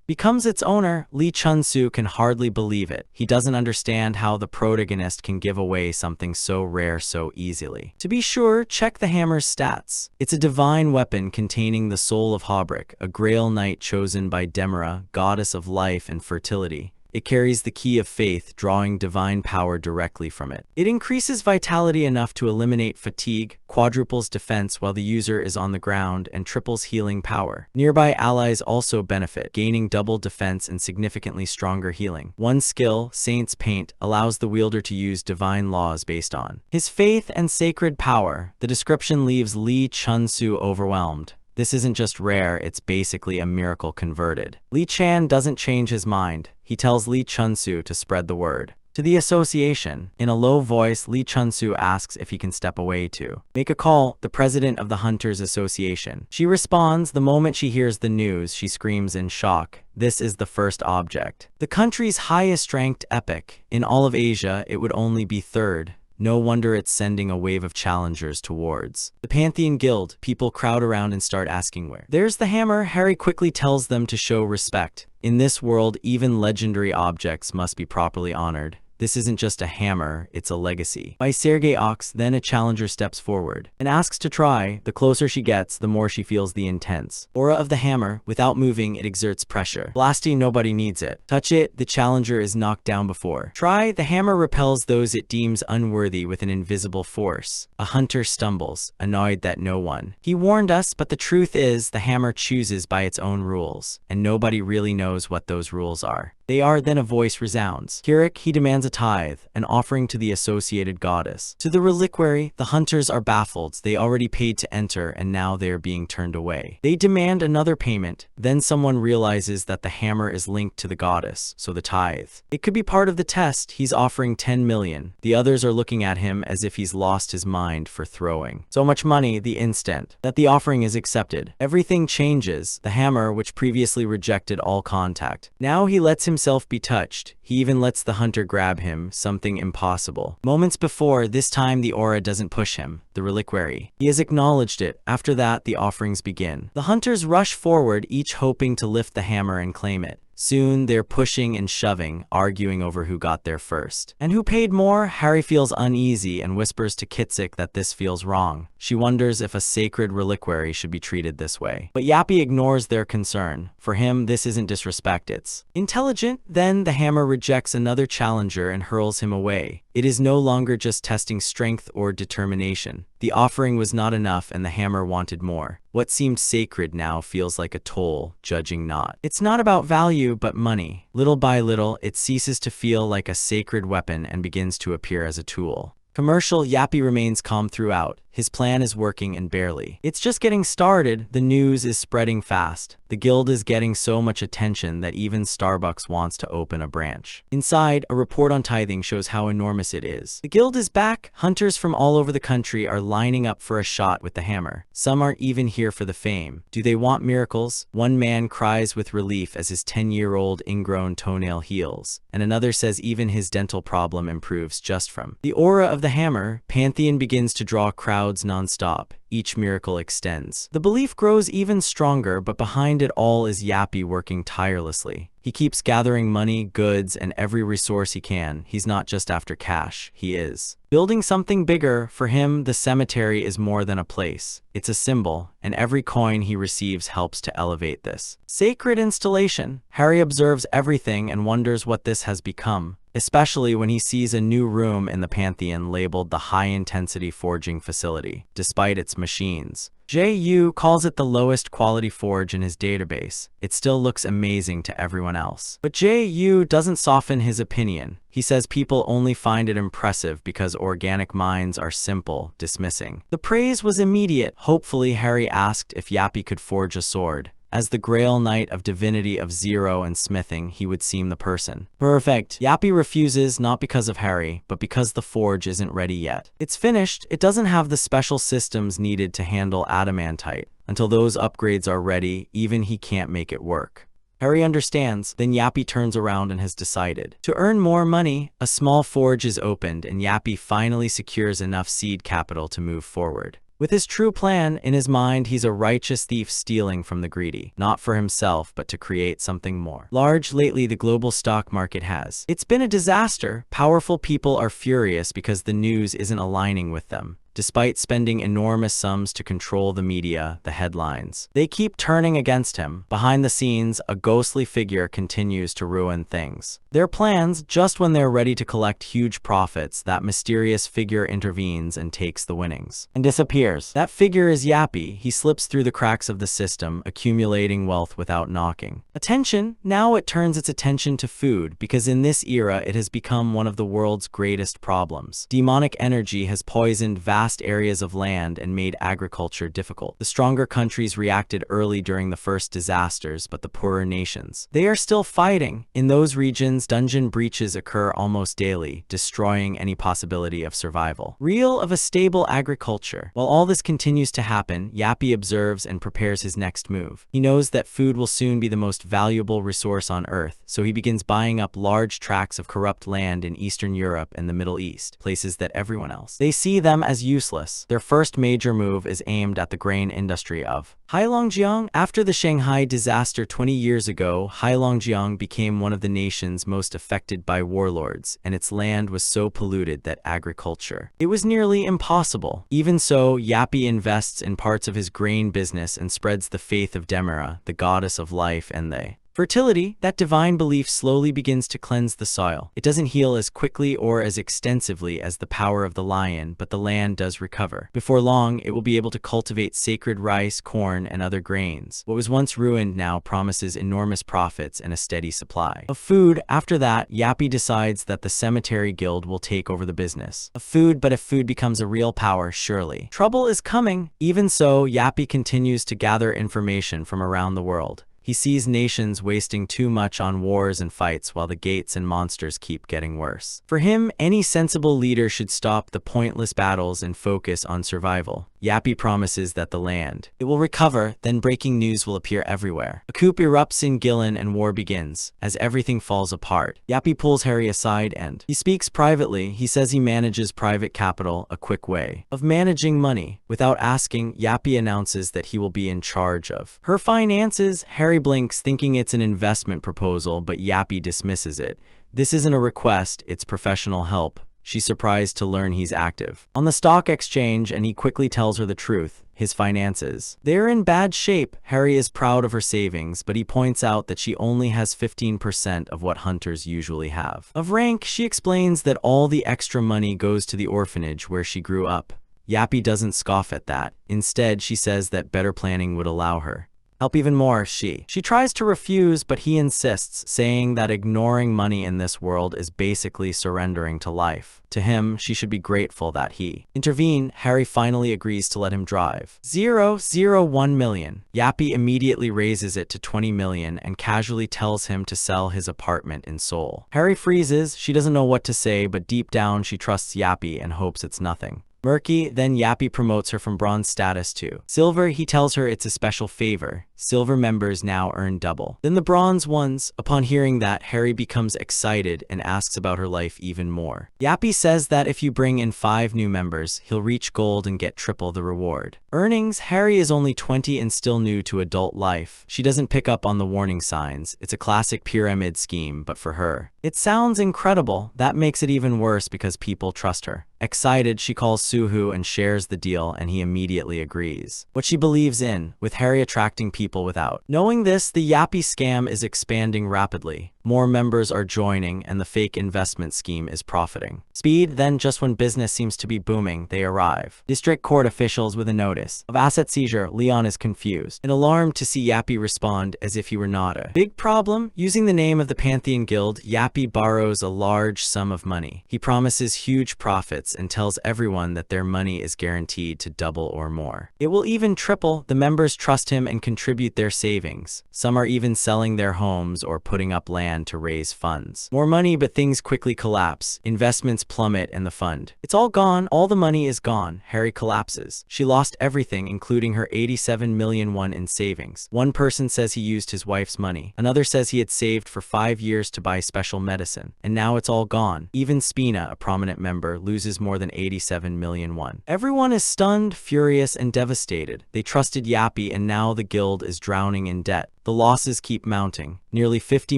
becomes its owner. Lee Chun-soo can hardly believe it. He doesn't understand how the protagonist can give away something so rare so easily. To be sure, check the hammer's stats. It's a divine weapon containing the soul of Hobrecht, a Grail Knight chosen by Demira, goddess of life and fertility. It carries the key of faith, drawing divine power directly from it. It increases vitality enough to eliminate fatigue, quadruples defense while the user is on the ground, and triples healing power. Nearby allies also benefit, gaining double defense and significantly stronger healing. One skill, Saint's Paint, allows the wielder to use divine laws based on his faith and sacred power. The description leaves Lee Chun-soo overwhelmed. This isn't just rare, it's basically a miracle converted. Lee Chan doesn't change his mind. He tells Lee Chun-soo to spread the word to the association. In a low voice, Lee Chun-soo asks if he can step away to make a call, the president of the Hunters Association. She responds. The moment she hears the news, she screams in shock. This is the first object, the country's highest ranked epic. In all of Asia, it would only be third. No wonder it's sending a wave of challengers towards the Pantheon Guild. People crowd around and start asking where. There's the hammer. Harry quickly tells them to show respect. In this world, even legendary objects must be properly honored. This isn't just a hammer, it's a legacy. By Sergei Ox, then a challenger steps forward and asks to try. The closer she gets, the more she feels the intense aura of the hammer. Without moving, it exerts pressure. Blasty, nobody needs it. Touch it, the challenger is knocked down before. Try, the hammer repels those it deems unworthy with an invisible force. A hunter stumbles, annoyed that no one. He warned us, but the truth is, the hammer chooses by its own rules, and nobody really knows what those rules are. They are, then a voice resounds. Kirik, he demands a tithe, an offering to the associated goddess. To the reliquary, the hunters are baffled. They already paid to enter and now they are being turned away. They demand another payment. Then someone realizes that the hammer is linked to the goddess, so the tithe. It could be part of the test. He's offering 10 million. The others are looking at him as if he's lost his mind for throwing so much money the instant that the offering is accepted. Everything changes. The hammer, which previously rejected all contact, now he lets himself be touched. He even lets the hunter grab him, something impossible. Moments before, this time the aura doesn't push him, the reliquary. He has acknowledged it. After that, the offerings begin. The hunters rush forward, each hoping to lift the hammer and claim it. Soon, they're pushing and shoving, arguing over who got there first. And who paid more? Harry feels uneasy and whispers to Kitsik that this feels wrong. She wonders if a sacred reliquary should be treated this way. But Yappy ignores their concern. For him, this isn't disrespect, it's intelligent. Then the hammer rejects another challenger and hurls him away. It is no longer just testing strength or determination. The offering was not enough and the hammer wanted more. What seemed sacred now feels like a toll, judging not. It's not about value, but money. Little by little, it ceases to feel like a sacred weapon and begins to appear as a tool. Commercial. Yappy remains calm throughout. His plan is working and barely. It's just getting started. The news is spreading fast. The guild is getting so much attention that even Starbucks wants to open a branch. Inside, a report on tithing shows how enormous it is. The guild is back. Hunters from all over the country are lining up for a shot with the hammer. Some aren't even here for the fame. Do they want miracles? One man cries with relief as his 10-year-old ingrown toenail heals, and another says even his dental problem improves just from the aura of the hammer. Pantheon begins to draw crowds non-stop. Each miracle extends. The belief grows even stronger, but behind it all is Yappy working tirelessly. He keeps gathering money, goods, and every resource he can. He's not just after cash, he is building something bigger. For him, the cemetery is more than a place. It's a symbol, and every coin he receives helps to elevate this sacred installation. Harry observes everything and wonders what this has become, especially when he sees a new room in the Pantheon labeled the High-Intensity Forging Facility. Despite its machines, J.U. calls it the lowest quality forge in his database. It still looks amazing to everyone else. But J.U. doesn't soften his opinion. He says people only find it impressive because organic minds are simple, dismissing. The praise was immediate. Hopefully, Harry asked if Yappy could forge a sword. As the Grail Knight of Divinity of Zero and Smithing, he would seem the person. Perfect. Yappy refuses, not because of Harry, but because the forge isn't ready yet. It's finished. It doesn't have the special systems needed to handle adamantite. Until those upgrades are ready, even he can't make it work. Harry understands. Then Yappy turns around and has decided to earn more money. A small forge is opened and Yappy finally secures enough seed capital to move forward. With his true plan in his mind, he's a righteous thief stealing from the greedy, not for himself, but to create something more large. Lately, the global stock market has. It's been a disaster. Powerful people are furious because the news isn't aligning with them. Despite spending enormous sums to control the media, the headlines, they keep turning against him. Behind the scenes, a ghostly figure continues to ruin things. Their plans, just when they're ready to collect huge profits, that mysterious figure intervenes and takes the winnings and disappears. That figure is Yappy. He slips through the cracks of the system, accumulating wealth without knocking attention. Now it turns its attention to food, because in this era it has become one of the world's greatest problems. Demonic energy has poisoned vast areas of land and made agriculture difficult. The stronger countries reacted early during the first disasters, but the poorer nations, they are still fighting. In those regions, dungeon breaches occur almost daily, destroying any possibility of survival of a stable agriculture. While all this continues to happen, Yappy observes and prepares his next move. He knows that food will soon be the most valuable resource on Earth, so he begins buying up large tracts of corrupt land in Eastern Europe and the Middle East, places that everyone else, they see them as useless. Their first major move is aimed at the grain industry of Heilongjiang. After the Shanghai disaster 20 years ago, Heilongjiang became one of the nations most affected by warlords, and its land was so polluted that agriculture, it was nearly impossible. Even so, Yappy invests in parts of his grain business and spreads the faith of Demira, the goddess of life, and the Fertility, that divine belief slowly begins to cleanse the soil. It doesn't heal as quickly or as extensively as the power of the lion, but the land does recover. Before long, it will be able to cultivate sacred rice, corn, and other grains. What was once ruined now promises enormous profits and a steady supply of food. After that, Yappy decides that the cemetery guild will take over the business of food, but if food becomes a real power, surely trouble is coming. Even so, Yappy continues to gather information from around the world. He sees nations wasting too much on wars and fights while the gates and monsters keep getting worse. For him, any sensible leader should stop the pointless battles and focus on survival. Yappy promises that the land, it will recover, then breaking news will appear everywhere. A coup erupts in Gillen and war begins. As everything falls apart, Yappy pulls Harry aside and he speaks privately. He says he manages private capital, a quick way of managing money. Without asking, Yappy announces that he will be in charge of her finances. Harry blinks, thinking it's an investment proposal, but Yappy dismisses it. This isn't a request, it's professional help. She's surprised to learn he's active on the stock exchange, and he quickly tells her the truth. His finances, they're in bad shape. Harry is proud of her savings, but he points out that she only has 15% of what hunters usually have. Of rank, she explains that all the extra money goes to the orphanage where she grew up. Yappy doesn't scoff at that. Instead, she says that better planning would allow her help even more. She tries to refuse, but he insists, saying that ignoring money in this world is basically surrendering to life. To him, she should be grateful that he intervened. Harry finally agrees to let him drive 001 million. Yappy immediately raises it to 20 million and casually tells him to sell his apartment in Seoul. Harry freezes. She doesn't know what to say, but deep down she trusts Yappy and hopes it's nothing murky. Then Yappy promotes her from bronze status to silver. He tells her it's a special favor. Silver members now earn double than the bronze ones. Upon hearing that, Harry becomes excited and asks about her life even more. Yappy says that if you bring in 5 new members, he'll reach gold and get triple the reward earnings. Harry is only 20 and still new to adult life. She doesn't pick up on the warning signs. It's a classic pyramid scheme, but for her, it sounds incredible. That makes it even worse because people trust her. Excited, she calls Suhu and shares the deal, and he immediately agrees. What she believes in, with Harry attracting people without knowing this, the Yappy scam is expanding rapidly. More members are joining, and the fake investment scheme is profiting. Speed, then just when business seems to be booming, they arrive. District court officials with a notice of asset seizure. Leon is confused and alarmed to see Yappy respond as if he were not a big problem. Using the name of the Pantheon Guild, Yappy borrows a large sum of money. He promises huge profits and tells everyone that their money is guaranteed to double or more. It will even triple. The members trust him and contribute their savings. Some are even selling their homes or putting up land to raise funds. More money, but things quickly collapse. Investments plummet and the fund, it's all gone. All the money is gone. Harry collapses. She lost everything, including her 87 million won in savings. One person says he used his wife's money. Another says he had saved for 5 years to buy special medicine, and now it's all gone. Even Spina, a prominent member, loses more than 87 million won. Everyone is stunned, furious, and devastated. They trusted Yappy, and now the guild is drowning in debt. The losses keep mounting. Nearly 50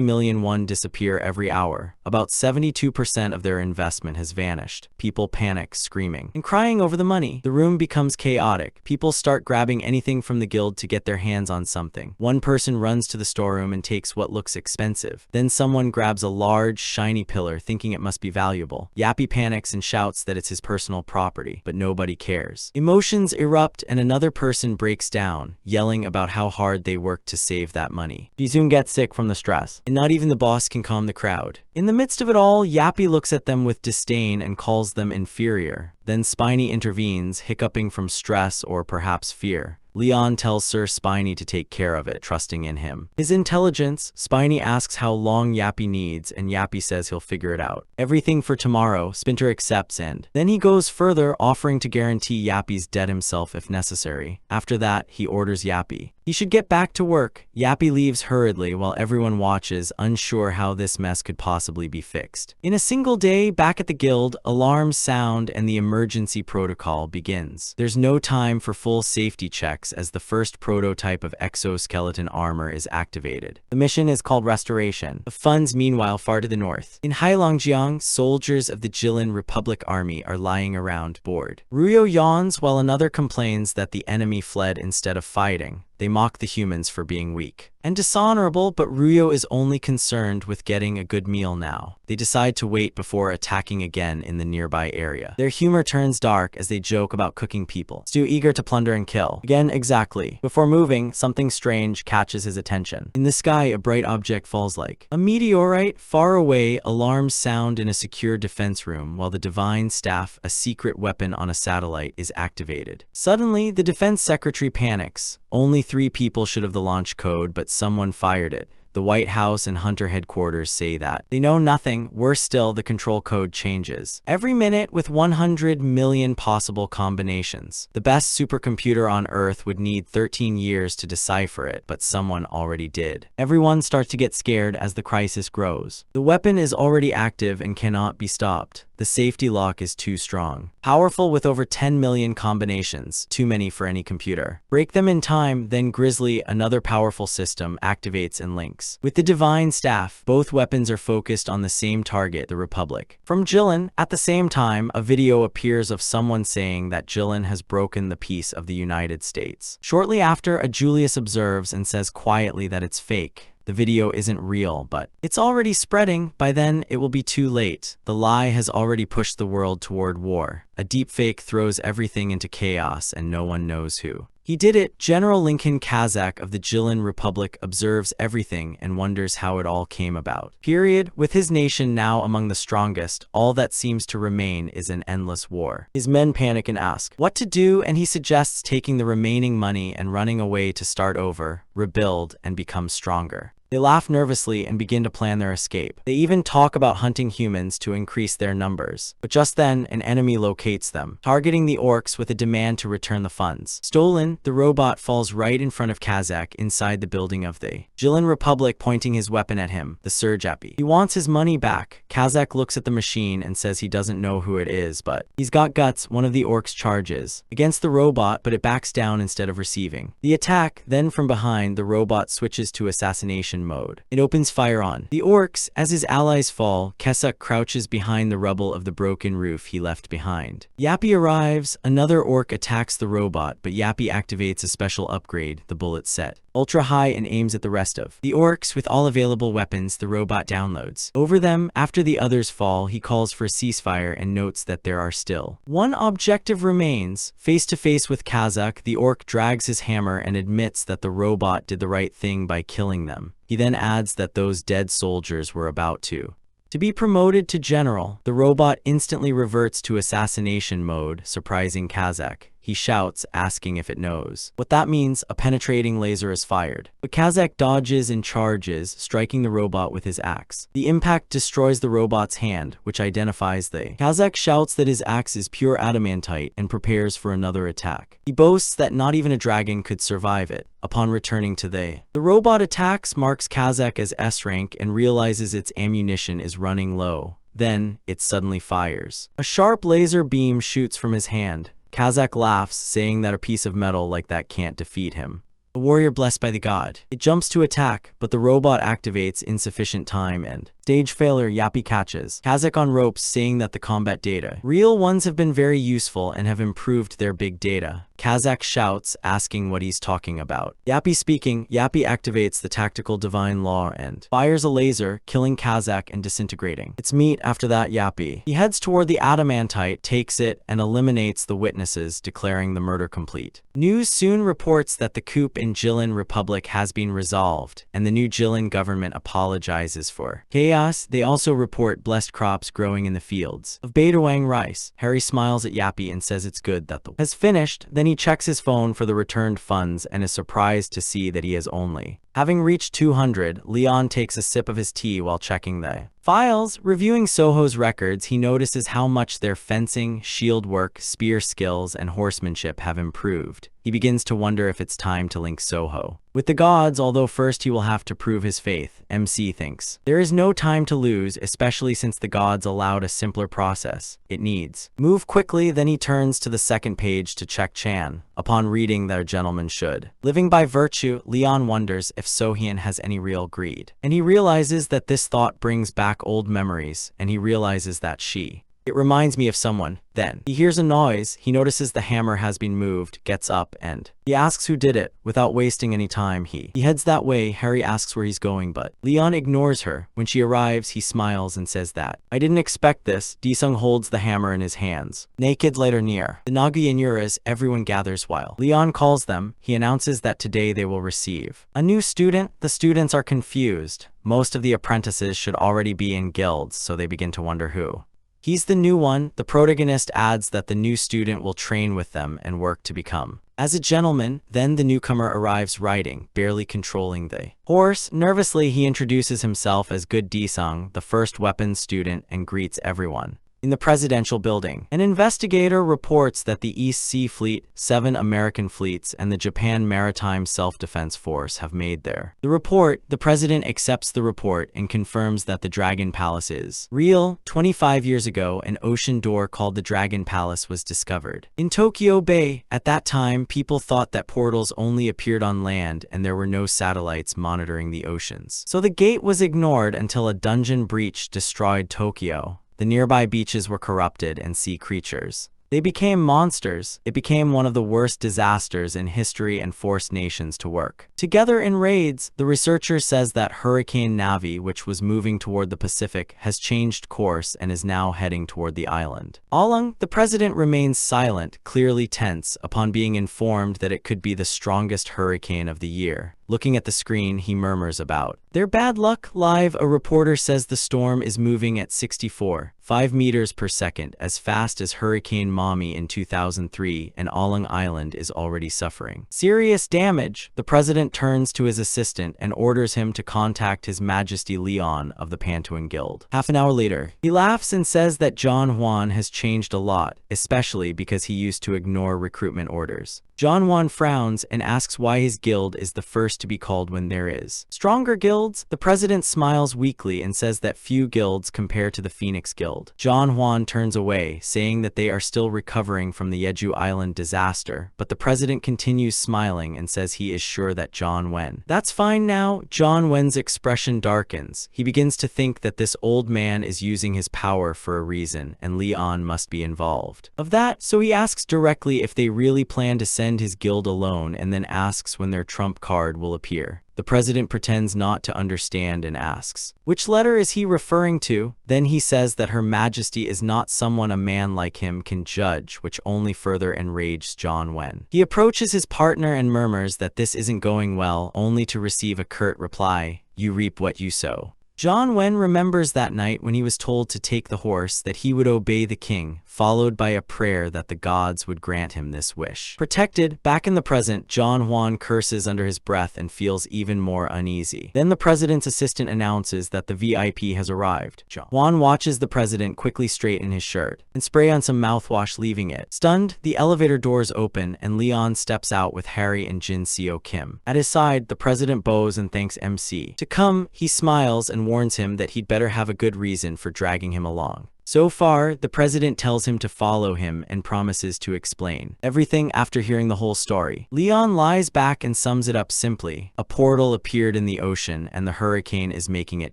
million won disappear every hour. About 72% of their investment has vanished. People panic, screaming and crying over the money. The room becomes chaotic. People start grabbing anything from the guild to get their hands on something. One person runs to the storeroom and takes what looks expensive. Then someone grabs a large, shiny pillar, thinking it must be valuable. Yappy panics and shouts that it's his personal property, but nobody cares. Emotions erupt, and another person breaks down, yelling about how hard they worked to save that money. Jisung gets sick from the stress, and not even the boss can calm the crowd. In the midst of it all, Yappy looks at them with disdain and calls them inferior. Then Spiny intervenes, hiccuping from stress or perhaps fear. Leon tells Sir Spiny to take care of it, trusting in him. His intelligence. Spiny asks how long Yappy needs, and Yappy says he'll figure it out. Everything for tomorrow. Spinter accepts, and then he goes further, offering to guarantee Yappy's debt himself if necessary. After that, he orders Yappy he should get back to work. Yappy leaves hurriedly while everyone watches, unsure how this mess could possibly be fixed. In a single day, back at the guild, alarms sound and the emergency protocol begins. There's no time for full safety checks as the first prototype of exoskeleton armor is activated. The mission is called Restoration of Funds. Meanwhile, far to the north, in Heilongjiang, soldiers of the Jilin Republic Army are lying around, bored. Ruyo yawns while another complains that the enemy fled instead of fighting. They mock the humans for being weak and dishonorable, but Ryo is only concerned with getting a good meal now. They decide to wait before attacking again in the nearby area. Their humor turns dark as they joke about cooking people, still eager to plunder and kill. Again, exactly. Before moving, something strange catches his attention. In the sky, a bright object falls like a meteorite. Far away, alarms sound in a secure defense room while the divine staff, a secret weapon on a satellite, is activated. Suddenly, the defense secretary panics. Only 3 people should have the launch code, but someone fired it. The White House and Hunter headquarters say that they know nothing. Worse still, the control code changes every minute with 100 million possible combinations. The best supercomputer on Earth would need 13 years to decipher it, but someone already did. Everyone starts to get scared as the crisis grows. The weapon is already active and cannot be stopped. The safety lock is too strong. Powerful with over 10 million combinations, too many for any computer. Break them in time, then Grizzly, another powerful system, activates and links. With the Divine Staff, both weapons are focused on the same target, the Republic. From Jilin, at the same time, a video appears of someone saying that Jilin has broken the peace of the United States. Shortly after, a Julius observes and says quietly that it's fake. The video isn't real, but it's already spreading. By then, it will be too late. The lie has already pushed the world toward war. A deepfake throws everything into chaos and no one knows who. He did it. General Lincoln Kazakh of the Jilin Republic observes everything and wonders how it all came about. Period. With his nation now among the strongest, all that seems to remain is an endless war. His men panic and ask what to do, and he suggests taking the remaining money and running away to start over, rebuild, and become stronger. They laugh nervously and begin to plan their escape. They even talk about hunting humans to increase their numbers. But just then, an enemy locates them, targeting the orcs with a demand to return the funds. Stolen, the robot falls right in front of Kazakh inside the building of the Jilin Republic, pointing his weapon at him, the Surjapi. He wants his money back. Kazakh looks at the machine and says he doesn't know who it is, but he's got guts. One of the orcs charges against the robot, but it backs down instead of receiving the attack. Then from behind, the robot switches to assassination mode. It opens fire on the orcs. As his allies fall, Kazakh crouches behind the rubble of the broken roof he left behind. Yappy arrives. Another orc attacks the robot, but Yappy activates a special upgrade, the bullet set ultra high, and aims at the rest of the orcs with all available weapons. The robot downloads over them. After the others fall, he calls for a ceasefire and notes that there are still one objective remains. Face to face with Kazakh, the orc drags his hammer and admits that the robot did the right thing by killing them. He then adds that those dead soldiers were about to be promoted to general. The robot instantly reverts to assassination mode, surprising Kazakh. He shouts, asking if it knows what that means. A penetrating laser is fired, but Kazakh dodges and charges, striking the robot with his axe. The impact destroys the robot's hand, which identifies the Kazakh shouts that his axe is pure adamantite and prepares for another attack. He boasts that not even a dragon could survive it. Upon returning to the robot attacks, marks Kazakh as S rank and realizes its ammunition is running low. Then, it suddenly fires. A sharp laser beam shoots from his hand. Kazakh laughs, saying that a piece of metal like that can't defeat him. A warrior blessed by the god. It jumps to attack, but the robot activates insufficient time and stage failure. Yappy catches Kazakh on ropes, saying that the combat data, real ones, have been very useful and have improved their big data. Kazakh shouts, asking what he's talking about. Yappy speaking. Yappy activates the tactical divine law and fires a laser, killing Kazakh and disintegrating its meat. After that, Yappy he heads toward the adamantite, takes it, and eliminates the witnesses, declaring the murder complete. News soon reports that the coup in Jilin Republic has been resolved, and the new Jilin government apologizes for chaos. They also report blessed crops growing in the fields of Beidawang rice. Harry smiles at Yappy and says it's good that the has finished. Then he checks his phone for the returned funds and is surprised to see that he has only having reached 200. Leon takes a sip of his tea while checking the files. Reviewing Soho's records, he notices how much their fencing, shield work, spear skills, and horsemanship have improved. He begins to wonder if it's time to link Soho with the gods, although first he will have to prove his faith. MC thinks there is no time to lose, especially since the gods allowed a simpler process. It needs move quickly. Then he turns to the second page to check Chan. Upon reading that a gentleman should living by virtue, Leon wonders if Sohyun has any real greed. And he realizes that this thought brings back old memories, and he realizes that she It reminds me of someone. Then, he hears a noise, he notices the hammer has been moved, gets up, and he asks who did it. Without wasting any time, he heads that way. Harry asks where he's going, but Leon ignores her. When she arrives, he smiles and says that, "I didn't expect this." Ji-sung holds the hammer in his hands. Naked later near the Nagayunuras, everyone gathers while Leon calls them. He announces that today they will receive a new student. The students are confused. Most of the apprentices should already be in guilds, so they begin to wonder who. He's the new one. The protagonist adds that the new student will train with them and work to become as a gentleman. Then the newcomer arrives riding, barely controlling the horse. Nervously, he introduces himself as Good Ji-sung, the first weapons student, and greets everyone. In the presidential building, an investigator reports that the East Sea Fleet, 7 American fleets, and the Japan Maritime Self-Defense Force have made there. The president accepts the report and confirms that the Dragon Palace is real. 25 years ago, an ocean door called the Dragon Palace was discovered in Tokyo Bay. At that time, people thought that portals only appeared on land and there were no satellites monitoring the oceans. So the gate was ignored until a dungeon breach destroyed Tokyo. The nearby beaches were corrupted and sea creatures. They became monsters. It became one of the worst disasters in history and forced nations to work together in raids. The researcher says that Hurricane Navi, which was moving toward the Pacific, has changed course and is now heading toward the island. Along, the president remains silent, clearly tense, upon being informed that it could be the strongest hurricane of the year. Looking at the screen, he murmurs about their bad luck. Live, a reporter says the storm is moving at 64.5 meters per second, as fast as Hurricane Mommy in 2003, and Alang Island is already suffering serious damage. The president turns to his assistant and orders him to contact His Majesty Leon of the Pantuan Guild. Half an hour later, he laughs and says that John Juan has changed a lot, especially because he used to ignore recruitment orders. John Juan frowns and asks why his guild is the first to be called when there is stronger guilds. The president smiles weakly and says that few guilds compare to the Phoenix Guild. John Juan turns away, saying that they are still recovering from the Jeju Island disaster, but the president continues smiling and says he is sure that John Wen. That's fine now. John Wen's expression darkens. He begins to think that this old man is using his power for a reason, and Leon must be involved of that, so he asks directly if they really plan to send his guild alone, and then asks when their trump card will appear. The president pretends not to understand and asks, which letter is he referring to? Then he says that Her Majesty is not someone a man like him can judge, which only further enrages John Wen. He approaches his partner and murmurs that this isn't going well, only to receive a curt reply, "You reap what you sow." John Wen remembers that night when he was told to take the horse, that he would obey the king, followed by a prayer that the gods would grant him this wish. Protected, back in the present, John Juan curses under his breath and feels even more uneasy. Then the president's assistant announces that the VIP has arrived. Juan watches the president quickly straighten his shirt and spray on some mouthwash, leaving it. Stunned, the elevator doors open and Leon steps out with Harry and Jin Seo Kim. At his side, the president bows and thanks MC to come. He smiles and warns him that he'd better have a good reason for dragging him along. So far, the president tells him to follow him and promises to explain everything after hearing the whole story. Leon lies back and sums it up simply. A portal appeared in the ocean and the hurricane is making it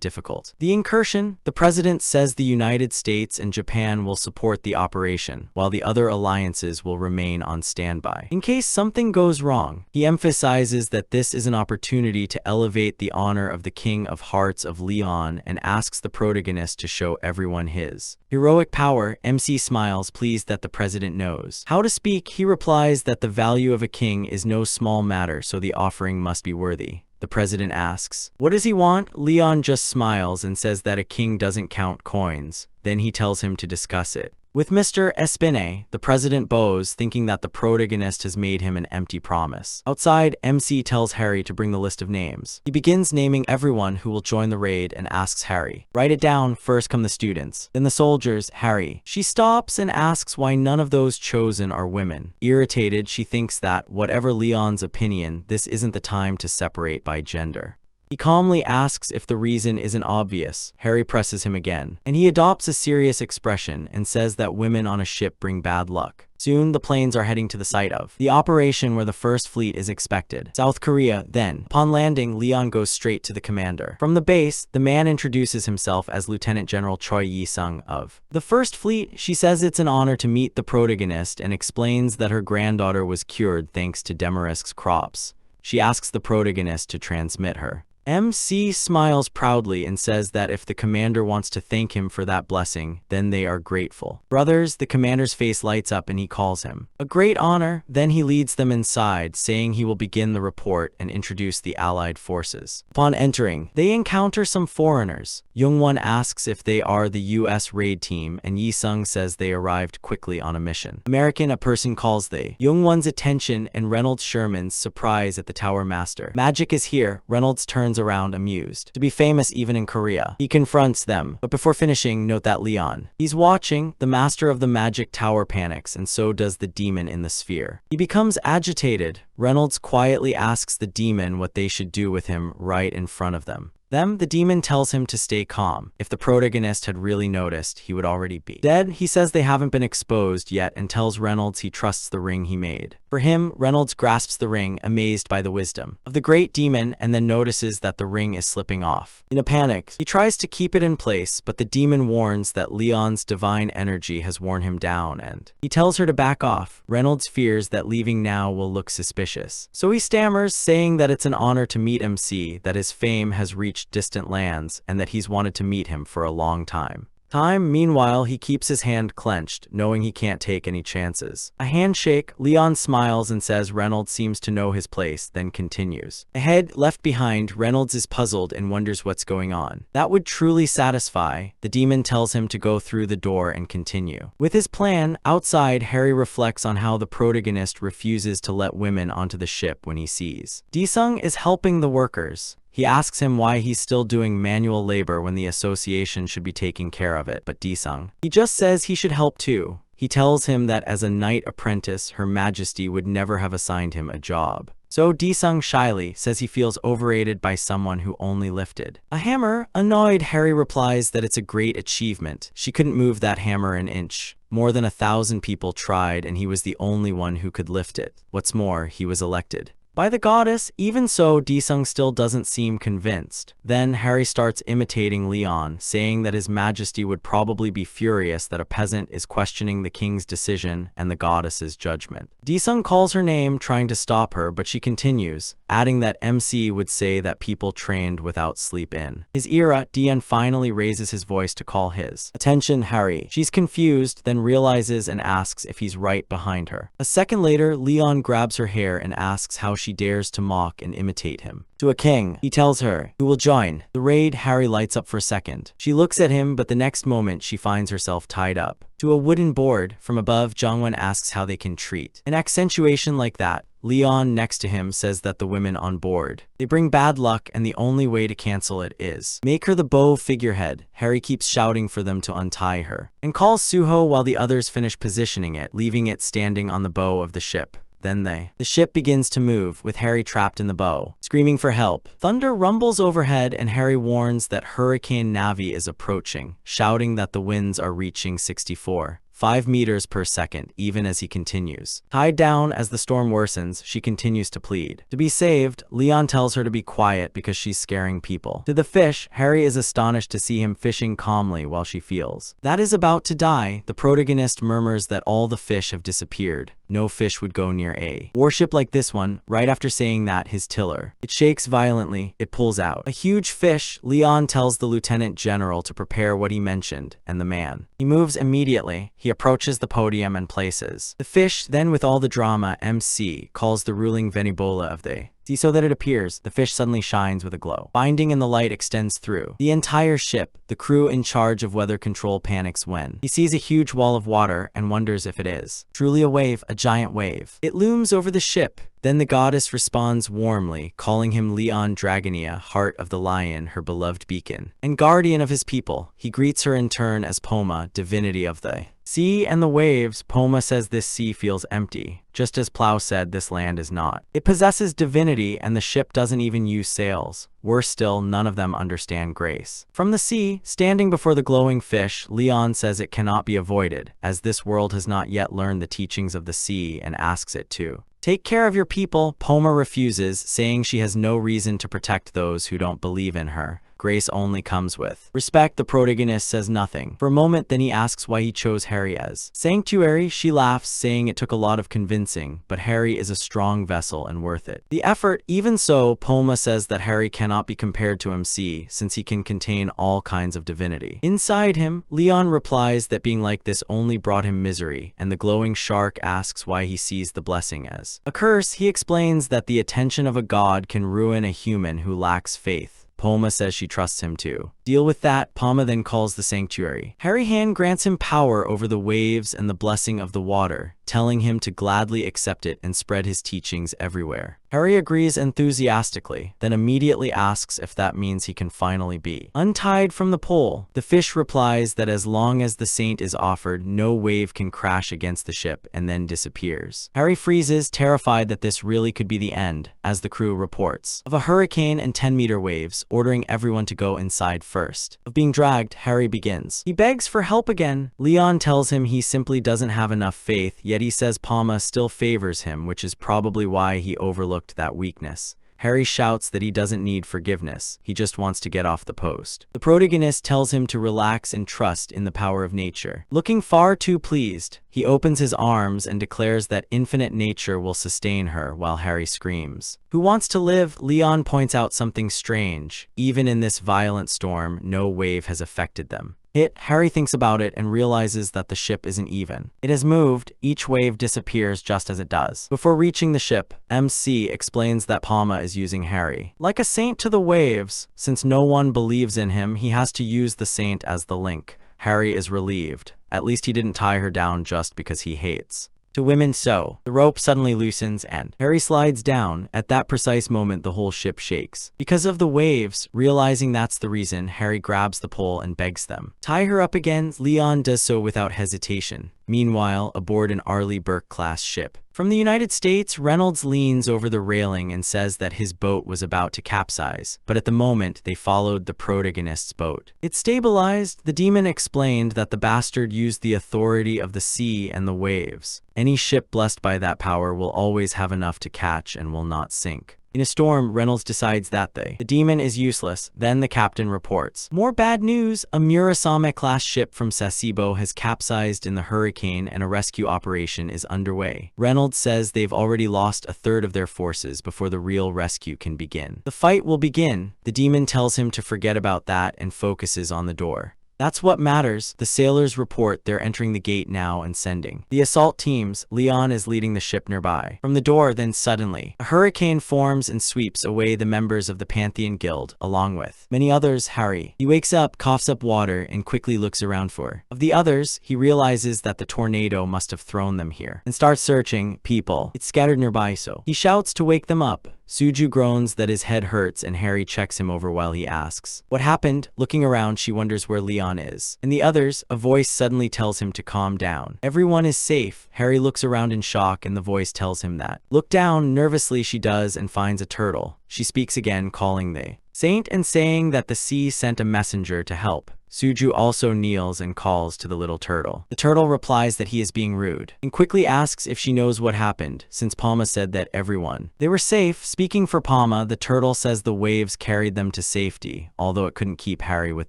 difficult. The incursion, the president says the United States and Japan will support the operation, while the other alliances will remain on standby in case something goes wrong. He emphasizes that this is an opportunity to elevate the honor of the King of Hearts of Leon and asks the protagonist to show everyone his heroic power. MC smiles, pleased that the president knows how to speak. He replies that the value of a king is no small matter, so the offering must be worthy. The president asks, what does he want? Leon just smiles and says that a king doesn't count coins. Then he tells him to discuss it with Mr. Espinay. The president bows, thinking that the protagonist has made him an empty promise. Outside, MC tells Harry to bring the list of names. He begins naming everyone who will join the raid and asks Harry, write it down. First come the students, then the soldiers. Harry. She stops and asks why none of those chosen are women. Irritated, she thinks that, whatever Leon's opinion, this isn't the time to separate by gender. He calmly asks if the reason isn't obvious. Harry presses him again, and he adopts a serious expression and says that women on a ship bring bad luck. Soon, the planes are heading to the site of the operation where the first fleet is expected, South Korea. Then, upon landing, Leon goes straight to the commander. From the base, the man introduces himself as Lieutenant General Choi Yi-sung of the First Fleet. She says it's an honor to meet the protagonist and explains that her granddaughter was cured thanks to Demarisk's crops. She asks the protagonist to transmit her. MC smiles proudly and says that if the commander wants to thank him for that blessing, then they are grateful. Brothers, the commander's face lights up and he calls him a great honor. Then he leads them inside, saying he will begin the report and introduce the allied forces. Upon entering, they encounter some foreigners. Youngwon asks if they are the US raid team, and Yi-sung says they arrived quickly on a mission. A person calls the Youngwon's attention and Reynolds Sherman's surprise at the tower master. Magic is here. Reynolds turns around amused. To be famous even in Korea. He confronts them, but before finishing, note that Leon. He's watching. The master of the magic tower panics, and so does the demon in the sphere. He becomes agitated. Reynolds quietly asks the demon what they should do with him right in front of them. The demon tells him to stay calm. If the protagonist had really noticed, he would already be dead. He says they haven't been exposed yet and tells Reynolds he trusts the ring he made. For him, Reynolds grasps the ring, amazed by the wisdom of the great demon, and then notices that the ring is slipping off. In a panic, he tries to keep it in place, but the demon warns that Leon's divine energy has worn him down, and he tells her to back off. Reynolds fears that leaving now will look suspicious. So he stammers, saying that it's an honor to meet MC, that his fame has reached distant lands, and that he's wanted to meet him for a long time. Meanwhile, he keeps his hand clenched, knowing he can't take any chances. A handshake, Leon smiles and says Reynolds seems to know his place, then continues. Ahead, left behind, Reynolds is puzzled and wonders what's going on. That would truly satisfy. The demon tells him to go through the door and continue with his plan. Outside, Harry reflects on how the protagonist refuses to let women onto the ship when he sees Ji-sung is helping the workers. He asks him why he's still doing manual labor when the association should be taking care of it, but Ji-sung, he just says he should help too. He tells him that as a knight apprentice, Her Majesty would never have assigned him a job. So Ji-sung shyly says he feels overrated by someone who only lifted a hammer. Annoyed, Harry replies that it's a great achievement. She couldn't move that hammer an inch. More than 1,000 people tried, and he was the only one who could lift it. What's more, he was elected by the goddess. Even so, Ji-sung still doesn't seem convinced. Then Harry starts imitating Leon, saying that His Majesty would probably be furious that a peasant is questioning the king's decision and the goddess's judgment. Ji-sung calls her name, trying to stop her, but she continues, adding that MC would say that people trained without sleep in his era. Dian finally raises his voice to call his attention. Harry. She's confused, then realizes and asks if he's right behind her. A second later, Leon grabs her hair and asks how she dares to mock and imitate him. To a king, he tells her, who will join the raid. Harry lights up for a second. She looks at him, but the next moment she finds herself tied up to a wooden board. From above, Jongwon asks how they can treat an accentuation like that. Leon next to him says that the women on board, they bring bad luck, and the only way to cancel it is make her the bow figurehead. Harry keeps shouting for them to untie her and calls Suho while the others finish positioning it, leaving it standing on the bow of the ship. Then the ship begins to move, with Harry trapped in the bow, screaming for help. Thunder rumbles overhead, and Harry warns that Hurricane Navi is approaching, shouting that the winds are reaching 64.5 meters per second, even as he continues. Tied down as the storm worsens, she continues to plead to be saved. Leon tells her to be quiet because she's scaring people. To the fish, Harry is astonished to see him fishing calmly while she feels that is about to die. The protagonist murmurs that all the fish have disappeared. No fish would go near a warship like this one. Right after saying that, his tiller, it shakes violently. It pulls out a huge fish. Leon tells the lieutenant general to prepare what he mentioned, and the man, he moves immediately. He approaches the podium and places the fish. Then, with all the drama, MC calls the ruling Venibola of the sea so that it appears. The fish suddenly shines with a glow, binding, and the light extends through the entire ship. The crew in charge of weather control panics when he sees a huge wall of water and wonders if it is truly a wave, a giant wave. It looms over the ship. Then the goddess responds warmly, calling him Leon Dragonia, heart of the lion, her beloved beacon, and guardian of his people. He greets her in turn as Poma, divinity of the Sea and the waves, Poma says this sea feels empty. Just as Plow said, this land is not. It possesses divinity and the ship doesn't even use sails. Worse still, none of them understand grace. From the sea, standing before the glowing fish, Leon says it cannot be avoided, as this world has not yet learned the teachings of the sea and asks it to. Take care of your people, Poma refuses, saying she has no reason to protect those who don't believe in her. Grace only comes with respect. The protagonist says nothing for a moment, then he asks why he chose Harry as sanctuary. She laughs, saying it took a lot of convincing, but Harry is a strong vessel and worth it. The effort, even so, Poma says that Harry cannot be compared to MC, since he can contain all kinds of divinity. Inside him, Leon replies that being like this only brought him misery, and the glowing shark asks why he sees the blessing as a curse. He explains that the attention of a god can ruin a human who lacks faith. Poma says she trusts him to deal with that. Poma then calls the sanctuary. Harry Hand grants him power over the waves and the blessing of the water, telling him to gladly accept it and spread his teachings everywhere. Harry agrees enthusiastically, then immediately asks if that means he can finally be untied from the pole. The fish replies that as long as the saint is offered, no wave can crash against the ship, and then disappears. Harry freezes, terrified that this really could be the end, as the crew reports of a hurricane and 10-meter waves, ordering everyone to go inside first. Of being dragged, Harry begins. He begs for help again. Leon tells him he simply doesn't have enough faith, yet he says Poma still favors him, which is probably why he overlooked that weakness. Harry shouts that he doesn't need forgiveness, he just wants to get off the post. The protagonist tells him to relax and trust in the power of nature. Looking far too pleased, he opens his arms and declares that infinite nature will sustain her, while Harry screams, "Who wants to live?" Leon points out something strange. Even in this violent storm, no wave has affected them. Harry thinks about it and realizes that the ship isn't even. It has moved, each wave disappears just as it does. Before reaching the ship, MC explains that Poma is using Harry like a saint to the waves. Since no one believes in him, he has to use the saint as the link. Harry is relieved. At least he didn't tie her down just because he hates to women. So the rope suddenly loosens and Harry slides down. At that precise moment, the whole ship shakes because of the waves. Realizing that's the reason, Harry grabs the pole and begs them tie her up again. Leon does so without hesitation. Meanwhile, aboard an Arleigh Burke-class ship from the United States, Reynolds leans over the railing and says that his boat was about to capsize, but at the moment they followed the protagonist's boat. It stabilized. The demon explained that the bastard used the authority of the sea and the waves. Any ship blessed by that power will always have enough to catch and will not sink. In a storm, Reynolds decides that the demon is useless. Then the captain reports more bad news. A Murasame-class ship from Sasebo has capsized in the hurricane and a rescue operation is underway. Reynolds says they've already lost a third of their forces before the real rescue can begin. The fight will begin. The demon tells him to forget about that and focuses on the door. That's what matters. The sailors report they're entering the gate now and sending the assault teams. Leon is leading the ship nearby. From the door, then suddenly, a hurricane forms and sweeps away the members of the Pantheon Guild, along with many others. Harry. He wakes up, coughs up water, and quickly looks around for of the others. He realizes that the tornado must have thrown them here and starts searching people. It's scattered nearby, so he shouts to wake them up. Suju groans that his head hurts and Harry checks him over while he asks what happened. Looking around, she wonders where Leon is. And the others, a voice suddenly tells him to calm down. Everyone is safe. Harry looks around in shock and the voice tells him that. Look down. Nervously she does and finds a turtle. She speaks again, calling the saint and saying that the sea sent a messenger to help. Suju also kneels and calls to the little turtle. The turtle replies that he is being rude and quickly asks if she knows what happened, since Poma said that they were safe. Speaking for Poma, the turtle says the waves carried them to safety, although it couldn't keep Harry with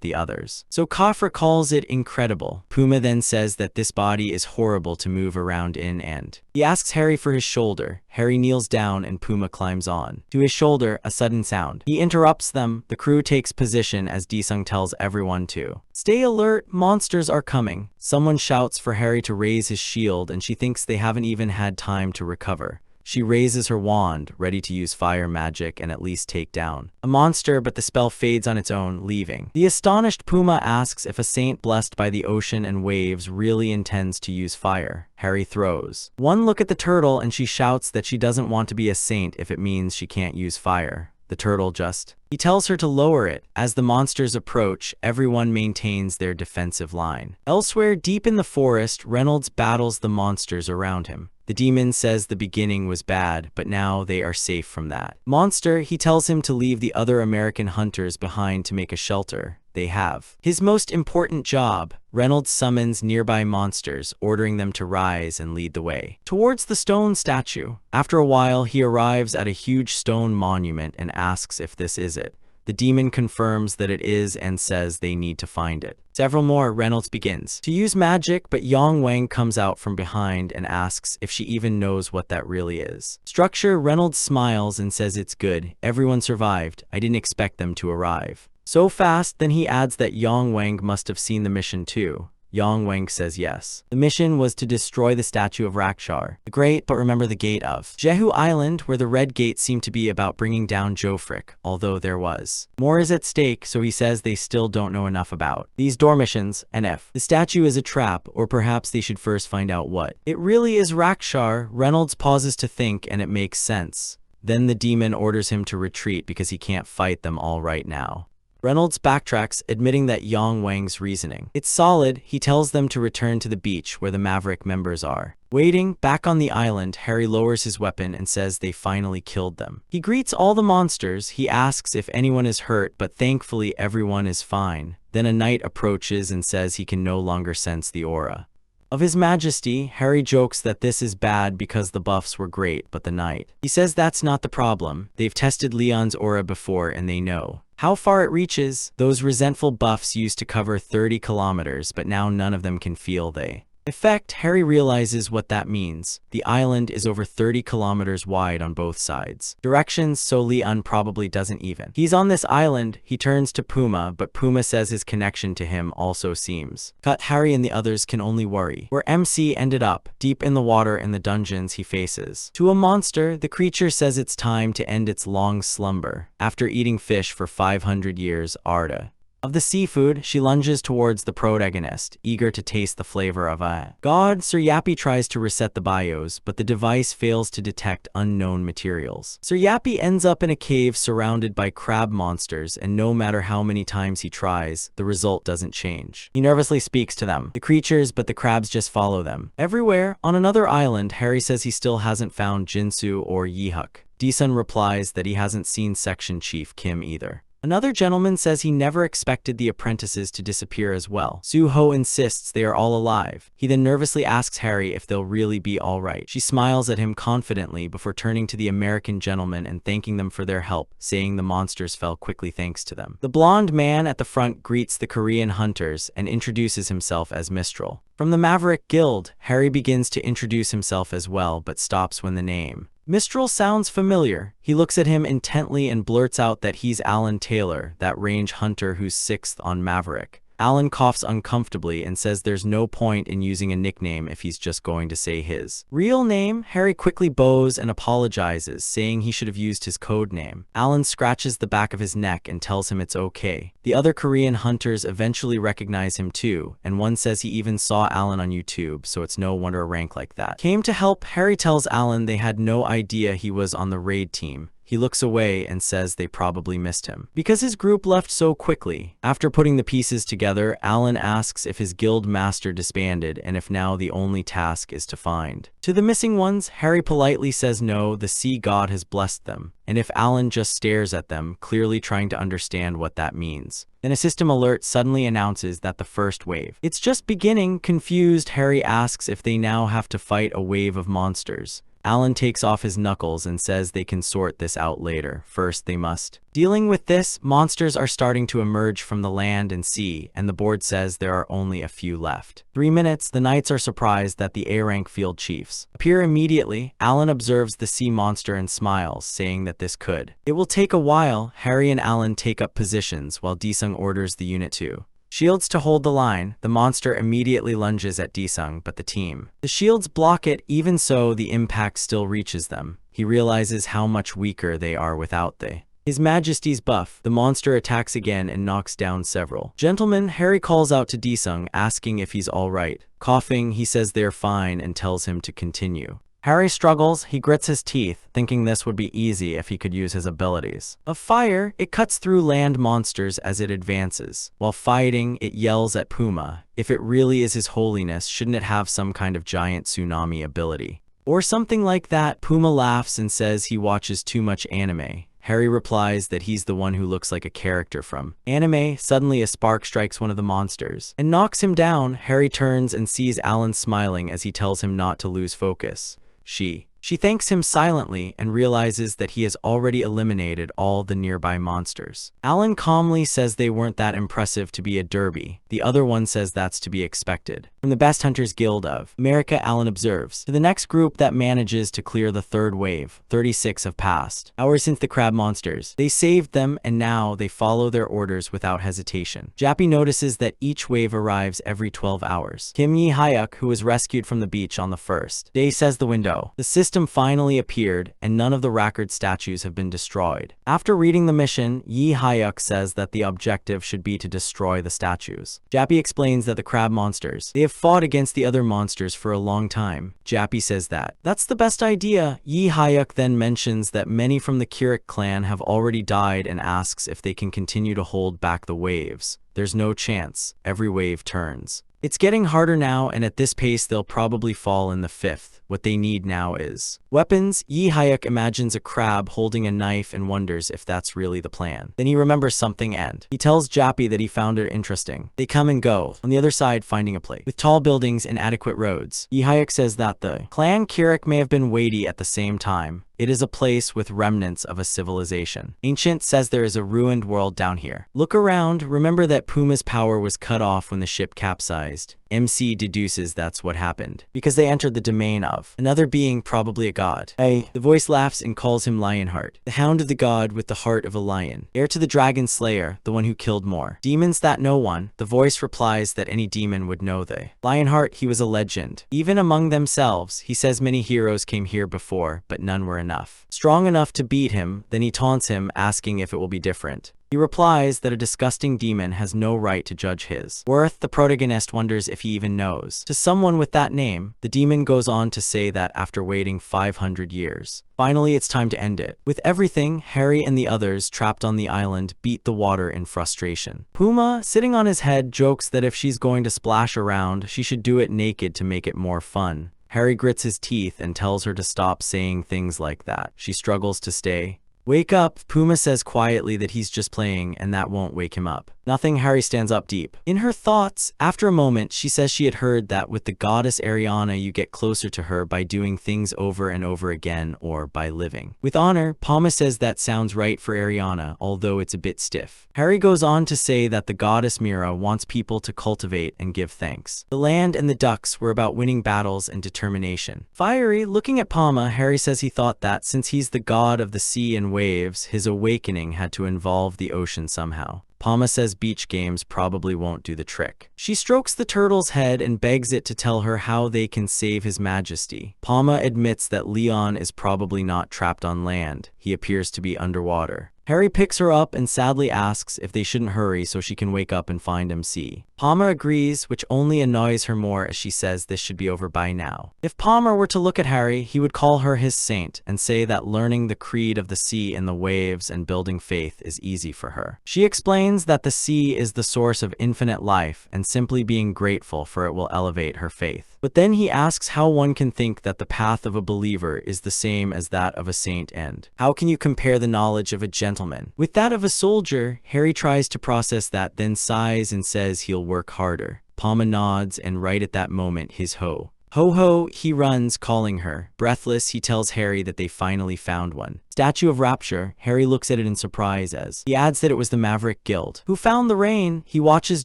the others. So Kafra calls it incredible. Puma then says that this body is horrible to move around in and he asks Harry for his shoulder. Harry kneels down and Puma climbs on to his shoulder. A sudden sound. He interrupts them. The crew takes position as Disung tells everyone to stay alert, monsters are coming. Someone shouts for Harry to raise his shield and she thinks they haven't even had time to recover. She raises her wand, ready to use fire magic and at least take down a monster, but the spell fades on its own, leaving. The astonished Puma asks if a saint blessed by the ocean and waves really intends to use fire. Harry throws one look at the turtle and she shouts that she doesn't want to be a saint if it means she can't use fire. The turtle just. He tells her to lower it. As the monsters approach, everyone maintains their defensive line. Elsewhere, deep in the forest, Reynolds battles the monsters around him. The demon says the beginning was bad, but now they are safe from that monster. He tells him to leave the other American hunters behind to make a shelter. They have his most important job. Reynolds summons nearby monsters, ordering them to rise and lead the way towards the stone statue. After a while, he arrives at a huge stone monument and asks if this is it. The demon confirms that it is and says they need to find it. Several more, Reynolds begins to use magic, but Yang Wang comes out from behind and asks if she even knows what that really is. Structure, Reynolds smiles and says it's good. Everyone survived. I didn't expect them to arrive so fast. Then he adds that Yang Wang must have seen the mission too. Yang Wang says yes. The mission was to destroy the statue of Rakshar the Great, but remember the gate of Jehu Island, where the red gate seemed to be about bringing down Jofric, although there was more is at stake, so he says they still don't know enough about these door missions, and if the statue is a trap, or perhaps they should first find out what it really is. Rakshar. Reynolds pauses to think, and it makes sense. Then the demon orders him to retreat because he can't fight them all right now. Reynolds backtracks, admitting that Yang Wang's reasoning it's solid. He tells them to return to the beach where the Maverick members are waiting. Back on the island, Harry lowers his weapon and says they finally killed them. He greets all the monsters. He asks if anyone is hurt, but thankfully everyone is fine. Then a knight approaches and says he can no longer sense the aura of His Majesty. Harry jokes that this is bad because the buffs were great, but the knight, he says that's not the problem. They've tested Leon's aura before and they know how far it reaches. Those resentful buffs used to cover 30 kilometers, but now none of them can feel the effect. Harry realizes what that means. The island is over 30 kilometers wide on both sides directions, so Leon probably doesn't even. He's on this island. He turns to Puma, but Puma says his connection to him also seems cut. Harry and the others can only worry where MC ended up, deep in the water in the dungeons he faces to a monster. The creature says it's time to end its long slumber. After eating fish for 500 years, Arda of the seafood, she lunges towards the protagonist, eager to taste the flavor of a god. Sir Yappy tries to reset the bios, but the device fails to detect unknown materials. Sir Yappy ends up in a cave surrounded by crab monsters, and no matter how many times he tries, the result doesn't change. He nervously speaks to them, the creatures, but the crabs just follow them everywhere. On another island, Harry says he still hasn't found Jinsu or Yihuk. Desun replies that he hasn't seen Section Chief Kim either. Another gentleman says he never expected the apprentices to disappear as well. Su-ho insists they are all alive. He then nervously asks Harry if they'll really be alright. She smiles at him confidently before turning to the American gentleman and thanking them for their help, saying the monsters fell quickly thanks to them. The blonde man at the front greets the Korean hunters and introduces himself as Mistral. From the Maverick Guild, Harry begins to introduce himself as well, but stops when the name Mistral sounds familiar. He looks at him intently and blurts out that he's Alan Taylor, that range hunter who's 6th on Maverick. Alan coughs uncomfortably and says there's no point in using a nickname if he's just going to say his real name. Harry quickly bows and apologizes, saying he should have used his code name. Alan scratches the back of his neck and tells him it's okay. The other Korean hunters eventually recognize him too, and one says he even saw Alan on YouTube, so it's no wonder a rank like that came to help. Harry tells Alan they had no idea he was on the raid team. He looks away and says they probably missed him because his group left so quickly. After putting the pieces together, Alan asks if his guild master disbanded and if now the only task is to find to the missing ones. Harry politely says no, the sea god has blessed them, and if Alan just stares at them, clearly trying to understand what that means. Then a system alert suddenly announces that the first wave it's just beginning. Confused, Harry asks if they now have to fight a wave of monsters. Alan takes off his knuckles and says they can sort this out later. First they must. Dealing with this, monsters are starting to emerge from the land and sea, and the board says there are only a few left. 3 minutes, the knights are surprised that the A-rank field chiefs appear immediately. Alan observes the sea monster and smiles, saying that this could. It will take a while. Harry and Alan take up positions while Disung orders the unit to shields to hold the line. The monster immediately lunges at Disung, but the shields block it. Even so, the impact still reaches them. He realizes how much weaker they are without His Majesty's buff. The monster attacks again and knocks down several gentlemen. Harry calls out to Disung, asking if he's alright. Coughing, he says they're fine and tells him to continue. Harry struggles, he grits his teeth, thinking this would be easy if he could use his abilities. Of fire, it cuts through land monsters as it advances. While fighting, it yells at Puma. If it really is his holiness, shouldn't it have some kind of giant tsunami ability? Or something like that. Puma laughs and says he watches too much anime. Harry replies that he's the one who looks like a character from anime. Suddenly a spark strikes one of the monsters and knocks him down. Harry turns and sees Alan smiling as he tells him not to lose focus. She thanks him silently and realizes that he has already eliminated all the nearby monsters. Alan calmly says they weren't that impressive to be a derby. The other one says that's to be expected. From the Best Hunters Guild of America, Alan observes, to the next group that manages to clear the third wave, 36 have passed. Hours since the crab monsters. They saved them and now they follow their orders without hesitation. Jappy notices that each wave arrives every 12 hours. Kim Yi-hyuk, who was rescued from the beach on the first day, says the window. The system finally appeared, and none of the Rackard statues have been destroyed. After reading the mission, Yi-hyuk says that the objective should be to destroy the statues. Jappy explains that the crab monsters, they have fought against the other monsters for a long time. Jappy says that that's the best idea. Yi-hyuk then mentions that many from the Kirik clan have already died and asks if they can continue to hold back the waves. There's no chance. Every wave turns. It's getting harder now, and at this pace they'll probably fall in the fifth. What they need now is weapons. Yi-hyuk imagines a crab holding a knife and wonders if that's really the plan. Then he remembers something and he tells Jappy that he found it interesting. They come and go, on the other side finding a place with tall buildings and adequate roads. Yi-hyuk says that the clan Kirik may have been weighty at the same time. It is a place with remnants of a civilization. Ancient says there is a ruined world down here. Look around, remember that Puma's power was cut off when the ship capsized. MC deduces that's what happened, because they entered the domain of another being, probably a god. The voice laughs and calls him Lionheart, the hound of the god with the heart of a lion, heir to the dragon slayer, the one who killed more demons that no one. The voice replies that any demon would know the Lionheart. He was a legend, even among themselves. He says many heroes came here before, but none were strong enough to beat him. Then he taunts him, asking if it will be different. He replies that a disgusting demon has no right to judge his worth. The protagonist wonders if he even knows. To someone with that name, the demon goes on to say that after waiting 500 years, finally it's time to end it. With everything, Harry and the others trapped on the island beat the water in frustration. Puma, sitting on his head, jokes that if she's going to splash around, she should do it naked to make it more fun. Harry grits his teeth and tells her to stop saying things like that. She struggles to stay. Wake up, Puma says quietly that he's just playing and that won't wake him up. Nothing. Harry stands up deep in her thoughts. After a moment, she says she had heard that with the goddess Ariana you get closer to her by doing things over and over again or by living with honor. Puma says that sounds right for Ariana, although it's a bit stiff. Harry goes on to say that the goddess Mira wants people to cultivate and give thanks. The land and the ducks were about winning battles and determination. Fiery, looking at Puma, Harry says he thought that since he's the god of the sea and waves, his awakening had to involve the ocean somehow. Pama says beach games probably won't do the trick. She strokes the turtle's head and begs it to tell her how they can save his majesty. Pama admits that Leon is probably not trapped on land. He appears to be underwater. Harry picks her up and sadly asks if they shouldn't hurry so she can wake up and find MC. Palmer agrees, which only annoys her more as she says this should be over by now. If Palmer were to look at Harry, he would call her his saint and say that learning the creed of the sea and the waves and building faith is easy for her. She explains that the sea is the source of infinite life and simply being grateful for it will elevate her faith. But then he asks how one can think that the path of a believer is the same as that of a saint and how can you compare the knowledge of a gentleman with that of a soldier? Harry tries to process that, then sighs and says he'll work harder. Palma nods, and right at that moment his ho ho, he runs, calling her. Breathless, he tells Harry that they finally found one. Statue of Rapture. Harry looks at it in surprise as he adds that it was the Maverick Guild who found the rain. He watches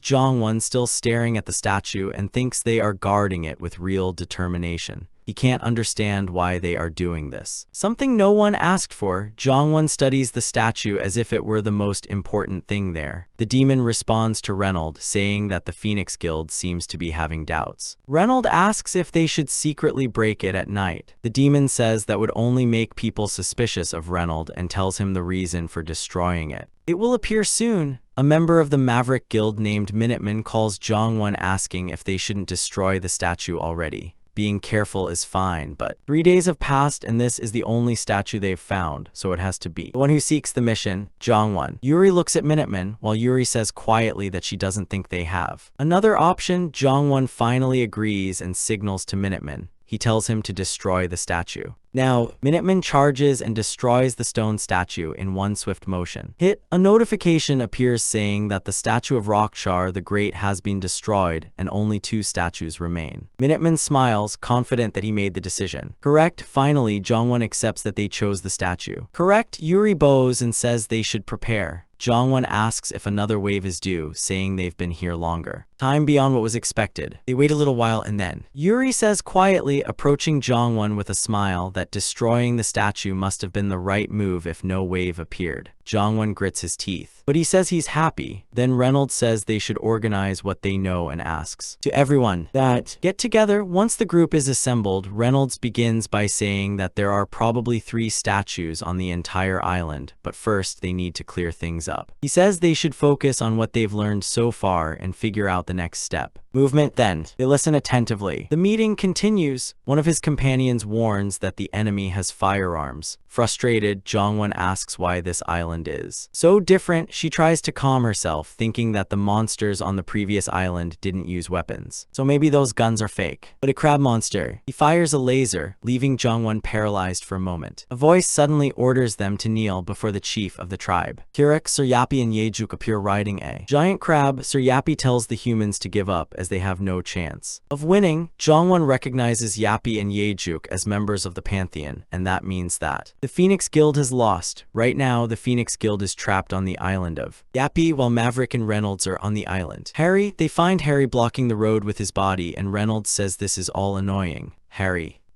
Jongwon still staring at the statue and thinks they are guarding it with real determination. He can't understand why they are doing this. Something no one asked for. Jongwon studies the statue as if it were the most important thing there. The demon responds to Reynold, saying that the Phoenix Guild seems to be having doubts. Reynold asks if they should secretly break it at night. The demon says that would only make people suspicious of Reynold and tells him the reason for destroying it. It will appear soon. A member of the Maverick Guild named Minuteman calls Jongwon asking if they shouldn't destroy the statue already. being careful is fine, but 3 days have passed and this is the only statue they've found, so it has to be the one who seeks the mission, Jongwon. Yuri looks at Minuteman, while Yuri says quietly that she doesn't think they have another option. Jongwon finally agrees and signals to Minuteman. He tells him to destroy the statue. Now, Minuteman charges and destroys the stone statue in one swift motion. A notification appears saying that the statue of Rockchar the Great has been destroyed and only 2 statues remain. Minuteman smiles, confident that he made the decision. Correct. Finally, Jongwon accepts that they chose the statue. Correct. Yuri bows and says they should prepare. Jongwon asks if another wave is due, saying they've been here longer. Time beyond what was expected. They wait a little while and then Yuri says quietly, approaching Jongwon with a smile, that destroying the statue must have been the right move if no wave appeared. Jongwon grits his teeth, but he says he's happy. Then Reynolds says they should organize what they know and asks to everyone that get together. Once the group is assembled, Reynolds begins by saying that there are probably 3 statues on the entire island, but first they need to clear things up. He says they should focus on what they've learned so far and figure out the next step. Movement. Then they listen attentively. The meeting continues. One of his companions warns that the enemy has firearms. Frustrated, Jongwon asks why this island is so different. She tries to calm herself, thinking that the monsters on the previous island didn't use weapons, so maybe those guns are fake. But a crab monster. He fires a laser, leaving Jongwon paralyzed for a moment. A voice suddenly orders them to kneel before the chief of the tribe. Kirek, Suryapi, and Yejuk appear riding a giant crab. Suryapi tells the humans to give up as they have no chance of winning. Jongwon recognizes Yapi and Yejuk as members of the Pantheon, and that means that the Phoenix Guild has lost. Right now, the Phoenix Guild is trapped on the island of Yapi, while Maverick and Reynolds are on the island. They find Harry blocking the road with his body, and Reynolds says this is all annoying.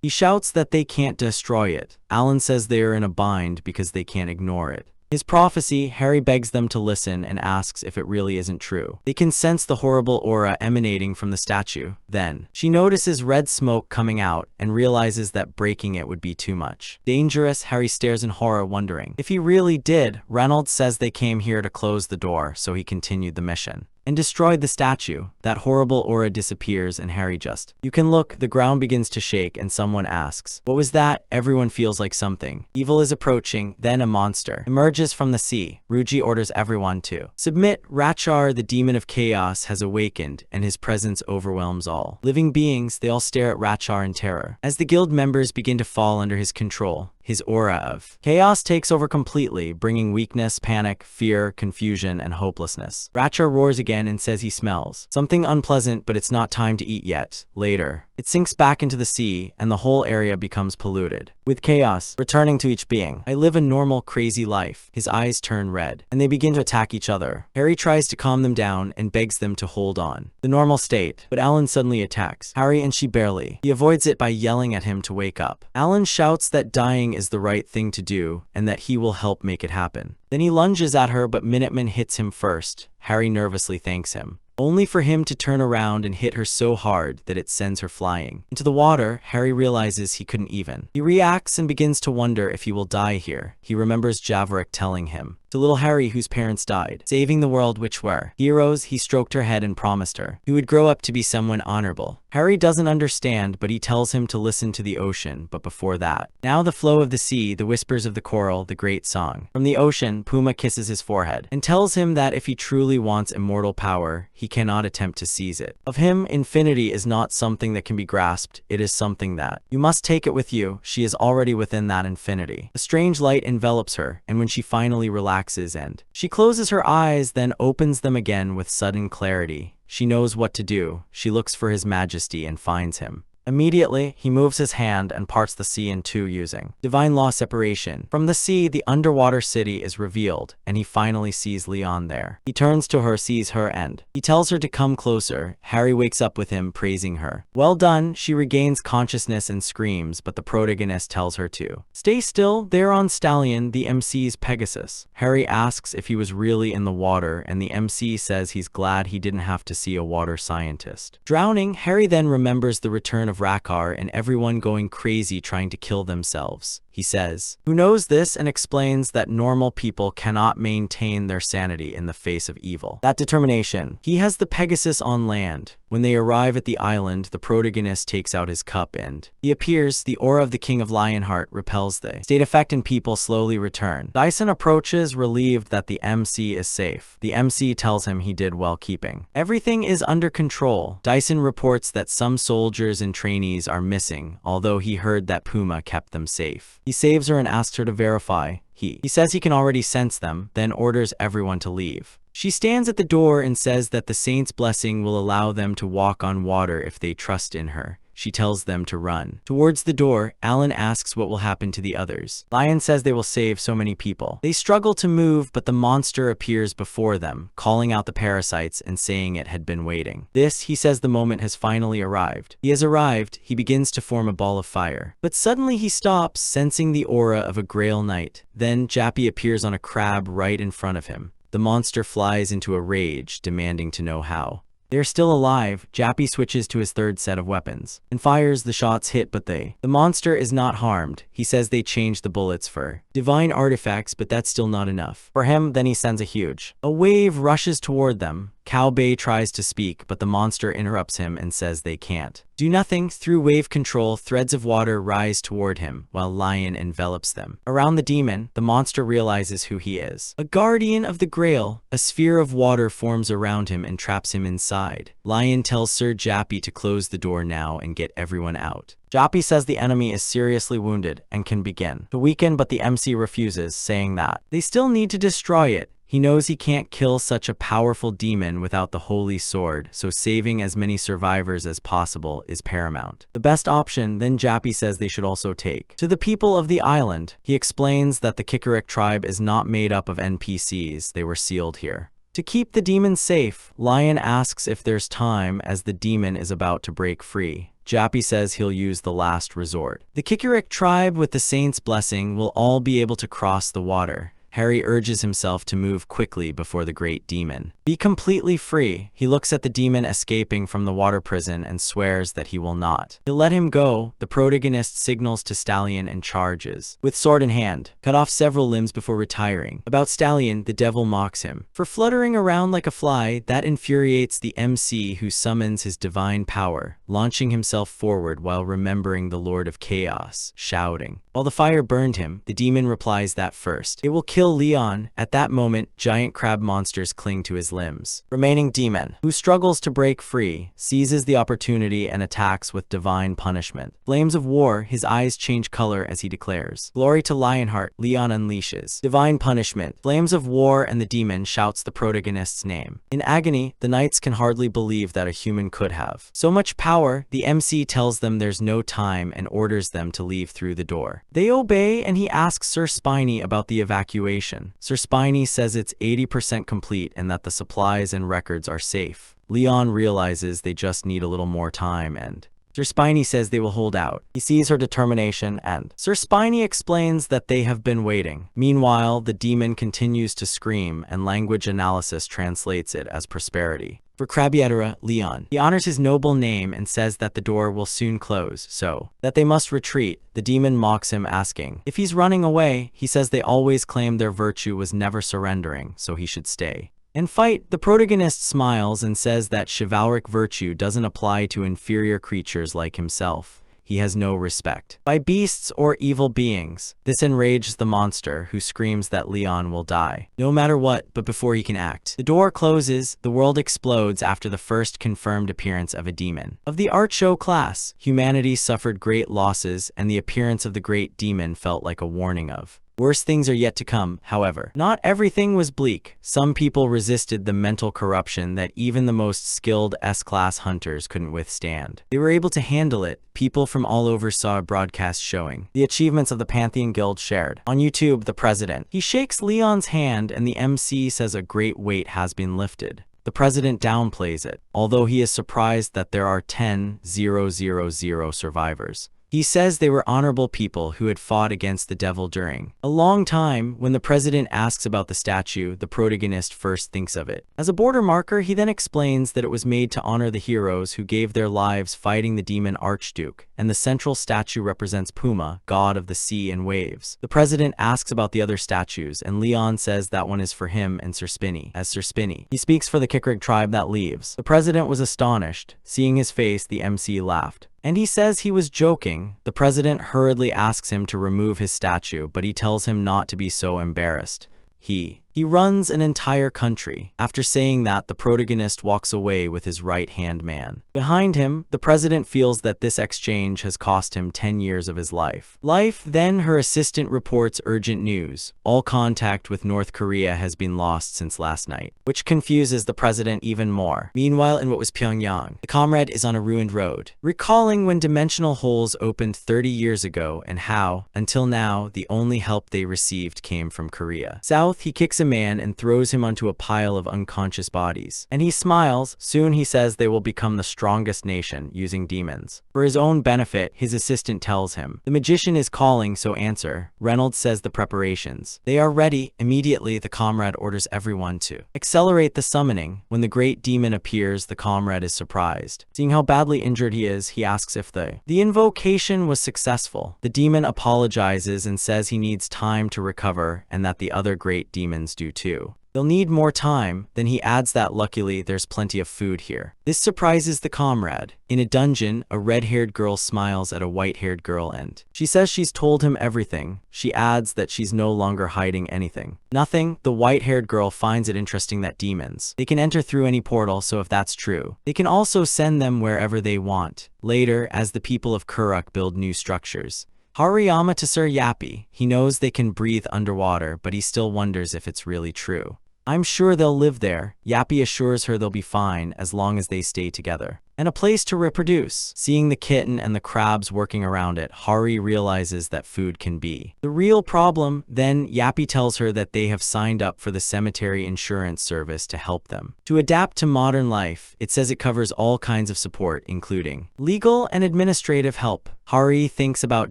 He shouts that they can't destroy it. Alan says they are in a bind because they can't ignore it. His prophecy. Harry begs them to listen and asks if it really isn't true. They can sense the horrible aura emanating from the statue. Then she notices red smoke coming out and realizes that breaking it would be too much. Dangerous. Harry stares in horror, wondering if he really did. Reynolds says they came here to close the door, so he continued the mission and destroyed the statue. That horrible aura disappears and Harry you can look. The ground begins to shake and someone asks, "What was that?" Everyone feels like something evil is approaching. Then a monster emerges from the sea. Ruji orders everyone to submit. Rachar, the demon of chaos, has awakened and his presence overwhelms all living beings. They all stare at Rachar in terror as the guild members begin to fall under his control. His aura of chaos takes over completely, bringing weakness, panic, fear, confusion, and hopelessness. Rachar roars again and says he smells something unpleasant, but it's not time to eat yet. Later, it sinks back into the sea, and the whole area becomes polluted, with chaos returning to each being. I live a normal, crazy life. His eyes turn red, and they begin to attack each other. Harry tries to calm them down and begs them to hold on the normal state, but Alan suddenly attacks Harry, and she barely. He avoids it by yelling at him to wake up. Alan shouts that dying is the right thing to do and that he will help make it happen. Then he lunges at her, but Minuteman hits him first. Harry nervously thanks him, only for him to turn around and hit her so hard that it sends her flying into the water. Harry realizes he couldn't even. He reacts and begins to wonder if he will die here. He remembers Javerick telling him to little Harry, whose parents died, saving the world, which were heroes. He stroked her head and promised her he would grow up to be someone honorable. Harry doesn't understand, but he tells him to listen to the ocean. But before that, now the flow of the sea, the whispers of the coral, the great song from the ocean. Puma kisses his forehead and tells him that if he truly wants immortal power, he cannot attempt to seize it. Of him, infinity is not something that can be grasped. It is something that you must take it with you. She is already within that infinity. A strange light envelops her, and when she finally relaxes and she closes her eyes, then opens them again with sudden clarity, she knows what to do. She looks for His Majesty and finds him. Immediately, he moves his hand and parts the sea in two using divine law separation. From the sea, the underwater city is revealed, and he finally sees Leon there. He turns to her, sees her, and he tells her to come closer. Harry wakes up with him, praising her. Well done. She regains consciousness and screams, but the protagonist tells her to stay still. They're on Stallion, the MC's Pegasus. Harry asks if he was really in the water, and the MC says he's glad he didn't have to see a water scientist drowning. Harry then remembers the return of Rakkar and everyone going crazy trying to kill themselves. he says, who knows this and explains that normal people cannot maintain their sanity in the face of evil. That determination. He has the Pegasus on land. When they arrive at the island, the protagonist takes out his cup and he appears. The aura of the King of Lionheart repels the state effect and people slowly return. Dyson approaches, relieved that the MC is safe. The MC tells him he did well keeping everything is under control. Dyson reports that some soldiers and trainees are missing, although he heard that Puma kept them safe. He saves her and asks her to verify. He says he can already sense them, then orders everyone to leave. She stands at the door and says that the saint's blessing will allow them to walk on water if they trust in her. She tells them to run. Towards the door, Alan asks what will happen to the others. Lion says they will save so many people. They struggle to move, but the monster appears before them, calling out the parasites and saying it had been waiting. This, he says, the moment has finally arrived. He has arrived. He begins to form a ball of fire. But suddenly he stops, sensing the aura of a Grail Knight. Then Jappy appears on a crab right in front of him. The monster flies into a rage, demanding to know how. They're still alive. Jappy switches to his third set of weapons and fires. The shots hit, but the monster is not harmed. He says they changed the bullets for divine artifacts, but that's still not enough for him. Then he sends a wave rushes toward them. Cow Bay tries to speak, but the monster interrupts him and says they can't do nothing. Through wave control, threads of water rise toward him, while Lion envelops them. Around the demon, the monster realizes who he is. A guardian of the Grail. A sphere of water forms around him and traps him inside. Lion tells Sir Jappy to close the door now and get everyone out. Jappy says the enemy is seriously wounded and can begin to weaken, but the MC refuses, saying that they still need to destroy it. He knows he can't kill such a powerful demon without the holy sword, so saving as many survivors as possible is paramount. The best option, then Jappy says they should also take to the people of the island. He explains that the Kikarik tribe is not made up of NPCs, they were sealed here to keep the demon safe. Lion asks if there's time, as the demon is about to break free. Jappy says he'll use the last resort. The Kikarik tribe, with the saint's blessing, will all be able to cross the water. Harry urges himself to move quickly before the great demon be completely free. He looks at the demon escaping from the water prison and swears that he will not. He'll let him go. The protagonist signals to Stallion and charges, with sword in hand, cut off several limbs before retiring. About Stallion, the devil mocks him for fluttering around like a fly. That infuriates the MC, who summons his divine power, launching himself forward while remembering the Lord of Chaos, shouting. While the fire burned him, the demon replies that first it will kill Leon. At that moment, giant crab monsters cling to his limbs. Remaining demon, who struggles to break free, seizes the opportunity and attacks with divine punishment. Flames of war, his eyes change color as he declares, "Glory to Lionheart." Leon unleashes divine punishment. Flames of war, and the demon shouts the protagonist's name. In agony, the knights can hardly believe that a human could have so much power. The MC tells them there's no time and orders them to leave through the door. They obey, and he asks Sir Spiny about the evacuation. Sir Spiny says it's 80% complete and that the supplies and records are safe. Leon realizes they just need a little more time, and Sir Spiny says they will hold out. He sees her determination, and Sir Spiny explains that they have been waiting. Meanwhile, the demon continues to scream, and language analysis translates it as prosperity. For Krabietera, Leon, he honors his noble name and says that the door will soon close, so that they must retreat. The demon mocks him, asking if he's running away. He says they always claimed their virtue was never surrendering, so he should stay and fight. The protagonist smiles and says that chivalric virtue doesn't apply to inferior creatures like himself. He has no respect by beasts or evil beings. This enrages the monster, who screams that Leon will die no matter what. But before he can act, the door closes. The world explodes after the first confirmed appearance of a demon of the art show class. Humanity suffered great losses, and the appearance of the great demon felt like a warning of worse things are yet to come. However, not everything was bleak. Some people resisted the mental corruption that even the most skilled S-class hunters couldn't withstand. They were able to handle it. People from all over saw a broadcast showing the achievements of the Pantheon Guild shared on YouTube. The president, he shakes Leon's hand, and the MC says a great weight has been lifted. The president downplays it, although he is surprised that there are 10,000 survivors. He says they were honorable people who had fought against the devil during a long time. When the president asks about the statue, the protagonist first thinks of it as a border marker. He then explains that it was made to honor the heroes who gave their lives fighting the demon Archduke, and the central statue represents Puma, god of the sea and waves. The president asks about the other statues, and Leon says that one is for him and Sir Spinny, as Sir Spinny. He speaks for the Kikrig tribe that leaves. The president was astonished. Seeing his face, the MC laughed, and he says he was joking. The president hurriedly asks him to remove his statue, but he tells him not to be so embarrassed. He runs an entire country. After saying that, the protagonist walks away with his right-hand man. Behind him, the president feels that this exchange has cost him 10 years of his life. Then her assistant reports urgent news. All contact with North Korea has been lost since last night, which confuses the president even more. Meanwhile, in what was Pyongyang, the comrade is on a ruined road, recalling when dimensional holes opened 30 years ago and how, until now, the only help they received came from Korea. South, he kicks a man and throws him onto a pile of unconscious bodies. And he smiles. Soon he says they will become the strongest nation using demons. For his own benefit, his assistant tells him, the magician is calling, so answer. Reynolds says the preparations. They are ready. Immediately, the comrade orders everyone to accelerate the summoning. When the great demon appears, the comrade is surprised. Seeing how badly injured he is, he asks if the invocation was successful. The demon apologizes and says he needs time to recover and that the other great demons do too. They'll need more time. Then he adds that luckily there's plenty of food here. This surprises the comrade. In a dungeon, a red-haired girl smiles at a white-haired girl and she says she's told him everything. She adds that she's no longer hiding anything. Nothing. The white-haired girl finds it interesting that demons, they can enter through any portal, so if that's true, they can also send them wherever they want. Later, as the people of Kuruk build new structures, Hariyama to Sir Yappy. He knows they can breathe underwater, but he still wonders if it's really true. I'm sure they'll live there. Yappy assures her they'll be fine as long as they stay together. And a place to reproduce. Seeing the kitten and the crabs working around it, Hari realizes that food can be the real problem. Then Yappy tells her that they have signed up for the cemetery insurance service to help them to adapt to modern life. It says it covers all kinds of support, including legal and administrative help. Hari thinks about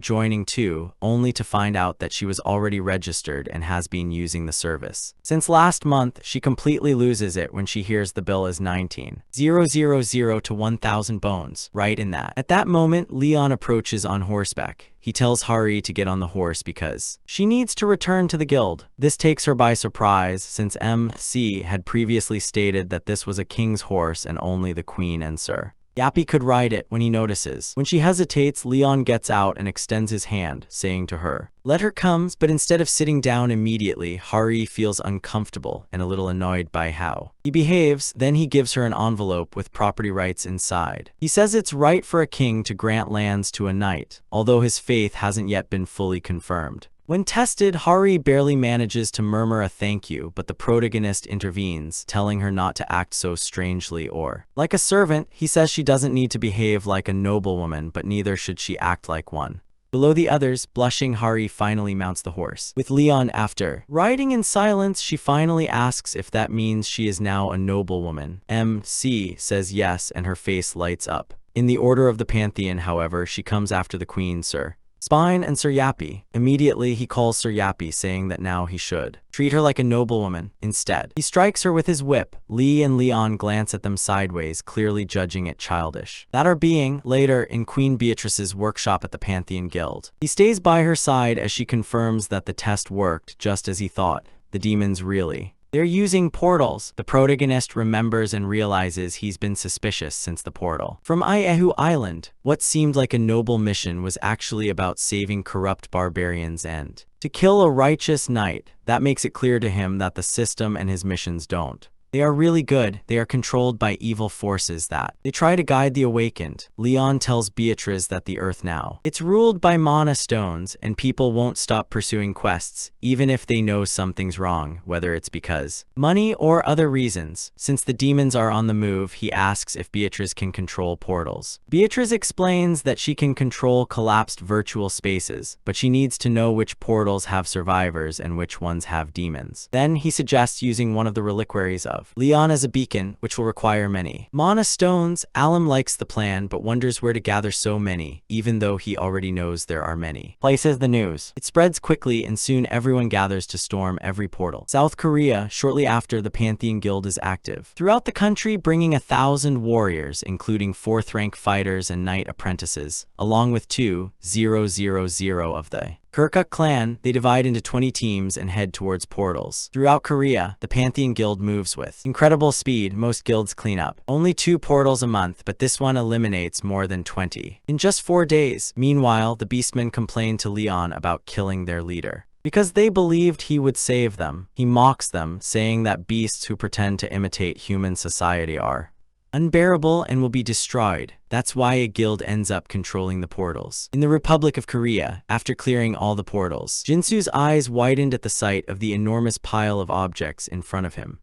joining too, only to find out that she was already registered and has been using the service since last month. She completely loses it when she hears the bill is 19,000 to 1,000 bones. Right in that. At that moment, Leon approaches on horseback. He tells Hari to get on the horse because she needs to return to the guild. This takes her by surprise, since MC had previously stated that this was a king's horse and only the queen and Sir Yappy could ride it. When he notices, when she hesitates, Leon gets out and extends his hand, saying to her, let her come. But instead of sitting down immediately, Hari feels uncomfortable and a little annoyed by how he behaves. Then he gives her an envelope with property rights inside. He says it's right for a king to grant lands to a knight, although his faith hasn't yet been fully confirmed. When tested, Hari barely manages to murmur a thank you, but the protagonist intervenes, telling her not to act so strangely or like a servant. He says she doesn't need to behave like a noblewoman, but neither should she act like one. Below the others, blushing, Hari finally mounts the horse. With Leon after riding in silence, she finally asks if that means she is now a noblewoman. MC says yes, and her face lights up. In the order of the pantheon, however, she comes after the queen, Sir Spine and Sir Yappy. Immediately, he calls Sir Yappy, saying that now he should treat her like a noblewoman. Instead, he strikes her with his whip. Lee and Leon glance at them sideways, clearly judging it childish. That are being later in Queen Beatrice's workshop at the Pantheon Guild. He stays by her side as she confirms that the test worked just as he thought. The demons really, they're using portals. The protagonist remembers and realizes he's been suspicious since the portal from Iehu Island. What seemed like a noble mission was actually about saving corrupt barbarians and to kill a righteous knight. That makes it clear to him that the system and his missions don't. They are really good. They are controlled by evil forces that they try to guide the awakened. Leon tells Beatrice that the earth now, it's ruled by mana stones, and people won't stop pursuing quests, even if they know something's wrong, whether it's because money or other reasons. Since the demons are on the move, he asks if Beatrice can control portals. Beatrice explains that she can control collapsed virtual spaces, but she needs to know which portals have survivors and which ones have demons. Then he suggests using one of the reliquaries of of. Leon as a beacon, which will require many mana stones. Alum likes the plan but wonders where to gather so many, even though he already knows there are many places. The news. It spreads quickly and soon everyone gathers to storm every portal. South Korea, shortly after, the Pantheon Guild is active throughout the country, bringing 1,000 warriors, including 4th rank fighters and knight apprentices, along with 2,000 of the Kurkuk clan. They divide into 20 teams and head towards portals. Throughout Korea, the Pantheon Guild moves with incredible speed. Most guilds clean up only 2 portals a month, but this one eliminates more than 20 in just 4 days. Meanwhile, the Beastmen complain to Leon about killing their leader because they believed he would save them. He mocks them, saying that beasts who pretend to imitate human society are unbearable and will be destroyed. That's why a guild ends up controlling the portals. In the Republic of Korea, after clearing all the portals, Jinsu's eyes widened at the sight of the enormous pile of objects in front of him.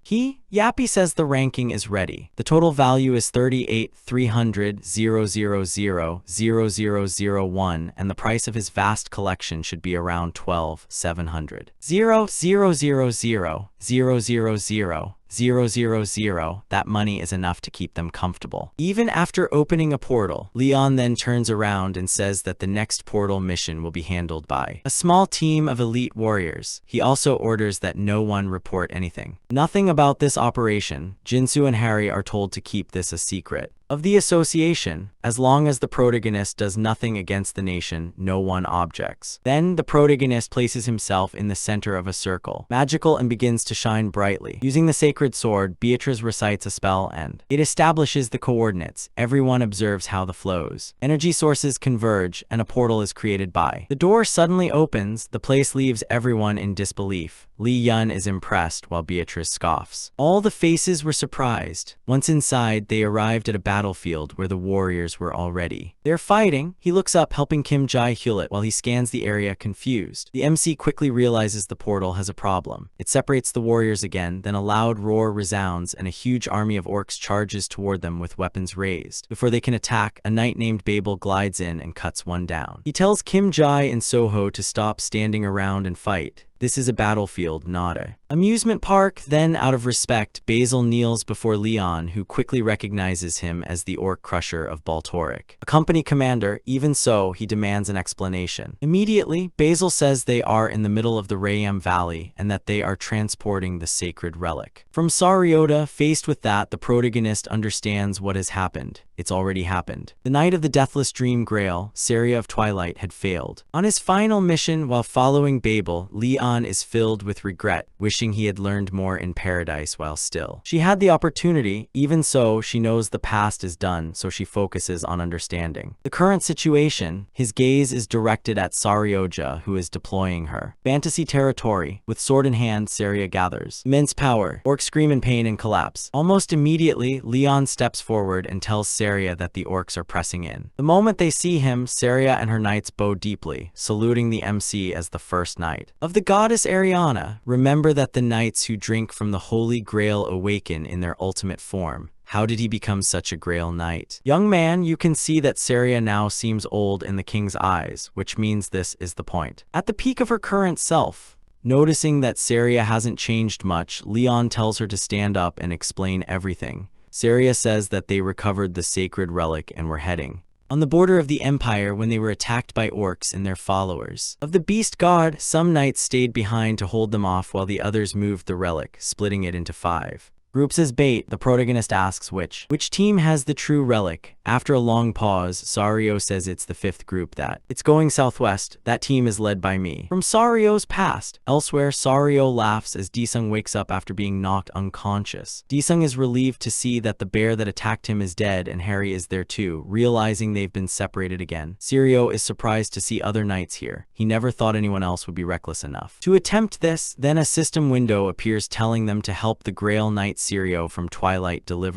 Yappy says the ranking is ready. The total value is 38,300,000,001, and the price of his vast collection should be around 12,700,000,000,000. That money is enough to keep them comfortable. Even after opening a portal, Leon then turns around and says that the next portal mission will be handled by a small team of elite warriors. He also orders that no one report anything. Nothing about this operation. Jinsu and Harry are told to keep this a secret of the association. As long as the protagonist does nothing against the nation, no one objects. Then the protagonist places himself in the center of a circle, magical, and begins to shine brightly. Using the sacred sword, Beatrice recites a spell and it establishes the coordinates. Everyone observes how the flows. Energy sources converge and a portal is created by. The door suddenly opens. The place leaves everyone in disbelief. Lee Yun is impressed while Beatrice scoffs. All the faces were surprised. Once inside, they arrived at a battlefield where the warriors were already. They're fighting. He looks up, helping Kim Jae-Hewlett while he scans the area, confused. The MC quickly realizes the portal has a problem. It separates the warriors again, then a loud roar resounds and a huge army of orcs charges toward them with weapons raised. Before they can attack, a knight named Babel glides in and cuts one down. He tells Kim Jae and Soho to stop standing around and fight. This is a battlefield, not a amusement park. Then, out of respect, Basil kneels before Leon, who quickly recognizes him as the orc crusher of Baltoric, a company commander. Even so, he demands an explanation. Immediately, Basil says they are in the middle of the Rayam Valley and that they are transporting the sacred relic from Sariota. Faced with that, the protagonist understands what has happened. It's already happened. The Knight of the Deathless Dream Grail, Saria of Twilight, had failed. On his final mission while following Babel, Leon is filled with regret, wishing he had learned more in Paradise while still she had the opportunity. Even so, she knows the past is done, so she focuses on understanding the current situation. His gaze is directed at Sarioja, who is deploying her fantasy territory. With sword in hand, Saria gathers immense power. Orcs scream in pain and collapse. Almost immediately, Leon steps forward and tells Saria that the orcs are pressing in. The moment they see him, Saria and her knights bow deeply, saluting the MC as the first knight of the goddess Ariana. Remember that the knights who drink from the Holy Grail awaken in their ultimate form. How did he become such a Grail Knight? Young man, you can see that Saria now seems old in the king's eyes, which means this is the point. At the peak of her current self. Noticing that Saria hasn't changed much, Leon tells her to stand up and explain everything. Saria says that they recovered the sacred relic and were heading on the border of the Empire when they were attacked by orcs and their followers of the Beast God. Some knights stayed behind to hold them off while the others moved the relic, splitting it into 5 groups as bait. The protagonist asks which team has the true relic. After a long pause, Sario says it's the 5th group, that it's going southwest. That team is led by me. From Sario's past. Elsewhere, Sario laughs as Disung wakes up after being knocked unconscious. Disung is relieved to see that the bear that attacked him is dead and Harry is there too, realizing they've been separated again. Sirio is surprised to see other knights here. He never thought anyone else would be reckless enough to attempt this. Then a system window appears telling them to help the Grail Knight Sirio from Twilight deliver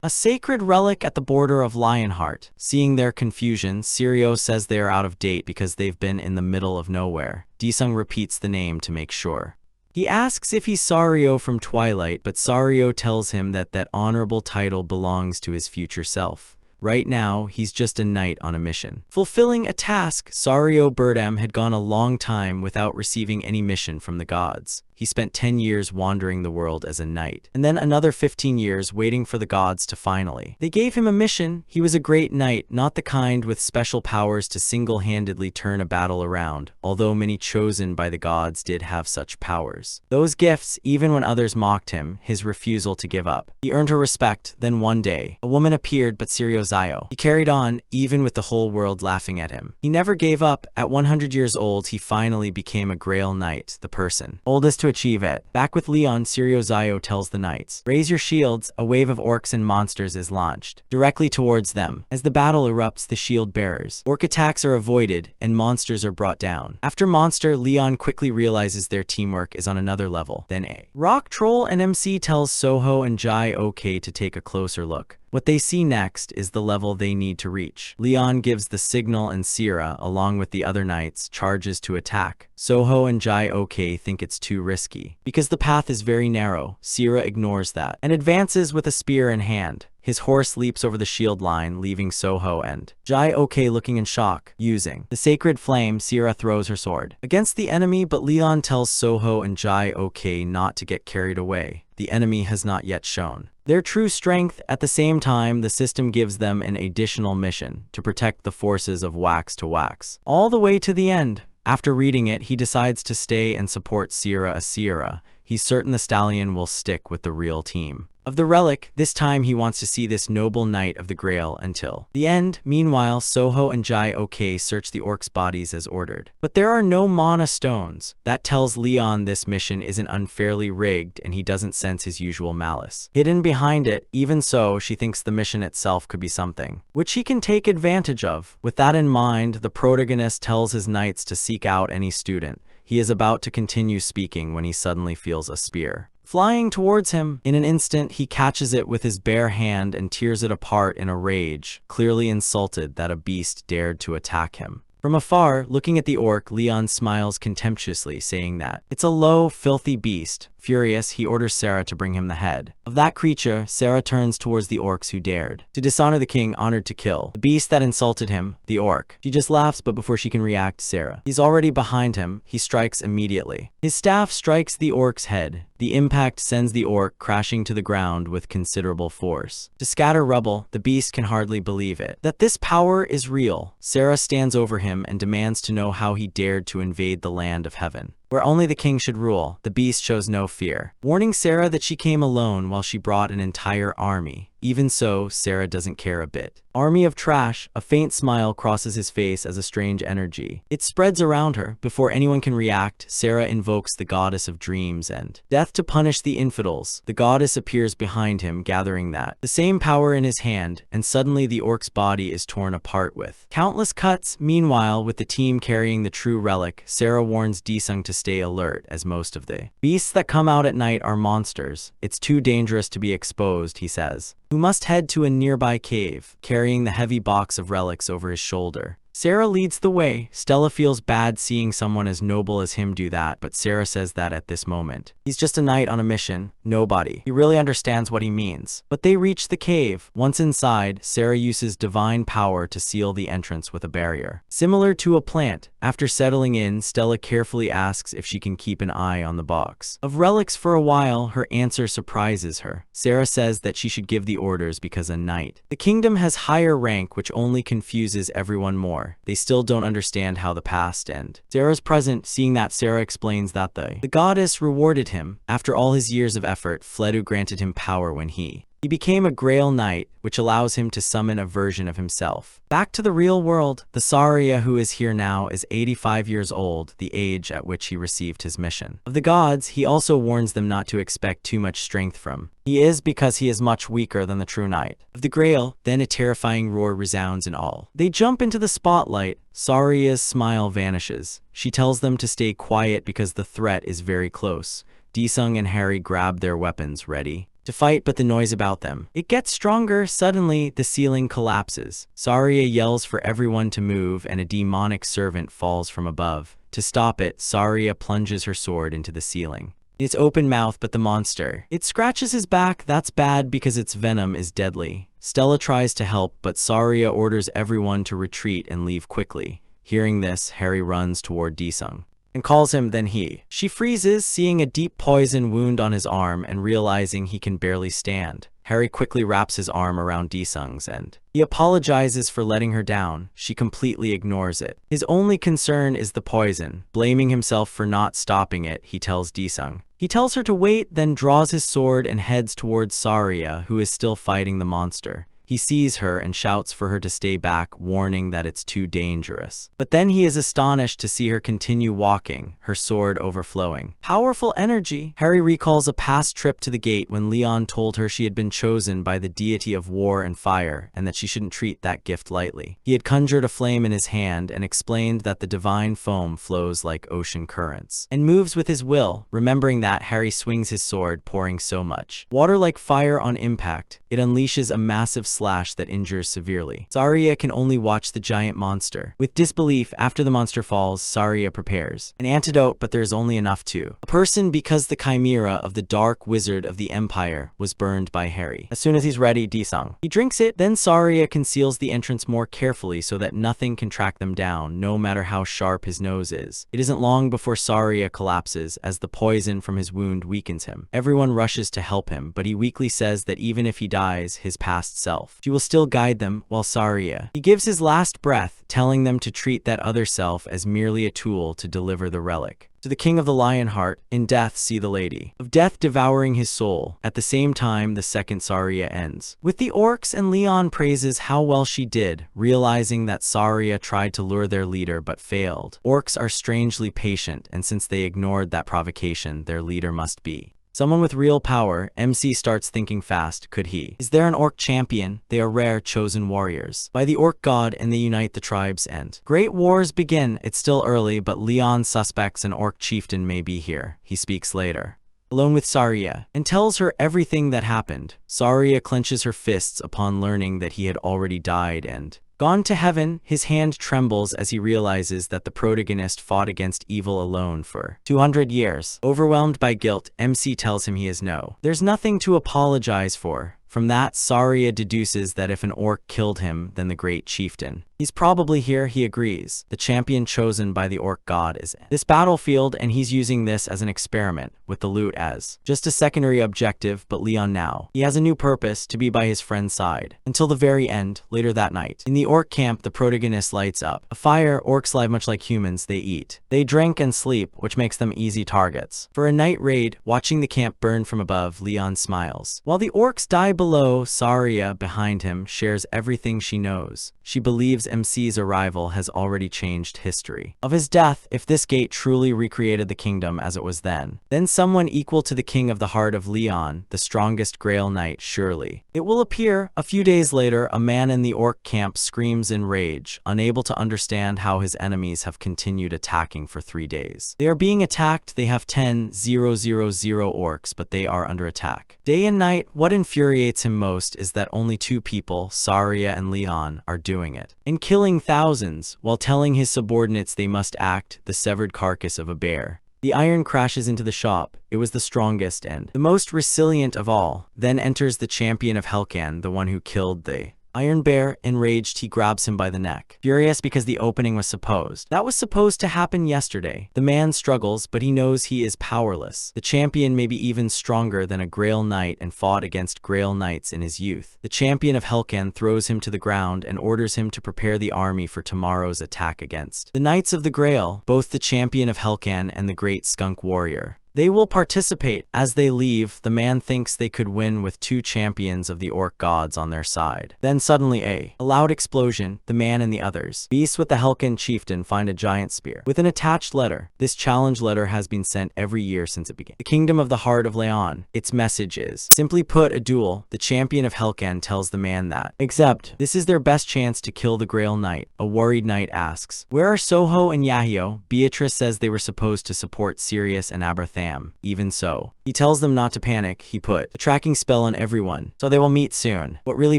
a sacred relic at the border of Lionheart. Seeing their confusion, Sirio says they are out of date because they've been in the middle of nowhere. Disung repeats the name to make sure. He asks if he's Sario from Twilight, but Sario tells him that that honorable title belongs to his future self. Right now, he's just a knight on a mission, fulfilling a task. Sario Birdam had gone a long time without receiving any mission from the gods. he spent 10 years wandering the world as a knight, and then another 15 years waiting for the gods to finally. They gave him a mission. He was a great knight, not the kind with special powers to single-handedly turn a battle around, although many chosen by the gods did have such powers. Those gifts, even when others mocked him, his refusal to give up. He earned her respect. Then one day, a woman appeared but Zayo. He carried on, even with the whole world laughing at him. He never gave up. At 100 years old, he finally became a Grail Knight, the person oldest to achieve it. Back with Leon, Zayo tells the knights, "Raise your shields." A wave of orcs and monsters is launched directly towards them. As the battle erupts, the shield bearers. Orc attacks are avoided, and monsters are brought down. After monster, Leon quickly realizes their teamwork is on another level. Then a rock troll and MC tells Soho and Jai okay to take a closer look. What they see next is the level they need to reach. Leon gives the signal and Sierra, along with the other knights, charges to attack. Soho and Jai OK think it's too risky. Because the path is very narrow, Sierra ignores that and advances with a spear in hand. His horse leaps over the shield line, leaving Soho and Jai OK looking in shock. Using the sacred flame, Sierra throws her sword against the enemy, but Leon tells Soho and Jai OK not to get carried away. The enemy has not yet shown their true strength. At the same time, the system gives them an additional mission to protect the forces of Wax to Wax all the way to the end. After reading it, he decides to stay and support Sierra. He's certain the stallion will stick with the real team of the relic. This time he wants to see this noble knight of the Grail until the end. Meanwhile, Soho and Jai OK search the orcs' bodies as ordered, but there are no mana stones. That tells Leon this mission isn't unfairly rigged, and he doesn't sense his usual malice hidden behind it. Even so, she thinks the mission itself could be something which he can take advantage of. With that in mind, the protagonist tells his knights to seek out any student. He is about to continue speaking when he suddenly feels a spear flying towards him. In an instant, he catches it with his bare hand and tears it apart in a rage, clearly insulted that a beast dared to attack him. From afar, looking at the orc, Leon smiles contemptuously, saying that it's a low, filthy beast. Furious, he orders Sarah to bring him the head of that creature. Sarah turns towards the orcs who dared to dishonor the king, honored to kill the beast that insulted him, the orc. She just laughs, but before she can react, Sarah, he's already behind him. He strikes immediately. His staff strikes the orc's head. The impact sends the orc crashing to the ground with considerable force. To scatter rubble, the beast can hardly believe it that this power is real. Sarah stands over him and demands to know how he dared to invade the land of heaven, where only the king should rule. The beast shows no fear, warning Sarah that she came alone while she brought an entire army. Even so, Sarah doesn't care a bit. Army of trash. A faint smile crosses his face as a strange energy it spreads around her. Before anyone can react, Sarah invokes the goddess of dreams and death to punish the infidels. The goddess appears behind him, gathering the same power in his hand, and suddenly the orc's body is torn apart with countless cuts. Meanwhile, with the team carrying the true relic, Sarah warns Disung to stay alert, as most of the beasts that come out at night are monsters. It's too dangerous to be exposed, he says, who must head to a nearby cave, carrying the heavy box of relics over his shoulder. Sarah leads the way. Stella feels bad seeing someone as noble as him do that, but Sarah says that at this moment, he's just a knight on a mission. Nobody he really understands what he means. But they reach the cave. Once inside, Sarah uses divine power to seal the entrance with a barrier similar to a plant. After settling in, Stella carefully asks if she can keep an eye on the box of relics for a while. Her answer surprises her. Sarah says that she should give the orders because a knight the kingdom has higher rank, which only confuses everyone more. They still don't understand how the past and Sarah's present. Seeing that, Sarah explains that the goddess rewarded him. After all his years of effort, Fledu granted him power when he became a Grail Knight, which allows him to summon a version of himself back to the real world. The Saria who is here now is 85 years old, the age at which he received his mission of the gods. He also warns them not to expect too much strength from he is, because he is much weaker than the true knight of the Grail. Then a terrifying roar resounds in all. They jump into the spotlight. Saria's smile vanishes. She tells them to stay quiet because the threat is very close. Disung and Harry grab their weapons, ready to fight, but the noise about them, it gets stronger. Suddenly, the ceiling collapses. Saria yells for everyone to move, and a demonic servant falls from above. To stop it, Saria plunges her sword into the ceiling. Its open mouth, but the monster, it scratches his back. That's bad because its venom is deadly. Stella tries to help, but Saria orders everyone to retreat and leave quickly. Hearing this, Harry runs toward Disung. and calls him, then she freezes, seeing a deep poison wound on his arm and realizing he can barely stand. Harry quickly wraps his arm around Disung's and he apologizes for letting her down. She completely ignores it. His only concern is the poison. Blaming himself for not stopping it, he tells Disung. He tells her to wait, then draws his sword and heads towards Saria, who is still fighting the monster. He sees her and shouts for her to stay back, warning that it's too dangerous. But then he is astonished to see her continue walking, her sword overflowing. Powerful energy! Harry recalls a past trip to the gate when Leon told her she had been chosen by the deity of war and fire, and that she shouldn't treat that gift lightly. He had conjured a flame in his hand and explained that the divine foam flows like ocean currents, and moves with his will. Remembering that, Harry swings his sword, pouring so much water like fire on impact. It unleashes a massive slash that injures severely. Saria can only watch the giant monster. With disbelief, after the monster falls, Saria prepares an antidote, but there's only enough to a person because the chimera of the dark wizard of the empire was burned by Harry. As soon as he's ready, Disung. He drinks it, then Saria conceals the entrance more carefully so that nothing can track them down, no matter how sharp his nose is. It isn't long before Saria collapses as the poison from his wound weakens him. Everyone rushes to help him, but he weakly says that even if he dies, his past self, she will still guide them, while Saria, he gives his last breath, telling them to treat that other self as merely a tool to deliver the relic. To the King of the Lionheart, in death see the Lady of Death devouring his soul. At the same time, the second Saria ends with the orcs, and Leon praises how well she did, realizing that Saria tried to lure their leader but failed. Orcs are strangely patient, and since they ignored that provocation, their leader must be someone with real power. MC starts thinking fast. Could he? Is there an orc champion? They are rare chosen warriors by the orc god, and they unite the tribes and great wars begin. It's still early, but Leon suspects an orc chieftain may be here. He speaks later, alone with Saria, and tells her everything that happened. Saria clenches her fists upon learning that he had already died and gone to heaven. His hand trembles as he realizes that the protagonist fought against evil alone for 200 years. Overwhelmed by guilt, MC tells him he is there's nothing to apologize for. From that, Saria deduces that if an orc killed him, then the great chieftain, he's probably here. He agrees. The champion chosen by the orc god is in this battlefield, and he's using this as an experiment, with the loot as just a secondary objective. But Leon now, he has a new purpose, to be by his friend's side, until the very end. Later that night, in the orc camp, the protagonist lights up a fire. Orcs live much like humans. They eat, they drink, and sleep, which makes them easy targets for a night raid. Watching the camp burn from above, Leon smiles. While the orcs die below, Saria, behind him, shares everything she knows. She believes MC's arrival has already changed history of his death. If this gate truly recreated the kingdom as it was then someone equal to the King of the Heart of Leon, the strongest Grail Knight, surely it will appear. A few days later, a man in the orc camp screams in rage, unable to understand how his enemies have continued attacking for 3 days. They are being attacked. They have 10,000 orcs, but they are under attack day and night. What infuriates him most is that only 2 people, Saria and Leon, are doing it, and killing thousands, while telling his subordinates they must act. The severed carcass of a bear. The iron crashes into the shop. It was the strongest and the most resilient of all. Then enters the champion of Helkan, the one who killed the Iron Bear. Enraged, he grabs him by the neck, furious because the opening was supposed to happen yesterday. The man struggles, but he knows he is powerless. The champion may be even stronger than a Grail Knight and fought against Grail Knights in his youth. The champion of Helkan throws him to the ground and orders him to prepare the army for tomorrow's attack against the Knights of the Grail. Both the champion of Helkan and the great skunk warrior, they will participate. As they leave, the man thinks they could win with 2 champions of the orc gods on their side. Then suddenly a loud explosion. The man and the others, beasts with the Helkan chieftain, find a giant spear with an attached letter. This challenge letter has been sent every year since it began. The Kingdom of the Heart of Leon. Its message is, simply put, a duel. The champion of Helkan tells the man that, except, this is their best chance to kill the Grail Knight. A worried knight asks, where are Soho and Yahio? Beatrice says they were supposed to support Sirius and Abertham. Even so, he tells them not to panic. He put a tracking spell on everyone, so they will meet soon. What really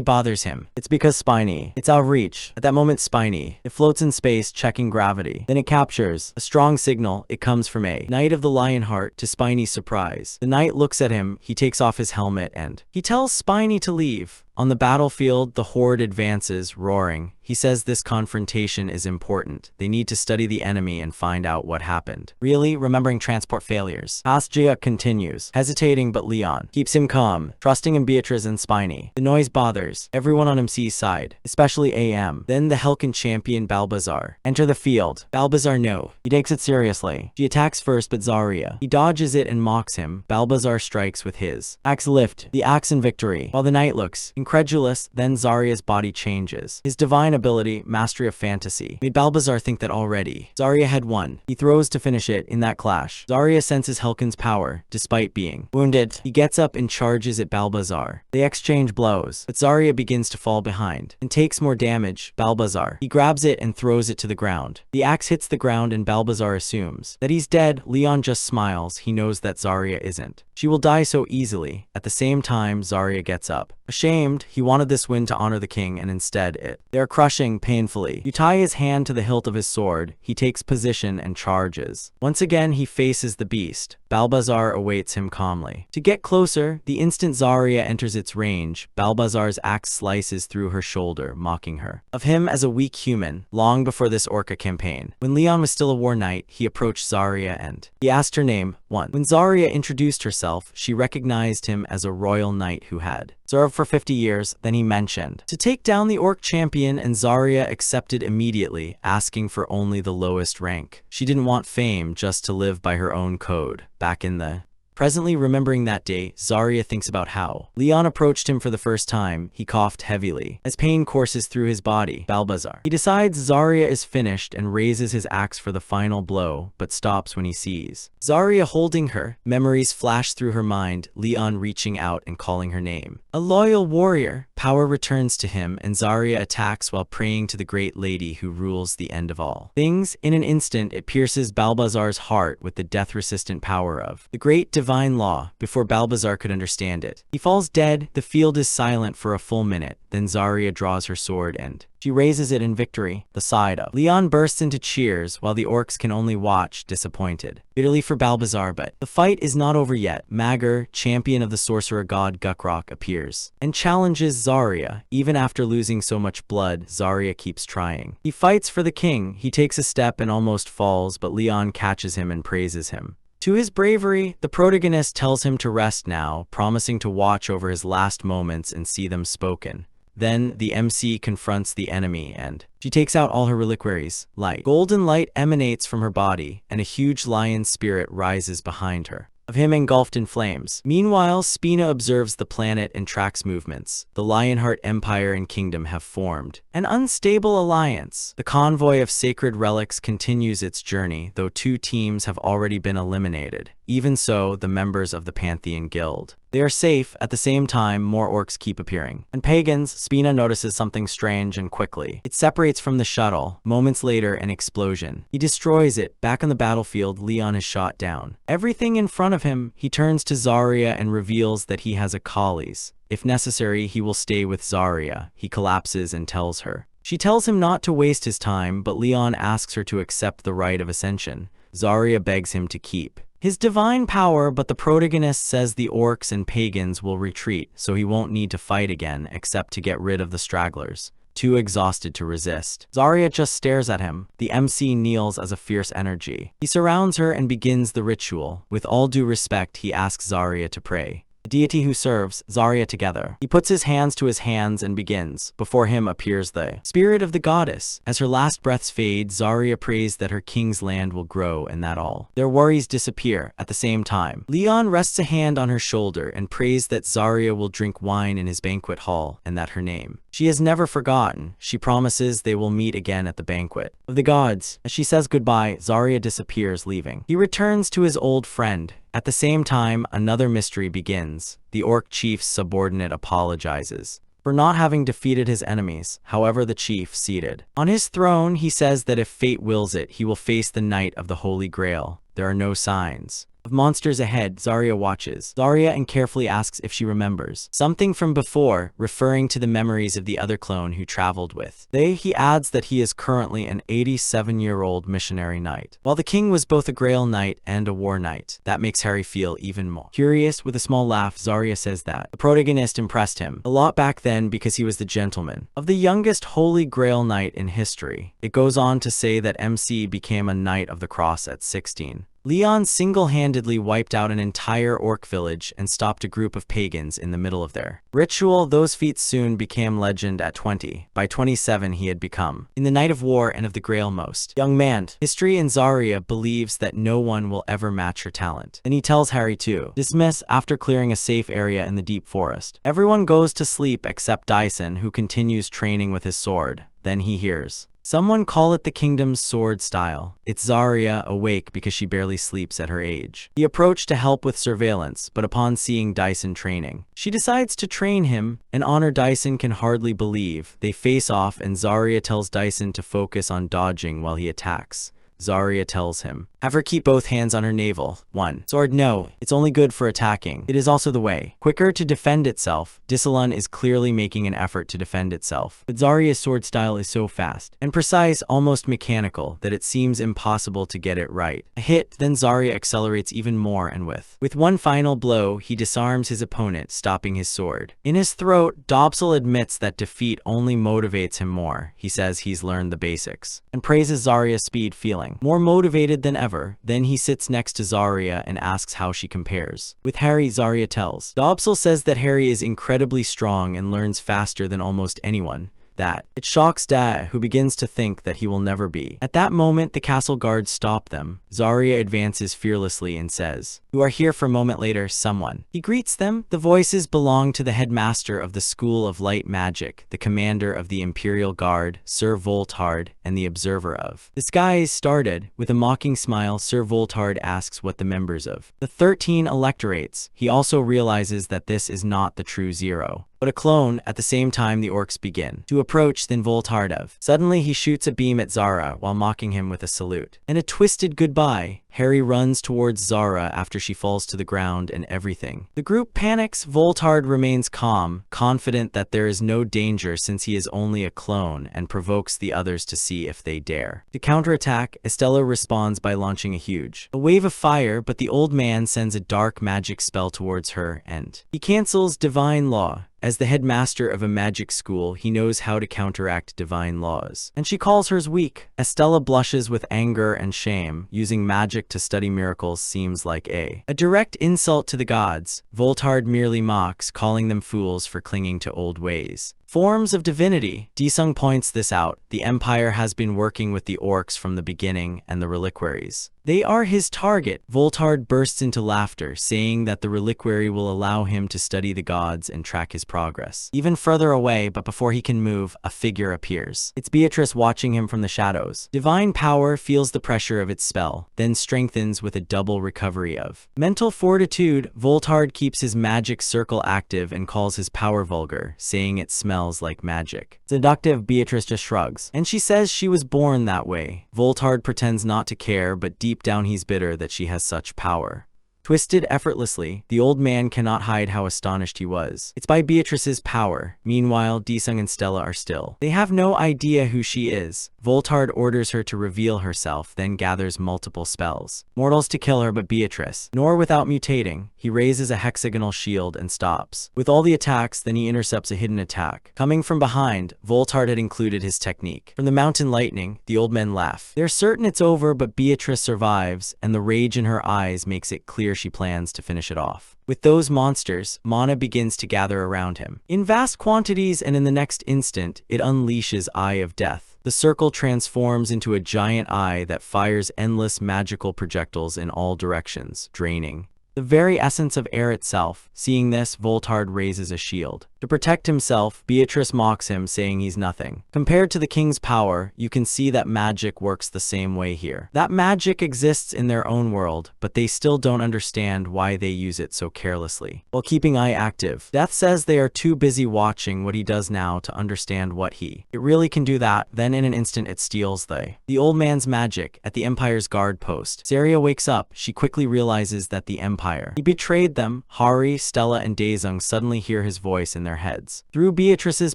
bothers him, it's because Spiny, it's outreach. At that moment, Spiny, it floats in space, checking gravity. Then it captures a strong signal. It comes from a Knight of the Lionheart. To Spiny's surprise, the knight looks at him. He takes off his helmet and he tells Spiny to leave. On the battlefield, the horde advances, roaring. He says this confrontation is important. They need to study the enemy and find out what happened. Really, remembering transport failures. Asjia continues, hesitating, but Leon keeps him calm, trusting in Beatrice and Spiny. The noise bothers everyone on MC's side, especially AM. Then the Helkin champion Balbazar enter the field. Balbazar no. He takes it seriously. She attacks first, but Zarya. He dodges it and mocks him. Balbazar strikes with his axe lift. The axe in victory. While the knight looks incredulous, then Zarya's body changes. His divine ability, mastery of fantasy, made Balbazar think that already Zarya had won. He throws to finish it. In that clash, Zarya senses Helkin's power, despite being wounded. He gets up and charges at Balbazar. They exchange blows, but Zarya begins to fall behind and takes more damage. Balbazar. He grabs it and throws it to the ground. The axe hits the ground and Balbazar assumes that he's dead. Leon just smiles. He knows that Zarya isn't. She will die so easily. At the same time, Zarya gets up. Ashamed, he wanted this win to honor the king, and instead they're crushing painfully. You tie his hand to the hilt of his sword. He takes position and charges. Once again, he faces the beast. Balbazar awaits him calmly. To get closer, the instant Zarya enters its range, Balbazar's axe slices through her shoulder, mocking her of him as a weak human. Long before this Orca campaign, when Leon was still a war knight, he approached Zarya and he asked her name. When Zarya introduced herself, she recognized him as a royal knight who had served for 50 years. Then he mentioned to take down the Orc champion, and Zarya accepted immediately, asking for only the lowest rank. She didn't want fame, just to live by her own code. Back in the presently, remembering that day, Zarya thinks about how Leon approached him for the first time. He coughed heavily as pain courses through his body. Balbazar. He decides Zarya is finished and raises his axe for the final blow, but stops when he sees Zarya holding her. Memories flash through her mind, Leon reaching out and calling her name. A loyal warrior. Power returns to him, and Zarya attacks while praying to the great lady who rules the end of all things. In an instant, it pierces Balbazar's heart with the death-resistant power of the great divine law. Before Balbazar could understand it, he falls dead. The field is silent for a full minute. Then Zarya draws her sword and she raises it in victory. The side of Leon bursts into cheers, while the orcs can only watch, disappointed bitterly for Balbazar. But the fight is not over yet. Magar, champion of the sorcerer god Gukrok, appears and challenges Zarya. Even after losing so much blood, Zarya keeps trying. He fights for the king. He takes a step and almost falls, but Leon catches him and praises him. To his bravery, the protagonist tells him to rest now, promising to watch over his last moments and see them spoken. Then the MC confronts the enemy and she takes out all her reliquaries. Golden light emanates from her body, and a huge lion spirit rises behind her, of him engulfed in flames. Meanwhile, Spina observes the planet and tracks movements. The Lionheart Empire and Kingdom have formed an unstable alliance. The convoy of sacred relics continues its journey, though 2 teams have already been eliminated. Even so, the members of the Pantheon Guild, they are safe. At the same time, more orcs keep appearing. And pagans, Spina notices something strange and quickly it separates from the shuttle. Moments later, an explosion. He destroys it. Back on the battlefield, Leon is shot down. Everything in front of him. He turns to Zarya and reveals that he has a collies. If necessary, he will stay with Zarya. He collapses and tells her. She tells him not to waste his time, but Leon asks her to accept the rite of ascension. Zarya begs him to keep his divine power, but the protagonist says the orcs and pagans will retreat, so he won't need to fight again except to get rid of the stragglers, too exhausted to resist. Zarya just stares at him. The MC kneels as a fierce energy. He surrounds her and begins the ritual. With all due respect, he asks Zarya to pray the deity who serves Zarya together. He puts his hands to his hands and begins. Before him appears the spirit of the goddess. As her last breaths fade, Zarya prays that her king's land will grow and that all their worries disappear. At the same time, Leon rests a hand on her shoulder and prays that Zarya will drink wine in his banquet hall and that her name she has never forgotten. She promises they will meet again at the banquet of the gods. As she says goodbye, Zarya disappears, leaving. He returns to his old friend. At the same time, another mystery begins. The orc chief's subordinate apologizes for not having defeated his enemies. However, the chief, seated on his throne, he says that if fate wills it, he will face the Knight of the Holy Grail. There are no signs of monsters ahead. Zarya watches Zarya and carefully asks if she remembers something from before, referring to the memories of the other clone who traveled with. He adds that he is currently an 87-year-old missionary knight, while the king was both a Grail knight and a war knight. That makes Harry feel even more curious. With a small laugh, Zarya says that the protagonist impressed him a lot back then because he was the gentleman of the youngest Holy Grail knight in history. It goes on to say that MC became a Knight of the Cross at 16. Leon single-handedly wiped out an entire orc village and stopped a group of pagans in the middle of their ritual. Those feats soon became legend at 20. By 27 he had become in the Knight of War and of the Grail most young man. History in Zarya believes that no one will ever match her talent. And he tells Harry to dismiss after clearing a safe area in the deep forest. Everyone goes to sleep except Dyson, who continues training with his sword. Then he hears someone call it the kingdom's sword style. It's Zarya, awake because she barely sleeps at her age. He approached to help with surveillance, but upon seeing Dyson training, she decides to train him, an honor Dyson can hardly believe. They face off and Zarya tells Dyson to focus on dodging while he attacks. Zarya tells him, have her keep both hands on her navel. 1. Sword, no, it's only good for attacking. It is also the way quicker to defend itself. Disalun is clearly making an effort to defend itself, but Zarya's sword style is so fast and precise, almost mechanical, that it seems impossible to get it right. A hit, then Zarya accelerates even more and with one final blow, he disarms his opponent, stopping his sword in his throat. Dobsel admits that defeat only motivates him more. He says he's learned the basics and praises Zarya's speed, feeling more motivated than ever. Then he sits next to Zarya and asks how she compares with Harry. Zarya tells Dobsel says that Harry is incredibly strong and learns faster than almost anyone. That it shocks Da, who begins to think that he will never be. At that moment, the castle guards stop them. Zarya advances fearlessly and says, "You are here." For a moment later, someone. He greets them. The voices belong to the headmaster of the School of Light Magic, the commander of the Imperial Guard, Sir Voltard, and the observer of the skies started. With a mocking smile, Sir Voltard asks what the members of the 13 electorates. He also realizes that this is not the true Zero, but a clone. At the same time, the orcs begin to approach. Then Voltardov. Suddenly he shoots a beam at Zara while mocking him with a salute and a twisted goodbye. Harry runs towards Zara after she falls to the ground and everything. The group panics. Voltard remains calm, confident that there is no danger since he is only a clone, and provokes the others to see if they dare to counterattack. Estella responds by launching a wave of fire, but the old man sends a dark magic spell towards her and he cancels divine law. As the headmaster of a magic school, he knows how to counteract divine laws, and she calls hers weak. Estella blushes with anger and shame. Using magic to study miracles seems like a direct insult to the gods. Voltard merely mocks, calling them fools for clinging to old ways. Forms of divinity. Disung points this out. The Empire has been working with the orcs from the beginning, and the reliquaries. They are his target. Voltard bursts into laughter, saying that the reliquary will allow him to study the gods and track his progress even further away, but before he can move, a figure appears. It's Beatrice, watching him from the shadows. Divine power feels the pressure of its spell, then strengthens with a double recovery of mental fortitude. Voltard keeps his magic circle active and calls his power vulgar, saying it smells like magic. Seductive. Beatrice just shrugs, and she says she was born that way. Voltard pretends not to care, but deep down he's bitter that she has such power. Twisted effortlessly, the old man cannot hide how astonished he was. It's by Beatrice's power. Meanwhile, Disung and Stella are still. They have no idea who she is. Voltard orders her to reveal herself, then gathers multiple spells. Mortals to kill her, but Beatrice, nor without mutating. He raises a hexagonal shield and stops with all the attacks, then he intercepts a hidden attack coming from behind. Voltard had included his technique from the mountain lightning. The old men laugh. They're certain it's over, but Beatrice survives, and the rage in her eyes makes it clear she plans to finish it off. With those monsters, mana begins to gather around him in vast quantities, and in the next instant, it unleashes Eye of Death. The circle transforms into a giant eye that fires endless magical projectiles in all directions, draining the very essence of air itself. Seeing this, Voltard raises a shield To protect himself, Beatrice mocks him, saying he's nothing. Compared to the king's power, you can see that magic works the same way here. That magic exists in their own world, but they still don't understand why they use it so carelessly. While keeping Eye active, Death says they are too busy watching what he does now to understand what it really can do that. Then in an instant it steals the old man's magic at the Empire's guard post. Saria wakes up. She quickly realizes that the Empire, he betrayed them. Hari, Stella, and Daesung suddenly hear his voice in their heads. Through Beatrice's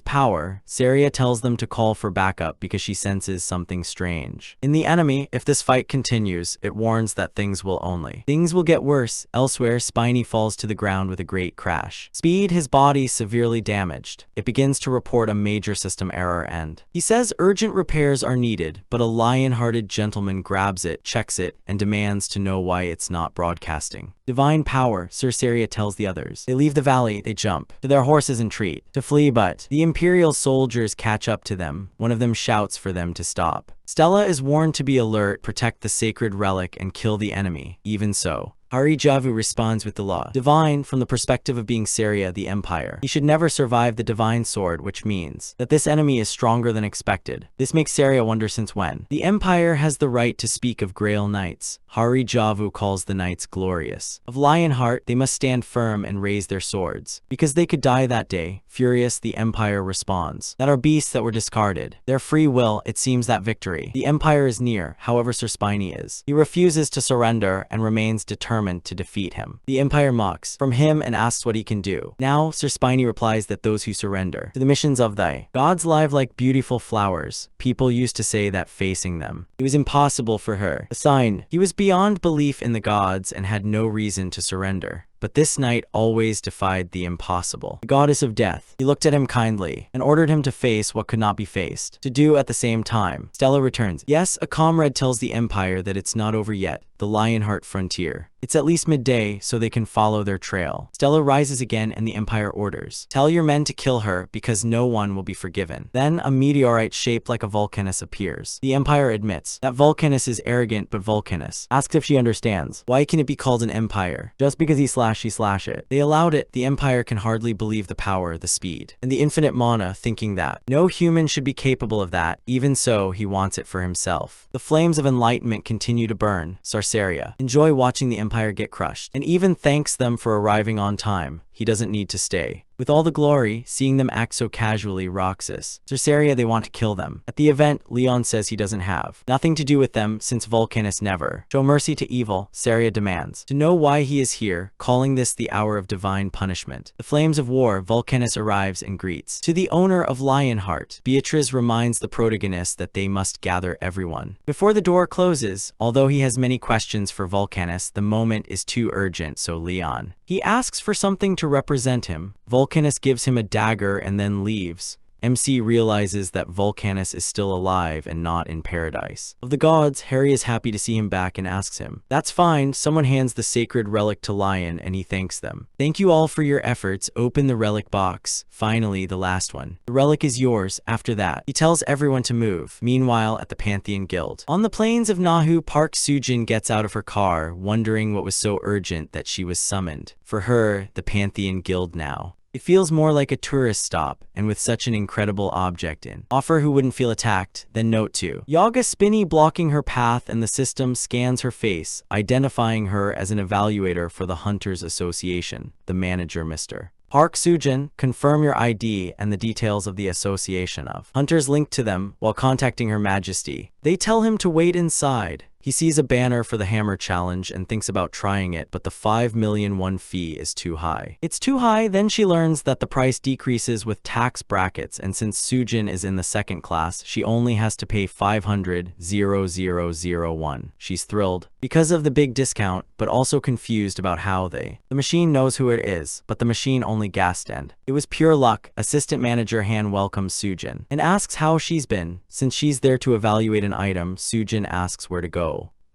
power, Saria tells them to call for backup because she senses something strange in the enemy. If this fight continues, it warns that things will get worse. Elsewhere, Spiny falls to the ground with a great crash. Speed, his body severely damaged. It begins to report a major system error and he says urgent repairs are needed, but a lion-hearted gentleman grabs it, checks it, and demands to know why it's not broadcasting. Divine power, Sir Saria tells the others. They leave the valley. They jump to their horses and treat to flee, but the Imperial soldiers catch up to them. One of them shouts for them to stop. Stella is warned to be alert, protect the sacred relic, and kill the enemy. Even so, Hari Javu responds with the law. Divine, from the perspective of being Saria, the Empire. He should never survive the divine sword, which means that this enemy is stronger than expected. This makes Saria wonder since when the Empire has the right to speak of Grail Knights. Hari Javu calls the knights glorious. Of Lionheart, they must stand firm and raise their swords, because they could die that day. Furious, the Empire responds that are beasts that were discarded. Their free will, it seems that victory. The Empire is near, however Sir Spiny is. He refuses to surrender and remains determined to defeat him. The Empire mocks from him and asks what he can do. Now, Sir Spiny replies that those who surrender to the missions of the gods live like beautiful flowers. People used to say that facing them, it was impossible for her. A sign he was beyond belief in the gods and had no reason to surrender. But this knight always defied the impossible. The goddess of death. He looked at him kindly and ordered him to face what could not be faced. To do at the same time. Stella returns. Yes, a comrade tells the Empire that it's not over yet. The Lionheart frontier. It's at least midday, so they can follow their trail. Stella rises again and the Empire orders. Tell your men to kill her because no one will be forgiven. Then a meteorite shaped like a Vulcanus appears. The Empire admits that Vulcanus is arrogant, but Vulcanus asks if she understands. Why can it be called an empire? Just because he slash it. They allowed it. The Empire can hardly believe the power, the speed, and the infinite mana, thinking that no human should be capable of that. Even so, he wants it for himself. The flames of enlightenment continue to burn. Sarsaria enjoy watching the Empire get crushed, and even thanks them for arriving on time. He doesn't need to stay. With all the glory, seeing them act so casually, Roxas. Sarsaria, they want to kill them. At the event, Leon says he doesn't have nothing to do with them since Vulcanus never show mercy to evil. Saria demands to know why he is here, calling this the hour of divine punishment. The flames of war, Vulcanus arrives and greets. To the owner of Lionheart, Beatrice reminds the protagonist that they must gather everyone before the door closes. Although he has many questions for Vulcanus, the moment is too urgent, so Leon, he asks for something to represent him. Vulcanus gives him a dagger and then leaves. MC realizes that Vulcanus is still alive and not in paradise. Of the gods, Harry is happy to see him back and asks him. That's fine. Someone hands the sacred relic to Lion and he thanks them. Thank you all for your efforts. Open the relic box. Finally, the last one. The relic is yours. After that, he tells everyone to move. Meanwhile, at the Pantheon Guild. On the plains of Nahu, Park Sujin gets out of her car, wondering what was so urgent that she was summoned. For her, the Pantheon Guild now. It feels more like a tourist stop, and with such an incredible object in offer who wouldn't feel attacked. Then note 2. Yaga Spinny blocking her path and the system scans her face, identifying her as an evaluator for the Hunters Association. The manager, Mr. Park Sujin, confirm your ID and the details of the association of hunters linked to them while contacting Her Majesty. They tell him to wait inside. He sees a banner for the hammer challenge and thinks about trying it, but the 5 million won fee is too high. It's too high. Then she learns that the price decreases with tax brackets, and since Sujin is in the second class, she only has to pay 500,000 She's thrilled because of the big discount, but also confused about how the machine knows who it is, but the machine only guessed, and it was pure luck. Assistant manager Han welcomes Sujin and asks how she's been. Since she's there to evaluate an item, Sujin asks where to go.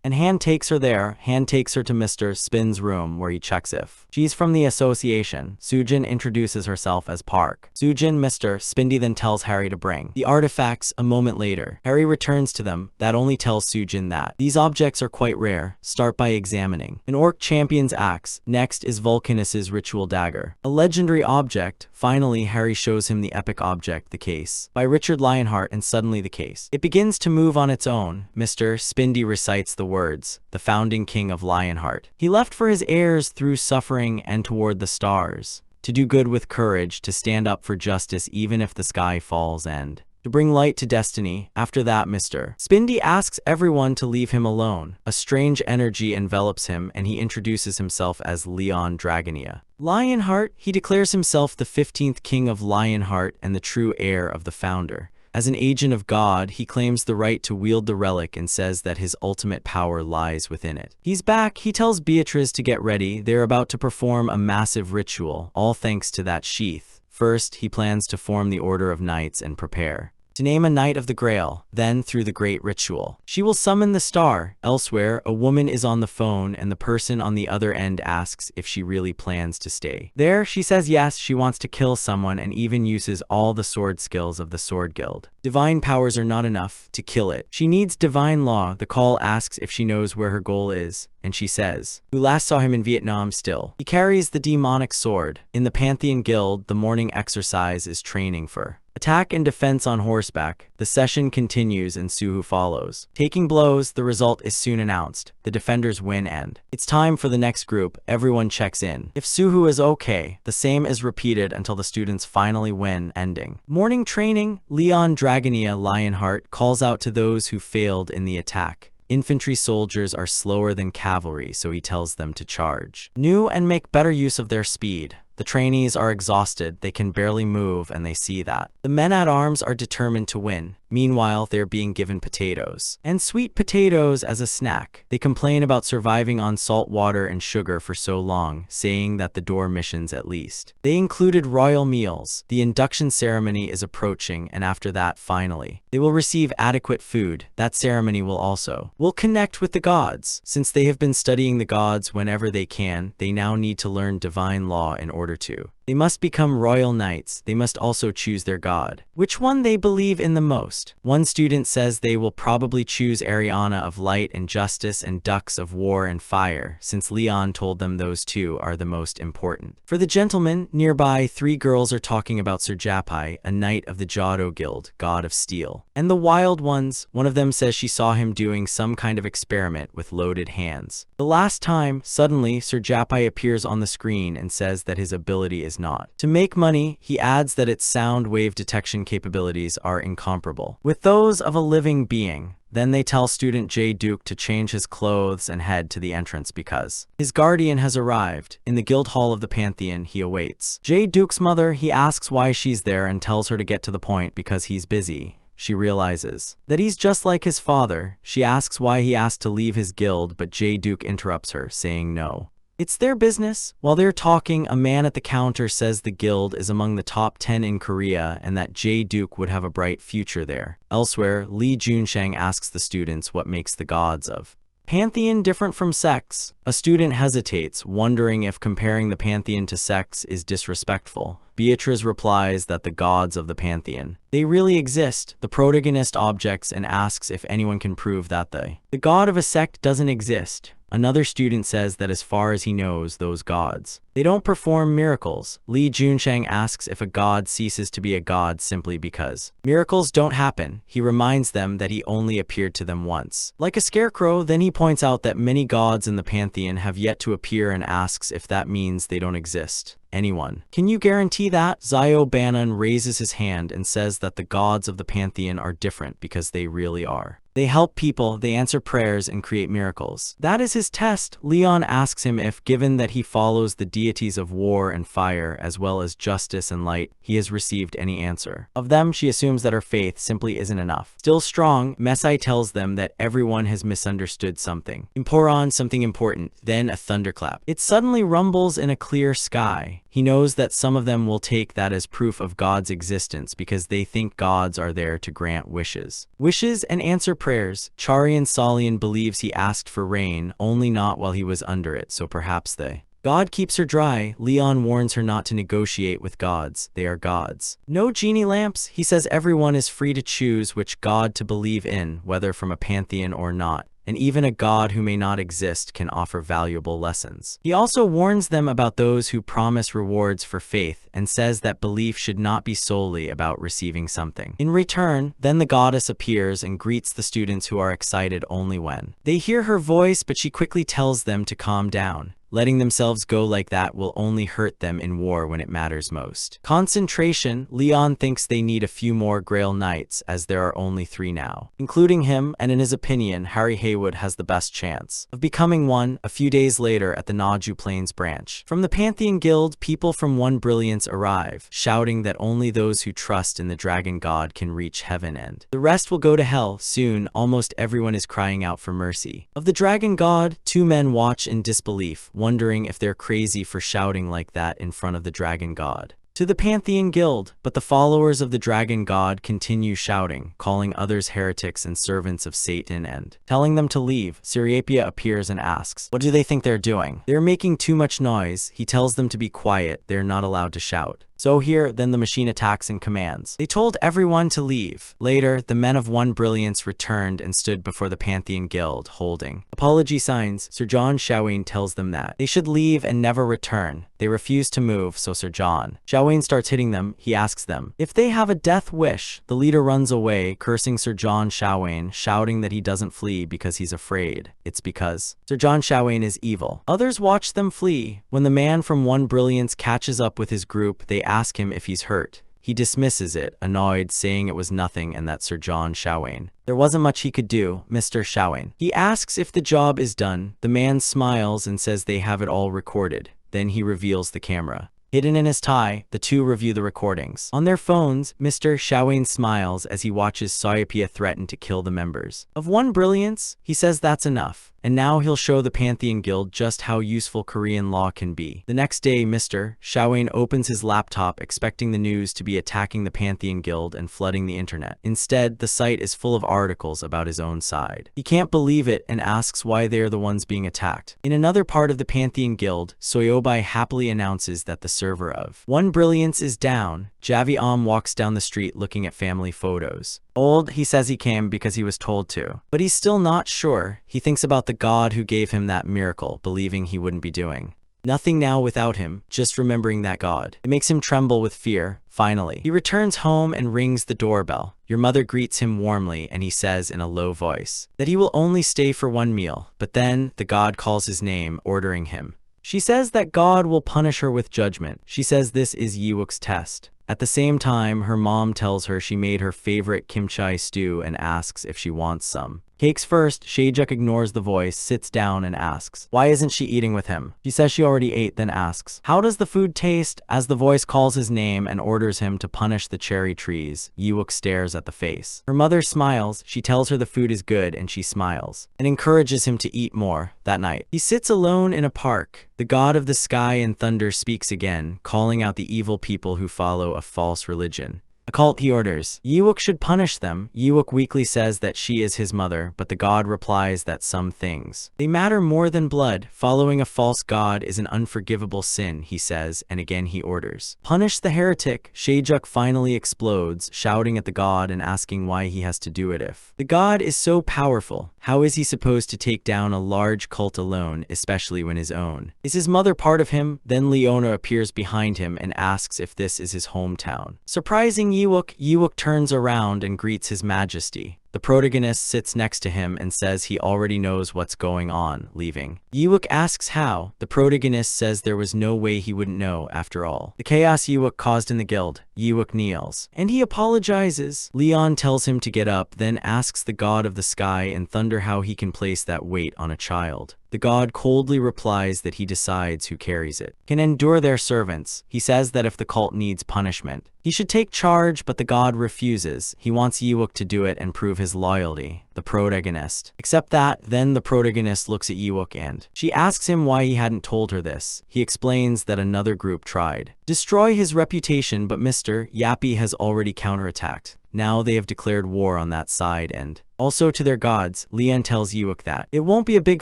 and Han takes her there. Han takes her to Mr. Spin's room where he checks if she's from the association. Sujin introduces herself as Park. Sujin, Mr. Spindy then tells Harry to bring the artifacts. A moment later, Harry returns to them. That only tells Sujin that these objects are quite rare. Start by examining an orc champion's axe. Next is Vulcanus's ritual dagger, a legendary object. Finally, Harry shows him the epic object, the case, by Richard Lionheart, and suddenly the case, it begins to move on its own. Mr. Spindy recites the words, the founding king of Lionheart. He left for his heirs through suffering and toward the stars, to do good with courage, to stand up for justice even if the sky falls, and to bring light to destiny. After that, Mr. Spindy asks everyone to leave him alone. A strange energy envelops him and he introduces himself as Leon Dragonia Lionheart. He declares himself the 15th king of Lionheart and the true heir of the founder. As an agent of God, he claims the right to wield the relic and says that his ultimate power lies within it. He's back. He tells Beatrice to get ready. They're about to perform a massive ritual, all thanks to that sheath. First, he plans to form the Order of Knights and prepare to name a Knight of the Grail. Then, through the great ritual, she will summon the star. Elsewhere, a woman is on the phone and the person on the other end asks if she really plans to stay there. She says yes, she wants to kill someone and even uses all the sword skills of the Sword Guild. Divine powers are not enough to kill it. She needs divine law. The call asks if she knows where her goal is, and she says, who last saw him in Vietnam still. He carries the demonic sword. In the Pantheon Guild, the morning exercise is training for attack and defense on horseback. The session continues and Suhu follows, taking blows. The result is soon announced. The defenders win and it's time for the next group. Everyone checks in if Suhu is okay. The same is repeated until the students finally win, ending morning training. Leon Dragonia Lionheart calls out to those who failed in the attack. Infantry soldiers are slower than cavalry, so he tells them to charge new and make better use of their speed. The trainees are exhausted, they can barely move, and they see that the men-at-arms are determined to win. Meanwhile, they're being given potatoes and sweet potatoes as a snack. They complain about surviving on salt water and sugar for so long, saying that the door missions at least they included royal meals. The induction ceremony is approaching, and after that, finally, they will receive adequate food. That ceremony will connect with the gods. Since they have been studying the gods whenever they can, they now need to learn divine law in order to. They must become royal knights. They must also choose their god, which one they believe in the most. One student says they will probably choose Ariana of light and justice and Dux of war and fire, since Leon told them those two are the most important. For the gentlemen, nearby, three girls are talking about Sir Japai, a knight of the Jado Guild, god of steel. And the wild ones, one of them says she saw him doing some kind of experiment with loaded hands. The last time, suddenly, Sir Japai appears on the screen and says that his ability is not to make money. He adds that its sound wave detection capabilities are incomparable with those of a living being. Then they tell student J. Duke to change his clothes and head to the entrance because his guardian has arrived. In the guild hall of the Pantheon, he awaits J. Duke's mother. He asks why she's there and tells her to get to the point because he's busy. She realizes that he's just like his father. She asks why he asked to leave his guild, but J. Duke interrupts her, saying no, it's their business. While they're talking, a man at the counter says the guild is among the top 10 in Korea and that J. Duke would have a bright future there. Elsewhere, Lee Junshang asks the students what makes the gods of Pantheon different from sex. A student hesitates, wondering if comparing the Pantheon to sex is disrespectful. Beatrice replies that the gods of the Pantheon, they really exist, the protagonist objects, and asks if anyone can prove that the god of a sect doesn't exist. Another student says that as far as he knows, those gods, they don't perform miracles. Lee Junshang asks if a god ceases to be a god simply because miracles don't happen. He reminds them that he only appeared to them once, like a scarecrow. Then he points out that many gods in the Pantheon have yet to appear and asks if that means they don't exist. Anyone, can you guarantee that? Zio Banan raises his hand and says that the gods of the Pantheon are different because they really are. They help people, they answer prayers, and create miracles. That is his test. Leon asks him if, given that he follows the deities of war and fire, as well as justice and light, he has received any answer. Of them, she assumes that her faith simply isn't enough. Still strong, Mesai tells them that everyone has misunderstood something. Imporon, something important. Then a thunderclap. It suddenly rumbles in a clear sky. He knows that some of them will take that as proof of God's existence because they think gods are there to grant wishes. Wishes and answer prayers. Charian Salian believes he asked for rain, only not while he was under it, so perhaps the God keeps her dry. Leon warns her not to negotiate with gods. They are gods. No genie lamps. He says everyone is free to choose which god to believe in, whether from a pantheon or not. And even a god who may not exist can offer valuable lessons. He also warns them about those who promise rewards for faith and says that belief should not be solely about receiving something. In return, then the goddess appears and greets the students who are excited only when they hear her voice, but she quickly tells them to calm down. Letting themselves go like that will only hurt them in war when it matters most. Concentration. Leon thinks they need a few more Grail Knights, as there are only 3 now, including him, and in his opinion, Harry Haywood has the best chance of becoming one. A few days later at the Naju Plains branch from the Pantheon Guild, people from One Brilliance arrive, shouting that only those who trust in the Dragon God can reach heaven and the rest will go to hell. Soon, almost everyone is crying out for mercy of the Dragon God. 2 men watch in disbelief, wondering if they're crazy for shouting like that in front of the Dragon God. To the Pantheon Guild, but the followers of the Dragon God continue shouting, calling others heretics and servants of Satan and telling them to leave. Siriapia appears and asks, what do they think they're doing? They're making too much noise. He tells them to be quiet. They're not allowed to shout. So here, then the machine attacks and commands. They told everyone to leave. Later, the men of One Brilliance returned and stood before the Pantheon Guild, holding apology signs. Sir John Shaowen tells them that they should leave and never return. They refuse to move, so Sir John Shaowen starts hitting them. He asks them if they have a death wish. The leader runs away, cursing Sir John Shaowen, shouting that he doesn't flee because he's afraid. It's because Sir John Shaowen is evil. Others watch them flee. When the man from One Brilliance catches up with his group, they ask him if he's hurt. He dismisses it, annoyed, saying it was nothing and that Sir John Shaowen, there wasn't much he could do. Mr. Shaowen. He asks if the job is done. The man smiles and says they have it all recorded. Then he reveals the camera. Hidden in his tie, the two review the recordings. On their phones, Mr. Shaowen smiles as he watches Sayapia threaten to kill the members of One Brilliance. He says that's enough, and now he'll show the Pantheon Guild just how useful Korean law can be. The next day, Mr. Shaowen opens his laptop expecting the news to be attacking the Pantheon Guild and flooding the internet. Instead, the site is full of articles about his own side. He can't believe it and asks why they are the ones being attacked. In another part of the Pantheon Guild, Soyobai happily announces that the server of One Brilliance is down. Javi walks down the street looking at family photos. Old, he says he came because he was told to, but he's still not sure. He thinks about the God who gave him that miracle, believing he wouldn't be doing nothing now without him, just remembering that God. It makes him tremble with fear. Finally, he returns home and rings the doorbell. Your mother greets him warmly and he says in a low voice that he will only stay for 1 meal, but then the God calls his name, ordering him. She says that God will punish her with judgment. She says this is Yiwook's test. At the same time, her mom tells her she made her favorite kimchi stew and asks if she wants some. Cakes first. Shaejuk ignores the voice, sits down and asks, why isn't she eating with him? She says she already ate, then asks, how does the food taste? As the voice calls his name and orders him to punish the cherry trees, Yiwook stares at the face. Her mother smiles. She tells her the food is good and she smiles and encourages him to eat more. That night, he sits alone in a park. The god of the sky and thunder speaks again, calling out the evil people who follow a false religion. A cult, he orders. Yiwook should punish them. Yiwook weakly says that she is his mother, but the god replies that some things, they matter more than blood. Following a false god is an unforgivable sin, he says, and again he orders, punish the heretic. Shaejuk finally explodes, shouting at the god and asking why he has to do it. If the god is so powerful, how is he supposed to take down a large cult alone, especially when his own? Is his mother part of him? Then Leona appears behind him and asks if this is his hometown. Surprising Yiwook turns around and greets his majesty. The protagonist sits next to him and says he already knows what's going on, leaving. Yiwook asks how. The protagonist says there was no way he wouldn't know after all the chaos Yiwook caused in the guild. Yiwook kneels, and he apologizes. Leon tells him to get up, then asks the god of the sky and thunder how he can place that weight on a child. The god coldly replies that he decides who carries it can endure their servants. He says that if the cult needs punishment, he should take charge, but the god refuses. He wants Yiwook to do it and prove his loyalty. The protagonist. Except that, then the protagonist looks at Yiwook and she asks him why he hadn't told her this. He explains that another group tried destroy his reputation, but Mr. Yappy has already counterattacked. Now they have declared war on that side and also to their gods. Leon tells Yuuk that it won't be a big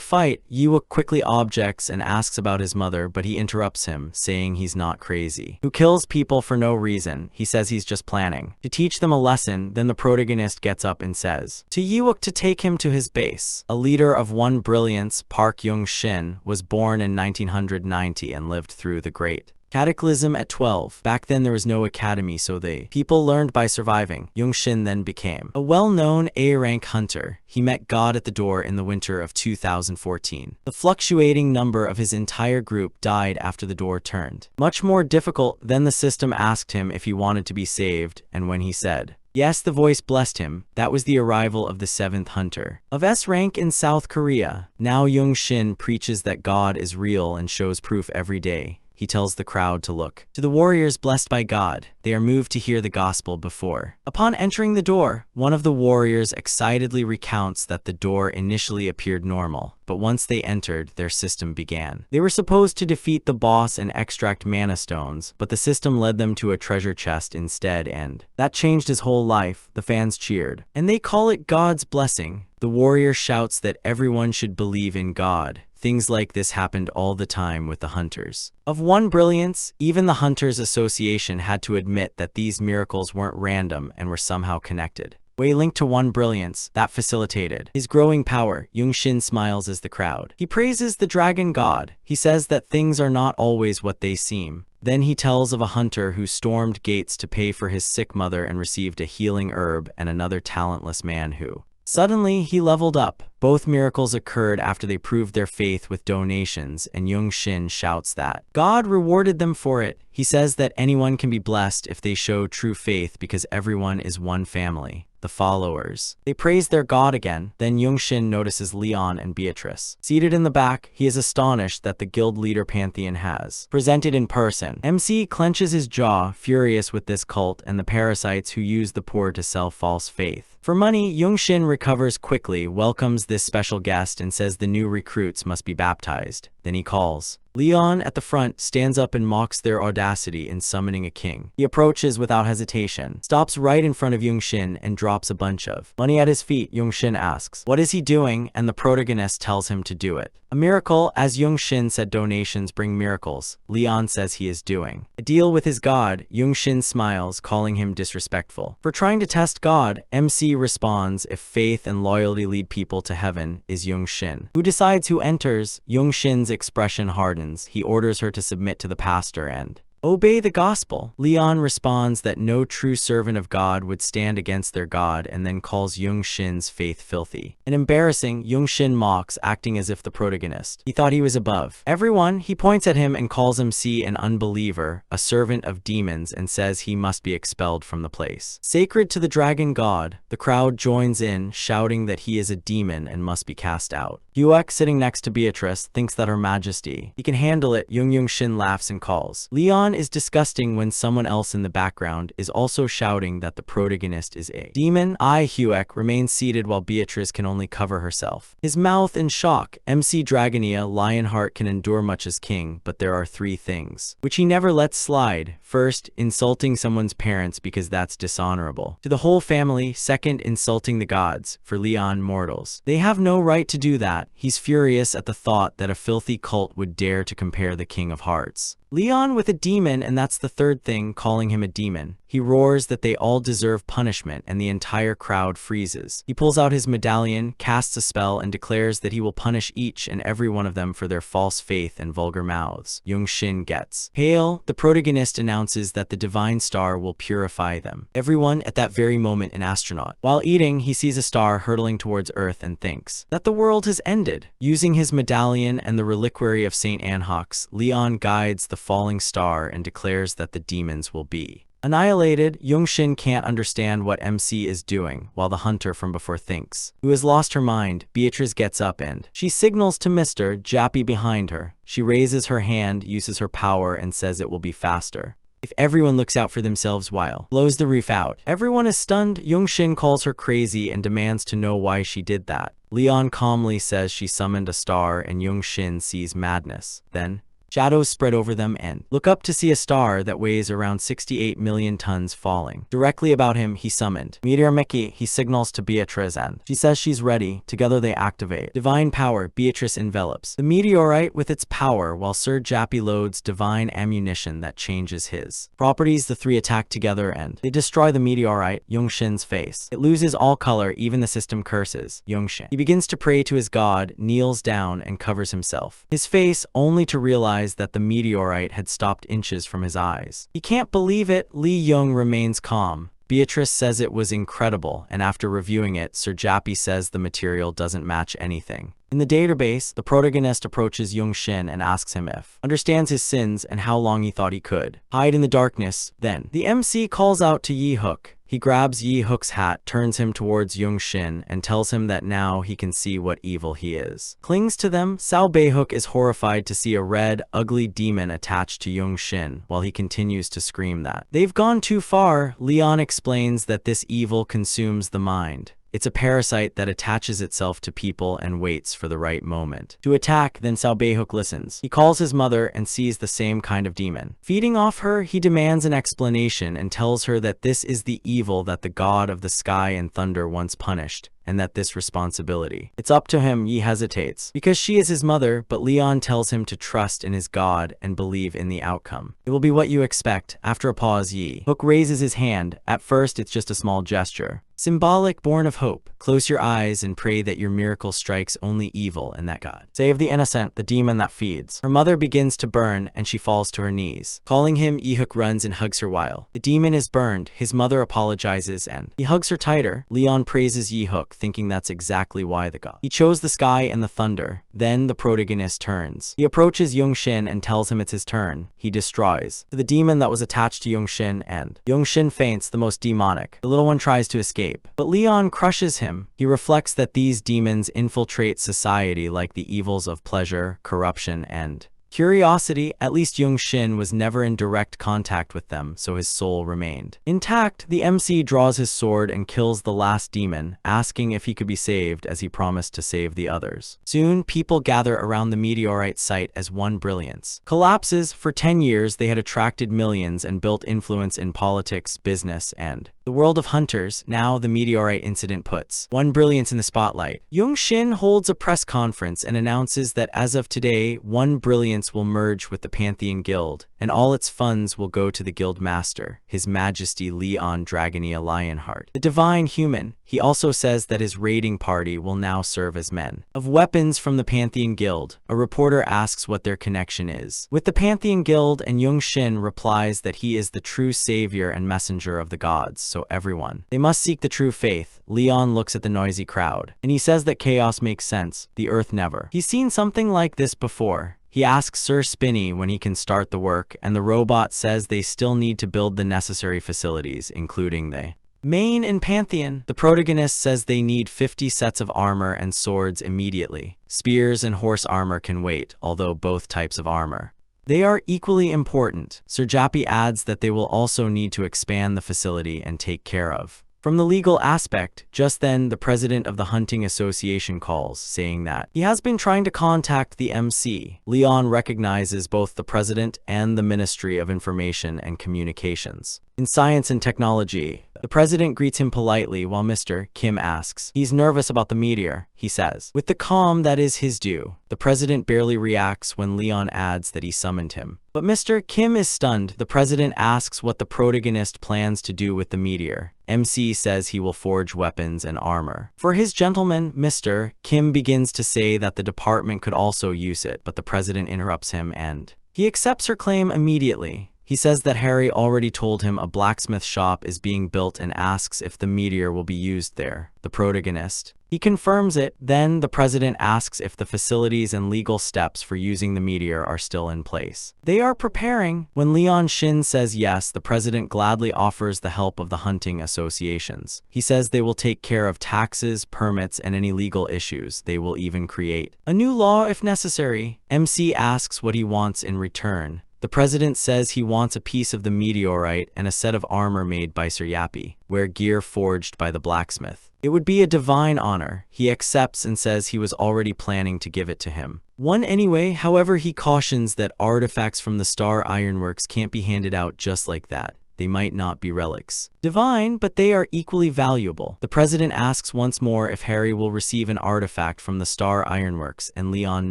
fight. Yuuk quickly objects and asks about his mother, but he interrupts him, saying he's not crazy. Who kills people for no reason. He says he's just planning to teach them a lesson. Then the protagonist gets up and says to Yuuk to take him to his base. A leader of one brilliance, Park Young-shin, was born in 1990 and lived through the Great Cataclysm at 12. Back then there was no academy, so the people learned by surviving. Young-shin then became a well-known A-rank hunter. He met God at the door in the winter of 2014. The fluctuating number of his entire group died after the door turned much more difficult. Then the system asked him if he wanted to be saved, and when he said yes, the voice blessed him. That was the arrival of the 7th hunter of S rank in South Korea. Now Young-shin preaches that God is real and shows proof every day. He tells the crowd to look to the warriors blessed by God. They are moved to hear the gospel before. Upon entering the door, one of the warriors excitedly recounts that the door initially appeared normal, but once they entered, their system began. They were supposed to defeat the boss and extract mana stones, but the system led them to a treasure chest instead, and that changed his whole life. The fans cheered, and they call it God's blessing. The warrior shouts that everyone should believe in God. Things like this happened all the time with the hunters of one brilliance. Even the Hunters Association had to admit that these miracles weren't random and were somehow connected. Way linked to one brilliance that facilitated his growing power. Young-shin smiles as the crowd. He praises the dragon god. He says that things are not always what they seem. Then he tells of a hunter who stormed gates to pay for his sick mother and received a healing herb, and another talentless man who suddenly he leveled up. Both miracles occurred after they proved their faith with donations, and Young-shin shouts that God rewarded them for it. He says that anyone can be blessed if they show true faith because everyone is one family. The followers, they praise their god again. Then Young-shin notices Leon and Beatrice seated in the back. He is astonished that the guild leader pantheon has presented in person. MC clenches his jaw, furious with this cult and the parasites who use the poor to sell false faith for money. Young-shin recovers quickly, welcomes this special guest, and says the new recruits must be baptized. Then he calls Leon at the front, stands up and mocks their audacity in summoning a king. He approaches without hesitation, stops right in front of Young-shin, and drops a bunch of money at his feet. Young-shin asks, what is he doing? And the protagonist tells him to do it. A miracle. As Young-shin said, donations bring miracles. Leon says he is doing a deal with his god. Young-shin smiles, calling him disrespectful for trying to test God. MC responds, if faith and loyalty lead people to heaven, is Young-shin who decides who enters. Young-shin's expression hardens. He orders her to submit to the pastor and obey the gospel. Leon responds that no true servant of God would stand against their God, and then calls Young-shin's faith filthy and embarrassing. Young-shin mocks, acting as if the protagonist he thought he was above everyone. He points at him and calls him an unbeliever, a servant of demons, and says he must be expelled from the place sacred to the dragon god. The crowd joins in, shouting that he is a demon and must be cast out. Yuek, sitting next to Beatrice, thinks that Her Majesty he can handle it. Young-shin laughs and calls Leon is disgusting when someone else in the background is also shouting that the protagonist is a demon. Huek remains seated while Beatrice can only cover herself, his mouth in shock. MC Dragonia Lionheart can endure much as king, but there are 3 things which he never lets slide. First, insulting someone's parents because that's dishonorable to the whole family. Second, insulting the gods. For Leon, mortals, they have no right to do that. He's furious at the thought that a filthy cult would dare to compare the King of Hearts, Leon, with a demon, and that's the third thing, calling him a demon. He roars that they all deserve punishment, and the entire crowd freezes. He pulls out his medallion, casts a spell, and declares that he will punish each and every one of them for their false faith and vulgar mouths. Young-shin gets pale. The protagonist announces that the divine star will purify them. Everyone at that very moment an astronaut. While eating, he sees a star hurtling towards Earth and thinks that the world has ended. Using his medallion and the reliquary of Saint Anhox, Leon guides the falling star and declares that the demons will be annihilated. Young-shin can't understand what MC is doing, while the hunter from before thinks, who has lost her mind. Beatrice gets up and she signals to Mr. Jappy behind her. She raises her hand, uses her power, and says it will be faster if everyone looks out for themselves while blows the roof out. Everyone is stunned. Young-shin calls her crazy and demands to know why she did that. Leon calmly says she summoned a star, and Young-shin sees madness. Then Shadows spread over them and look up to see a star that weighs around 68 million tons falling. Directly about him, he summoned Meteor Mickey. He signals to Beatrice and she says she's ready. Together they activate divine power. Beatrice envelops the meteorite with its power while Sir Jappy loads divine ammunition that changes his properties. The three attack together and they destroy the meteorite. Yongshin's face. It loses all color, even the system curses Yongshin. He begins to pray to his god, kneels down and covers himself. His face, only to realize that the meteorite had stopped inches from his eyes. He can't believe it. Lee Young remains calm. Beatrice says it was incredible, and after reviewing it, Sir Jappy says the material doesn't match anything. In the database, the protagonist approaches Yongshin and asks him if understands his sins and how long he thought he could hide in the darkness. Then, the MC calls out to Yi Hook. He grabs Yi Hook's hat, turns him towards Yongshin, and tells him that now he can see what evil he is. Clings to them. Sao Beihuk is horrified to see a red, ugly demon attached to Yongshin, while he continues to scream that they've gone too far. Leon explains that this evil consumes the mind. It's a parasite that attaches itself to people and waits for the right moment to attack. Then Sao Beihuk listens. He calls his mother and sees the same kind of demon feeding off her. He demands an explanation and tells her that this is the evil that the god of the sky and thunder once punished, and that this responsibility, it's up to him. Yi hesitates because she is his mother, but Leon tells him to trust in his god and believe in the outcome. It will be what you expect. After a pause, Yi Hook raises his hand. At first, it's just a small gesture, symbolic, born of hope. Close your eyes and pray that your miracle strikes only evil and that God save the innocent, the demon that feeds. Her mother begins to burn and she falls to her knees. Calling him, Yi Hook runs and hugs her while the demon is burned. His mother apologizes and he hugs her tighter. Leon praises Yi Hook, thinking that's exactly why the god he chose the sky and the thunder. Then the protagonist turns. He approaches Yongshin and tells him it's his turn. He destroys the demon that was attached to Yongshin and Yongshin faints, the most demonic. The little one tries to escape, but Leon crushes him. He reflects that these demons infiltrate society like the evils of pleasure, corruption, and curiosity. At least Yongshin was never in direct contact with them, so his soul remained intact. The MC draws his sword and kills the last demon, asking if he could be saved as he promised to save the others. Soon, people gather around the meteorite site as One Brilliance collapses. For 10 years, they had attracted millions and built influence in politics, business, and the world of hunters. Now, the meteorite incident puts One Brilliance in the spotlight. Yongshin holds a press conference and announces that as of today, One Brilliance will merge with the Pantheon Guild, and all its funds will go to the guild master, His Majesty Leon Dragonia Lionheart, the divine human. He also says that his raiding party will now serve as men of weapons from the Pantheon Guild. A reporter asks what their connection is with the Pantheon Guild, and Yongshin replies that he is the true savior and messenger of the gods, so everyone, they must seek the true faith. Leon looks at the noisy crowd, and he says that chaos makes sense, the earth never. He's seen something like this before. He asks Sir Spinny when he can start the work, and the robot says they still need to build the necessary facilities, including the main and Pantheon. The protagonist says they need 50 sets of armor and swords immediately. Spears and horse armor can wait, although both types of armor, they are equally important. Sir Jappy adds that they will also need to expand the facility and take care of from the legal aspect. Just then, the president of the Hunting Association calls, saying that he has been trying to contact the MC. Leon recognizes both the president and the Ministry of Information and Communications. In science and technology, the president greets him politely while Mr. Kim asks. He's nervous about the meteor, he says, with the calm that is his due. The president barely reacts when Leon adds that he summoned him, but Mr. Kim is stunned. The president asks what the protagonist plans to do with the meteor. MC says he will forge weapons and armor for his gentleman. Mr. Kim begins to say that the department could also use it, but the president interrupts him and he accepts her claim immediately. He says that Harry already told him a blacksmith shop is being built and asks if the meteor will be used there. The protagonist, he confirms it. Then the president asks if the facilities and legal steps for using the meteor are still in place. They are preparing. When Leon Shin says yes, the president gladly offers the help of the hunting associations. He says they will take care of taxes, permits, and any legal issues. They will even create a new law if necessary. MC asks what he wants in return. The president says he wants a piece of the meteorite and a set of armor made by Suryapi, wear gear forged by the blacksmith. It would be a divine honor. He accepts and says he was already planning to give it to him. One anyway, however, he cautions that artifacts from the Star Ironworks can't be handed out just like that. They might not be relics. Divine, but they are equally valuable. The president asks once more if Harry will receive an artifact from the Star Ironworks, and Leon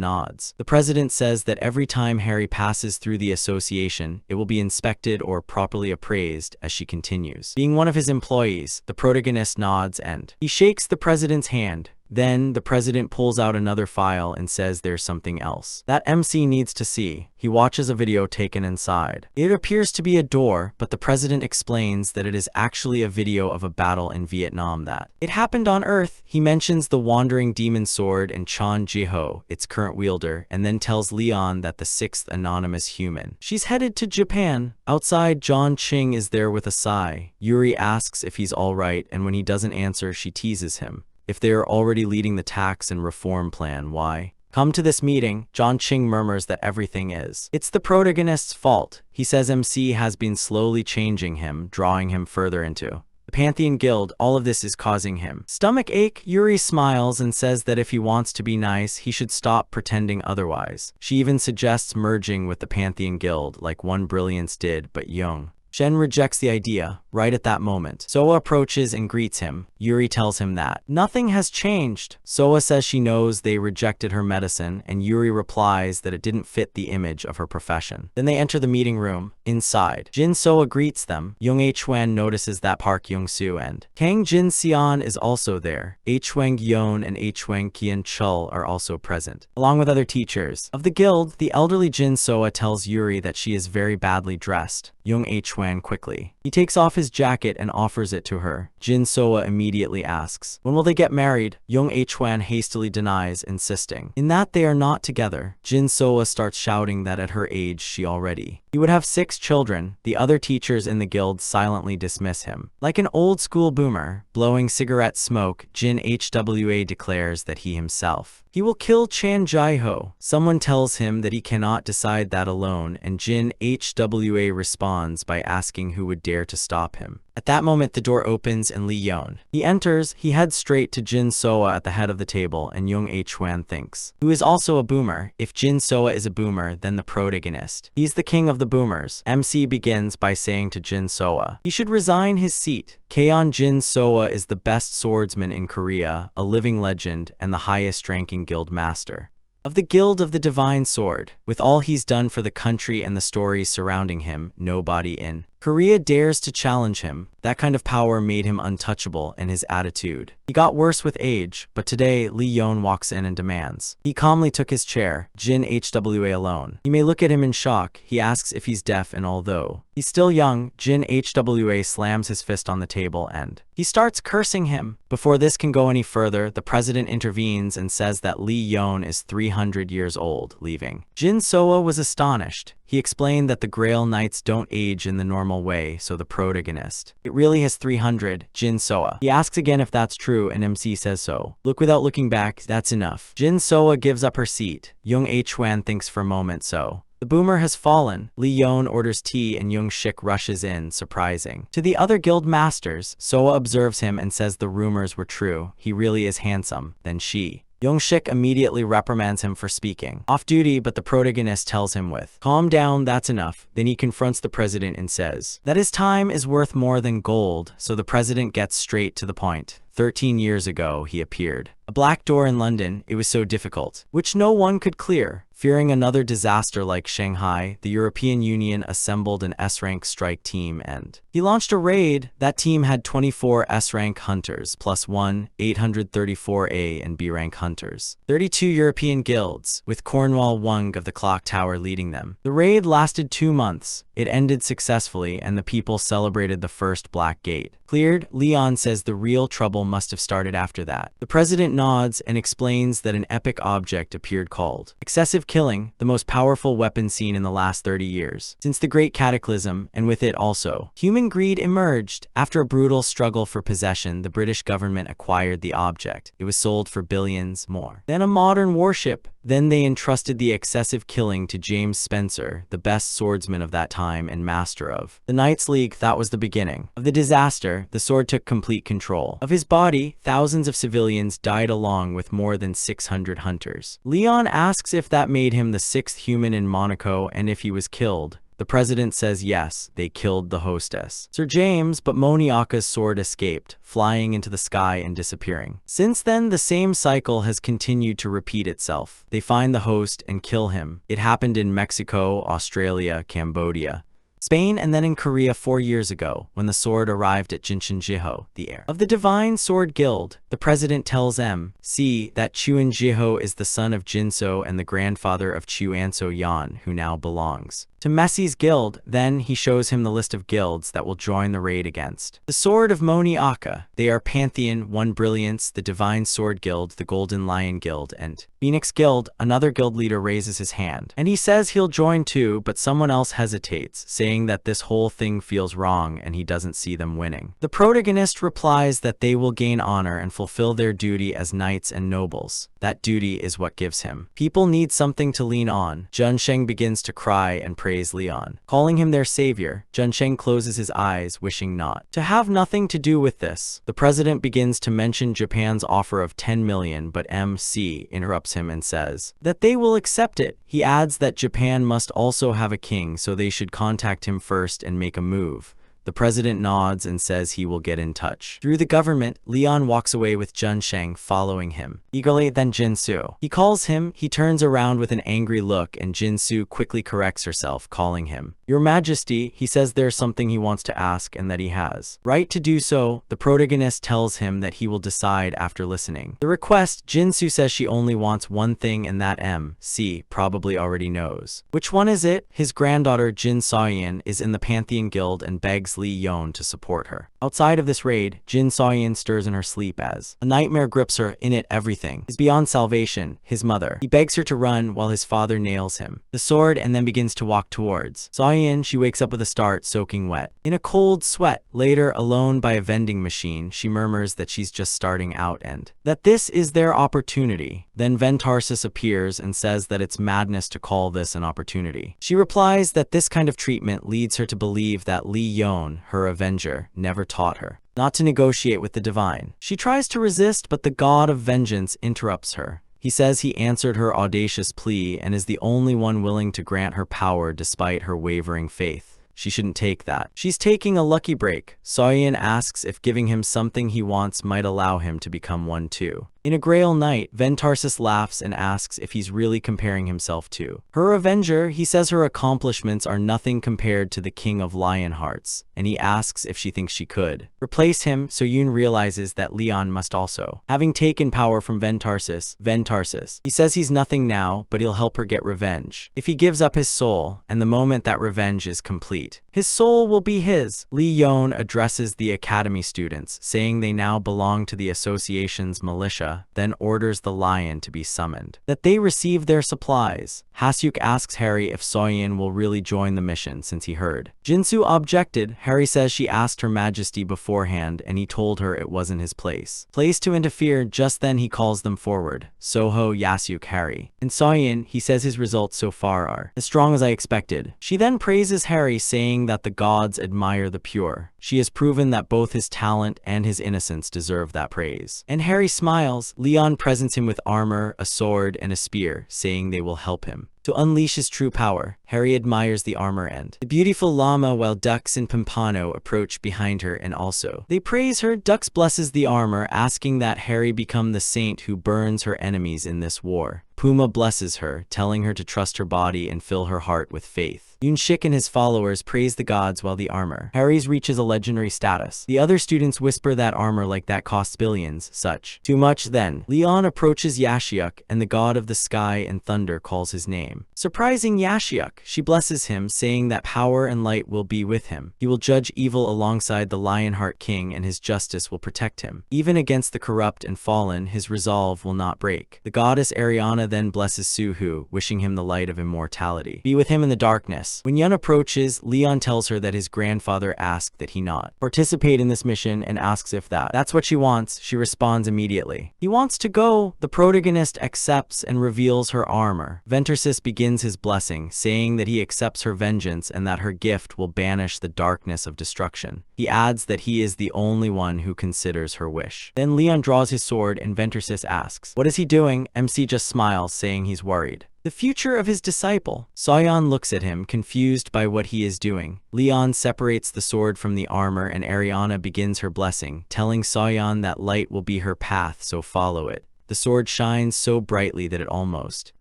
nods. The president says that every time Harry passes through the association, it will be inspected or properly appraised as she continues. Being one of his employees, the protagonist nods and he shakes the president's hand. Then, the president pulls out another file and says there's something else that MC needs to see. He watches a video taken inside. It appears to be a door, but the president explains that it is actually a video of a battle in Vietnam that it happened on Earth. He mentions the wandering demon sword and Chan Jiho, its current wielder, and then tells Leon that the sixth anonymous human. She's headed to Japan. Outside, John Ching is there with a sigh. Yuri asks if he's alright, and when he doesn't answer, she teases him. If they are already leading the tax and reform plan, why come to this meeting? John Ching murmurs that everything is. It's the protagonist's fault. He says MC has been slowly changing him, drawing him further into the Pantheon Guild. All of this is causing him stomach ache. Yuri smiles and says that if he wants to be nice, he should stop pretending otherwise. She even suggests merging with the Pantheon Guild like One Brilliance did, but Young Shen rejects the idea. Right at that moment, Soa approaches and greets him. Yuri tells him that nothing has changed. Soa says she knows they rejected her medicine, and Yuri replies that it didn't fit the image of her profession. Then they enter the meeting room. Inside, Jin Soa greets them. Young Hwan notices that Park Young-soo and Kang Jin Seon is also there. Hwang Yeon and Hwang Kian Chul are also present, along with other teachers of the guild. The elderly Jin Soa tells Yuri that she is very badly dressed. Young Hwan quickly. He takes off his jacket and offers it to her. Jin Soa immediately asks, when will they get married? Young Hwan hastily denies, insisting in that they are not together. Jin Soa starts shouting that at her age she already he would have 6 children. The other teachers in the guild silently dismiss him. Like an old school boomer, blowing cigarette smoke, Jin Hwa declares that he himself he will kill Chan Jiho. Someone tells him that he cannot decide that alone, and Jin Hwa responds by asking who would dare to stop him. At that moment, the door opens and Lee Yeon. He enters. He heads straight to Jin Soa at the head of the table, and Young Hwan thinks, who is also a boomer. If Jin Soa is a boomer, then the protagonist. He's the king of the boomers. MC begins by saying to Jin Soa, he should resign his seat. Kaeon Jin Soa is the best swordsman in Korea, a living legend, and the highest-ranking guild master of the Guild of the Divine Sword. With all he's done for the country and the stories surrounding him, nobody in Korea dares to challenge him. That kind of power made him untouchable, and his attitude he got worse with age, but today Lee Yeon walks in and demands. He calmly took his chair, Jin Hwa alone. He may look at him in shock. He asks if he's deaf, and although he's still young, Jin Hwa slams his fist on the table and he starts cursing him. Before this can go any further, the president intervenes and says that Lee Yeon is 300 years old, leaving. Jin Soa was astonished. He explained that the Grail Knights don't age in the normal way, so the protagonist it really has 300. Jin Soa. He asks again if that's true, and MC says so. Look without looking back, that's enough. Jin Soa gives up her seat. Young Hwan thinks for a moment, so the boomer has fallen. Lee Yeon orders tea and Young Shik rushes in, surprising. To the other guild masters, Soa observes him and says the rumors were true. He really is handsome. Then she Young Shik immediately reprimands him for speaking off duty, but the protagonist tells him with, calm down, that's enough. Then he confronts the president and says that his time is worth more than gold, so the president gets straight to the point. 13 years ago, he appeared. A black door in London, it was so difficult, which no one could clear. Fearing another disaster like Shanghai, the European Union assembled an S-rank strike team and he launched a raid. That team had 24 S-rank hunters, plus 1 834 A and B-rank hunters. 32 European guilds, with Cornwall Wung of the Clock Tower leading them. The raid lasted 2 months. It ended successfully, and the people celebrated the first Black Gate cleared. Leon says the real trouble must have started after that. The president nods and explains that an epic object appeared called excessive killing, the most powerful weapon seen in the last 30 years. Since the Great Cataclysm, and with it also, human greed emerged. After a brutal struggle for possession, the British government acquired the object. It was sold for billions more than a modern warship. Then they entrusted the excessive killing to James Spencer, the best swordsman of that time and master of the Knights League. That was the beginning of the disaster. The sword took complete control of his body. Thousands of civilians died along with more than 600 hunters. Leon asks if that made him the 6th human in Monaco and if he was killed. The president says yes, they killed the hostess, Sir James, but Moniaka's sword escaped, flying into the sky and disappearing. Since then, the same cycle has continued to repeat itself. They find the host and kill him. It happened in Mexico, Australia, Cambodia, Spain, and then in Korea 4 years ago, when the sword arrived at Jinshin-jiho, the heir of the Divine Sword Guild. The president tells M.C. that Chuan-jiho is the son of Jinso and the grandfather of Chuan-so-yan, who now belongs to Messi's guild. Then he shows him the list of guilds that will join the raid against the Sword of Moniaka. They are Pantheon, One Brilliance, the Divine Sword Guild, the Golden Lion Guild, and Phoenix Guild. Another guild leader raises his hand, and he says he'll join too, but someone else hesitates, saying that this whole thing feels wrong and he doesn't see them winning. The protagonist replies that they will gain honor and fulfill their duty as knights and nobles. That duty is what gives him. People need something to lean on. Junsheng begins to cry and praise Leon, calling him their savior. Junsheng closes his eyes, wishing not to have nothing to do with this. The president begins to mention Japan's offer of 10 million, but MC interrupts him and says that they will accept it. He adds that Japan must also have a king, so they should contact him first and make a move. The president nods and says he will get in touch through the government. Leon walks away with Junsheng following him eagerly. Then Jinsu. He calls him. He turns around with an angry look and Jinsu quickly corrects herself, calling him Your Majesty. He says there's something he wants to ask and that he has right to do so. The protagonist tells him that he will decide after listening the request. Jinsu says she only wants one thing and that MC probably already knows. Which one is it? His granddaughter Jin Saoyan is in the Pantheon Guild and begs Li Yon to support her. Outside of this raid, Jin Saoyan stirs in her sleep as a nightmare grips her. In it, everything is beyond salvation. His mother. He begs her to run while his father nails him the sword and then begins to walk towards Saoyan. She wakes up with a start, soaking wet in a cold sweat. Later, alone by a vending machine, she murmurs that she's just starting out and that this is their opportunity. Then Ventarsis appears and says that it's madness to call this an opportunity. She replies that this kind of treatment leads her to believe that Li Yon, her avenger, never taught her not to negotiate with the divine. She tries to resist, but the god of vengeance interrupts her. He says he answered her audacious plea and is the only one willing to grant her power despite her wavering faith. She shouldn't take that. She's taking a lucky break. Saoyan asks if giving him something he wants might allow him to become one too. In a Grail night, Ventarsis laughs and asks if he's really comparing himself to her avenger. He says her accomplishments are nothing compared to the King of Lionhearts, and he asks if she thinks she could replace him. So Yoon realizes that Leon must also having taken power from Ventarsis. He says he's nothing now, but he'll help her get revenge if he gives up his soul, and the moment that revenge is complete, his soul will be his. Li Yon addresses the academy students, saying they now belong to the association's militia, then orders the lion to be summoned, that they receive their supplies. Hasyuk asks Harry if Saoyan will really join the mission since he heard Jinsu objected. Harry says she asked Her Majesty beforehand and he told her it wasn't his place to interfere. Just then he calls them forward. Soho, Yasyuk, Harry, and Saoyan. He says his results so far are as strong as I expected. She then praises Harry, saying that the gods admire the pure. She has proven that both his talent and his innocence deserve that praise. And Harry smiles. Leon presents him with armor, a sword, and a spear, saying they will help him to unleash his true power. Harry admires the armor and the beautiful llama while Dux and Pompano approach behind her and also they praise her. Dux blesses the armor, asking that Harry become the saint who burns her enemies in this war. Puma blesses her, telling her to trust her body and fill her heart with faith. Yoonshik and his followers praise the gods while the armor Harry's reaches a legendary status. The other students whisper that armor like that costs billions, such too much. Then Leon approaches Yashiuk and the god of the sky and thunder calls his name. Surprising Yashiuk, she blesses him, saying that power and light will be with him. He will judge evil alongside the Lionheart King and his justice will protect him. Even against the corrupt and fallen, his resolve will not break. The goddess Ariana then blesses Suhu, wishing him the light of immortality be with him in the darkness. When Yun approaches, Leon tells her that his grandfather asked that he not participate in this mission and asks if that's what she wants. She responds immediately. He wants to go. The protagonist accepts and reveals her armor. Ventursis begins his blessing, saying that he accepts her vengeance and that her gift will banish the darkness of destruction. He adds that he is the only one who considers her wish. Then Leon draws his sword and Ventursis asks, "What is he doing?" MC just smiles, saying he's worried. The future of his disciple. Soyeon looks at him, confused by what he is doing. Leon separates the sword from the armor and Ariana begins her blessing, telling Soyeon that light will be her path, so follow it. The sword shines so brightly that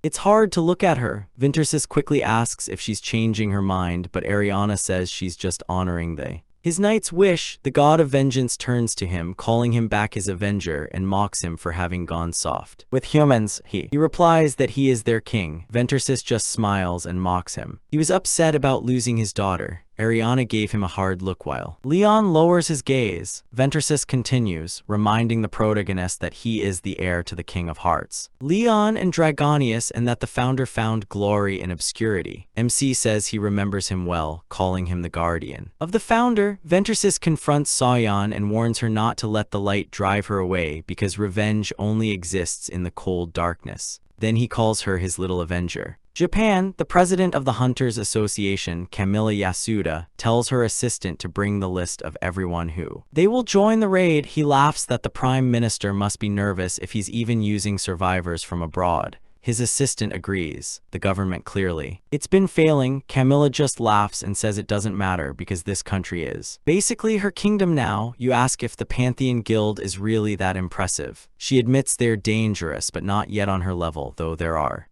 it's hard to look at her. Ventursis quickly asks if she's changing her mind, but Ariana says she's just honoring his knight's wish. The god of vengeance turns to him, calling him back his avenger, and mocks him for having gone soft with humans. He replies that he is their king. Ventursis just smiles and mocks him. He was upset about losing his daughter. Ariana gave him a hard look while Leon lowers his gaze. Ventursis continues, reminding the protagonist that he is the heir to the King of Hearts, Leon and Dragonius, and that the founder found glory in obscurity. MC says he remembers him well, calling him the guardian of the founder. Ventursis confronts Soyeon and warns her not to let the light drive her away because revenge only exists in the cold darkness. Then he calls her his little avenger. Japan, the president of the Hunters Association, Camilla Yasuda, tells her assistant to bring the list of everyone who they will join the raid. He laughs that the prime minister must be nervous if he's even using survivors from abroad. His assistant agrees. The government clearly. It's been failing. Camilla just laughs and says it doesn't matter because this country is basically her kingdom now. You ask if the Pantheon Guild is really that impressive. She admits they're dangerous, but not yet on her level, though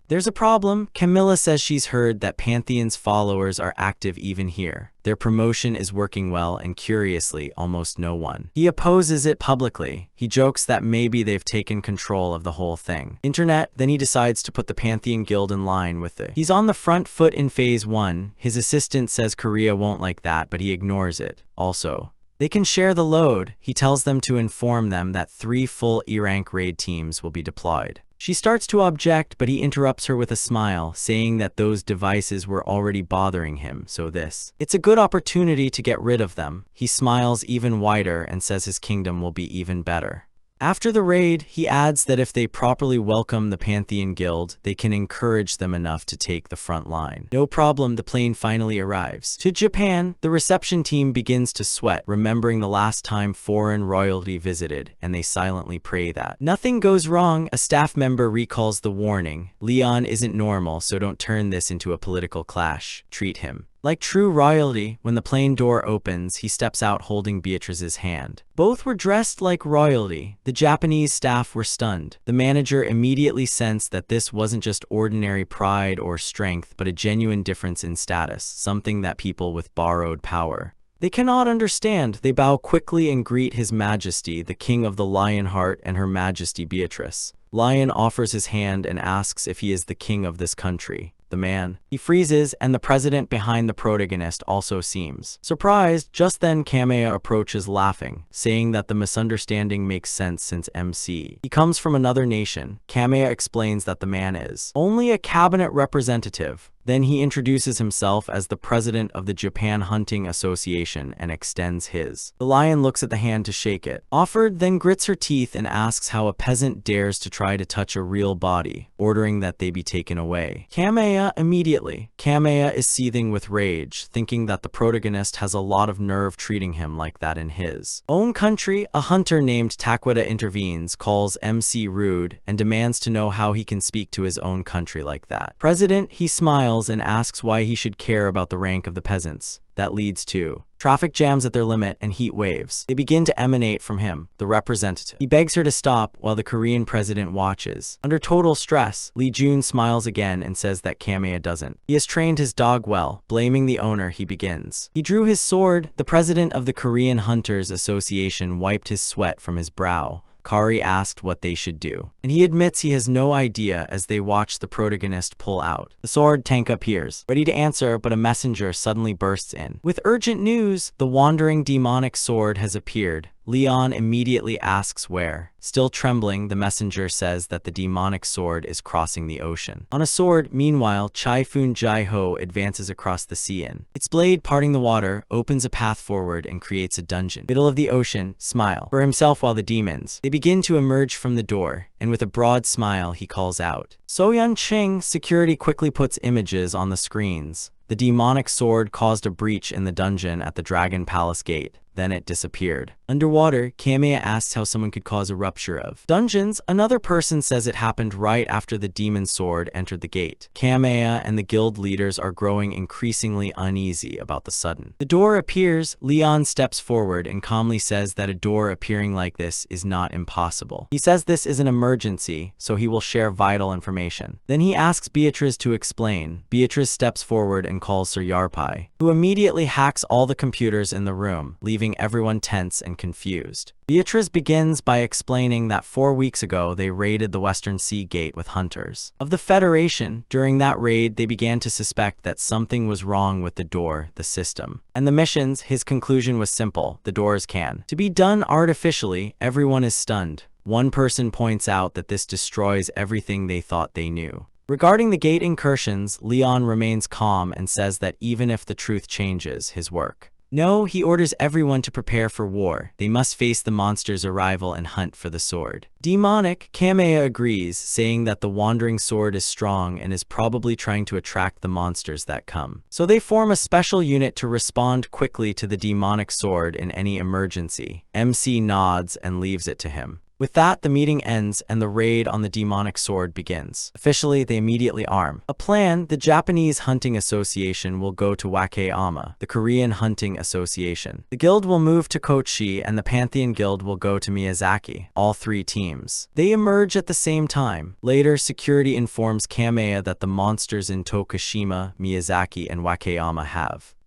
there's a problem. Camilla says she's heard that Pantheon's followers are active even here. Their promotion is working well, and curiously, almost no one. He opposes it publicly. He jokes that maybe they've taken control of the whole thing. Internet, then he decides to put the Pantheon Guild in line with he's on the front foot in Phase 1. His assistant says Korea won't like that, but he ignores it. Also, they can share the load. He tells them to inform them that 3 full E-rank raid teams will be deployed. She starts to object, but he interrupts her with a smile, saying that those devices were already bothering him, so it's a good opportunity to get rid of them. He smiles even wider and says his kingdom will be even better. After the raid, he adds that if they properly welcome the Pantheon Guild, they can encourage them enough to take the front line. No problem, the plane finally arrives. To Japan, the reception team begins to sweat, remembering the last time foreign royalty visited, and they silently pray that nothing goes wrong. A staff member recalls the warning. Leon isn't normal, so don't turn this into a political clash. Treat him like true royalty. When the plane door opens, he steps out holding Beatrice's hand. Both were dressed like royalty. The Japanese staff were stunned. The manager immediately sensed that this wasn't just ordinary pride or strength, but a genuine difference in status, something that people with borrowed power they cannot understand. They bow quickly and greet His Majesty, the King of the Lionheart, and Her Majesty Beatrice. Lion offers his hand and asks if he is the king of this country. The man, he freezes, and the president behind the protagonist also seems surprised. Just then Kamea approaches laughing, saying that the misunderstanding makes sense since MC. He comes from another nation. Kamea explains that the man is only a cabinet representative. Then he introduces himself as the president of the Japan Hunting Association and extends his. The lion looks at the hand to shake it. Offered, then grits her teeth and asks how a peasant dares to try to touch a real body, ordering that they be taken away. Kamea immediately. Kamea is seething with rage, thinking that the protagonist has a lot of nerve treating him like that in his own country. A hunter named Takwada intervenes, calls MC rude, and demands to know how he can speak to his own country like that. President, he smiles and asks why he should care about the rank of the peasants. That leads to traffic jams at their limit and heat waves. They begin to emanate from him, the representative. He begs her to stop while the Korean president watches. Under total stress, Lee Jun smiles again and says that Kamea doesn't. He has trained his dog well. Blaming the owner, he begins. He drew his sword. The president of the Korean Hunters Association wiped his sweat from his brow. Kari asked what they should do, and he admits he has no idea as they watch the protagonist pull out. The sword tank appears, ready to answer, but a messenger suddenly bursts in. With urgent news, the wandering demonic sword has appeared. Leon immediately asks where. Still trembling, the messenger says that the demonic sword is crossing the ocean. On a sword, meanwhile, Chai-Fun Jai-Ho advances across the sea. Its blade, parting the water, opens a path forward and creates a dungeon. Middle of the ocean, smile. For himself while the demons. They begin to emerge from the door, and with a broad smile he calls out, "Soyun Ching!" Security quickly puts images on the screens. The demonic sword caused a breach in the dungeon at the Dragon Palace gate. Then it disappeared. Underwater, Kamea asks how someone could cause a rupture of dungeons. Another person says it happened right after the demon sword entered the gate. Kamea and the guild leaders are growing increasingly uneasy about the sudden. The door appears. Leon steps forward and calmly says that a door appearing like this is not impossible. He says this is an emergency, so he will share vital information. Then he asks Beatrice to explain. Beatrice steps forward and calls Sir Yarpai, who immediately hacks all the computers in the room, leaving everyone tense and confused. Beatrice begins by explaining that 4 weeks ago they raided the Western Sea Gate with hunters of the Federation. During that raid, they began to suspect that something was wrong with the door, the system, and the missions. His conclusion was simple: the doors can to be done artificially. Everyone is stunned. One person points out that this destroys everything they thought they knew. Regarding the gate incursions, Leon remains calm and says that even if the truth changes his work, no, he orders everyone to prepare for war. They must face the monster's arrival and hunt for the sword. Demonic, Kamea agrees, saying that the wandering sword is strong and is probably trying to attract the monsters that come. So they form a special unit to respond quickly to the demonic sword in any emergency. MC nods and leaves it to him. With that, the meeting ends and the raid on the demonic sword begins. Officially, they immediately arm. A plan: the Japanese Hunting Association will go to Wakayama, the Korean Hunting Association. The guild will move to Kochi and the Pantheon Guild will go to Miyazaki. All 3 teams. They emerge at the same time. Later, security informs Kamea that the monsters in Tokushima, Miyazaki, and Wakayama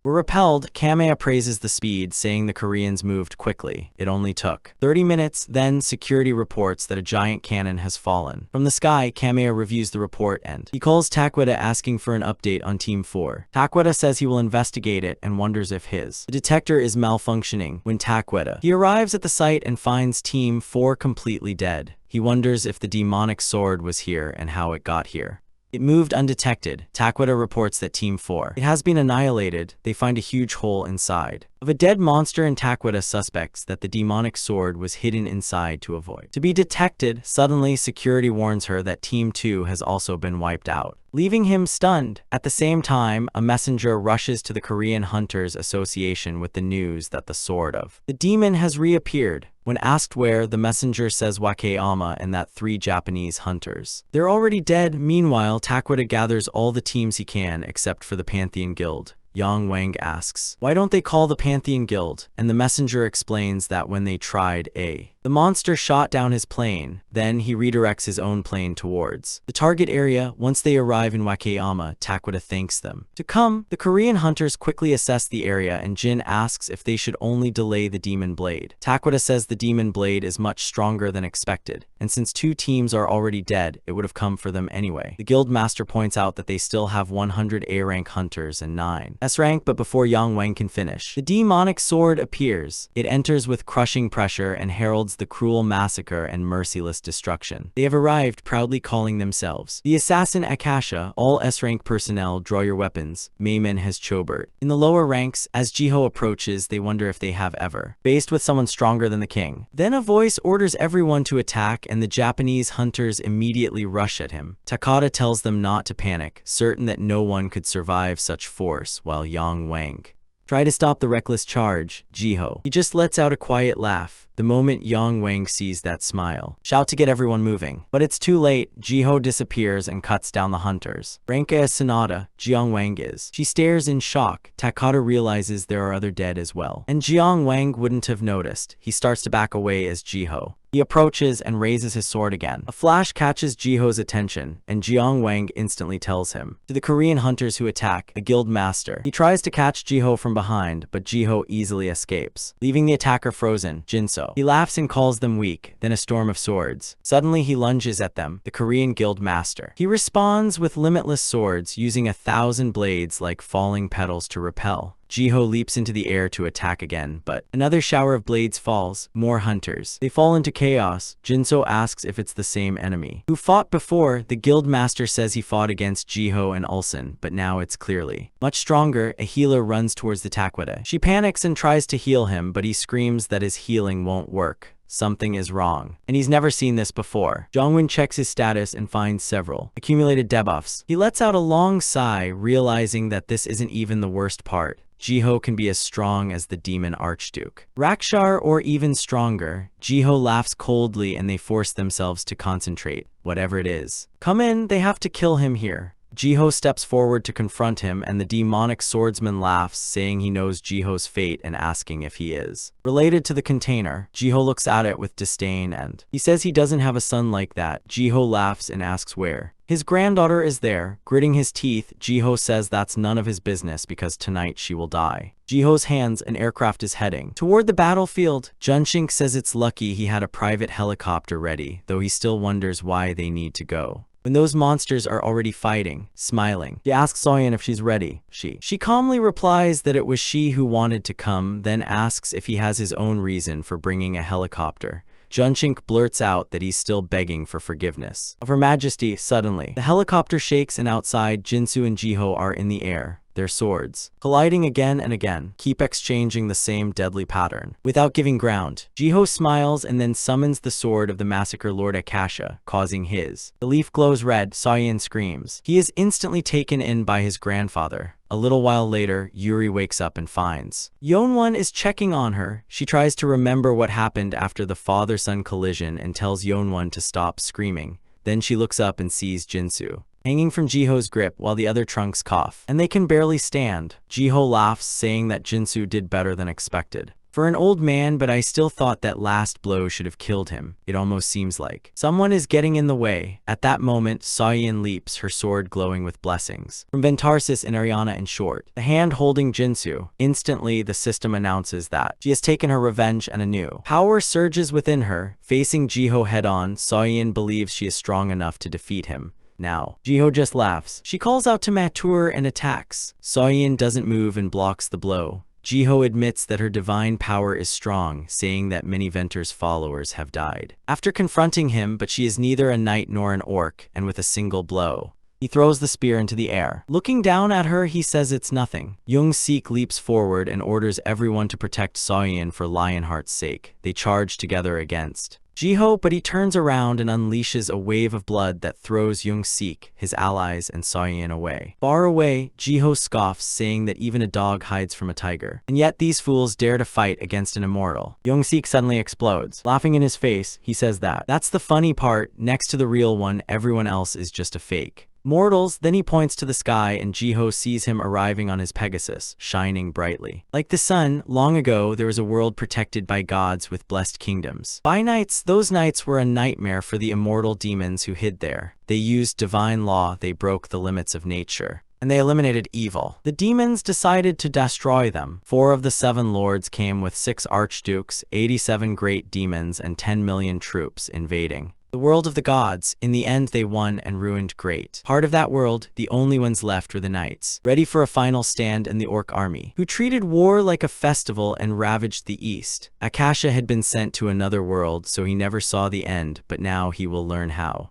were repelled. Kamea praises the speed, saying the Koreans moved quickly. It only took 30 minutes. Then security reports that a giant cannon has fallen from the sky. Kamea reviews the report and he calls Taqueda asking for an update on Team 4. Taqueda says he will investigate it and wonders if the detector is malfunctioning. When he arrives at the site and finds Team 4 completely dead. He wonders if the demonic sword was here and how it got here. It moved undetected. Taqueda reports that Team 4 has been annihilated. They find a huge hole inside of a dead monster and Taqueda suspects that the demonic sword was hidden inside to avoid to be detected. Suddenly, security warns her that Team 2 has also been wiped out, leaving him stunned. At the same time, a messenger rushes to the Korean Hunters Association with the news that the sword of the demon has reappeared. When asked where, the messenger says Wakayama and that 3 Japanese hunters. They're already dead. Meanwhile, Taqueda gathers all the teams he can except for the Pantheon Guild. Yang Wang asks, why don't they call the Pantheon Guild? And the messenger explains that when they tried, the monster shot down his plane. Then he redirects his own plane towards the target area. Once they arrive in Wakayama, Taqueda thanks them to come. The Korean hunters quickly assess the area and Jin asks if they should only delay the demon blade. Taqueda says the demon blade is much stronger than expected, and since 2 teams are already dead, it would have come for them anyway. The guild master points out that they still have 100 A-rank hunters and 9 S-rank, but before Yang Wang can finish, the demonic sword appears. It enters with crushing pressure and heralds the cruel massacre and merciless destruction. They have arrived, proudly calling themselves the Assassin Akasha. All S-rank personnel, draw your weapons. Mayman has Chobert. In the lower ranks, as Jiho approaches, they wonder if they have ever faced with someone stronger than the king. Then a voice orders everyone to attack and the Japanese hunters immediately rush at him. Takada tells them not to panic, certain that no one could survive such force, while Yang Wang try to stop the reckless charge. Jiho, he just lets out a quiet laugh. The moment Yang Wang sees that smile, shout to get everyone moving. But it's too late. Jiho disappears and cuts down the hunters. Ranka is Sonata, Jiang Wang is. She stares in shock. Takada realizes there are other dead as well, and Jiang Wang wouldn't have noticed. He starts to back away as Jiho. He approaches and raises his sword again. A flash catches Jiho's attention, and Jiang Wang instantly tells him to the Korean hunters who attack, a guild master. He tries to catch Jiho from behind, but Jiho easily escapes, leaving the attacker frozen. Jinso. He laughs and calls them weak, then a storm of swords. Suddenly he lunges at them, the Korean guild master. He responds with limitless swords, using 1,000 blades like falling petals to repel Jiho leaps into the air to attack again, but another shower of blades falls, more hunters. They fall into chaos. Jinso asks if it's the same enemy who fought before. The guild master says he fought against Jiho and Ulsan, but now it's clearly much stronger. A healer runs towards the Taqueda. She panics and tries to heal him, but he screams that his healing won't work. Something is wrong, and he's never seen this before. Jongwon checks his status and finds several accumulated debuffs. He lets out a long sigh, realizing that this isn't even the worst part. Jiho can be as strong as the demon archduke Rakshar, or even stronger. Jiho laughs coldly and they force themselves to concentrate. Whatever it is, come in, they have to kill him here. Jiho steps forward to confront him, and the demonic swordsman laughs, saying he knows Jiho's fate and asking if he is related to the container. Jiho looks at it with disdain and he says he doesn't have a son like that. Jiho laughs and asks where his granddaughter is there. Gritting his teeth, Jiho says that's none of his business because tonight she will die. Jiho's hands, an aircraft is heading toward the battlefield. Junshink says it's lucky he had a private helicopter ready, though he still wonders why they need to go when those monsters are already fighting. Smiling, he asks Soyeon if she's ready. She calmly replies that it was she who wanted to come, then asks if he has his own reason for bringing a helicopter. Junshink blurts out that he's still begging for forgiveness of Her Majesty. Suddenly, the helicopter shakes and outside, Jinsu and Jiho are in the air, their swords colliding again and again, keep exchanging the same deadly pattern without giving ground. Jiho smiles and then summons the sword of the massacre Lord Akasha, causing his. The leaf glows red. Soyeon screams. He is instantly taken in by his grandfather. A little while later, Yuri wakes up and finds Yeonwon is checking on her. She tries to remember what happened after the father-son collision and tells Yeonwon to stop screaming. Then she looks up and sees Jinsu hanging from Jiho's grip while the other trunks cough, and they can barely stand. Jiho laughs, saying that Jinsu did better than expected for an old man, but I still thought that last blow should have killed him. It almost seems like someone is getting in the way. At that moment, Soyeon leaps, her sword glowing with blessings from Ventarsis and Ariana in short, the hand holding Jinsu. Instantly, the system announces that she has taken her revenge and a new power surges within her. Facing Jiho head-on, Soyeon believes she is strong enough to defeat him. Now, Jiho just laughs. She calls out to Matur and attacks. Soyeon doesn't move and blocks the blow. Jiho admits that her divine power is strong, saying that many Venter's followers have died after confronting him, but she is neither a knight nor an orc, and with a single blow, he throws the spear into the air. Looking down at her, he says it's nothing. Young-sik leaps forward and orders everyone to protect Soyeon for Lionheart's sake. They charge together against Jiho, but he turns around and unleashes a wave of blood that throws Young-sik, his allies, and Soyeon away. Far away, Jiho scoffs, saying that even a dog hides from a tiger. And yet these fools dare to fight against an immortal. Young-sik suddenly explodes. Laughing in his face, he says that's the funny part. Next to the real one, everyone else is just a fake mortals. Then he points to the sky and Jiho sees him arriving on his Pegasus, shining brightly like the sun. Long ago, there was a world protected by gods with blessed kingdoms. By nights, those nights were a nightmare for the immortal demons who hid there. They used divine law, they broke the limits of nature, and they eliminated evil. The demons decided to destroy them. 4 of the 7 lords came with 6 archdukes, 87 great demons, and 10 million troops invading the world of the gods. In the end, they won and ruined great part of that world. The only ones left were the knights, ready for a final stand, and the orc army, who treated war like a festival and ravaged the east. Akasha had been sent to another world, so he never saw the end, but now he will learn how.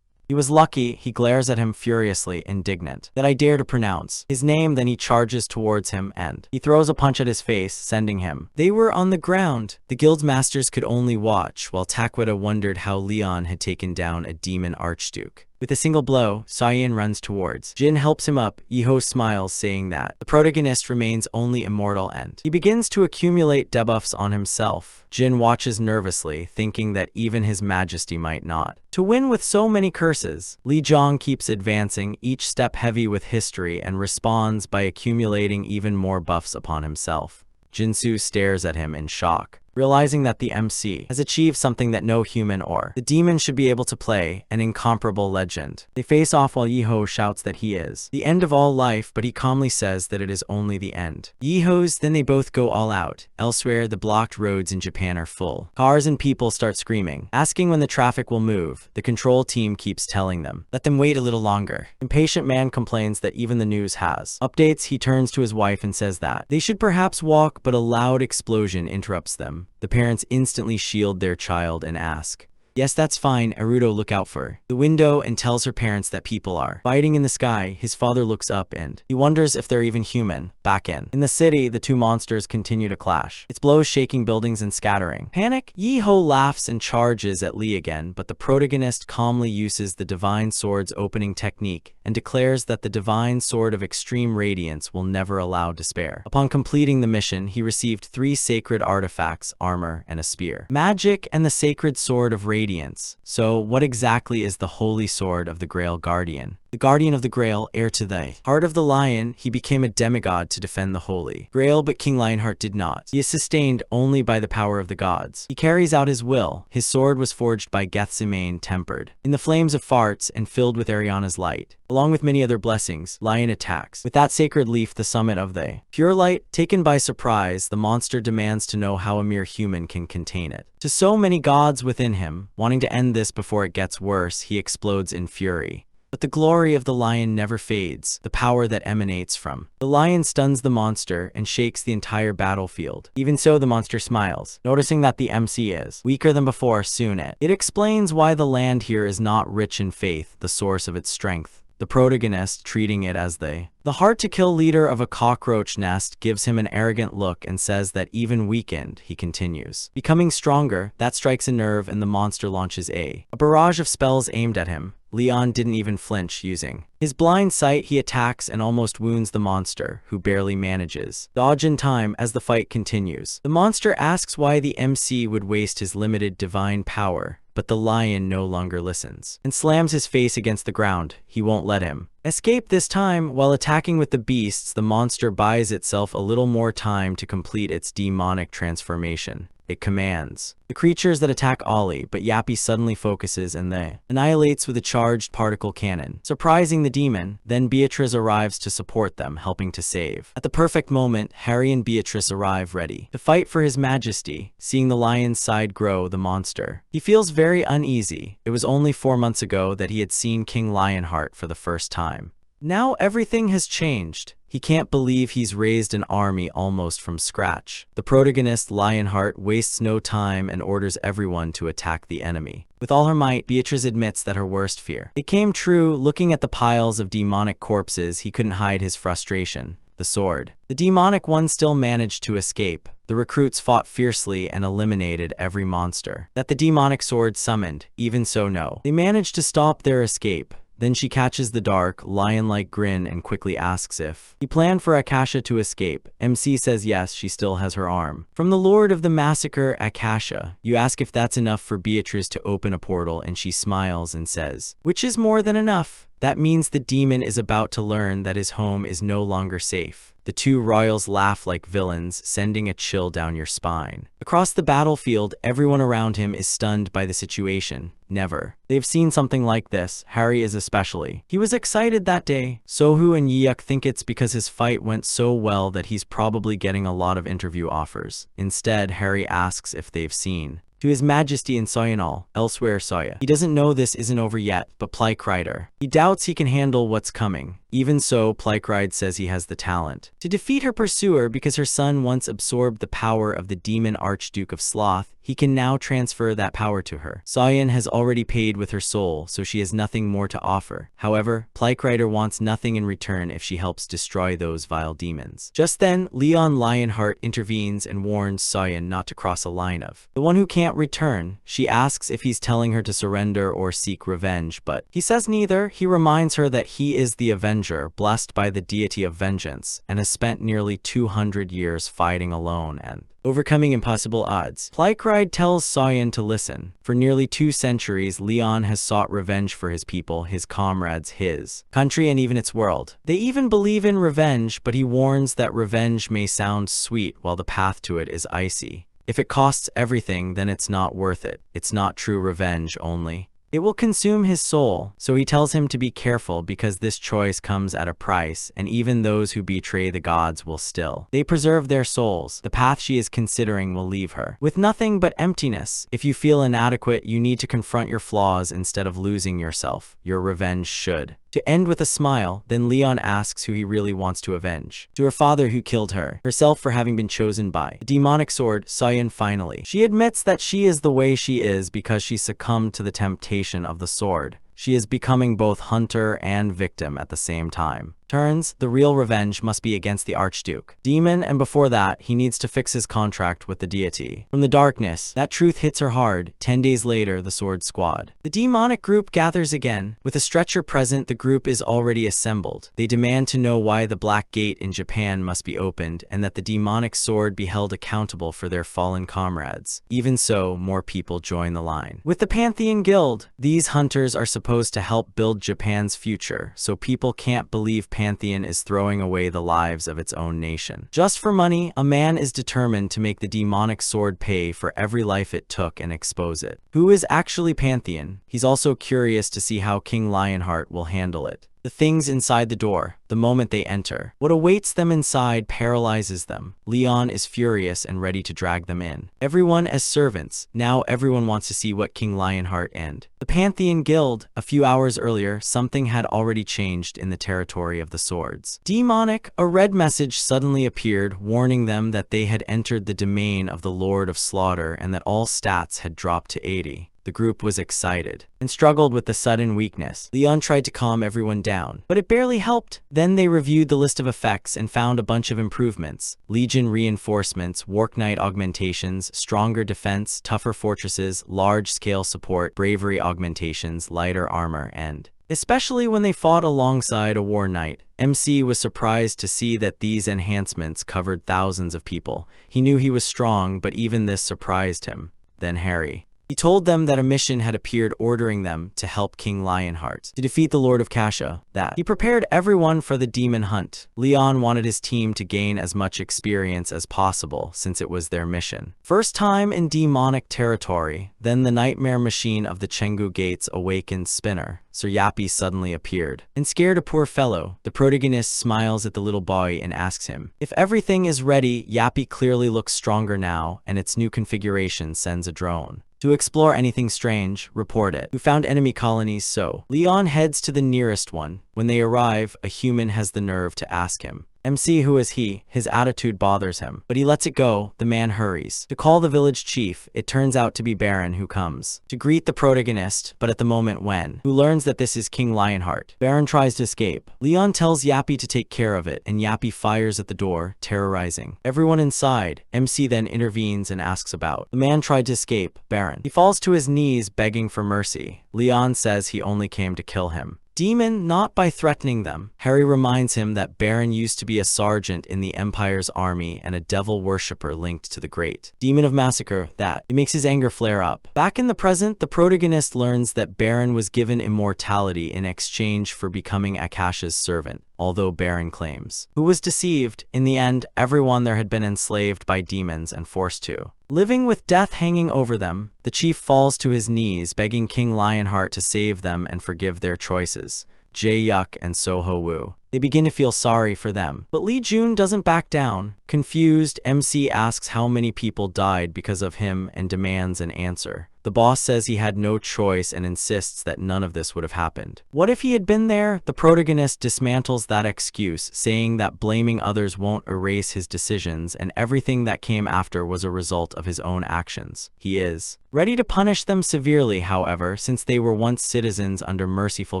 He was lucky. He glares at him furiously, indignant that I dare to pronounce his name. Then he charges towards him and he throws a punch at his face, sending him. They were on the ground. The guild masters could only watch, while Taqueda wondered how Leon had taken down a demon archduke. With a single blow, Soyeon runs towards. Jin helps him up. Iho smiles, saying that the protagonist remains only immortal, and he begins to accumulate debuffs on himself. Jin watches nervously, thinking that even his majesty might not to win with so many curses. Li Zhong keeps advancing, each step heavy with history, and responds by accumulating even more buffs upon himself. Jinsu stares at him in shock. realizing that the MC has achieved something that no human or the demon should be able to play, an incomparable legend. They face off while Yiho shouts that he is the end of all life, but he calmly says that it is only the end. Yiho's then they both go all out. Elsewhere, the blocked roads in Japan are full. Cars and people start screaming, asking when the traffic will move. The control team keeps telling them, let them wait a little longer. Impatient man complains that even the news has updates. He turns to his wife and says that they should perhaps walk, but a loud explosion interrupts them. The parents instantly shield their child and ask, yes, that's fine, Aruto, look out for the window, and tells her parents that people are fighting in the sky. His father looks up and he wonders if they're even human. Back in the city, the two monsters continue to clash. Its blows shaking buildings and scattering. Panic? Yiho laughs and charges at Lee again, but the protagonist calmly uses the Divine Sword's opening technique and declares that the Divine Sword of Extreme Radiance will never allow despair. Upon completing the mission, he received 3 sacred artifacts, armor, and a spear. Magic and the Sacred Sword of Radiance. So, what exactly is the Holy Sword of the Grail Guardian? The Guardian of the Grail, heir to the Heart of the Lion, he became a demigod to defend the Holy Grail, but King Lionheart did not. He is sustained only by the power of the gods. He carries out his will. His sword was forged by Gethsemane, tempered in the flames of farts and filled with Ariana's light. Along with many other blessings, Lion attacks. With that sacred leaf, the summit of the pure light, taken by surprise, the monster demands to know how a mere human can contain it. To so many gods within him, wanting to end this before it gets worse, he explodes in fury. But the glory of the lion never fades. The power that emanates from the lion stuns the monster and shakes the entire battlefield. Even so, the monster smiles, noticing that the MC is weaker than before. Soon it explains why the land here is not rich in faith, the source of its strength. The protagonist, treating it as the hard-to-kill leader of a cockroach nest, gives him an arrogant look and says that even weakened, he continues becoming stronger. That strikes a nerve, and the monster launches a barrage of spells aimed at him. Leon didn't even flinch. Using his blind sight, he attacks and almost wounds the monster, who barely manages dodge in time. As the fight continues, the monster asks why the MC would waste his limited divine power, but the lion no longer listens and slams his face against the ground. He won't let him escape this time. While attacking with the beasts, the monster buys itself a little more time to complete its demonic transformation. It commands the creatures that attack Ollie, but Yappy suddenly focuses and they annihilates with a charged particle cannon, surprising the demon. Then Beatrice arrives to support them, helping to save. At the perfect moment, Harry and Beatrice arrive, ready to fight for his majesty. Seeing the lion's side grow, the monster, he feels very uneasy. It was only 4 months ago that he had seen King Lionheart for the first time. Now everything has changed. He can't believe he's raised an army almost from scratch. The protagonist, Lionheart, wastes no time and orders everyone to attack the enemy. With all her might, Beatrice admits that her worst fear it came true. Looking at the piles of demonic corpses, he couldn't hide his frustration. The sword. The demonic one still managed to escape. The recruits fought fiercely and eliminated every monster that the demonic sword summoned. Even so, no, they managed to stop their escape. Then she catches the dark, lion-like grin and quickly asks if he planned for Akasha to escape. MC says yes, she still has her arm from the Lord of the Massacre, Akasha. You ask if that's enough for Beatrice to open a portal, and she smiles and says, which is more than enough. That means the demon is about to learn that his home is no longer safe. The two royals laugh like villains, sending a chill down your spine. Across the battlefield, everyone around him is stunned by the situation. Never. They've seen something like this. Harry is especially. He was excited that day. Sohu and Yeok think it's because his fight went so well that he's probably getting a lot of interview offers. Instead, Harry asks if they've seen to His Majesty in Soyanal, elsewhere Soya. He doesn't know this isn't over yet, but Plycrider, he doubts he can handle what's coming. Even so, Plycride says he has the talent to defeat her pursuer because her son once absorbed the power of the demon Archduke of Sloth. He can now transfer that power to her. Soyan has already paid with her soul, so she has nothing more to offer. However, Plycrider wants nothing in return if she helps destroy those vile demons. Just then, Leon Lionheart intervenes and warns Soyan not to cross a line of the one who can't return. She asks if he's telling her to surrender or seek revenge, but he says neither. He reminds her that he is the Avenger, blessed by the deity of vengeance, and has spent nearly 200 years fighting alone and overcoming impossible odds. Plycride tells Soyan to listen. For nearly 2 centuries, Leon has sought revenge for his people, his comrades, his country, and even its world. They even believe in revenge, but he warns that revenge may sound sweet while the path to it is icy. If it costs everything, then it's not worth it. It's not true revenge only. It will consume his soul, so he tells him to be careful because this choice comes at a price, and even those who betray the gods will still. They preserve their souls. The path she is considering will leave her with nothing but emptiness. If you feel inadequate, you need to confront your flaws instead of losing yourself. Your revenge should. To end with a smile, then Leon asks who he really wants to avenge. To her father who killed her, herself for having been chosen by the demonic sword, Sayan finally. She admits that she is the way she is because she succumbed to the temptation of the sword. She is becoming both hunter and victim at the same time. Turns, the real revenge must be against the Archduke Demon, and before that, he needs to fix his contract with the deity. From the darkness, that truth hits her hard. 10 days later, the Sword Squad. The demonic group gathers again. With a stretcher present, the group is already assembled. They demand to know why the Black Gate in Japan must be opened, and that the demonic sword be held accountable for their fallen comrades. Even so, more people join the line. With the Pantheon Guild, these hunters are supposed to help build Japan's future, so people can't believe Pantheon is throwing away the lives of its own nation. Just for money, a man is determined to make the demonic sword pay for every life it took and expose it. Who is actually Pantheon? He's also curious to see how King Lionheart will handle it. The things inside the door, the moment they enter. What awaits them inside paralyzes them. Leon is furious and ready to drag them in. Everyone as servants. Now everyone wants to see what King Lionheart and the Pantheon Guild. A few hours earlier, something had already changed in the territory of the swords. Demonic, a red message suddenly appeared, warning them that they had entered the domain of the Lord of Slaughter and that all stats had dropped to 80. The group was excited and struggled with the sudden weakness. Leon tried to calm everyone down, but it barely helped. Then they reviewed the list of effects and found a bunch of improvements. Legion reinforcements, Warknight augmentations, stronger defense, tougher fortresses, large-scale support, bravery augmentations, lighter armor, and especially when they fought alongside a war knight. MC was surprised to see that these enhancements covered thousands of people. He knew he was strong, but even this surprised him. Then Harry. He told them that a mission had appeared ordering them to help King Lionheart to defeat the Lord of Kasha, that he prepared everyone for the demon hunt. Leon wanted his team to gain as much experience as possible since it was their mission. First time in demonic territory, then the nightmare machine of the Chenggu Gates awakened Spinner. Sir Yappy suddenly appeared and scared a poor fellow. The protagonist smiles at the little boy and asks him if everything is ready. Yappy clearly looks stronger now, and its new configuration sends a drone to explore anything strange, report it. Who found enemy colonies, so Leon heads to the nearest one. When they arrive, a human has the nerve to ask him, MC, who is he? His attitude bothers him, but he lets it go. The man hurries to call the village chief. It turns out to be Baron, who comes to greet the protagonist, but at the moment when who learns that this is King Lionheart. Baron tries to escape. Leon tells Yappy to take care of it, and Yappy fires at the door, terrorizing everyone inside. MC then intervenes and asks about the man tried to escape. Baron. He falls to his knees begging for mercy. Leon says he only came to kill him. Demon, not by threatening them. Harry reminds him that Baron used to be a sergeant in the Empire's army and a devil worshipper linked to the great demon of massacre. That it makes his anger flare up. Back in the present, the protagonist learns that Baron was given immortality in exchange for becoming Akasha's servant. Although Baron claims who was deceived, in the end, everyone there had been enslaved by demons and forced to living with death hanging over them. The chief falls to his knees, begging King Lionheart to save them and forgive their choices. Jae Yuk and Soho Woo. They begin to feel sorry for them, but Lee Jun doesn't back down. Confused, MC asks how many people died because of him and demands an answer. The boss says he had no choice and insists that none of this would have happened. What if he had been there? The protagonist dismantles that excuse, saying that blaming others won't erase his decisions and everything that came after was a result of his own actions. He is ready to punish them severely, however, since they were once citizens under merciful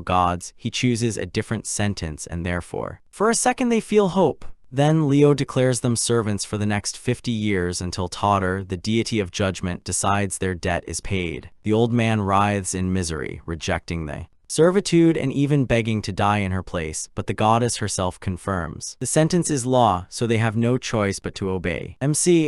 gods. He chooses a different sentence and therefore, for a second they feel hope. Then Leo declares them servants for the next 50 years until Totter, the deity of judgment, decides their debt is paid. The old man writhes in misery, rejecting the servitude, and even begging to die in her place, but the goddess herself confirms. The sentence is law, so they have no choice but to obey.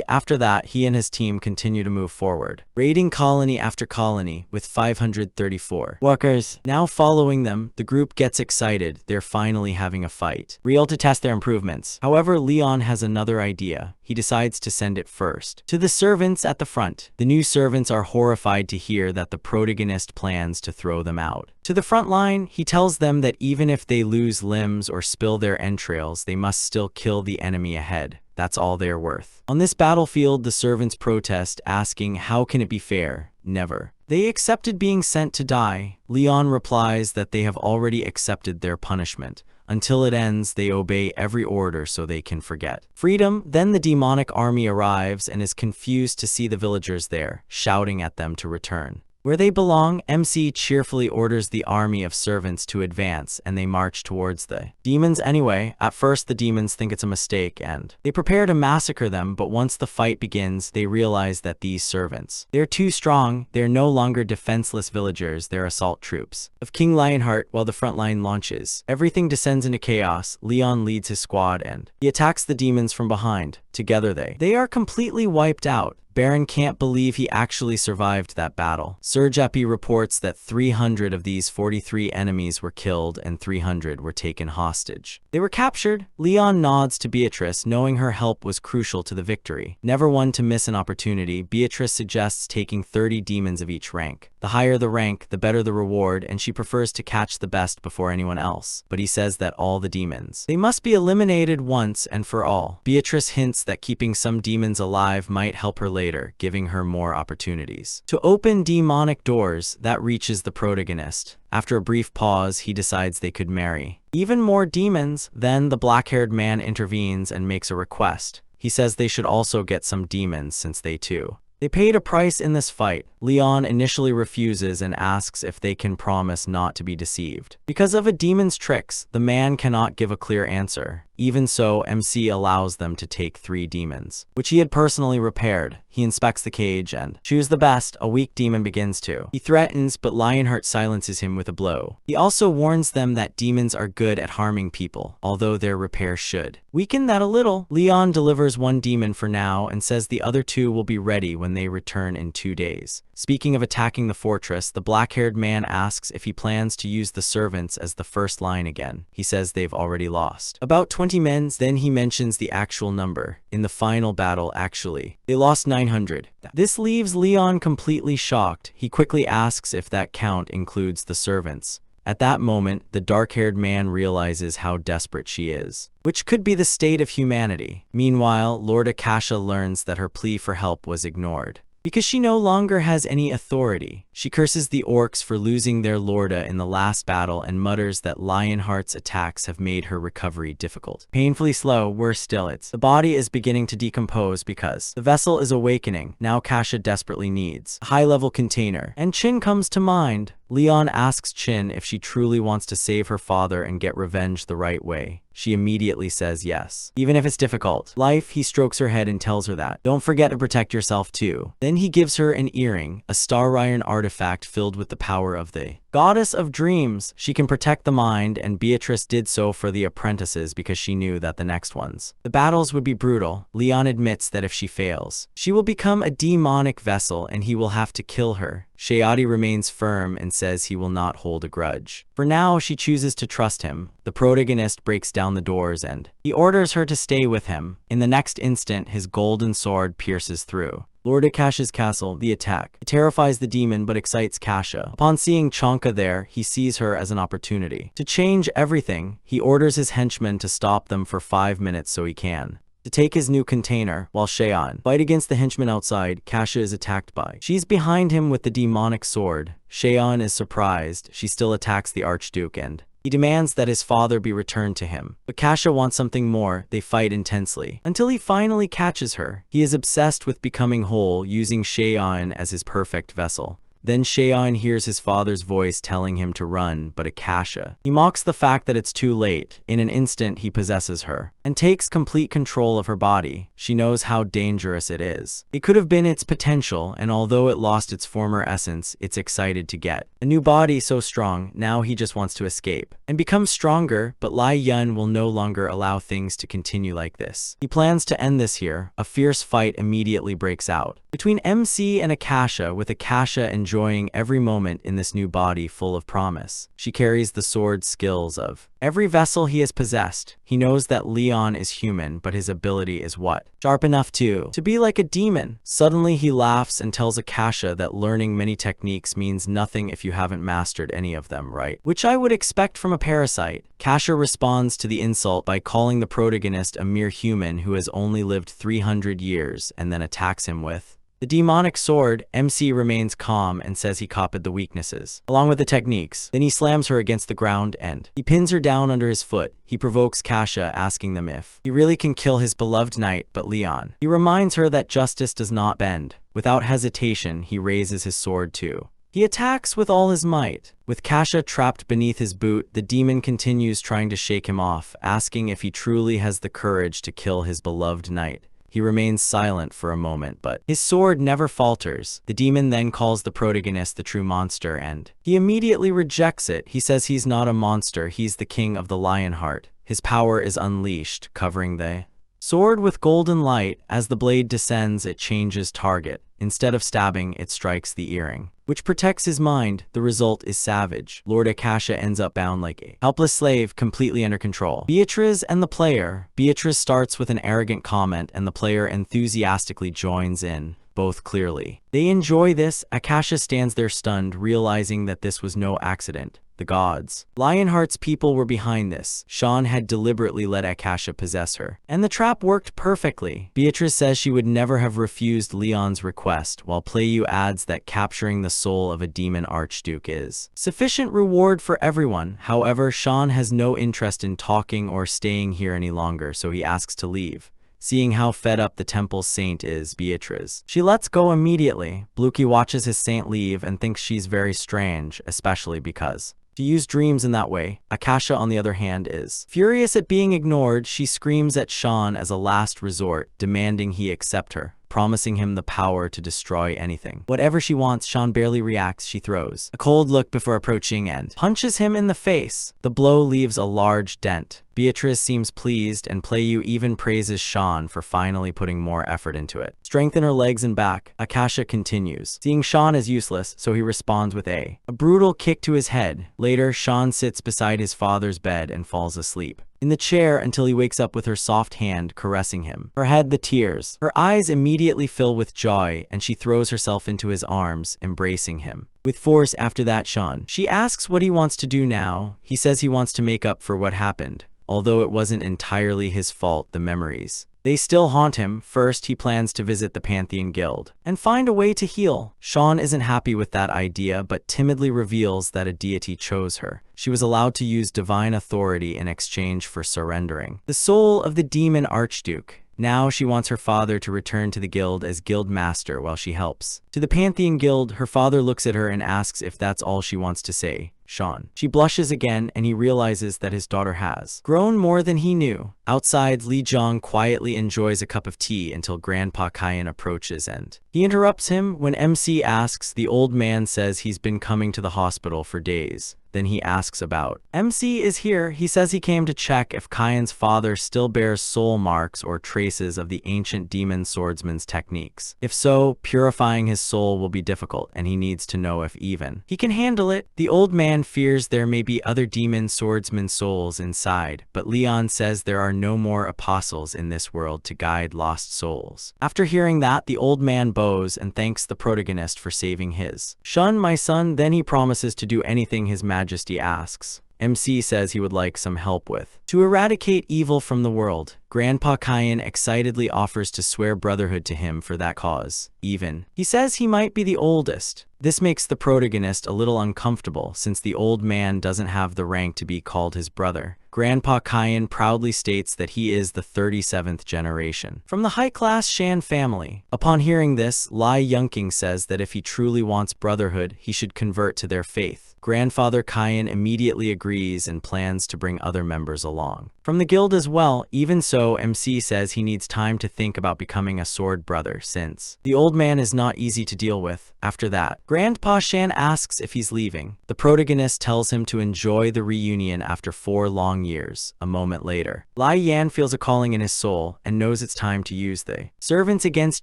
After that, he and his team continue to move forward, raiding colony after colony with 534 workers. Now following them, the group gets excited, they're finally having a fight. Real to test their improvements. However, Leon has another idea. He decides to send it first to the servants at the front. The new servants are horrified to hear that the protagonist plans to throw them out. To the front line, he tells them that even if they lose limbs or spill their entrails, they must still kill the enemy ahead. That's all they're worth. On this battlefield, the servants protest, asking, how can it be fair? Never. They accepted being sent to die. Leon replies that they have already accepted their punishment. Until it ends, they obey every order so they can forget freedom. Then the demonic army arrives and is confused to see the villagers there, shouting at them to return where they belong. MC cheerfully orders the army of servants to advance, and they march towards the demons anyway. At first, the demons think it's a mistake, and they prepare to massacre them, but once the fight begins, they realize that these servants, they're too strong. They're no longer defenseless villagers, they're assault troops of King Lionheart. While the front line launches, everything descends into chaos. Leon leads his squad, and he attacks the demons from behind. Together they are completely wiped out. Baron can't believe he actually survived that battle. Sergepi reports that 300 of these 43 enemies were killed and 300 were taken hostage. They were captured. Leon nods to Beatrice, knowing her help was crucial to the victory. Never one to miss an opportunity, Beatrice suggests taking 30 demons of each rank. The higher the rank, the better the reward, and she prefers to catch the best before anyone else. But he says that all the demons, they must be eliminated once and for all. Beatrice hints that keeping some demons alive might help her later, giving her more opportunities to open demonic doors. That reaches the protagonist. After a brief pause, he decides they could marry even more demons. Then the black-haired man intervenes and makes a request. He says they should also get some demons since they paid a price in this fight. Leon initially refuses and asks if they can promise not to be deceived. Because of a demon's tricks, the man cannot give a clear answer. Even so, MC allows them to take 3 demons, which he had personally repaired. He inspects the cage and chooses the best. A weak demon begins to. He threatens, but Lionheart silences him with a blow. He also warns them that demons are good at harming people, although their repair should weaken that a little. Leon delivers 1 demon for now and says the other 2 will be ready when they return in 2 days. Speaking of attacking the fortress, the black-haired man asks if he plans to use the servants as the first line again. He says they've already lost about 20 men. Then he mentions the actual number. In the final battle, actually, they lost 900. This leaves Leon completely shocked. He quickly asks if that count includes the servants. At that moment, the dark-haired man realizes how desperate she is, which could be the state of humanity. Meanwhile, Lord Akasha learns that her plea for help was ignored. Because she no longer has any authority, she curses the orcs for losing their lorda in the last battle and mutters that Lionheart's attacks have made her recovery difficult. Painfully slow, worse still, the body is beginning to decompose because the vessel is awakening. Now Kasha desperately needs a high-level container, and Chin comes to mind. Leon asks Chin if she truly wants to save her father and get revenge the right way. She immediately says yes, even if it's difficult. He strokes her head and tells her that, don't forget to protect yourself too. Then he gives her an earring, a star iron artifact filled with the power of the goddess of dreams. She can protect the mind, and Beatrice did so for the apprentices because she knew that the battles would be brutal. Leon admits that if she fails, she will become a demonic vessel and he will have to kill her. Shayati remains firm and says he will not hold a grudge. For now, she chooses to trust him. The protagonist breaks down the doors and he orders her to stay with him. In the next instant, his golden sword pierces through Lord Akasha's castle. The attack, it terrifies the demon but excites Kasha. Upon seeing Chonka there, he sees her as an opportunity to change everything. He orders his henchmen to stop them for 5 minutes so he can to take his new container. While Shayan fight against the henchmen outside, Kasha is attacked by. She's behind him with the demonic sword. Shayan is surprised. She still attacks the Archduke and he demands that his father be returned to him. But Kasha wants something more. They fight intensely until he finally catches her. He is obsessed with becoming whole, using Shayan as his perfect vessel. Then Shaon hears his father's voice telling him to run, but Akasha. He mocks the fact that it's too late. In an instant, he possesses her and takes complete control of her body. She knows how dangerous it is. It could have been its potential, and although it lost its former essence, it's excited to get a new body so strong. Now he just wants to escape and become stronger, but Lai Yun will no longer allow things to continue like this. He plans to end this here. A fierce fight immediately breaks out between MC and Akasha, with Akasha enjoying every moment in this new body full of promise. She carries the sword skills of every vessel he has possessed. He knows that Leon is human, but his ability is what? Sharp enough to be like a demon. Suddenly he laughs and tells Akasha that learning many techniques means nothing if you haven't mastered any of them, right? Which I would expect from a parasite. Akasha responds to the insult by calling the protagonist a mere human who has only lived 300 years, and then attacks him with the demonic sword. MC remains calm and says he copied the weaknesses, along with the techniques. Then he slams her against the ground and he pins her down under his foot. He provokes Kasha, asking them if he really can kill his beloved knight, but Leon. He reminds her that justice does not bend. Without hesitation, he raises his sword too. He attacks with all his might. With Kasha trapped beneath his boot, the demon continues trying to shake him off, asking if he truly has the courage to kill his beloved knight. He remains silent for a moment, but his sword never falters. The demon then calls the protagonist the true monster, and he immediately rejects it. He says he's not a monster, he's the king of the Lionheart. His power is unleashed, covering the sword with golden light. As the blade descends, it changes target. Instead of stabbing, it strikes the earring, which protects his mind. The result is savage. Lord Akasha ends up bound like a helpless slave, completely under control. Beatrice and the player. Beatrice starts with an arrogant comment, and the player enthusiastically joins in, both clearly. They enjoy this. Akasha stands there stunned, realizing that this was no accident. The gods. Lionheart's people were behind this. Sean had deliberately let Akasha possess her, and the trap worked perfectly. Beatrice says she would never have refused Leon's request, while Playu adds that capturing the soul of a demon archduke is sufficient reward for everyone. However, Sean has no interest in talking or staying here any longer, so he asks to leave. Seeing how fed up the temple's saint is, Beatrice, she lets go immediately. Bluky watches his saint leave and thinks she's very strange, especially because to use dreams in that way. Akasha, on the other hand, is furious at being ignored. She screams at Sean as a last resort, demanding he accept her, promising him the power to destroy anything. Whatever she wants. Sean barely reacts. She throws a cold look before approaching and punches him in the face. The blow leaves a large dent. Beatrice seems pleased, and Playu even praises Sean for finally putting more effort into it. Strengthen her legs and back. Akasha continues, seeing Sean as useless, so he responds with a brutal kick to his head. Later, Sean sits beside his father's bed and falls asleep in the chair until he wakes up with her soft hand caressing him. Her head the tears. Her eyes immediately fill with joy, and she throws herself into his arms, embracing him with force. After that, she asks what he wants to do now. He says he wants to make up for what happened. Although it wasn't entirely his fault, the memories, they still haunt him. First, he plans to visit the Pantheon Guild and find a way to heal. Sean isn't happy with that idea, but timidly reveals that a deity chose her. She was allowed to use divine authority in exchange for surrendering the soul of the demon archduke. Now she wants her father to return to the guild as guild master while she helps to the Pantheon Guild. Her father looks at her and asks if that's all she wants to say. Sean. She blushes again, and he realizes that his daughter has grown more than he knew. Outside, Li Zhang quietly enjoys a cup of tea until Grandpa Kayan approaches and he interrupts him. When MC asks, the old man says he's been coming to the hospital for days. Then he asks about MC is here. He says he came to check if Kayan's father still bears soul marks or traces of the ancient demon swordsman's techniques. If so, purifying his soul will be difficult, and he needs to know if even he can handle it. The old man fears there may be other demon swordsman souls inside, but Leon says there are no more apostles in this world to guide lost souls. After hearing that, the old man bows and thanks the protagonist for saving his Shun, my son. Then he promises to do anything his majesty asks. MC says he would like some help with to eradicate evil from the world. Grandpa Kayan excitedly offers to swear brotherhood to him for that cause. Even he says he might be the oldest. This makes the protagonist a little uncomfortable, since the old man doesn't have the rank to be called his brother. Grandpa Kyan proudly states that he is the 37th generation from the high-class Shan family. Upon hearing this, Lai Yunking says that if he truly wants brotherhood, he should convert to their faith. Grandfather Kyan immediately agrees and plans to bring other members along from the guild as well. Even so, MC says he needs time to think about becoming a sword brother since the old man is not easy to deal with. After that, Grandpa Shan asks if he's leaving. The protagonist tells him to enjoy the reunion after 4 long years. A moment later, Lai Yan feels a calling in his soul and knows it's time to use the servants against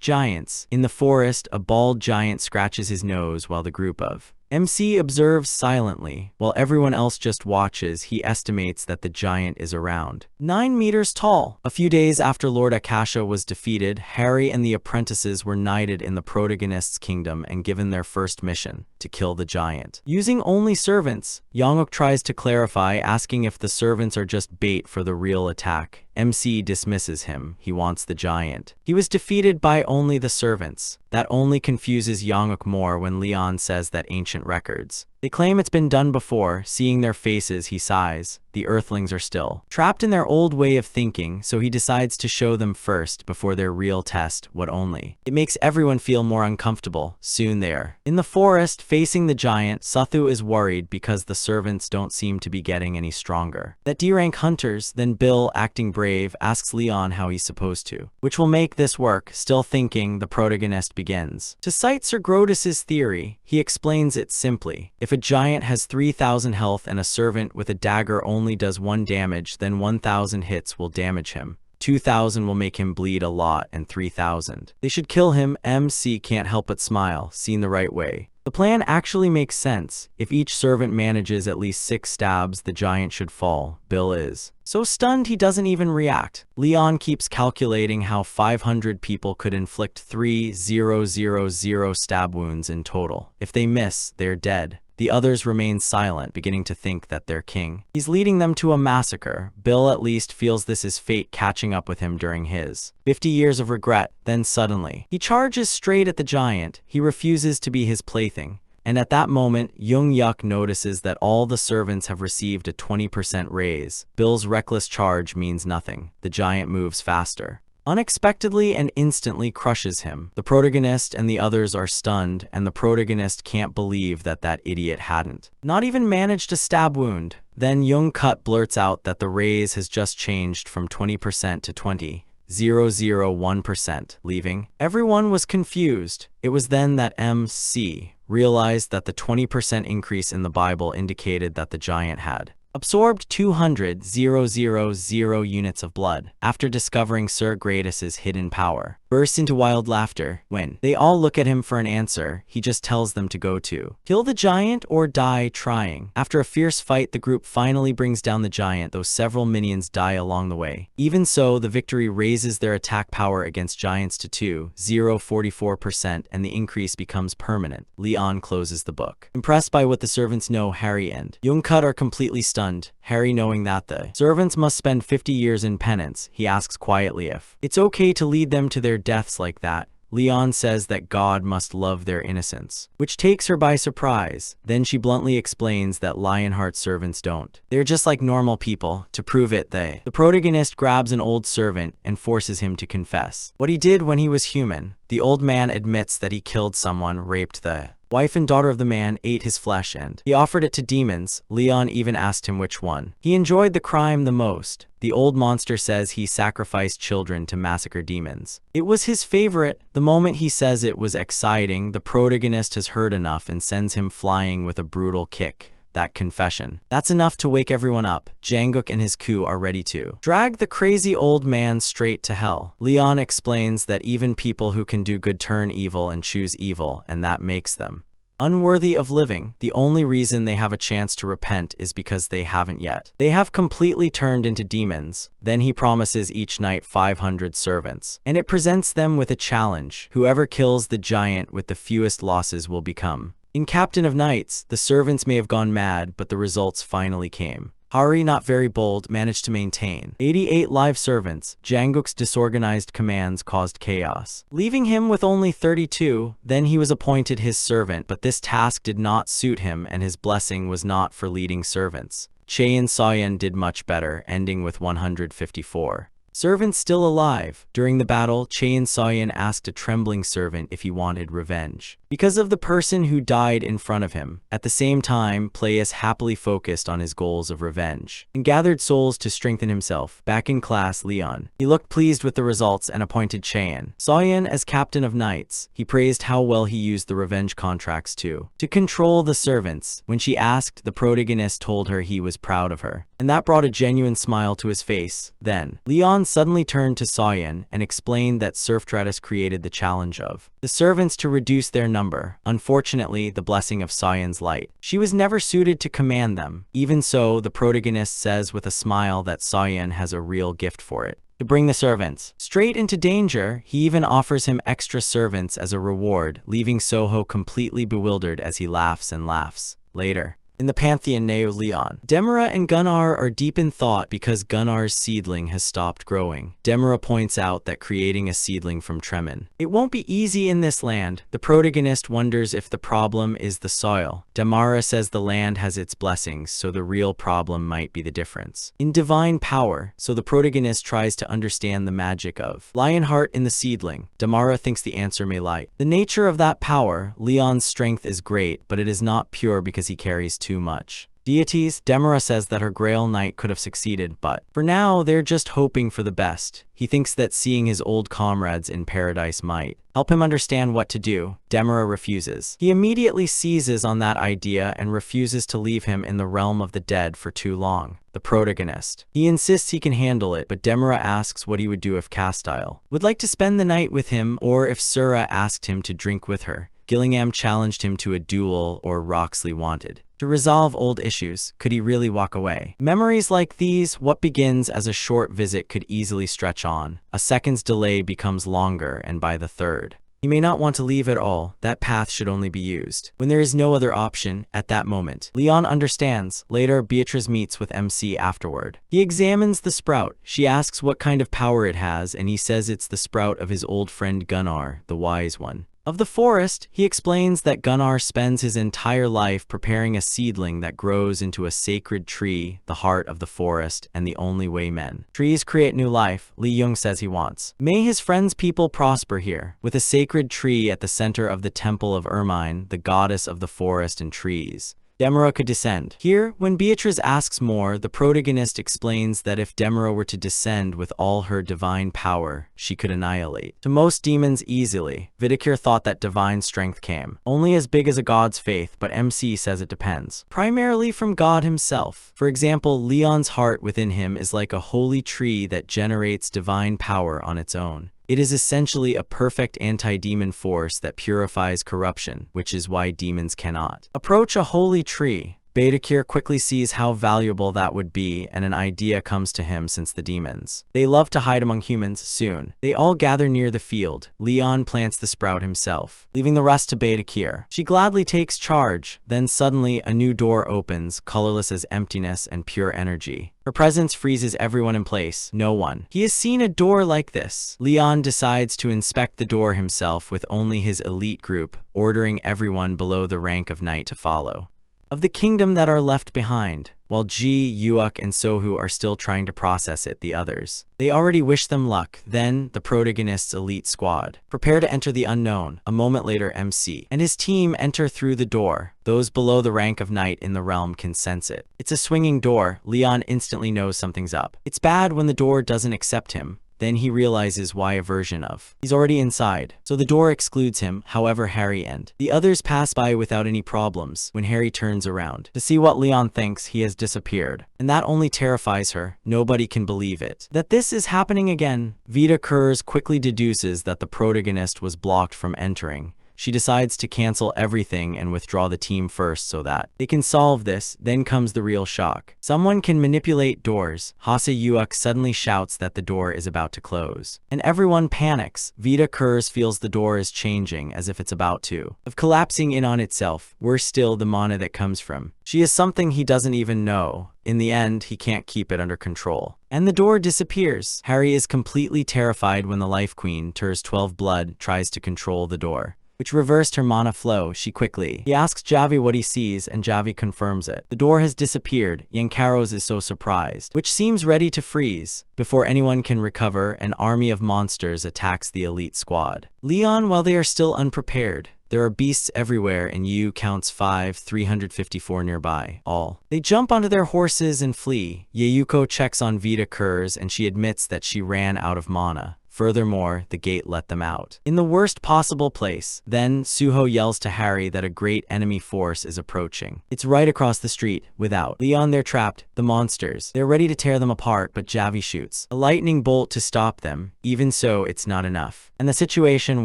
giants. In the forest, a bald giant scratches his nose while the group of MC observes silently. While everyone else just watches, he estimates that the giant is around 9 meters tall. A few days after Lord Akasha was defeated, Harry and the apprentices were knighted in the protagonist's kingdom and given their first mission, to kill the giant. Using only servants, Yongok tries to clarify, asking if the servants are just bait for the real attack. MC dismisses him. He wants the giant. He was defeated by only the servants. That only confuses Yongok more when Leon says that ancient records. They claim it's been done before. Seeing their faces, he sighs. The Earthlings are still trapped in their old way of thinking, so he decides to show them first before their real test what only. It makes everyone feel more uncomfortable. Soon there, in the forest, facing the giant, Sathu is worried because the servants don't seem to be getting any stronger. That D-rank hunters, then Bill, acting brave, asks Leon how he's supposed to, which will make this work. Still thinking, the protagonist begins to cite Sir Grotus's theory. He explains it simply. If a giant has 3,000 health and a servant with a dagger only does 1 damage, then 1,000 hits will damage him. 2,000 will make him bleed a lot, and 3,000. They should kill him. MC can't help but smile, seen the right way. The plan actually makes sense. If each servant manages at least 6 stabs, the giant should fall. Bill is so stunned he doesn't even react. Leon keeps calculating how 500 people could inflict 3,000 stab wounds in total. If they miss, they're dead. The others remain silent, beginning to think that they're king. He's leading them to a massacre. Bill at least feels this is fate catching up with him during his 50 years of regret. Then suddenly, he charges straight at the giant. He refuses to be his plaything. And at that moment, Jung Yuk notices that all the servants have received a 20% raise. Bill's reckless charge means nothing. The giant moves faster, unexpectedly, and instantly crushes him. The protagonist and the others are stunned, and the protagonist can't believe that that idiot hadn't not even managed a stab wound. Then Jung Kut blurts out that the raise has just changed from 20% to 20,001%, leaving everyone was confused. It was then that MC realized that the 20% increase in the Bible indicated that the giant had absorbed 200,000 units of blood. After discovering Sir Gratus's hidden power, bursts into wild laughter. When they all look at him for an answer, he just tells them to go to kill the giant or die trying. After a fierce fight, the group finally brings down the giant, though several minions die along the way. Even so, the victory raises their attack power against giants to 2,044%, and the increase becomes permanent. Leon closes the book. Impressed by what the servants know, Harry and Jung Kut are completely stunned. Harry, knowing that the servants must spend 50 years in penance, he asks quietly if it's okay to lead them to their deaths like that. Leon says that God must love their innocence, which takes her by surprise. Then she bluntly explains that Lionheart servants don't. They're just like normal people. To prove it, the protagonist grabs an old servant and forces him to confess what he did when he was human. The old man admits that he killed someone, raped the wife and daughter of the man, ate his flesh, and he offered it to demons. Leon even asked him which one he enjoyed the crime the most. The old monster says he sacrificed children to massacre demons. It was his favorite. The moment he says it was exciting, the protagonist has heard enough and sends him flying with a brutal kick. That confession, that's enough to wake everyone up. Janguk and his crew are ready to drag the crazy old man straight to hell. Leon explains that even people who can do good turn evil and choose evil, and that makes them unworthy of living. The only reason they have a chance to repent is because they haven't yet. They have completely turned into demons. Then he promises each night 500 servants, and it presents them with a challenge. Whoever kills the giant with the fewest losses will become in Captain of Knights. The servants may have gone mad, but the results finally came. Hari, not very bold, managed to maintain 88 live servants. Janguk's disorganized commands caused chaos, leaving him with only 32. Then he was appointed his servant, but this task did not suit him, and his blessing was not for leading servants. Chae and Soyeon did much better, ending with 154. Servants still alive. During the battle, Chae and Soyeon asked a trembling servant if he wanted revenge because of the person who died in front of him. At the same time, Playus happily focused on his goals of revenge and gathered souls to strengthen himself. Back in class, Leon. He looked pleased with the results and appointed Chaein Soyeon as captain of knights. He praised how well he used the revenge contracts to control the servants. When she asked, the protagonist told her he was proud of her, and that brought a genuine smile to his face. Then, Leon suddenly turned to Soyeon and explained that Surfstratus created the challenge of the servants to reduce their number. Unfortunately, the blessing of Soyeon's light. She was never suited to command them. Even so, the protagonist says with a smile that Soyeon has a real gift for it. To bring the servants straight into danger, he even offers him extra servants as a reward, leaving Soho completely bewildered as he laughs and laughs. Later, in the Pantheon Neo Leon, Demura and Gunnar are deep in thought because Gunnar's seedling has stopped growing. Demura points out that creating a seedling from Tremin, it won't be easy in this land. The protagonist wonders if the problem is the soil. Demara says the land has its blessings, so the real problem might be the difference in divine power. So the protagonist tries to understand the magic of Lionheart in the seedling. Demara thinks the answer may lie the nature of that power. Leon's strength is great, but it is not pure because he carries too much. Deities, Demura says that her Grail Knight could have succeeded, but for now, they're just hoping for the best. He thinks that seeing his old comrades in paradise might help him understand what to do. Demura refuses. He immediately seizes on that idea and refuses to leave him in the realm of the dead for too long. The protagonist. He insists he can handle it, but Demura asks what he would do if Castile would like to spend the night with him, or if Sura asked him to drink with her. Gillingham challenged him to a duel, or Roxley wanted to resolve old issues. Could he really walk away? Memories like these, what begins as a short visit could easily stretch on. A second's delay becomes longer, and by the third, he may not want to leave at all. That path should only be used when there is no other option at that moment. Leon understands. Later, Beatrice meets with MC afterward. He examines the sprout. She asks what kind of power it has, and he says it's the sprout of his old friend Gunnar, the wise one of the forest. He explains that Gunnar spends his entire life preparing a seedling that grows into a sacred tree, the heart of the forest, and the only way men trees create new life. Lee Young says he wants may his friends' people prosper here, with a sacred tree at the center of the temple of Ermine, the goddess of the forest and trees. Demura could descend. Here, when Beatrice asks more, the protagonist explains that if Demura were to descend with all her divine power, she could annihilate to most demons easily. Vidicure thought that divine strength came only as big as a god's faith, but MC says it depends primarily from God himself. For example, Leon's heart within him is like a holy tree that generates divine power on its own. It is essentially a perfect anti-demon force that purifies corruption, which is why demons cannot approach a holy tree. Baedekir quickly sees how valuable that would be, and an idea comes to him. Since the demons, they love to hide among humans. Soon, they all gather near the field. Leon plants the sprout himself, leaving the rest to Baedekir. She gladly takes charge. Then suddenly, a new door opens, colorless as emptiness and pure energy. Her presence freezes everyone in place. No one he has seen a door like this. Leon decides to inspect the door himself with only his elite group, ordering everyone below the rank of knight to follow of the kingdom that are left behind. While Ji, Yuuk, and Sohu are still trying to process it, the others, they already wish them luck. Then, the protagonist's elite squad prepare to enter the unknown. A moment later, MC and his team enter through the door. Those below the rank of knight in the realm can sense it. It's a swinging door. Leon instantly knows something's up. It's bad when the door doesn't accept him. Then he realizes why a version of he's already inside, so the door excludes him. However, Harry and the others pass by without any problems. When Harry turns around to see what Leon thinks, he has disappeared, and that only terrifies her. Nobody can believe it that this is happening again. Vita Kurz quickly deduces that the protagonist was blocked from entering. She decides to cancel everything and withdraw the team first so that they can solve this. Then comes the real shock. Someone can manipulate doors. Hase Yuuk suddenly shouts that the door is about to close, and everyone panics. Vita Kurz feels the door is changing, as if it's about to of collapsing in on itself. Worse still, the mana that comes from she is something he doesn't even know. In the end, he can't keep it under control, and the door disappears. Harry is completely terrified when the Life Queen, Turs 12 Blood, tries to control the door, which reversed her mana flow. He asks Javi what he sees, and Javi confirms it. The door has disappeared. Yankaros is so surprised, which seems ready to freeze. Before anyone can recover, an army of monsters attacks the elite squad. Leon, while they are still unprepared, there are beasts everywhere, and Yu counts 354 nearby. They jump onto their horses and flee. Yayuko checks on Vita Kurz, and she admits that she ran out of mana. Furthermore, the gate let them out in the worst possible place. Then, Suho yells to Harry that a great enemy force is approaching. It's right across the street. Without Leon, they're trapped. The monsters. They're ready to tear them apart, but Javi shoots a lightning bolt to stop them. Even so, it's not enough, and the situation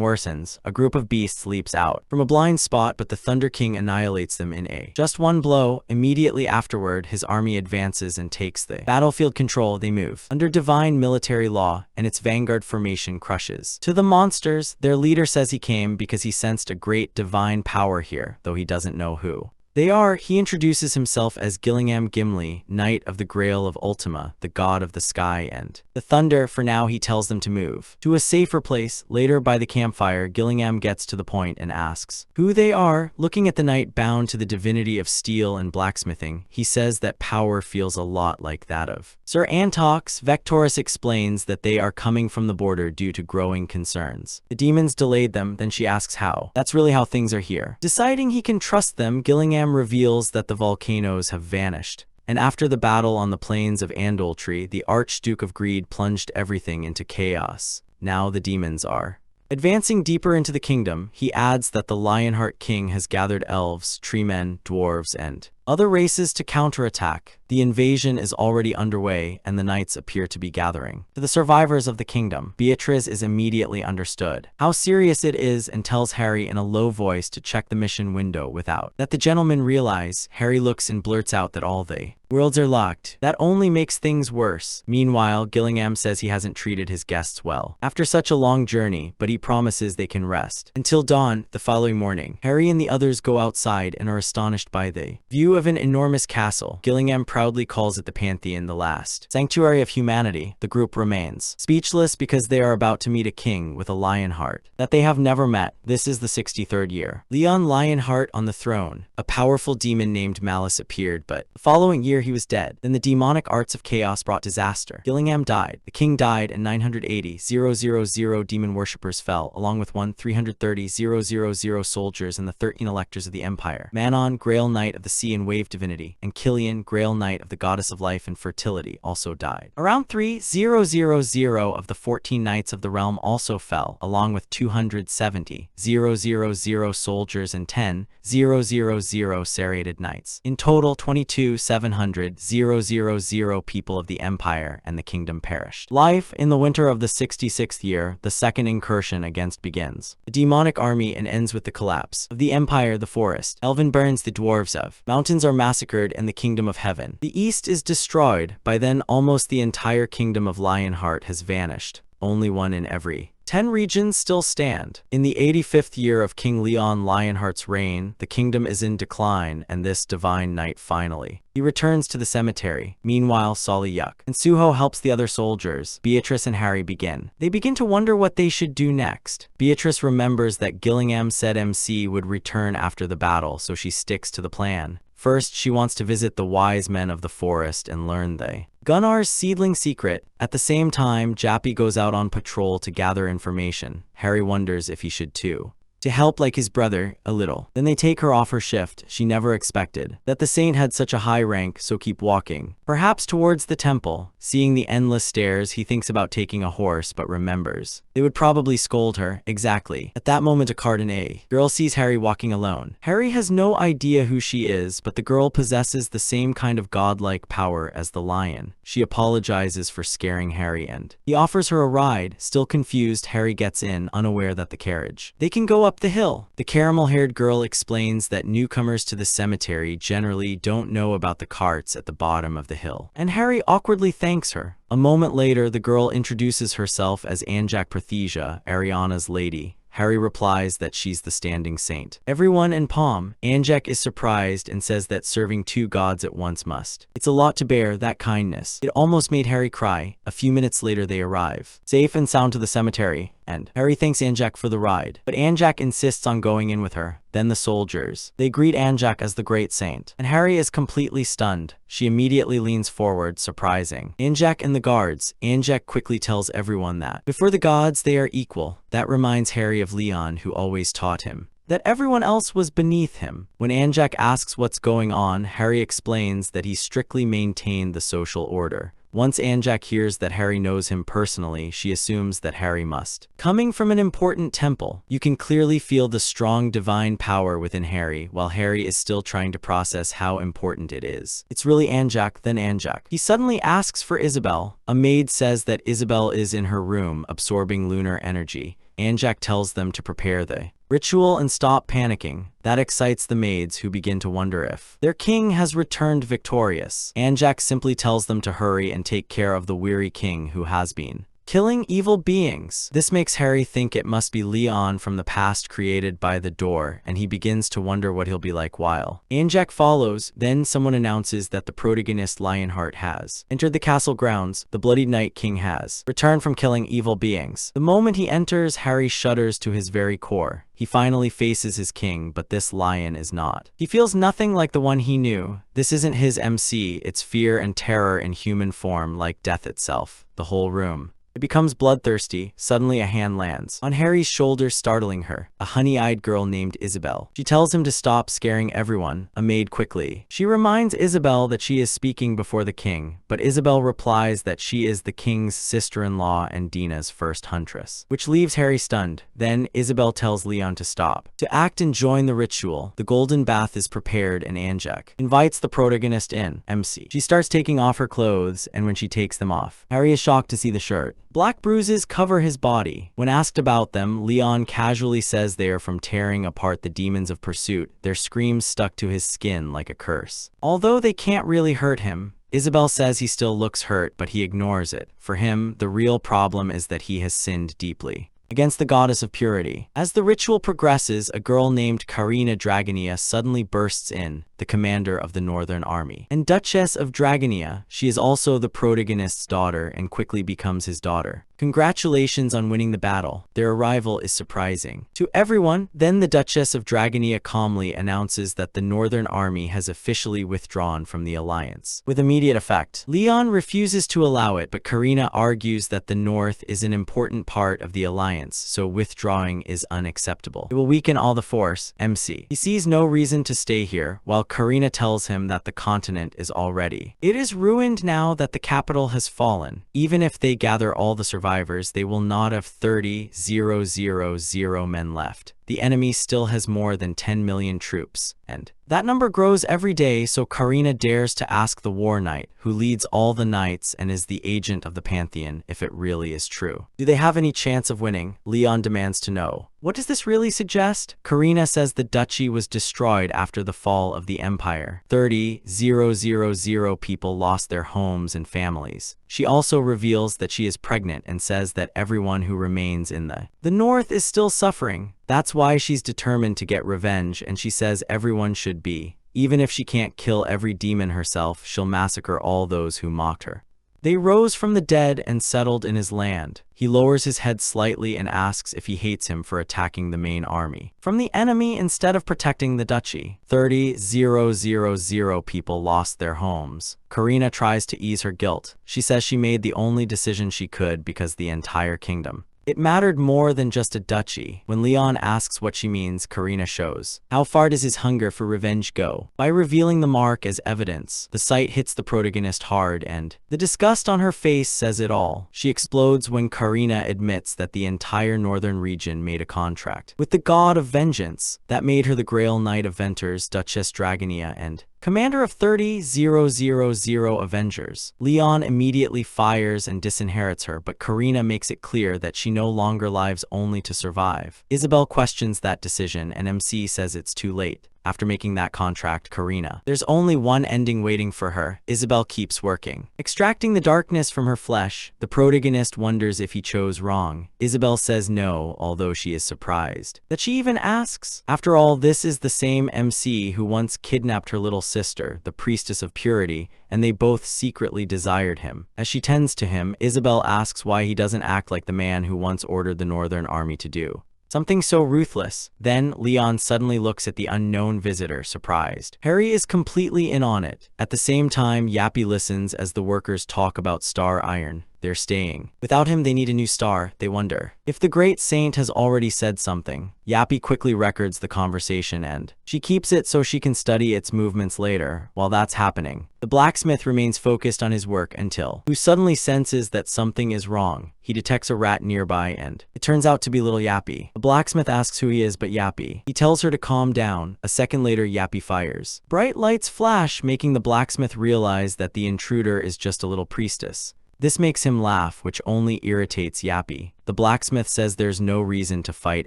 worsens. A group of beasts leaps out from a blind spot, but the Thunder King annihilates them in just one blow. Immediately afterward, his army advances and takes the battlefield control. They move under divine military law, and its vanguard formation crushes to the monsters. Their leader says he came because he sensed a great divine power here, though he doesn't know who they are. He introduces himself as Gillingham Gimli, Knight of the Grail of Ultima, the god of the sky and the thunder. For now, he tells them to move to a safer place. Later, by the campfire, Gillingham gets to the point and asks who they are. Looking at the knight bound to the divinity of steel and blacksmithing, he says that power feels a lot like that of Sir Antox. Vectorus explains that they are coming from the border due to growing concerns. The demons delayed them. Then she asks how. That's really how things are here. Deciding he can trust them, Gillingham reveals that the volcanoes have vanished. And after the battle on the plains of Andoltree, the Archduke of Greed plunged everything into chaos. Now the demons are advancing deeper into the kingdom. He adds that the Lionheart King has gathered elves, treemen, dwarves, and other races to counterattack. The invasion is already underway, and the knights appear to be gathering. To the survivors of the kingdom, Beatrice is immediately understood how serious it is and tells Harry in a low voice to check the mission window without that the gentlemen realize. Harry looks and blurts out that all the worlds are locked. That only makes things worse. Meanwhile, Gillingham says he hasn't treated his guests well after such a long journey, but he promises they can rest until dawn. The following morning, Harry and the others go outside and are astonished by the view of an enormous castle. Gillingham proudly calls it the Pantheon, the last sanctuary of humanity. The group remains speechless because they are about to meet a king with a lion heart that they have never met. This is the 63rd year. Leon Lionheart on the throne. A powerful demon named Malice appeared, but the following year he was dead. Then the demonic arts of chaos brought disaster. Gillingham died. The king died, and 980,000 demon worshippers fell, along with 330,000 soldiers and the 13 electors of the empire. Manon, Grail Knight of the Sea and Wave Divinity, and Killian, Grail Knight of the Goddess of Life and Fertility, also died. Around 3,000 of the 14 knights of the realm also fell, along with 270,000 soldiers and 10,000 serrated knights. In total, 22,700,000 people of the empire and the kingdom perished. Life in the winter of the 66th year, the second incursion against begins. The demonic army and ends with the collapse of the empire. The forest, Elven burns, the dwarves of mountains are massacred, and the kingdom of heaven, the east, is destroyed. By then, almost the entire kingdom of Lionheart has vanished. Only one in every 10 regions still stand. In the 85th year of King Leon Lionheart's reign, the kingdom is in decline, and this divine knight finally he returns to the cemetery. Meanwhile, Solly Yuck and Suho helps the other soldiers. Beatrice and Harry begin. They begin to wonder what they should do next. Beatrice remembers that Gillingham said MC would return after the battle, so she sticks to the plan. First, she wants to visit the wise men of the forest and learn the Gunnar's seedling secret. At the same time, Jappy goes out on patrol to gather information. Harry wonders if he should too, to help like his brother, a little. Then they take her off her shift. She never expected that the saint had such a high rank, so keep walking. Perhaps towards the temple. Seeing the endless stairs, he thinks about taking a horse, but remembers they would probably scold her. Exactly. At that moment, a Cardinal girl sees Harry walking alone. Harry has no idea who she is, but the girl possesses the same kind of godlike power as the lion. She apologizes for scaring Harry and he offers her a ride. Still confused, Harry gets in, unaware that the carriage they can go up the hill. The caramel-haired girl explains that newcomers to the cemetery generally don't know about the carts at the bottom of the hill, and Harry awkwardly thanks her. A moment later, the girl introduces herself as Anjak Prathesia, Ariana's lady. Harry replies that she's the standing saint. Everyone in Palm, Anjak is surprised and says that serving two gods at once must. It's a lot to bear, that kindness. It almost made Harry cry. A few minutes later they arrive, safe and sound, to the cemetery, and Harry thanks Anjak for the ride. But Anjak insists on going in with her. Then the soldiers. They greet Anjak as the great saint, and Harry is completely stunned. She immediately leans forward, surprising Anjak and the guards. Anjak quickly tells everyone that before the gods they are equal. That reminds Harry of Leon, who always taught him that everyone else was beneath him. When Anjak asks what's going on, Harry explains that he strictly maintained the social order. Once Anjak hears that Harry knows him personally, she assumes that Harry must coming from an important temple. You can clearly feel the strong divine power within Harry, while Harry is still trying to process how important it is. It's really Anjak, then Anjak. He suddenly asks for Isabel. A maid says that Isabel is in her room, absorbing lunar energy. Anjak tells them to prepare the ritual and stop panicking. That excites the maids, who begin to wonder if their king has returned victorious. Anjak simply tells them to hurry and take care of the weary king who has been killing evil beings. This makes Harry think it must be Leon from the past created by the door, and he begins to wonder what he'll be like while Anjak follows. Then someone announces that the protagonist Lionheart has entered the castle grounds. The Bloody Night King has returned from killing evil beings. The moment he enters, Harry shudders to his very core. He finally faces his king, but this lion is not. He feels nothing like the one he knew. This isn't his MC, it's fear and terror in human form, like death itself. The whole room, it becomes bloodthirsty. Suddenly a hand lands on Harry's shoulder, startling her. A honey-eyed girl named Isabel. She tells him to stop scaring everyone. A maid quickly. She reminds Isabel that she is speaking before the king, but Isabel replies that she is the king's sister-in-law and Dina's first huntress, which leaves Harry stunned. Then Isabel tells Leon to stop, to act and join the ritual. The golden bath is prepared and Anjak invites the protagonist in. MC. She starts taking off her clothes, and when she takes them off, Harry is shocked to see the shirt. Black bruises cover his body. When asked about them, Leon casually says they are from tearing apart the demons of pursuit. Their screams stuck to his skin like a curse. Although they can't really hurt him, Isabel says he still looks hurt, but he ignores it. For him, the real problem is that he has sinned deeply against the goddess of purity. As the ritual progresses, a girl named Karina Dragonia suddenly bursts in, the commander of the Northern Army and Duchess of Dragonia. She is also the protagonist's daughter and quickly becomes his daughter. Congratulations on winning the battle. Their arrival is surprising to everyone. Then the Duchess of Dragonia calmly announces that the Northern Army has officially withdrawn from the alliance with immediate effect. Leon refuses to allow it, but Karina argues that the North is an important part of the alliance, so withdrawing is unacceptable. It will weaken all the force. MC. He sees no reason to stay here, while Karina tells him that the continent is already. It is ruined now that the capital has fallen. Even if they gather all the survivors, they will not have 30,000 men left. The enemy still has more than 10 million troops, and that number grows every day, so Karina dares to ask the War Knight, who leads all the knights and is the agent of the Pantheon, if it really is true. Do they have any chance of winning? Leon demands to know. What does this really suggest? Karina says the duchy was destroyed after the fall of the empire. 30,000 people lost their homes and families. She also reveals that she is pregnant and says that everyone who remains in the north is still suffering. That's why she's determined to get revenge, and she says everyone should be. Even if she can't kill every demon herself, she'll massacre all those who mocked her. They rose from the dead and settled in his land. He lowers his head slightly and asks if he hates him for attacking the main army from the enemy instead of protecting the duchy. 30,000 people lost their homes. Karina tries to ease her guilt. She says she made the only decision she could because the entire kingdom, it mattered more than just a duchy. When Leon asks what she means, Karina shows. How far does his hunger for revenge go? By revealing the mark as evidence. The sight hits the protagonist hard, and the disgust on her face says it all. She explodes when Karina admits that the entire northern region made a contract with the god of vengeance. That made her the Grail Knight of Venters, Duchess Dragonia, and commander of 30,000 Avengers. Leon immediately fires and disinherits her, but Karina makes it clear that she no longer lives only to survive. Isabel questions that decision, and MC says it's too late. after making that contract, Karina. There's only one ending waiting for her. Isabel keeps working, extracting the darkness from her flesh. The protagonist wonders if he chose wrong. Isabel says no, although she is surprised that she even asks. After all, this is the same MC who once kidnapped her little sister, the priestess of purity, and they both secretly desired him. As she tends to him, Isabel asks why he doesn't act like the man who once ordered the Northern Army to do something so ruthless. Then Leon suddenly looks at the unknown visitor, surprised. Harry is completely in on it. At the same time, Yappy listens as the workers talk about Star Iron. They're staying. Without him, they need a new star. They wonder if the great saint has already said something. Yappy quickly records the conversation and she keeps it so she can study its movements later. While that's happening, the blacksmith remains focused on his work until who suddenly senses that something is wrong. He detects a rat nearby and it turns out to be little Yappy. The blacksmith asks who he is, but Yappy. He tells her to calm down. A second later, Yappy fires. Bright lights flash, making the blacksmith realize that the intruder is just a little priestess. This makes him laugh, which only irritates Yappy. The blacksmith says there's no reason to fight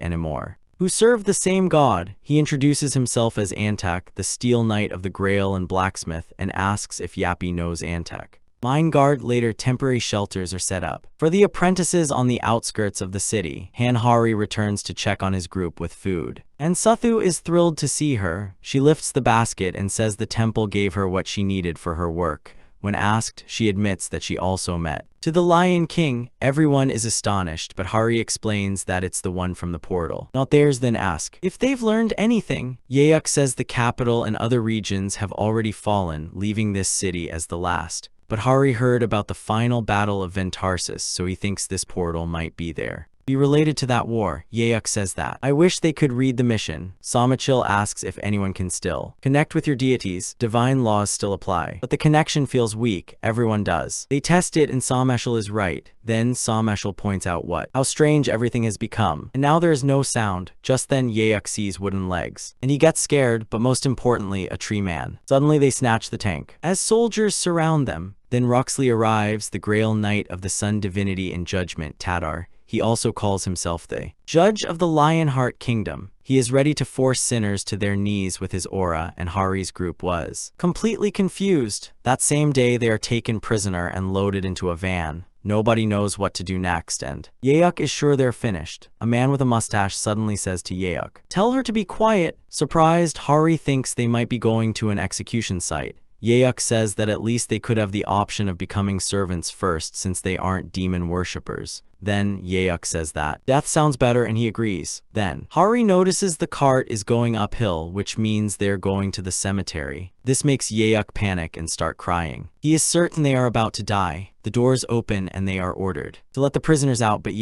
anymore. Who serve the same god? He introduces himself as Antak, the steel knight of the Grail and blacksmith, and asks if Yappy knows Antak. Mine guard later temporary shelters are set up for the apprentices on the outskirts of the city. Hanhari returns to check on his group with food, and Suthu is thrilled to see her. She lifts the basket and says the temple gave her what she needed for her work. When asked, she admits that she also met to the Lion King. Everyone is astonished, but Hari explains that it's the one from the portal, not theirs. Then ask if they've learned anything. Yeok says the capital and other regions have already fallen, leaving this city as the last. But Hari heard about the final battle of Ventarsis, so he thinks this portal might be there. Be related to that war. Yeok says that. I wish they could read the mission. Samachil asks if anyone can still connect with your deities. Divine laws still apply, but the connection feels weak. Everyone does. They test it and Samachil is right. Then Samachil points out how strange everything has become. And now there is no sound. Just then Yeok sees wooden legs, and he gets scared, but most importantly, a tree man. Suddenly they snatch the tank as soldiers surround them. Then Roxley arrives, the Grail Knight of the Sun divinity in judgment, Tadar. He also calls himself the Judge of the Lionheart Kingdom. He is ready to force sinners to their knees with his aura, and Hari's group was completely confused. That same day, they are taken prisoner and loaded into a van. Nobody knows what to do next, and Yeok is sure they're finished. A man with a mustache suddenly says to Yeok, "Tell her to be quiet." Surprised, Hari thinks they might be going to an execution site. Yeok says that at least they could have the option of becoming servants first, since they aren't demon worshippers. Then Yeok says that death sounds better, and he agrees. Then Hari notices the cart is going uphill, which means they're going to the cemetery. This makes Yeok panic and start crying. He is certain they are about to die. The doors open and they are ordered to let the prisoners out, but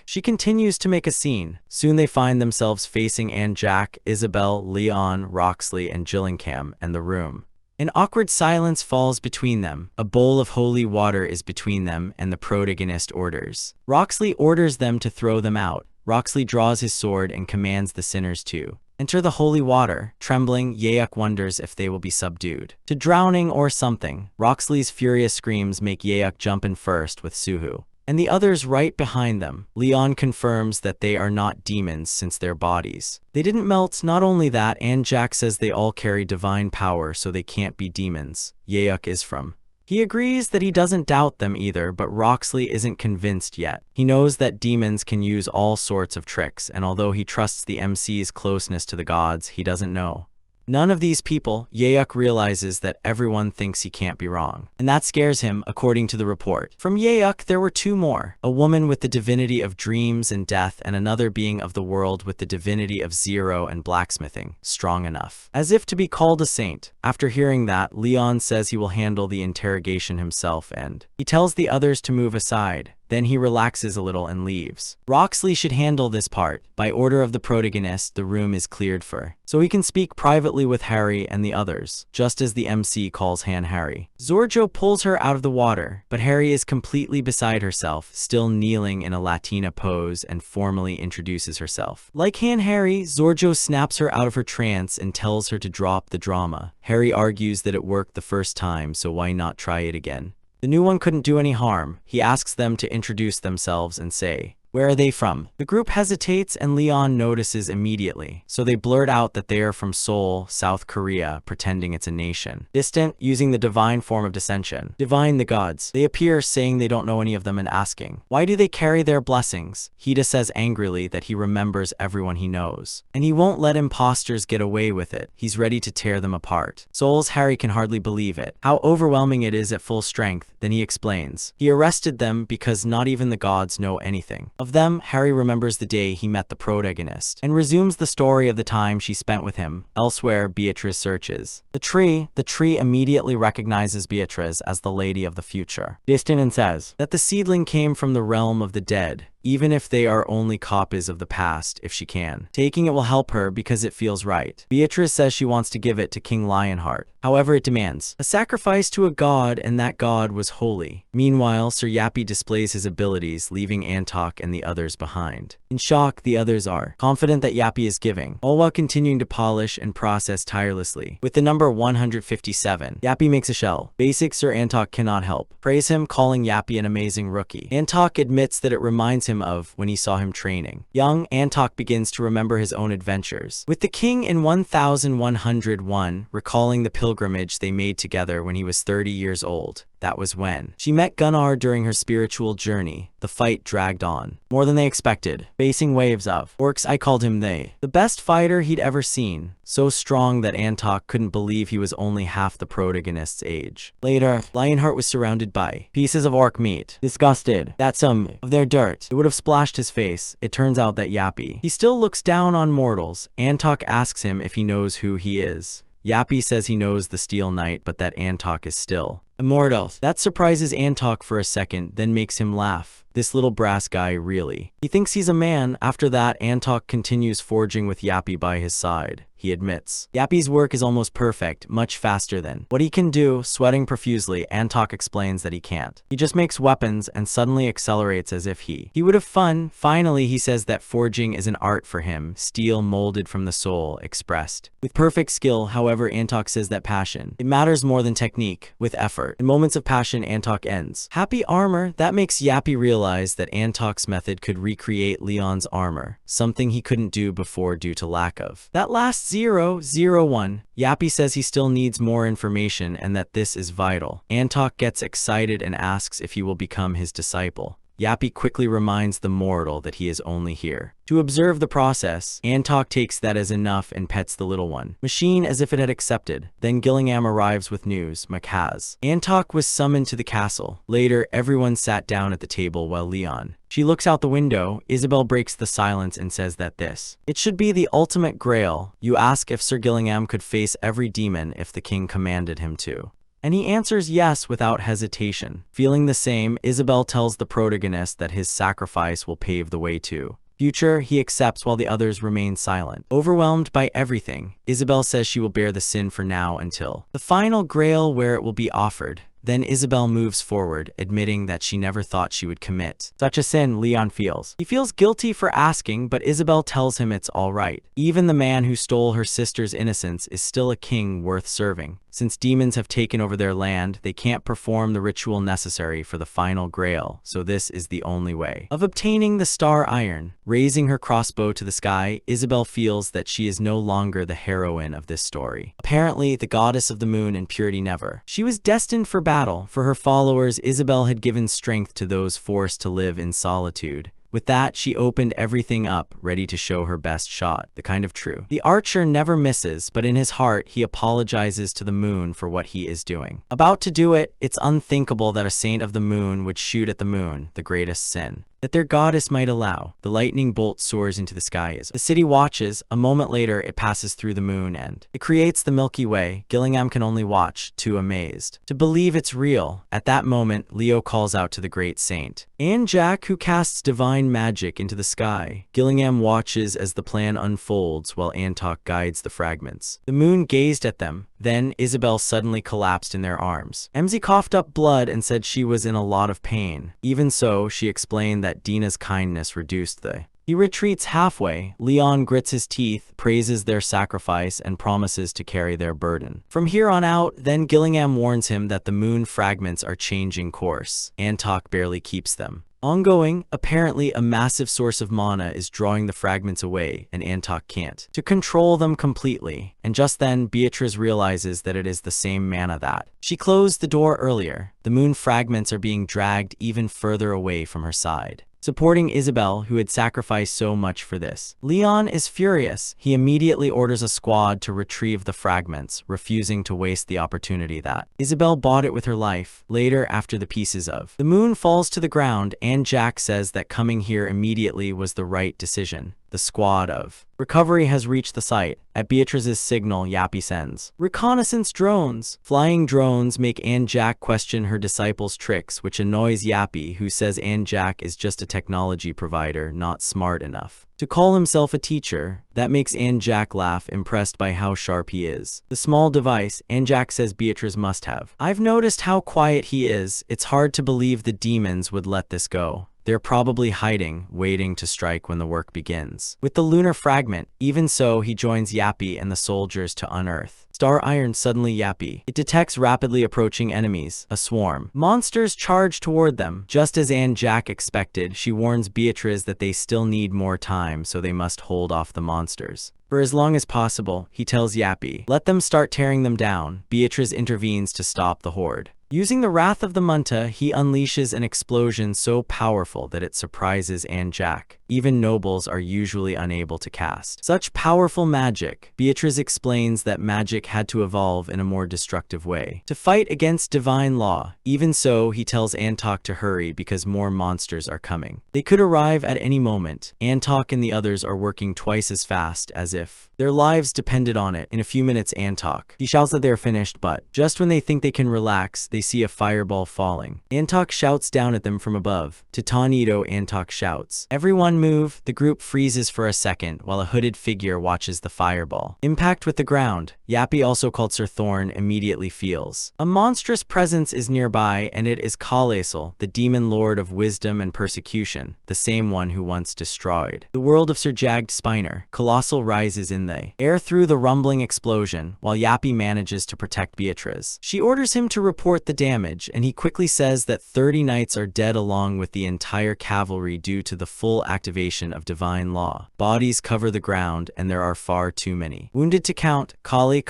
she continues to make a scene. Soon they find themselves facing Jack, Isabel, Leon, Roxley, and Gillingham, and the room. An awkward silence falls between them. A bowl of holy water is between them, and the protagonist orders. Roxley orders them to throw them out. Roxley draws his sword and commands the sinners to enter the holy water. Trembling, Yeok wonders if they will be subdued to drowning or something. Roxley's furious screams make Yeok jump in first with Suhu and the others right behind them. Leon confirms that they are not demons since their bodies they didn't melt. Not only that, and Jack says they all carry divine power, so they can't be demons. Yeok is from. He agrees that he doesn't doubt them either, but Roxley isn't convinced yet. He knows that demons can use all sorts of tricks, and although he trusts the MC's closeness to the gods, he doesn't know none of these people. Yeok realizes that everyone thinks he can't be wrong, and that scares him. According to the report from Yeok, there were two more, a woman with the divinity of dreams and death, and another being of the world with the divinity of zero and blacksmithing, strong enough as if to be called a saint. After hearing that, Leon says he will handle the interrogation himself, and he tells the others to move aside. Then he relaxes a little and leaves. Roxley should handle this part. By order of the protagonist, the room is cleared so he can speak privately with Harry and the others, just as the MC calls Han Harry. Zorjo pulls her out of the water, but Harry is completely beside herself, still kneeling in a Latina pose, and formally introduces herself. Like Han Harry, Zorjo snaps her out of her trance and tells her to drop the drama. Harry argues that it worked the first time, so why not try it again? The new one couldn't do any harm. He asks them to introduce themselves and say "Where are they from?" The group hesitates and Leon notices immediately, so they blurt out that they are from Seoul, South Korea, pretending it's a nation. Distant, using the divine form of dissension. Divine the gods. They appear, saying they don't know any of them and asking, "Why do they carry their blessings?" Hida says angrily that he remembers everyone he knows, and he won't let imposters get away with it. He's ready to tear them apart. Seoul's Harry can hardly believe it. How overwhelming it is at full strength. Then he explains. He arrested them because not even the gods know anything. Of them, Harry remembers the day he met the protagonist, and resumes the story of the time she spent with him. Elsewhere, Beatrice searches. The tree immediately recognizes Beatrice as the lady of the future. Distant and says that the seedling came from the realm of the dead, even if they are only copies of the past, if she can. Taking it will help her because it feels right. Beatrice says she wants to give it to King Lionheart. However, it demands a sacrifice to a god, and that god was holy. Meanwhile, Sir Yappy displays his abilities, leaving Antok and the others behind. In shock, the others are confident that Yappy is giving, all while continuing to polish and process tirelessly. With the number 157, Yappy makes a shell. Basic Sir Antok cannot help praise him, calling Yappy an amazing rookie. Antok admits that it reminds him of when he saw him training. Young Antok begins to remember his own adventures with the king in 1101, recalling the pilgrimage they made together when he was 30 years old. That was when she met Gunnar during her spiritual journey. The fight dragged on more than they expected, facing waves of orcs. I called him the best fighter he'd ever seen, so strong that Antok couldn't believe he was only half the protagonist's age. Later, Lionheart was surrounded by pieces of orc meat. Disgusted that some of their dirt would have splashed his face, it turns out that Yappy, he still looks down on mortals. Antok asks him if he knows who he is. Yappy says he knows the Steel Knight, but that Antok is still immortal. That surprises Antok for a second, then makes him laugh. This little brass guy, really. He thinks he's a man. After that, Antok continues forging with Yappy by his side. He admits Yappy's work is almost perfect, much faster than what he can do. Sweating profusely, Antok explains that he can't. He just makes weapons and suddenly accelerates as if he would have fun. Finally, he says that forging is an art for him, steel molded from the soul, expressed with perfect skill. However, Antok says that passion, it matters more than technique. With effort, in moments of passion, Antok ends. Happy armor. That makes Yappy realize that Antok's method could recreate Leon's armor, something he couldn't do before due to lack of that last 001. Yappy says he still needs more information and that this is vital. Antok gets excited and asks if he will become his disciple. Yappy quickly reminds the mortal that he is only here to observe the process. Antok takes that as enough and pets the little one machine as if it had accepted. Then Gillingham arrives with news. Macaz. Antok was summoned to the castle. Later, everyone sat down at the table while Leon. She looks out the window. Isabel breaks the silence and says that it should be the ultimate grail. You ask if Sir Gillingham could face every demon if the king commanded him to. And he answers yes without hesitation. Feeling the same, Isabel tells the protagonist that his sacrifice will pave the way to future. He accepts while the others remain silent. Overwhelmed by everything, Isabel says she will bear the sin for now until the final grail where it will be offered. Then Isabel moves forward, admitting that she never thought she would commit such a sin. Leon feels. He feels guilty for asking, but Isabel tells him it's all right. Even the man who stole her sister's innocence is still a king worth serving. Since demons have taken over their land, they can't perform the ritual necessary for the final grail, so this is the only way of obtaining the star iron. Raising her crossbow to the sky, Isabel feels that she is no longer the heroine of this story. Apparently, the goddess of the moon and purity never. She was destined for battle. For her followers, Isabel had given strength to those forced to live in solitude. With that, she opened everything up, ready to show her best shot, the kind of true. The archer never misses, but in his heart, he apologizes to the moon for what he is doing. About to do it, it's unthinkable that a saint of the moon would shoot at the moon, the greatest sin that their goddess might allow. The lightning bolt soars into the sky as the city watches. A moment later, it passes through the moon and it creates the Milky Way. Gillingham can only watch, too amazed to believe it's real. At that moment, Leo calls out to the great saint and Jack, who casts divine magic into the sky. Gillingham watches as the plan unfolds while Antok guides the fragments. The moon gazed at them. Then Isabel suddenly collapsed in their arms. MZ coughed up blood and said she was in a lot of pain. Even so, she explained that Dina's kindness reduced the. He retreats halfway. Leon grits his teeth, praises their sacrifice, and promises to carry their burden from here on out. Then Gillingham warns him that the moon fragments are changing course. Antok barely keeps them. Ongoing, apparently a massive source of mana is drawing the fragments away, and Antok can't to control them completely. And just then, Beatrice realizes that it is the same mana that she closed the door earlier. The moon fragments are being dragged even further away from her side, supporting Isabel, who had sacrificed so much for this. Leon is furious. He immediately orders a squad to retrieve the fragments, refusing to waste the opportunity that Isabel bought it with her life. Later, after the pieces of the moon falls to the ground, and Jack says that coming here immediately was the right decision. The squad of recovery has reached the site. At Beatrice's signal, Yappy sends reconnaissance drones. Flying drones make Anne Jack question her disciples' tricks, which annoys Yappy, who says Anne Jack is just a technology provider, not smart enough to call himself a teacher. That makes Anne Jack laugh, impressed by how sharp he is. The small device, Anne Jack says Beatrice must have. I've noticed how quiet he is. It's hard to believe the demons would let this go. They're probably hiding, waiting to strike when the work begins. With the lunar fragment, even so, he joins Yappy and the soldiers to unearth Star Iron. Suddenly, Yappy. It detects rapidly approaching enemies, a swarm. Monsters charge toward them. Just as Anne Jack expected, she warns Beatrice that they still need more time, so they must hold off the monsters for as long as possible. He tells Yappy, let them start tearing them down. Beatrice intervenes to stop the horde. Using the wrath of the Munta, he unleashes an explosion so powerful that it surprises Anne Jack. Even nobles are usually unable to cast such powerful magic. Beatrice explains that magic had to evolve in a more destructive way to fight against divine law. Even so, he tells Antok to hurry because more monsters are coming. They could arrive at any moment. Antok and the others are working twice as fast, as if their lives depended on it. In a few minutes, Antok, he shouts that they are finished, but just when they think they can relax, they see a fireball falling. Antok shouts down at them from above. To Tonito, Antok shouts, everyone move. The group freezes for a second while a hooded figure watches the fireball impact with the ground. Yappy, also called Sir Thorn, immediately feels a monstrous presence is nearby, and it is Kalesel, the demon lord of wisdom and persecution, the same one who once destroyed the world of Sir Jagged Spiner. Colossal rises in the air through the rumbling explosion, while Yappy manages to protect Beatrice. She orders him to report the damage, and he quickly says that 30 knights are dead along with the entire cavalry due to the full activation of divine law. Bodies cover the ground, and there are far too many wounded to count. Kali,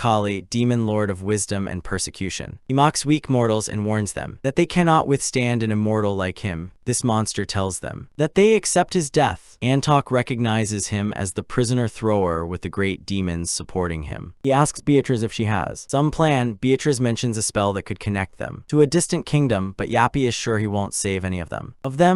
demon lord of wisdom and persecution. He mocks weak mortals and warns them that they cannot withstand an immortal like him. This monster tells them that they accept his death. Antok recognizes him as the prisoner thrower with the great demons supporting him. He asks Beatrice if she has some plan. Beatrice mentions a spell that could connect them to a distant kingdom, but Yappy is sure he won't save any of them.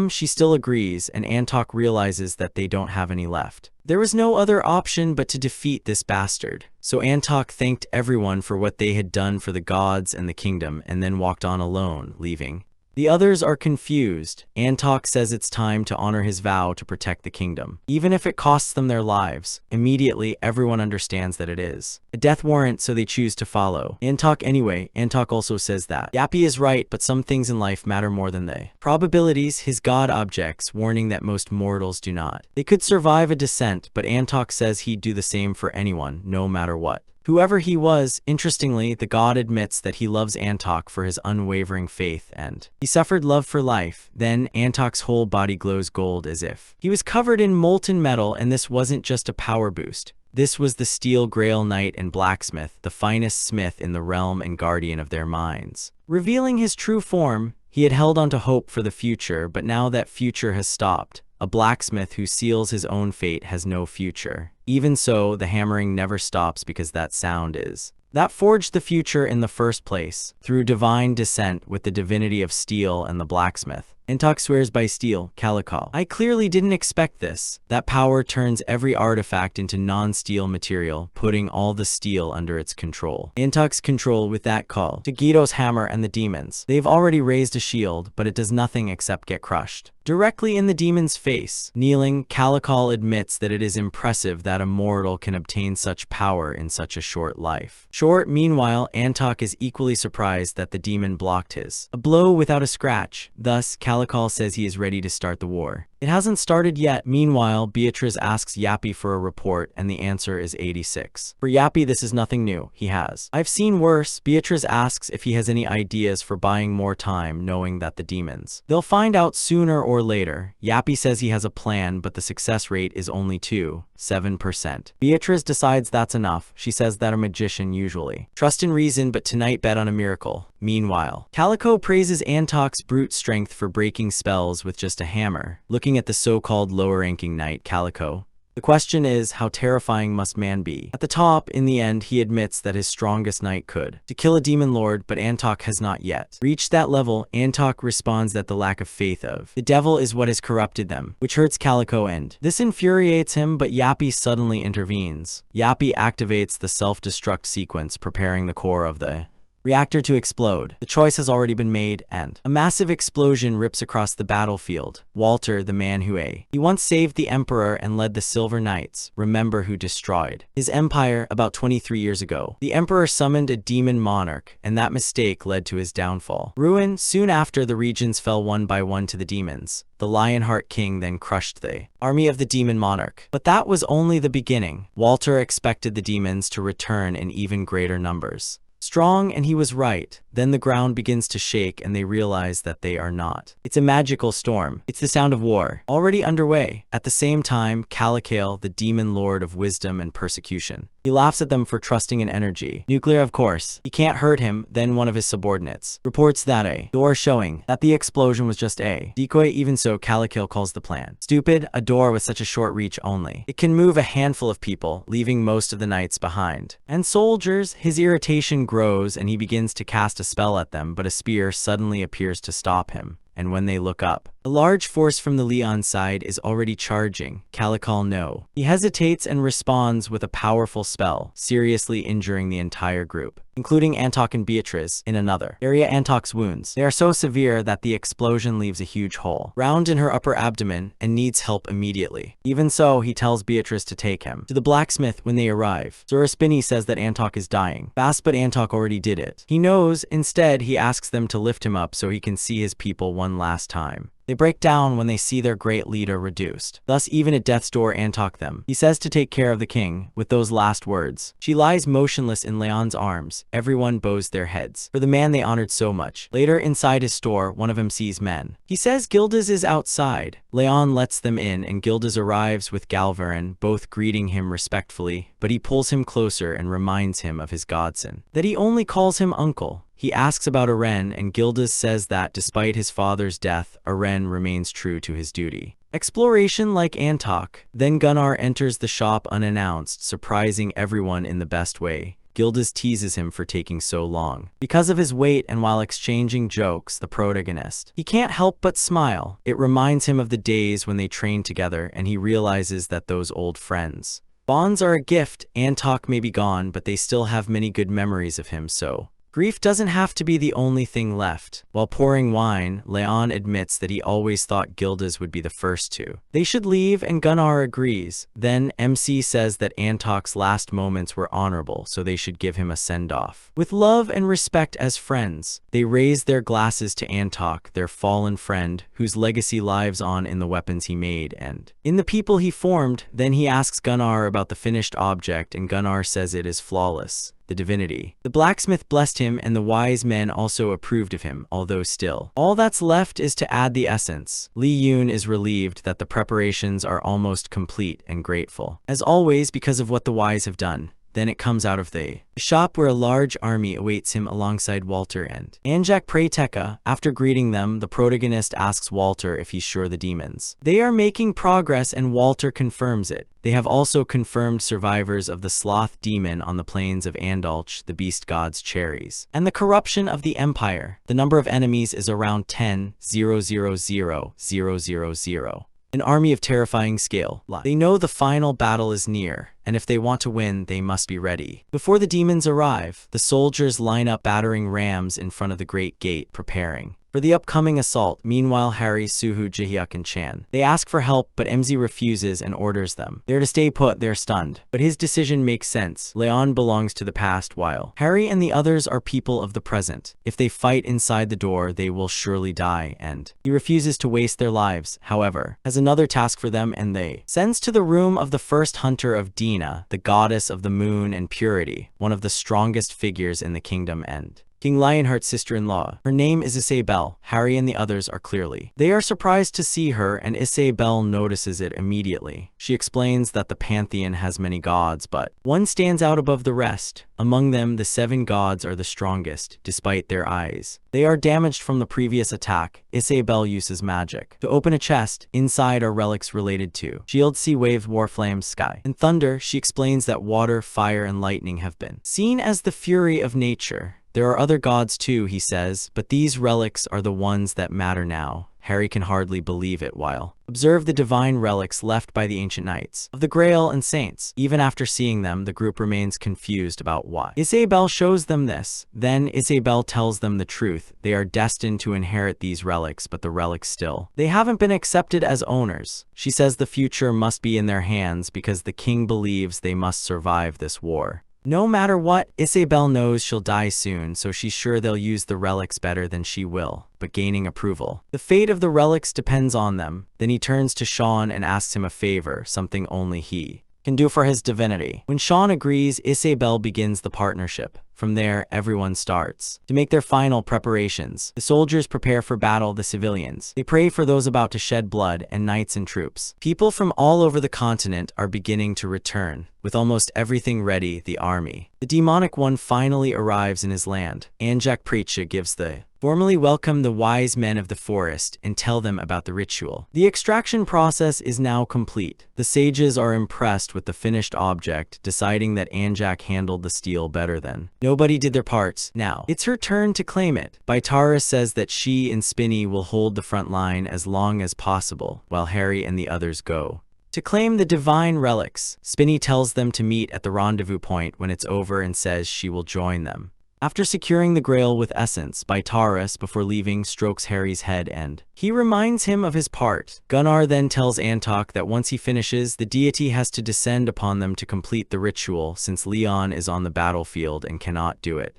She still agrees, and Antok realizes that they don't have any left. There was no other option but to defeat this bastard. So Antok thanked everyone for what they had done for the gods and the kingdom, and then walked on alone, leaving. The others are confused. Antok says it's time to honor his vow to protect the kingdom, even if it costs them their lives. Immediately, everyone understands that it is a death warrant, so they choose to follow Antok anyway. Antok also says that Yappy is right, but some things in life matter more than the probabilities. His god objects, warning that most mortals do not. They could survive a descent, but Antok says he'd do the same for anyone, no matter what. Whoever he was. Interestingly, the god admits that he loves Antok for his unwavering faith, and he suffered love for life. Then, Antok's whole body glows gold as if he was covered in molten metal, and this wasn't just a power boost. This was the Steel Grail Knight and Blacksmith, the finest smith in the realm and guardian of their minds. Revealing his true form, he had held on to hope for the future, but now that future has stopped. A blacksmith who seals his own fate has no future. Even so, the hammering never stops because that sound is that forged the future in the first place, through divine descent with the divinity of steel and the blacksmith. Antok swears by steel, Calico. I clearly didn't expect this. That power turns every artifact into non-steel material, putting all the steel under its control. Antok's control with that call to Guido's hammer and the demons. They've already raised a shield, but it does nothing except get crushed directly in the demon's face. Kneeling, Calico admits that it is impressive that a mortal can obtain such power in such a short life. Meanwhile, Antok is equally surprised that the demon blocked his a blow without a scratch. Thus, Calico says he is ready to start the war. It hasn't started yet. Meanwhile, Beatrice asks Yappy for a report, and the answer is 86. For Yappy, this is nothing new. He has. I've seen worse. Beatrice asks if he has any ideas for buying more time, knowing that the demons. They'll find out sooner or later. Yappy says he has a plan, but the success rate is only 7%. Beatrice decides that's enough. She says that a magician usually trust in reason, but tonight bet on a miracle. Meanwhile, Calico praises Antok's brute strength for breaking spells with just a hammer. Looking at the so-called lower-ranking knight, Calico, the question is, how terrifying must man be? At the top, in the end, he admits that his strongest knight could to kill a demon lord, but Antok has not yet reached that level. Antok responds that the lack of faith of the devil is what has corrupted them, which hurts Calico, and this infuriates him, but Yappy suddenly intervenes. Yappy activates the self-destruct sequence, preparing the core of the reactor to explode. The choice has already been made, and a massive explosion rips across the battlefield. Walter, the man who he once saved the Emperor and led the Silver Knights, remember, who destroyed his empire about 23 years ago. The Emperor summoned a demon monarch, and that mistake led to his downfall. Ruin. Soon after, the regions fell one by one to the demons. The Lionheart King then crushed the army of the demon monarch. But that was only the beginning. Walter expected the demons to return in even greater numbers. Strong, and he was right. Then the ground begins to shake and they realize that they are not. It's a magical storm. It's the sound of war, already underway. At the same time, Calicale, the demon lord of wisdom and persecution, he laughs at them for trusting in energy. Nuclear, of course. He can't hurt him. Then one of his subordinates reports that a door showing that the explosion was just a decoy. Even so, Calicale calls the plan stupid. A door with such a short reach only. It can move a handful of people, leaving most of the knights behind. And soldiers. His irritation grows and he begins to cast a spell at them, but a spear suddenly appears to stop him. And when they look up, a large force from the Leon side is already charging. Calicale no. He hesitates and responds with a powerful spell, seriously injuring the entire group, including Antok and Beatrice. In another area, Antok's wounds, they are so severe that the explosion leaves a huge hole round in her upper abdomen and needs help immediately. Even so, he tells Beatrice to take him to the blacksmith. When they arrive, Zuraspini says that Antok is dying fast, but Antok already did it. He knows. Instead, he asks them to lift him up so he can see his people one last time. They break down when they see their great leader reduced. Thus, even at death's door, Antok them. He says to take care of the king. With those last words, she lies motionless in Leon's arms. Everyone bows their heads for the man they honored so much. Later, inside his store, one of them sees men. He says Gildas is outside. Leon lets them in, and Gildas arrives with Galvarin, both greeting him respectfully, but he pulls him closer and reminds him of his godson, that he only calls him uncle. He asks about Aren, and Gildas says that despite his father's death, Aren remains true to his duty. Exploration like Antok. Then Gunnar enters the shop unannounced, surprising everyone in the best way. Gildas teases him for taking so long because of his weight, and while exchanging jokes, the protagonist, he can't help but smile. It reminds him of the days when they trained together, and he realizes that those old friends bonds are a gift. Antok may be gone, but they still have many good memories of him, so grief doesn't have to be the only thing left. While pouring wine, Leon admits that he always thought Gildas would be the first to. They should leave, and Gunnar agrees. Then MC says that Antok's last moments were honorable, so they should give him a send-off with love and respect as friends. They raise their glasses to Antok, their fallen friend, whose legacy lives on in the weapons he made and in the people he formed. Then he asks Gunnar about the finished object, and Gunnar says it is flawless. The divinity. The blacksmith blessed him, and the wise men also approved of him, although still all that's left is to add the essence. Li Yun is relieved that the preparations are almost complete and grateful, as always, because of what the wise have done. Then it comes out of the shop where a large army awaits him alongside Walter and Anjak Prayteka. After greeting them, the protagonist asks Walter if he's sure the demons they are making progress, and Walter confirms it. They have also confirmed survivors of the sloth demon on the plains of Andalch, the beast god's cherries, and the corruption of the empire. The number of enemies is around 10,000,000. An army of terrifying scale. They know the final battle is near, and if they want to win, they must be ready. Before the demons arrive, the soldiers line up battering rams in front of the great gate, preparing for the upcoming assault. Meanwhile, Harry, Suhu, Jihyuk, and Chan. They ask for help, but MZ refuses and orders them. They're to stay put, they're stunned. But his decision makes sense. Leon belongs to the past, while Harry and the others are people of the present. If they fight inside the door, they will surely die, and he refuses to waste their lives, however, has another task for them, and they sends to the room of the first hunter of Dina, the goddess of the moon and purity, one of the strongest figures in the kingdom, and King Lionheart's sister-in-law. Her name is Isabelle. Harry and the others are clearly. They are surprised to see her, and Isabelle notices it immediately. She explains that the pantheon has many gods, but one stands out above the rest. Among them, the 7 gods are the strongest, despite their eyes. They are damaged from the previous attack. Isabelle uses magic to open a chest. Inside are relics related to shield, sea waves, war flames, sky, and thunder. She explains that water, fire, and lightning have been seen as the fury of nature. There are other gods too, he says, but these relics are the ones that matter now. Harry can hardly believe it while observe the divine relics left by the ancient knights of the Grail and saints. Even after seeing them, the group remains confused about why Isabelle shows them this. Then Isabelle tells them the truth. They are destined to inherit these relics, but the relics still, they haven't been accepted as owners. She says the future must be in their hands because the king believes they must survive this war. No matter what, Isabelle knows she'll die soon, so she's sure they'll use the relics better than she will, but gaining approval. The fate of the relics depends on them. Then he turns to Sean and asks him a favor, something only he can do for his divinity. When Sean agrees, Isabelle begins the partnership. From there, everyone starts to make their final preparations. The soldiers prepare for battle, the civilians. They pray for those about to shed blood, and knights and troops. People from all over the continent are beginning to return. With almost everything ready, the army. The demonic one finally arrives in his land. Anjak Preacha gives the formally welcome the wise men of the forest and tell them about the ritual. The extraction process is now complete. The sages are impressed with the finished object, deciding that Anjak handled the steel better than nobody did their parts. Now, it's her turn to claim it. Baitara says that she and Spinny will hold the front line as long as possible, while Harry and the others go to claim the divine relics. Spinny tells them to meet at the rendezvous point when it's over and says she will join them. After securing the grail with essence, Baitaris, before leaving, strokes Harry's head and he reminds him of his part. Gunnar then tells Antok that once he finishes, the deity has to descend upon them to complete the ritual, since Leon is on the battlefield and cannot do it.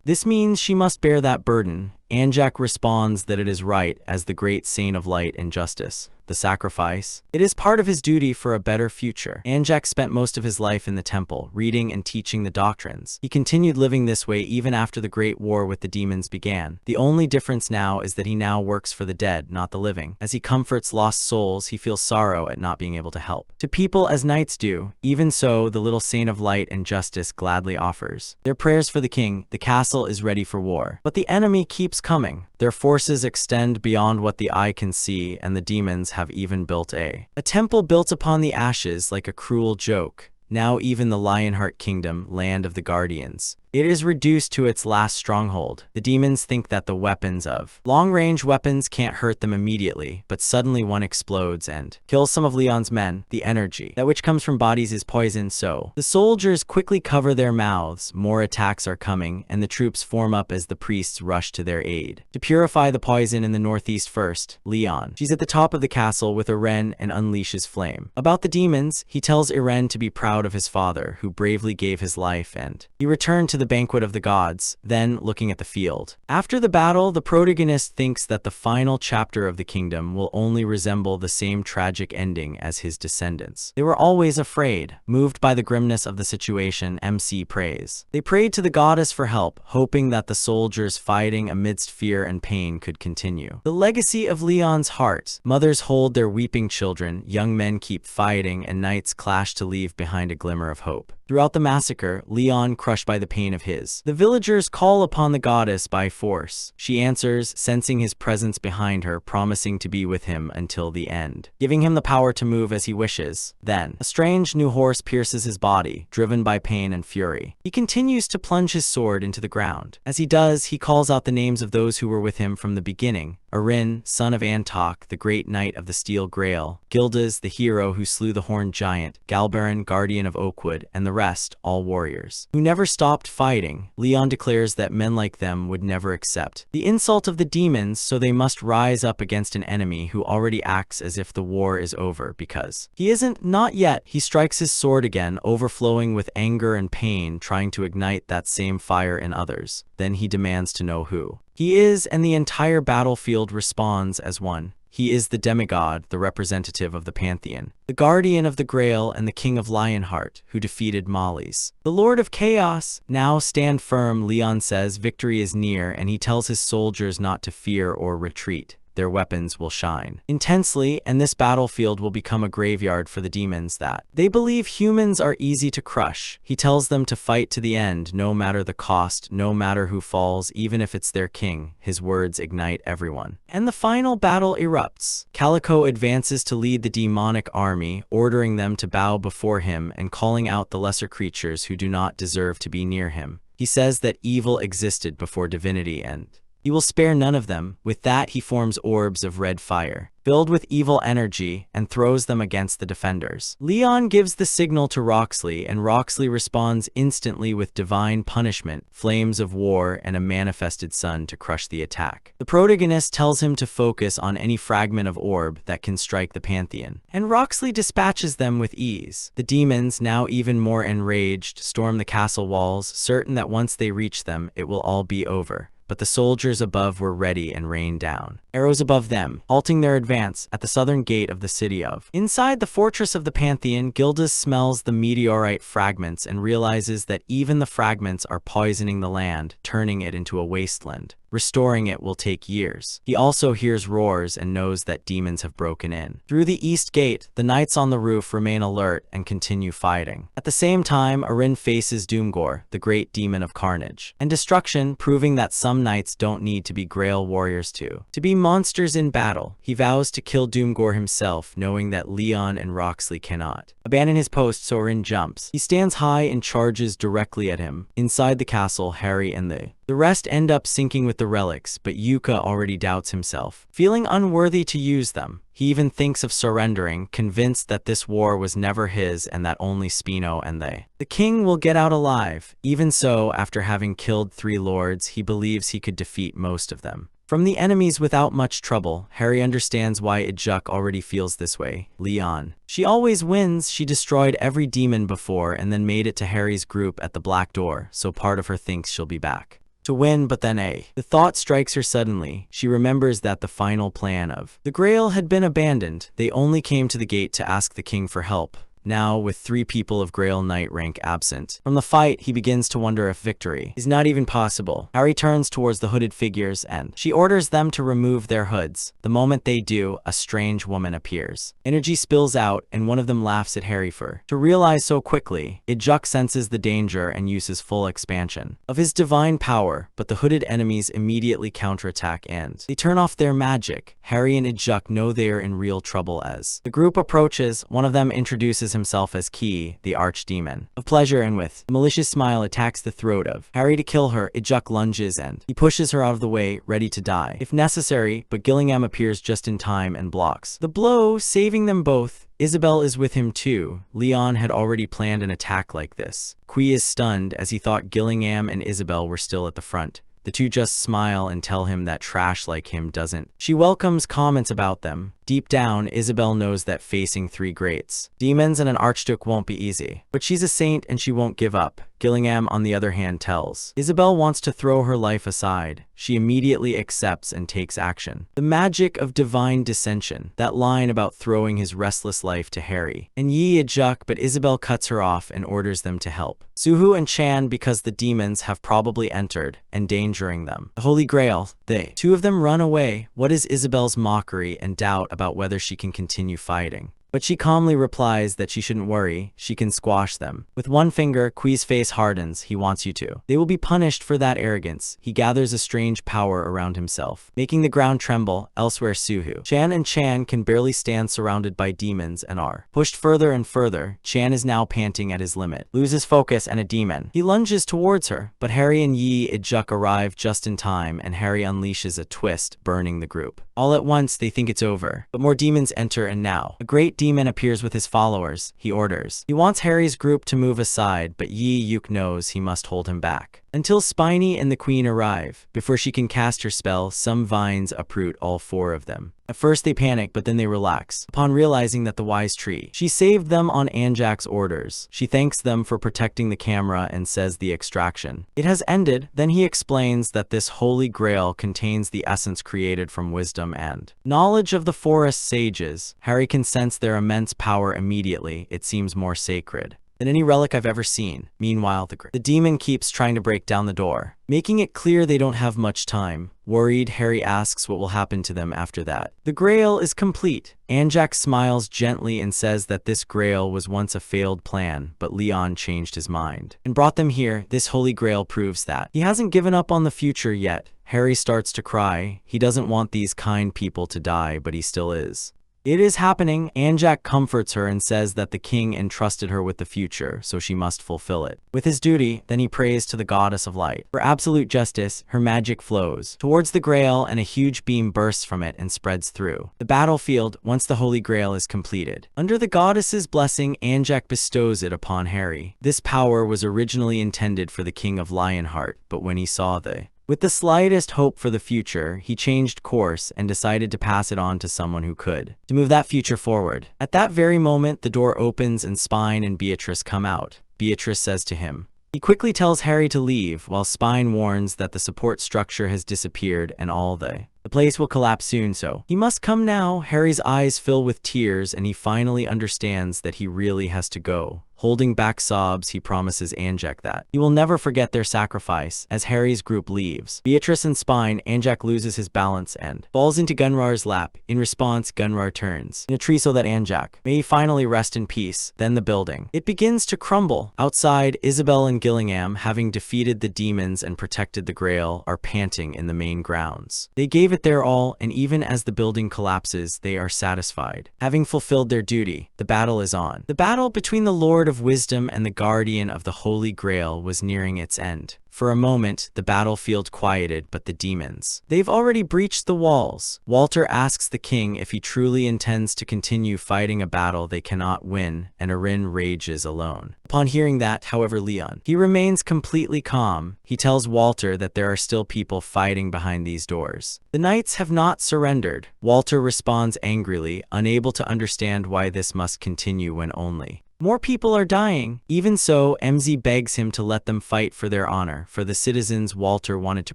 This means she must bear that burden. Anjak responds that it is right as the great saint of light and justice. The sacrifice. It is part of his duty for a better future. Anjak spent most of his life in the temple, reading and teaching the doctrines. He continued living this way even after the Great War with the demons began. The only difference now is that he now works for the dead, not the living. As he comforts lost souls, he feels sorrow at not being able to help to people as knights do. Even so, the little saint of light and justice gladly offers their prayers for the king. The castle is ready for war, but the enemy keeps coming. Their forces extend beyond what the eye can see, and the demons have even built a temple built upon the ashes like a cruel joke. Now even the Lionheart Kingdom, land of the Guardians, it is reduced to its last stronghold. The demons think that the weapons of long-range weapons can't hurt them immediately, but suddenly one explodes and kills some of Leon's men. The energy that which comes from bodies is poison, so the soldiers quickly cover their mouths. More attacks are coming, and the troops form up as the priests rush to their aid. To purify the poison in the northeast first, Leon. She's at the top of the castle with Iren and unleashes flame. About the demons, he tells Iren to be proud of his father, who bravely gave his life, and he returned to the banquet of the gods. Then, looking at the field. After the battle, the protagonist thinks that the final chapter of the kingdom will only resemble the same tragic ending as his descendants. They were always afraid. Moved by the grimness of the situation, MC prays. They prayed to the goddess for help, hoping that the soldiers fighting amidst fear and pain could continue. The legacy of Leon's heart. Mothers hold their weeping children, young men keep fighting, and knights clash to leave behind a glimmer of hope. Throughout the massacre, Leon crushed by the pain of his. The villagers call upon the goddess by force. She answers, sensing his presence behind her, promising to be with him until the end, giving him the power to move as he wishes. Then, a strange new horse pierces his body, driven by pain and fury. He continues to plunge his sword into the ground. As he does, he calls out the names of those who were with him from the beginning. Arin, son of Antok, the great knight of the Steel Grail, Gildas, the hero who slew the Horned Giant, Galbaron, guardian of Oakwood, and the rest, all warriors, who never stopped fighting. Leon declares that men like them would never accept the insult of the demons, so they must rise up against an enemy who already acts as if the war is over because he isn't, not yet. He strikes his sword again, overflowing with anger and pain, trying to ignite that same fire in others. Then he demands to know who he is, and the entire battlefield responds as one. He is the demigod, the representative of the pantheon, the guardian of the Grail and the king of Lionheart, who defeated Molly's, the Lord of Chaos. Now stand firm, Leon says. Victory is near, and he tells his soldiers not to fear or retreat. Their weapons will shine intensely, and this battlefield will become a graveyard for the demons that they believe humans are easy to crush. He tells them to fight to the end, no matter the cost, no matter who falls, even if it's their king. His words ignite everyone, and the final battle erupts. Calico advances to lead the demonic army, ordering them to bow before him and calling out the lesser creatures who do not deserve to be near him. He says that evil existed before divinity and he will spare none of them. With that, he forms orbs of red fire, filled with evil energy, and throws them against the defenders. Leon gives the signal to Roxley, and Roxley responds instantly with divine punishment, flames of war, and a manifested sun to crush the attack. The protagonist tells him to focus on any fragment of orb that can strike the pantheon, and Roxley dispatches them with ease. The demons, now even more enraged, storm the castle walls, certain that once they reach them, it will all be over. But the soldiers above were ready and rained down arrows above them, halting their advance at the southern gate of the city of. Inside the fortress of the Pantheon, Gildas smells the meteorite fragments and realizes that even the fragments are poisoning the land, turning it into a wasteland. Restoring it will take years. He also hears roars and knows that demons have broken in. Through the east gate, the knights on the roof remain alert and continue fighting. At the same time, Arin faces Doomgor, the great demon of carnage and destruction, proving that some knights don't need to be Grail warriors to be monsters in battle. He vows to kill Doomgor himself, knowing that Leon and Roxley cannot abandon his post, so Arin jumps. He stands high and charges directly at him. Inside the castle, Harry and the rest end up sinking with the relics, but Yuka already doubts himself, feeling unworthy to use them. He even thinks of surrendering, convinced that this war was never his and that only Spino and the king will get out alive. Even so, after having killed 3 lords, he believes he could defeat most of them from the enemies without much trouble. Harry understands why Ijuk already feels this way. Leon. She always wins. She destroyed every demon before and then made it to Harry's group at the Black Door, so part of her thinks she'll be back to win, but then the thought strikes her suddenly. She remembers that the final plan of the Grail had been abandoned. They only came to the gate to ask the king for help. Now, with 3 people of Grail Knight rank absent from the fight, he begins to wonder if victory is not even possible. Harry turns towards the hooded figures and she orders them to remove their hoods. The moment they do, a strange woman appears. Energy spills out, and one of them laughs at Harry for to realize so quickly. Ijuk senses the danger and uses full expansion of his divine power, but the hooded enemies immediately counterattack and they turn off their magic. Harry and Ijuk know they are in real trouble as the group approaches. One of them introduces himself as Ki, the archdemon of pleasure, and with a malicious smile attacks the throat of Harry to kill her. Ijuk lunges and he pushes her out of the way, ready to die if necessary, but Gillingham appears just in time and blocks the blow, saving them both. Isabel is with him too. Leon had already planned an attack like this. Qui is stunned as he thought Gillingham and Isabel were still at the front. The two just smile and tell him that trash like him doesn't. She welcomes comments about them. Deep down, Isabel knows that facing 3 greats, demons and an archduke won't be easy. But she's a saint and she won't give up. Gillingham, on the other hand, tells Isabel wants to throw her life aside. She immediately accepts and takes action. The magic of divine dissension. That line about throwing his restless life to Harry and Yi Ijuk, but Isabel cuts her off and orders them to help Suhu and Chan because the demons have probably entered, endangering them. The Holy Grail. The 2 of them run away. What is Isabel's mockery and doubt about whether she can continue fighting? But she calmly replies that she shouldn't worry, she can squash them. With one finger, Kui's face hardens, he wants you to. They will be punished for that arrogance. He gathers a strange power around himself, making the ground tremble. Elsewhere, Suhu, Chan and Chan can barely stand surrounded by demons and are pushed further and further. Chan is now panting at his limit, loses focus and a demon. He lunges towards her, but Harry and Yi Ijuk arrive just in time and Harry unleashes a twist, burning the group. All at once, they think it's over, but more demons enter and now a great demon appears with his followers. He orders. He wants Harry's group to move aside, but Yi Yuk knows he must hold him back. Until Spiny and the Queen arrive. Before she can cast her spell, some vines uproot all 4 of them. At first they panic, but then they relax, upon realizing that the wise tree. She saved them on Anjak's orders. She thanks them for protecting the camera and says the extraction. It has ended. Then he explains that this holy grail contains the essence created from wisdom and knowledge of the forest sages. Harry can sense their immense power immediately. It seems more sacred than any relic I've ever seen. Meanwhile, the demon keeps trying to break down the door, making it clear they don't have much time. Worried, Harry asks what will happen to them after that. The grail is complete. Anjak smiles gently and says that this grail was once a failed plan, but Leon changed his mind and brought them here. This holy grail proves that he hasn't given up on the future yet. Harry starts to cry. He doesn't want these kind people to die, but he still is. It is happening. Anjak comforts her and says that the king entrusted her with the future, so she must fulfill it with his duty. Then he prays to the goddess of light for absolute justice. Her magic flows towards the grail and a huge beam bursts from it and spreads through the battlefield once the holy grail is completed. Under the goddess's blessing, Anjak bestows it upon Harry. This power was originally intended for the king of Lionheart, but when he saw with the slightest hope for the future, he changed course and decided to pass it on to someone who could, to move that future forward. At that very moment, the door opens and Spine and Beatrice come out. Beatrice says to him. He quickly tells Harry to leave, while Spine warns that the support structure has disappeared and all the place will collapse soon, so he must come now. Harry's eyes fill with tears and he finally understands that he really has to go. Holding back sobs, he promises Anjak that he will never forget their sacrifice. As Harry's group leaves Beatrice and Spine, Anjak loses his balance and falls into Gunrar's lap. In response, Gunrar turns in a tree so that Anjak may finally rest in peace. Then the building, it begins to crumble. Outside, Isabel and Gillingham, having defeated the demons and protected the Grail, are panting in the main grounds. They gave it their all, and even as the building collapses, they are satisfied, having fulfilled their duty. The battle is on. The battle between the Lord of Wisdom and the Guardian of the Holy Grail was nearing its end. For a moment, the battlefield quieted, but the demons, they've already breached the walls. Walter asks the king if he truly intends to continue fighting a battle they cannot win, and Erin rages alone. Upon hearing that, however, Leon, he remains completely calm. He tells Walter that there are still people fighting behind these doors. The knights have not surrendered. Walter responds angrily, unable to understand why this must continue when only more people are dying. Even so, MZ begs him to let them fight for their honor, for the citizens Walter wanted to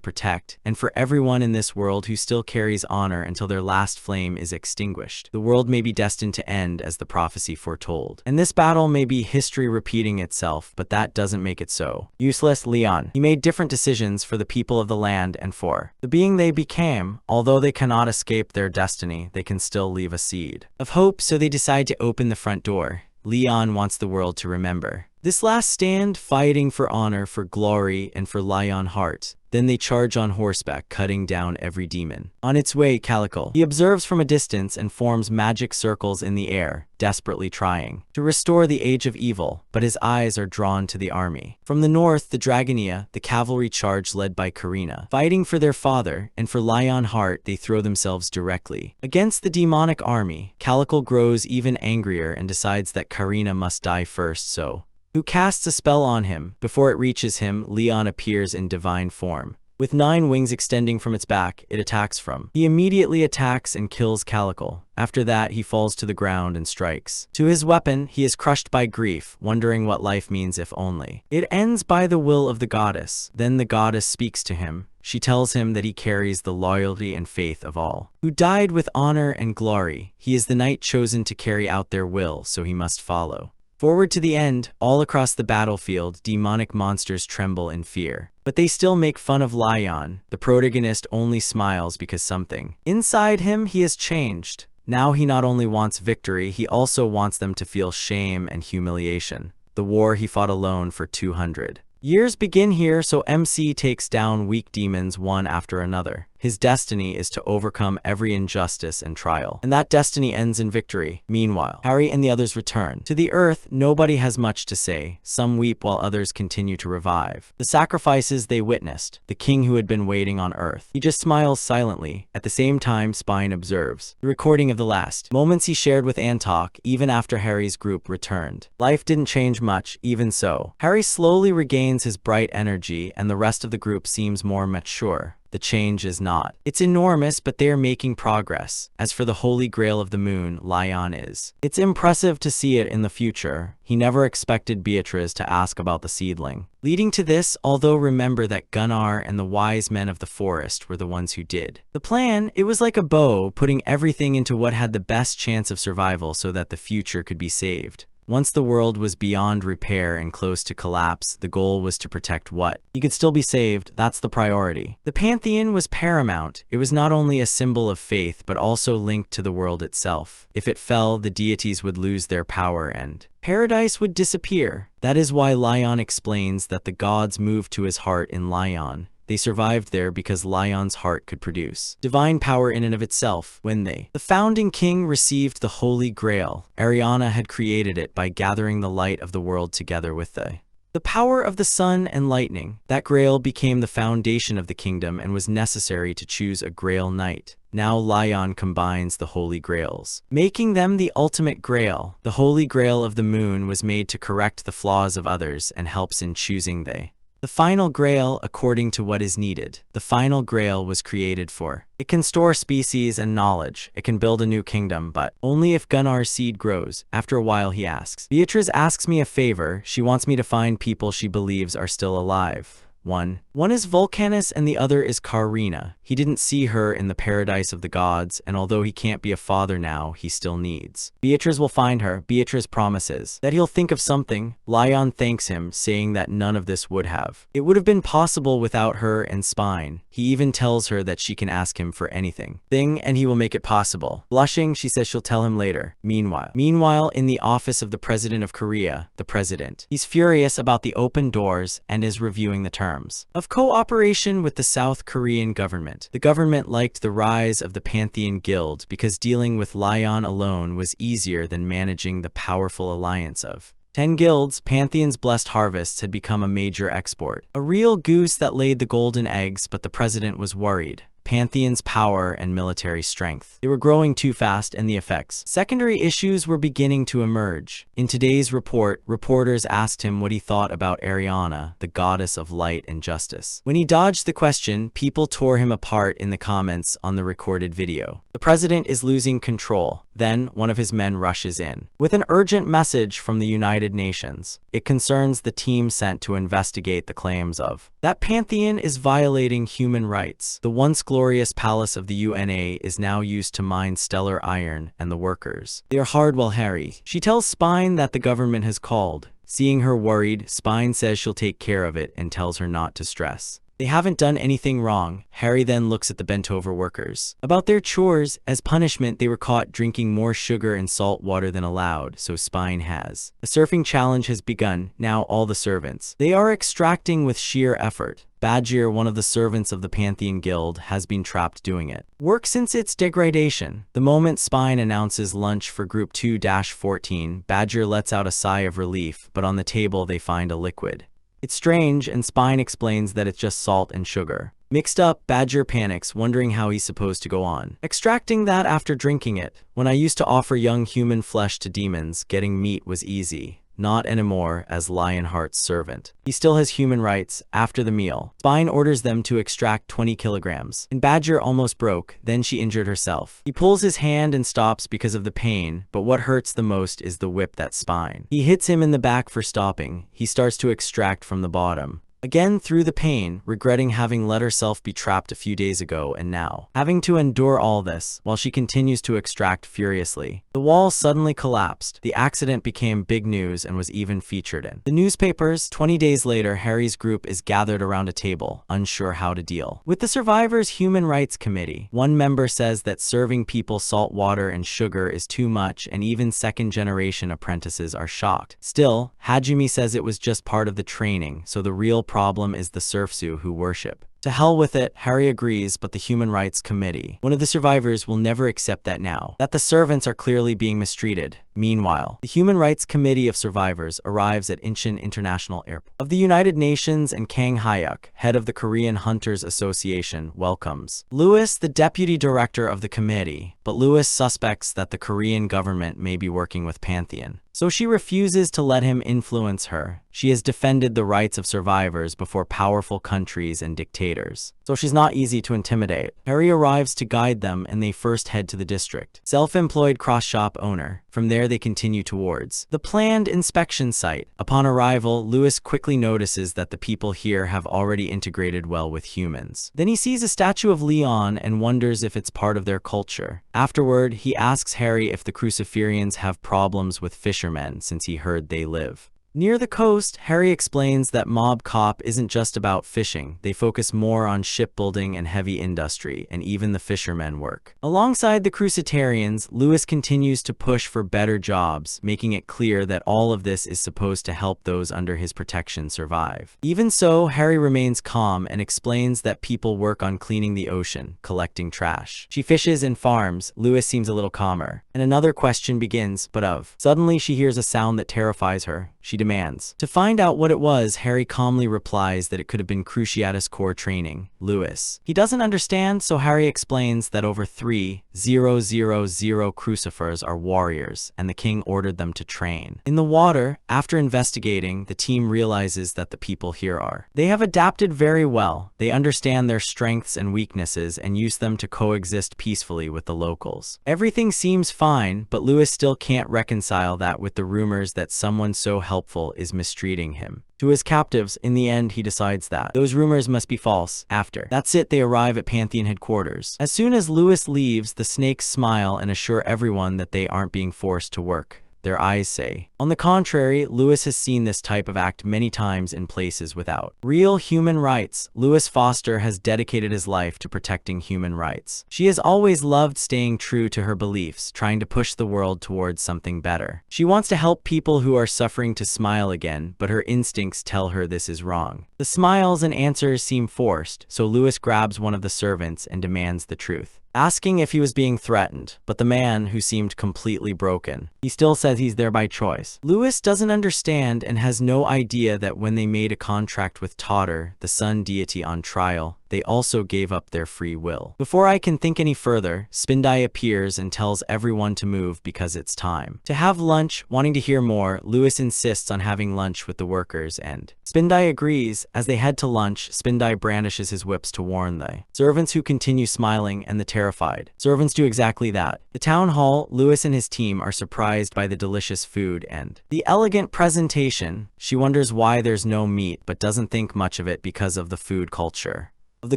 protect, and for everyone in this world who still carries honor until their last flame is extinguished. The world may be destined to end as the prophecy foretold, and this battle may be history repeating itself, but that doesn't make it so. Useless Leon. He made different decisions for the people of the land and for the being they became. Although they cannot escape their destiny, they can still leave a seed of hope, so they decide to open the front door. Leon wants the world to remember this last stand, fighting for honor, for glory, and for Lionheart. Then they charge on horseback, cutting down every demon. On its way, Calico, he observes from a distance and forms magic circles in the air, desperately trying to restore the Age of Evil, but his eyes are drawn to the army. From the north, the Dragonia, the cavalry charge led by Karina, fighting for their father, and for Lionheart, they throw themselves directly against the demonic army. Calico grows even angrier and decides that Karina must die first, so who casts a spell on him. Before it reaches him, Leon appears in divine form. With 9 wings extending from its back, it attacks from. He immediately attacks and kills Calico. After that, he falls to the ground and strikes to his weapon. He is crushed by grief, wondering what life means if only it ends by the will of the goddess. Then the goddess speaks to him. She tells him that he carries the loyalty and faith of all who died with honor and glory. He is the knight chosen to carry out their will, so he must follow forward to the end. All across the battlefield, demonic monsters tremble in fear, but they still make fun of Lion. The protagonist only smiles because something inside him he has changed. Now he not only wants victory, he also wants them to feel shame and humiliation. The war he fought alone for 200 years begin here, so MC takes down weak demons one after another. His destiny is to overcome every injustice and trial, and that destiny ends in victory. Meanwhile, Harry and the others return. To the Earth, nobody has much to say. Some weep while others continue to revive. The sacrifices they witnessed, the king who had been waiting on Earth. He just smiles silently. At the same time, Spine observes the recording of the last moments he shared with Antok, even after Harry's group returned. Life didn't change much, even so. Harry slowly regains his bright energy, and the rest of the group seems more mature. The change is not. It's enormous, but they are making progress. As for the Holy Grail of the Moon, Lion is. It's impressive to see it in the future. He never expected Beatrice to ask about the seedling. Leading to this, although remember that Gunnar and the wise men of the forest were the ones who did. The plan, it was like a bow, putting everything into what had the best chance of survival so that the future could be saved. Once the world was beyond repair and close to collapse, the goal was to protect what he could still be saved. That's the priority. The Pantheon was paramount. It was not only a symbol of faith, but also linked to the world itself. If it fell, the deities would lose their power and paradise would disappear. That is why Lion explains that the gods moved to his heart in Lion. They survived there because Lion's heart could produce divine power in and of itself. When the founding king received the Holy Grail, Ariana had created it by gathering the light of the world together with the power of the sun and lightning. That grail became the foundation of the kingdom and was necessary to choose a grail knight. Now Lion combines the Holy Grails, making them the ultimate grail. The Holy Grail of the Moon was made to correct the flaws of others and helps in choosing the final grail according to what is needed. The final grail was created for. It can store species and knowledge. It can build a new kingdom, but only if Gunnar's seed grows. After a while he asks, Beatrice asks me a favor. She wants me to find people she believes are still alive. One is Vulcanus and the other is Karina. He didn't see her in the paradise of the gods, and although he can't be a father now, he still needs. Beatrice will find her. Beatrice promises that he'll think of something. Lion thanks him, saying that none of this would have. It would have been possible without her and Spine. He even tells her that she can ask him for anything, and he will make it possible. Blushing, she says she'll tell him later. Meanwhile, in the office of the President of Korea, the President, he's furious about the open doors and is reviewing the terms of cooperation with the South Korean government. The government liked the rise of the Pantheon Guild because dealing with Lion alone was easier than managing the powerful alliance of 10 guilds. Pantheon's blessed harvests had become a major export. A real goose that laid the golden eggs, but the president was worried. Pantheon's power and military strength. They were growing too fast, and the effects. Secondary issues were beginning to emerge. In today's report, reporters asked him what he thought about Ariana, the goddess of light and justice. When he dodged the question, people tore him apart in the comments on the recorded video. The president is losing control. Then, one of his men rushes in with an urgent message from the United Nations. It concerns the team sent to investigate the claims of that Pantheon is violating human rights. The once glorious palace of the UNA is now used to mine stellar iron, and the workers, they are hard while Harry. She tells Spine that the government has called. Seeing her worried, Spine says she'll take care of it and tells her not to stress. They haven't done anything wrong. Harry then looks at the bent-over workers about their chores. As punishment, they were caught drinking more sugar and salt water than allowed, so Spine has. A surfing challenge has begun. Now all the servants, they are extracting with sheer effort. Badger, one of the servants of the Pantheon Guild, has been trapped doing it. Work since its degradation. The moment Spine announces lunch for Group 2-14, Badger lets out a sigh of relief, but on the table they find a liquid. It's strange, and Spine explains that it's just salt and sugar. Mixed up, Badger panics, wondering how he's supposed to go on extracting that after drinking it. When I used to offer young human flesh to demons, getting meat was easy. Not anymore as Lionheart's servant. He still has human rights. After the meal, Spine orders them to extract 20 kilograms. And Badger almost broke, then she injured herself. He pulls his hand and stops because of the pain, but what hurts the most is the whip that Spine. He hits him in the back for stopping. He starts to extract from the bottom. again through the pain, regretting having let herself be trapped a few days ago and now having to endure all this while she continues to extract furiously. The wall suddenly collapsed. The accident became big news and was even featured in the newspapers. 20 days later, Harry's group is gathered around a table, unsure how to deal with the survivors' human rights committee. One member says that serving people salt water and sugar is too much, and even second-generation apprentices are shocked. Still, Hajime says it was just part of the training, so the real problem is the serfsu who worship. To hell with it, Harry agrees, but the Human Rights Committee, one of the survivors, will never accept that now that the servants are clearly being mistreated. Meanwhile, the Human Rights Committee of Survivors arrives at Incheon International Airport of the United Nations, and Kang Hyuk, head of the Korean Hunters Association, welcomes Lewis, the deputy director of the committee, but Lewis suspects that the Korean government may be working with Pantheon, so she refuses to let him influence her. She has defended the rights of survivors before powerful countries and dictators, so she's not easy to intimidate. Harry arrives to guide them, and they first head to the district self-employed cross-shop owner. From there they continue towards the planned inspection site. Upon arrival, Lewis quickly notices that the people here have already integrated well with humans. Then he sees a statue of Leon and wonders if it's part of their culture. Afterward, he asks Harry if the Cruciferians have problems with fishermen since he heard they live near the coast. Harry explains that Mob Cop isn't just about fishing. They focus more on shipbuilding and heavy industry, and even the fishermen work alongside the Cruciferians. Lewis continues to push for better jobs, making it clear that all of this is supposed to help those under his protection survive. Even so, Harry remains calm and explains that people work on cleaning the ocean, collecting trash. She fishes and farms. Lewis seems a little calmer, and another question begins, suddenly she hears a sound that terrifies her. She demands to find out what it was. Harry calmly replies that it could have been Cruciatus Core training. Lewis, he doesn't understand, so Harry explains that over 3,000 crucifers are warriors, and the king ordered them to train in the water. After investigating, the team realizes that the people here they have adapted very well. They understand their strengths and weaknesses and use them to coexist peacefully with the locals. Everything seems fine, but Lewis still can't reconcile that with the rumors that someone so helpful is mistreating him. To his captives, in the end, he decides that those rumors must be false. That's it, they arrive at Pantheon headquarters. As soon as Lewis leaves, the snakes smile and assure everyone that they aren't being forced to work. Their eyes say. On the contrary, Lewis has seen this type of act many times in places without real human rights. Lewis Foster has dedicated his life to protecting human rights. She has always loved staying true to her beliefs, trying to push the world towards something better. She wants to help people who are suffering to smile again, but her instincts tell her this is wrong. The smiles and answers seem forced, so Lewis grabs one of the servants and demands the truth, asking if he was being threatened, but the man, who seemed completely broken, he still says he's there by choice. Lewis doesn't understand and has no idea that when they made a contract with Totter, the sun deity, on trial, they also gave up their free will. Before I can think any further, Spindai appears and tells everyone to move because it's time to have lunch. Wanting to hear more, Lewis insists on having lunch with the workers, and Spindai agrees. As they head to lunch, Spindai brandishes his whips to warn the servants, who continue smiling, and the terrified servants do exactly that. The town hall, Lewis and his team are surprised by the delicious food and the elegant presentation. She wonders why there's no meat, but doesn't think much of it because of the food culture of the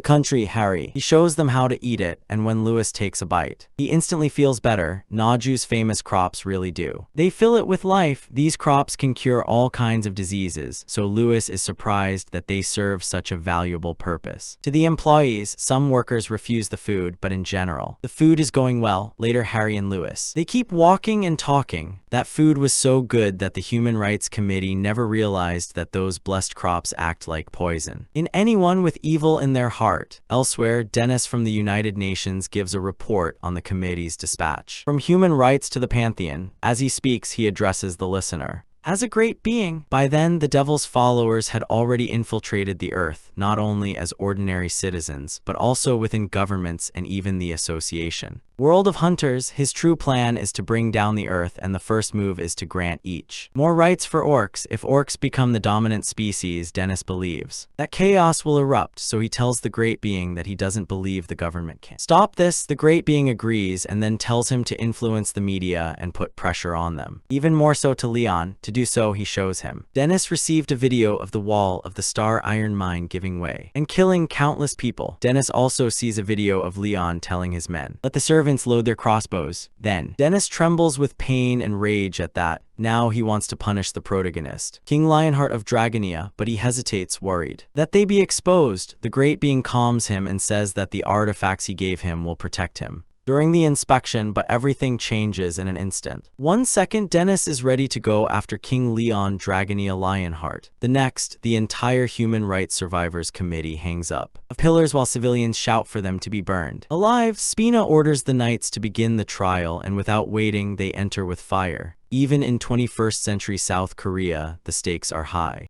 country. He shows them how to eat it, and when Lewis takes a bite, he instantly feels better. Naju's famous crops really do. They fill it with life. These crops can cure all kinds of diseases, so Lewis is surprised that they serve such a valuable purpose. To the employees, some workers refuse the food, but in general, the food is going well. Later, Harry and Lewis, they keep walking and talking. That food was so good that the Human Rights Committee never realized that those blessed crops act like poison in anyone with evil in their heart. Elsewhere, Dennis from the United Nations gives a report on the committee's dispatch from human rights to the Pantheon. As he speaks, he addresses the listener as a great being. By then, the devil's followers had already infiltrated the earth, not only as ordinary citizens, but also within governments and even the association. World of Hunters, his true plan is to bring down the earth, and the first move is to grant each more rights for orcs. If orcs become the dominant species, Dennis believes that chaos will erupt, so he tells the Great Being that he doesn't believe the government can stop this. The Great Being agrees and then tells him to influence the media and put pressure on them, even more so to Leon. To do so, he shows him. Dennis received a video of the wall of the Star Iron Mine giving way and killing countless people. Dennis also sees a video of Leon telling his men, "Let the servants load their crossbows." Then, Dennis trembles with pain and rage at that. Now he wants to punish the protagonist, King Lionheart of Dragonia, but he hesitates, worried that they be exposed. The Great Being calms him and says that the artifacts he gave him will protect him during the inspection, but everything changes in an instant. 1 second, Dennis is ready to go after King Leon Dragonia Lionheart. The next, the entire Human Rights Survivors Committee hangs up of pillars while civilians shout for them to be burned alive. Spina orders the knights to begin the trial, and without waiting, they enter with fire. Even in 21st century South Korea, the stakes are high.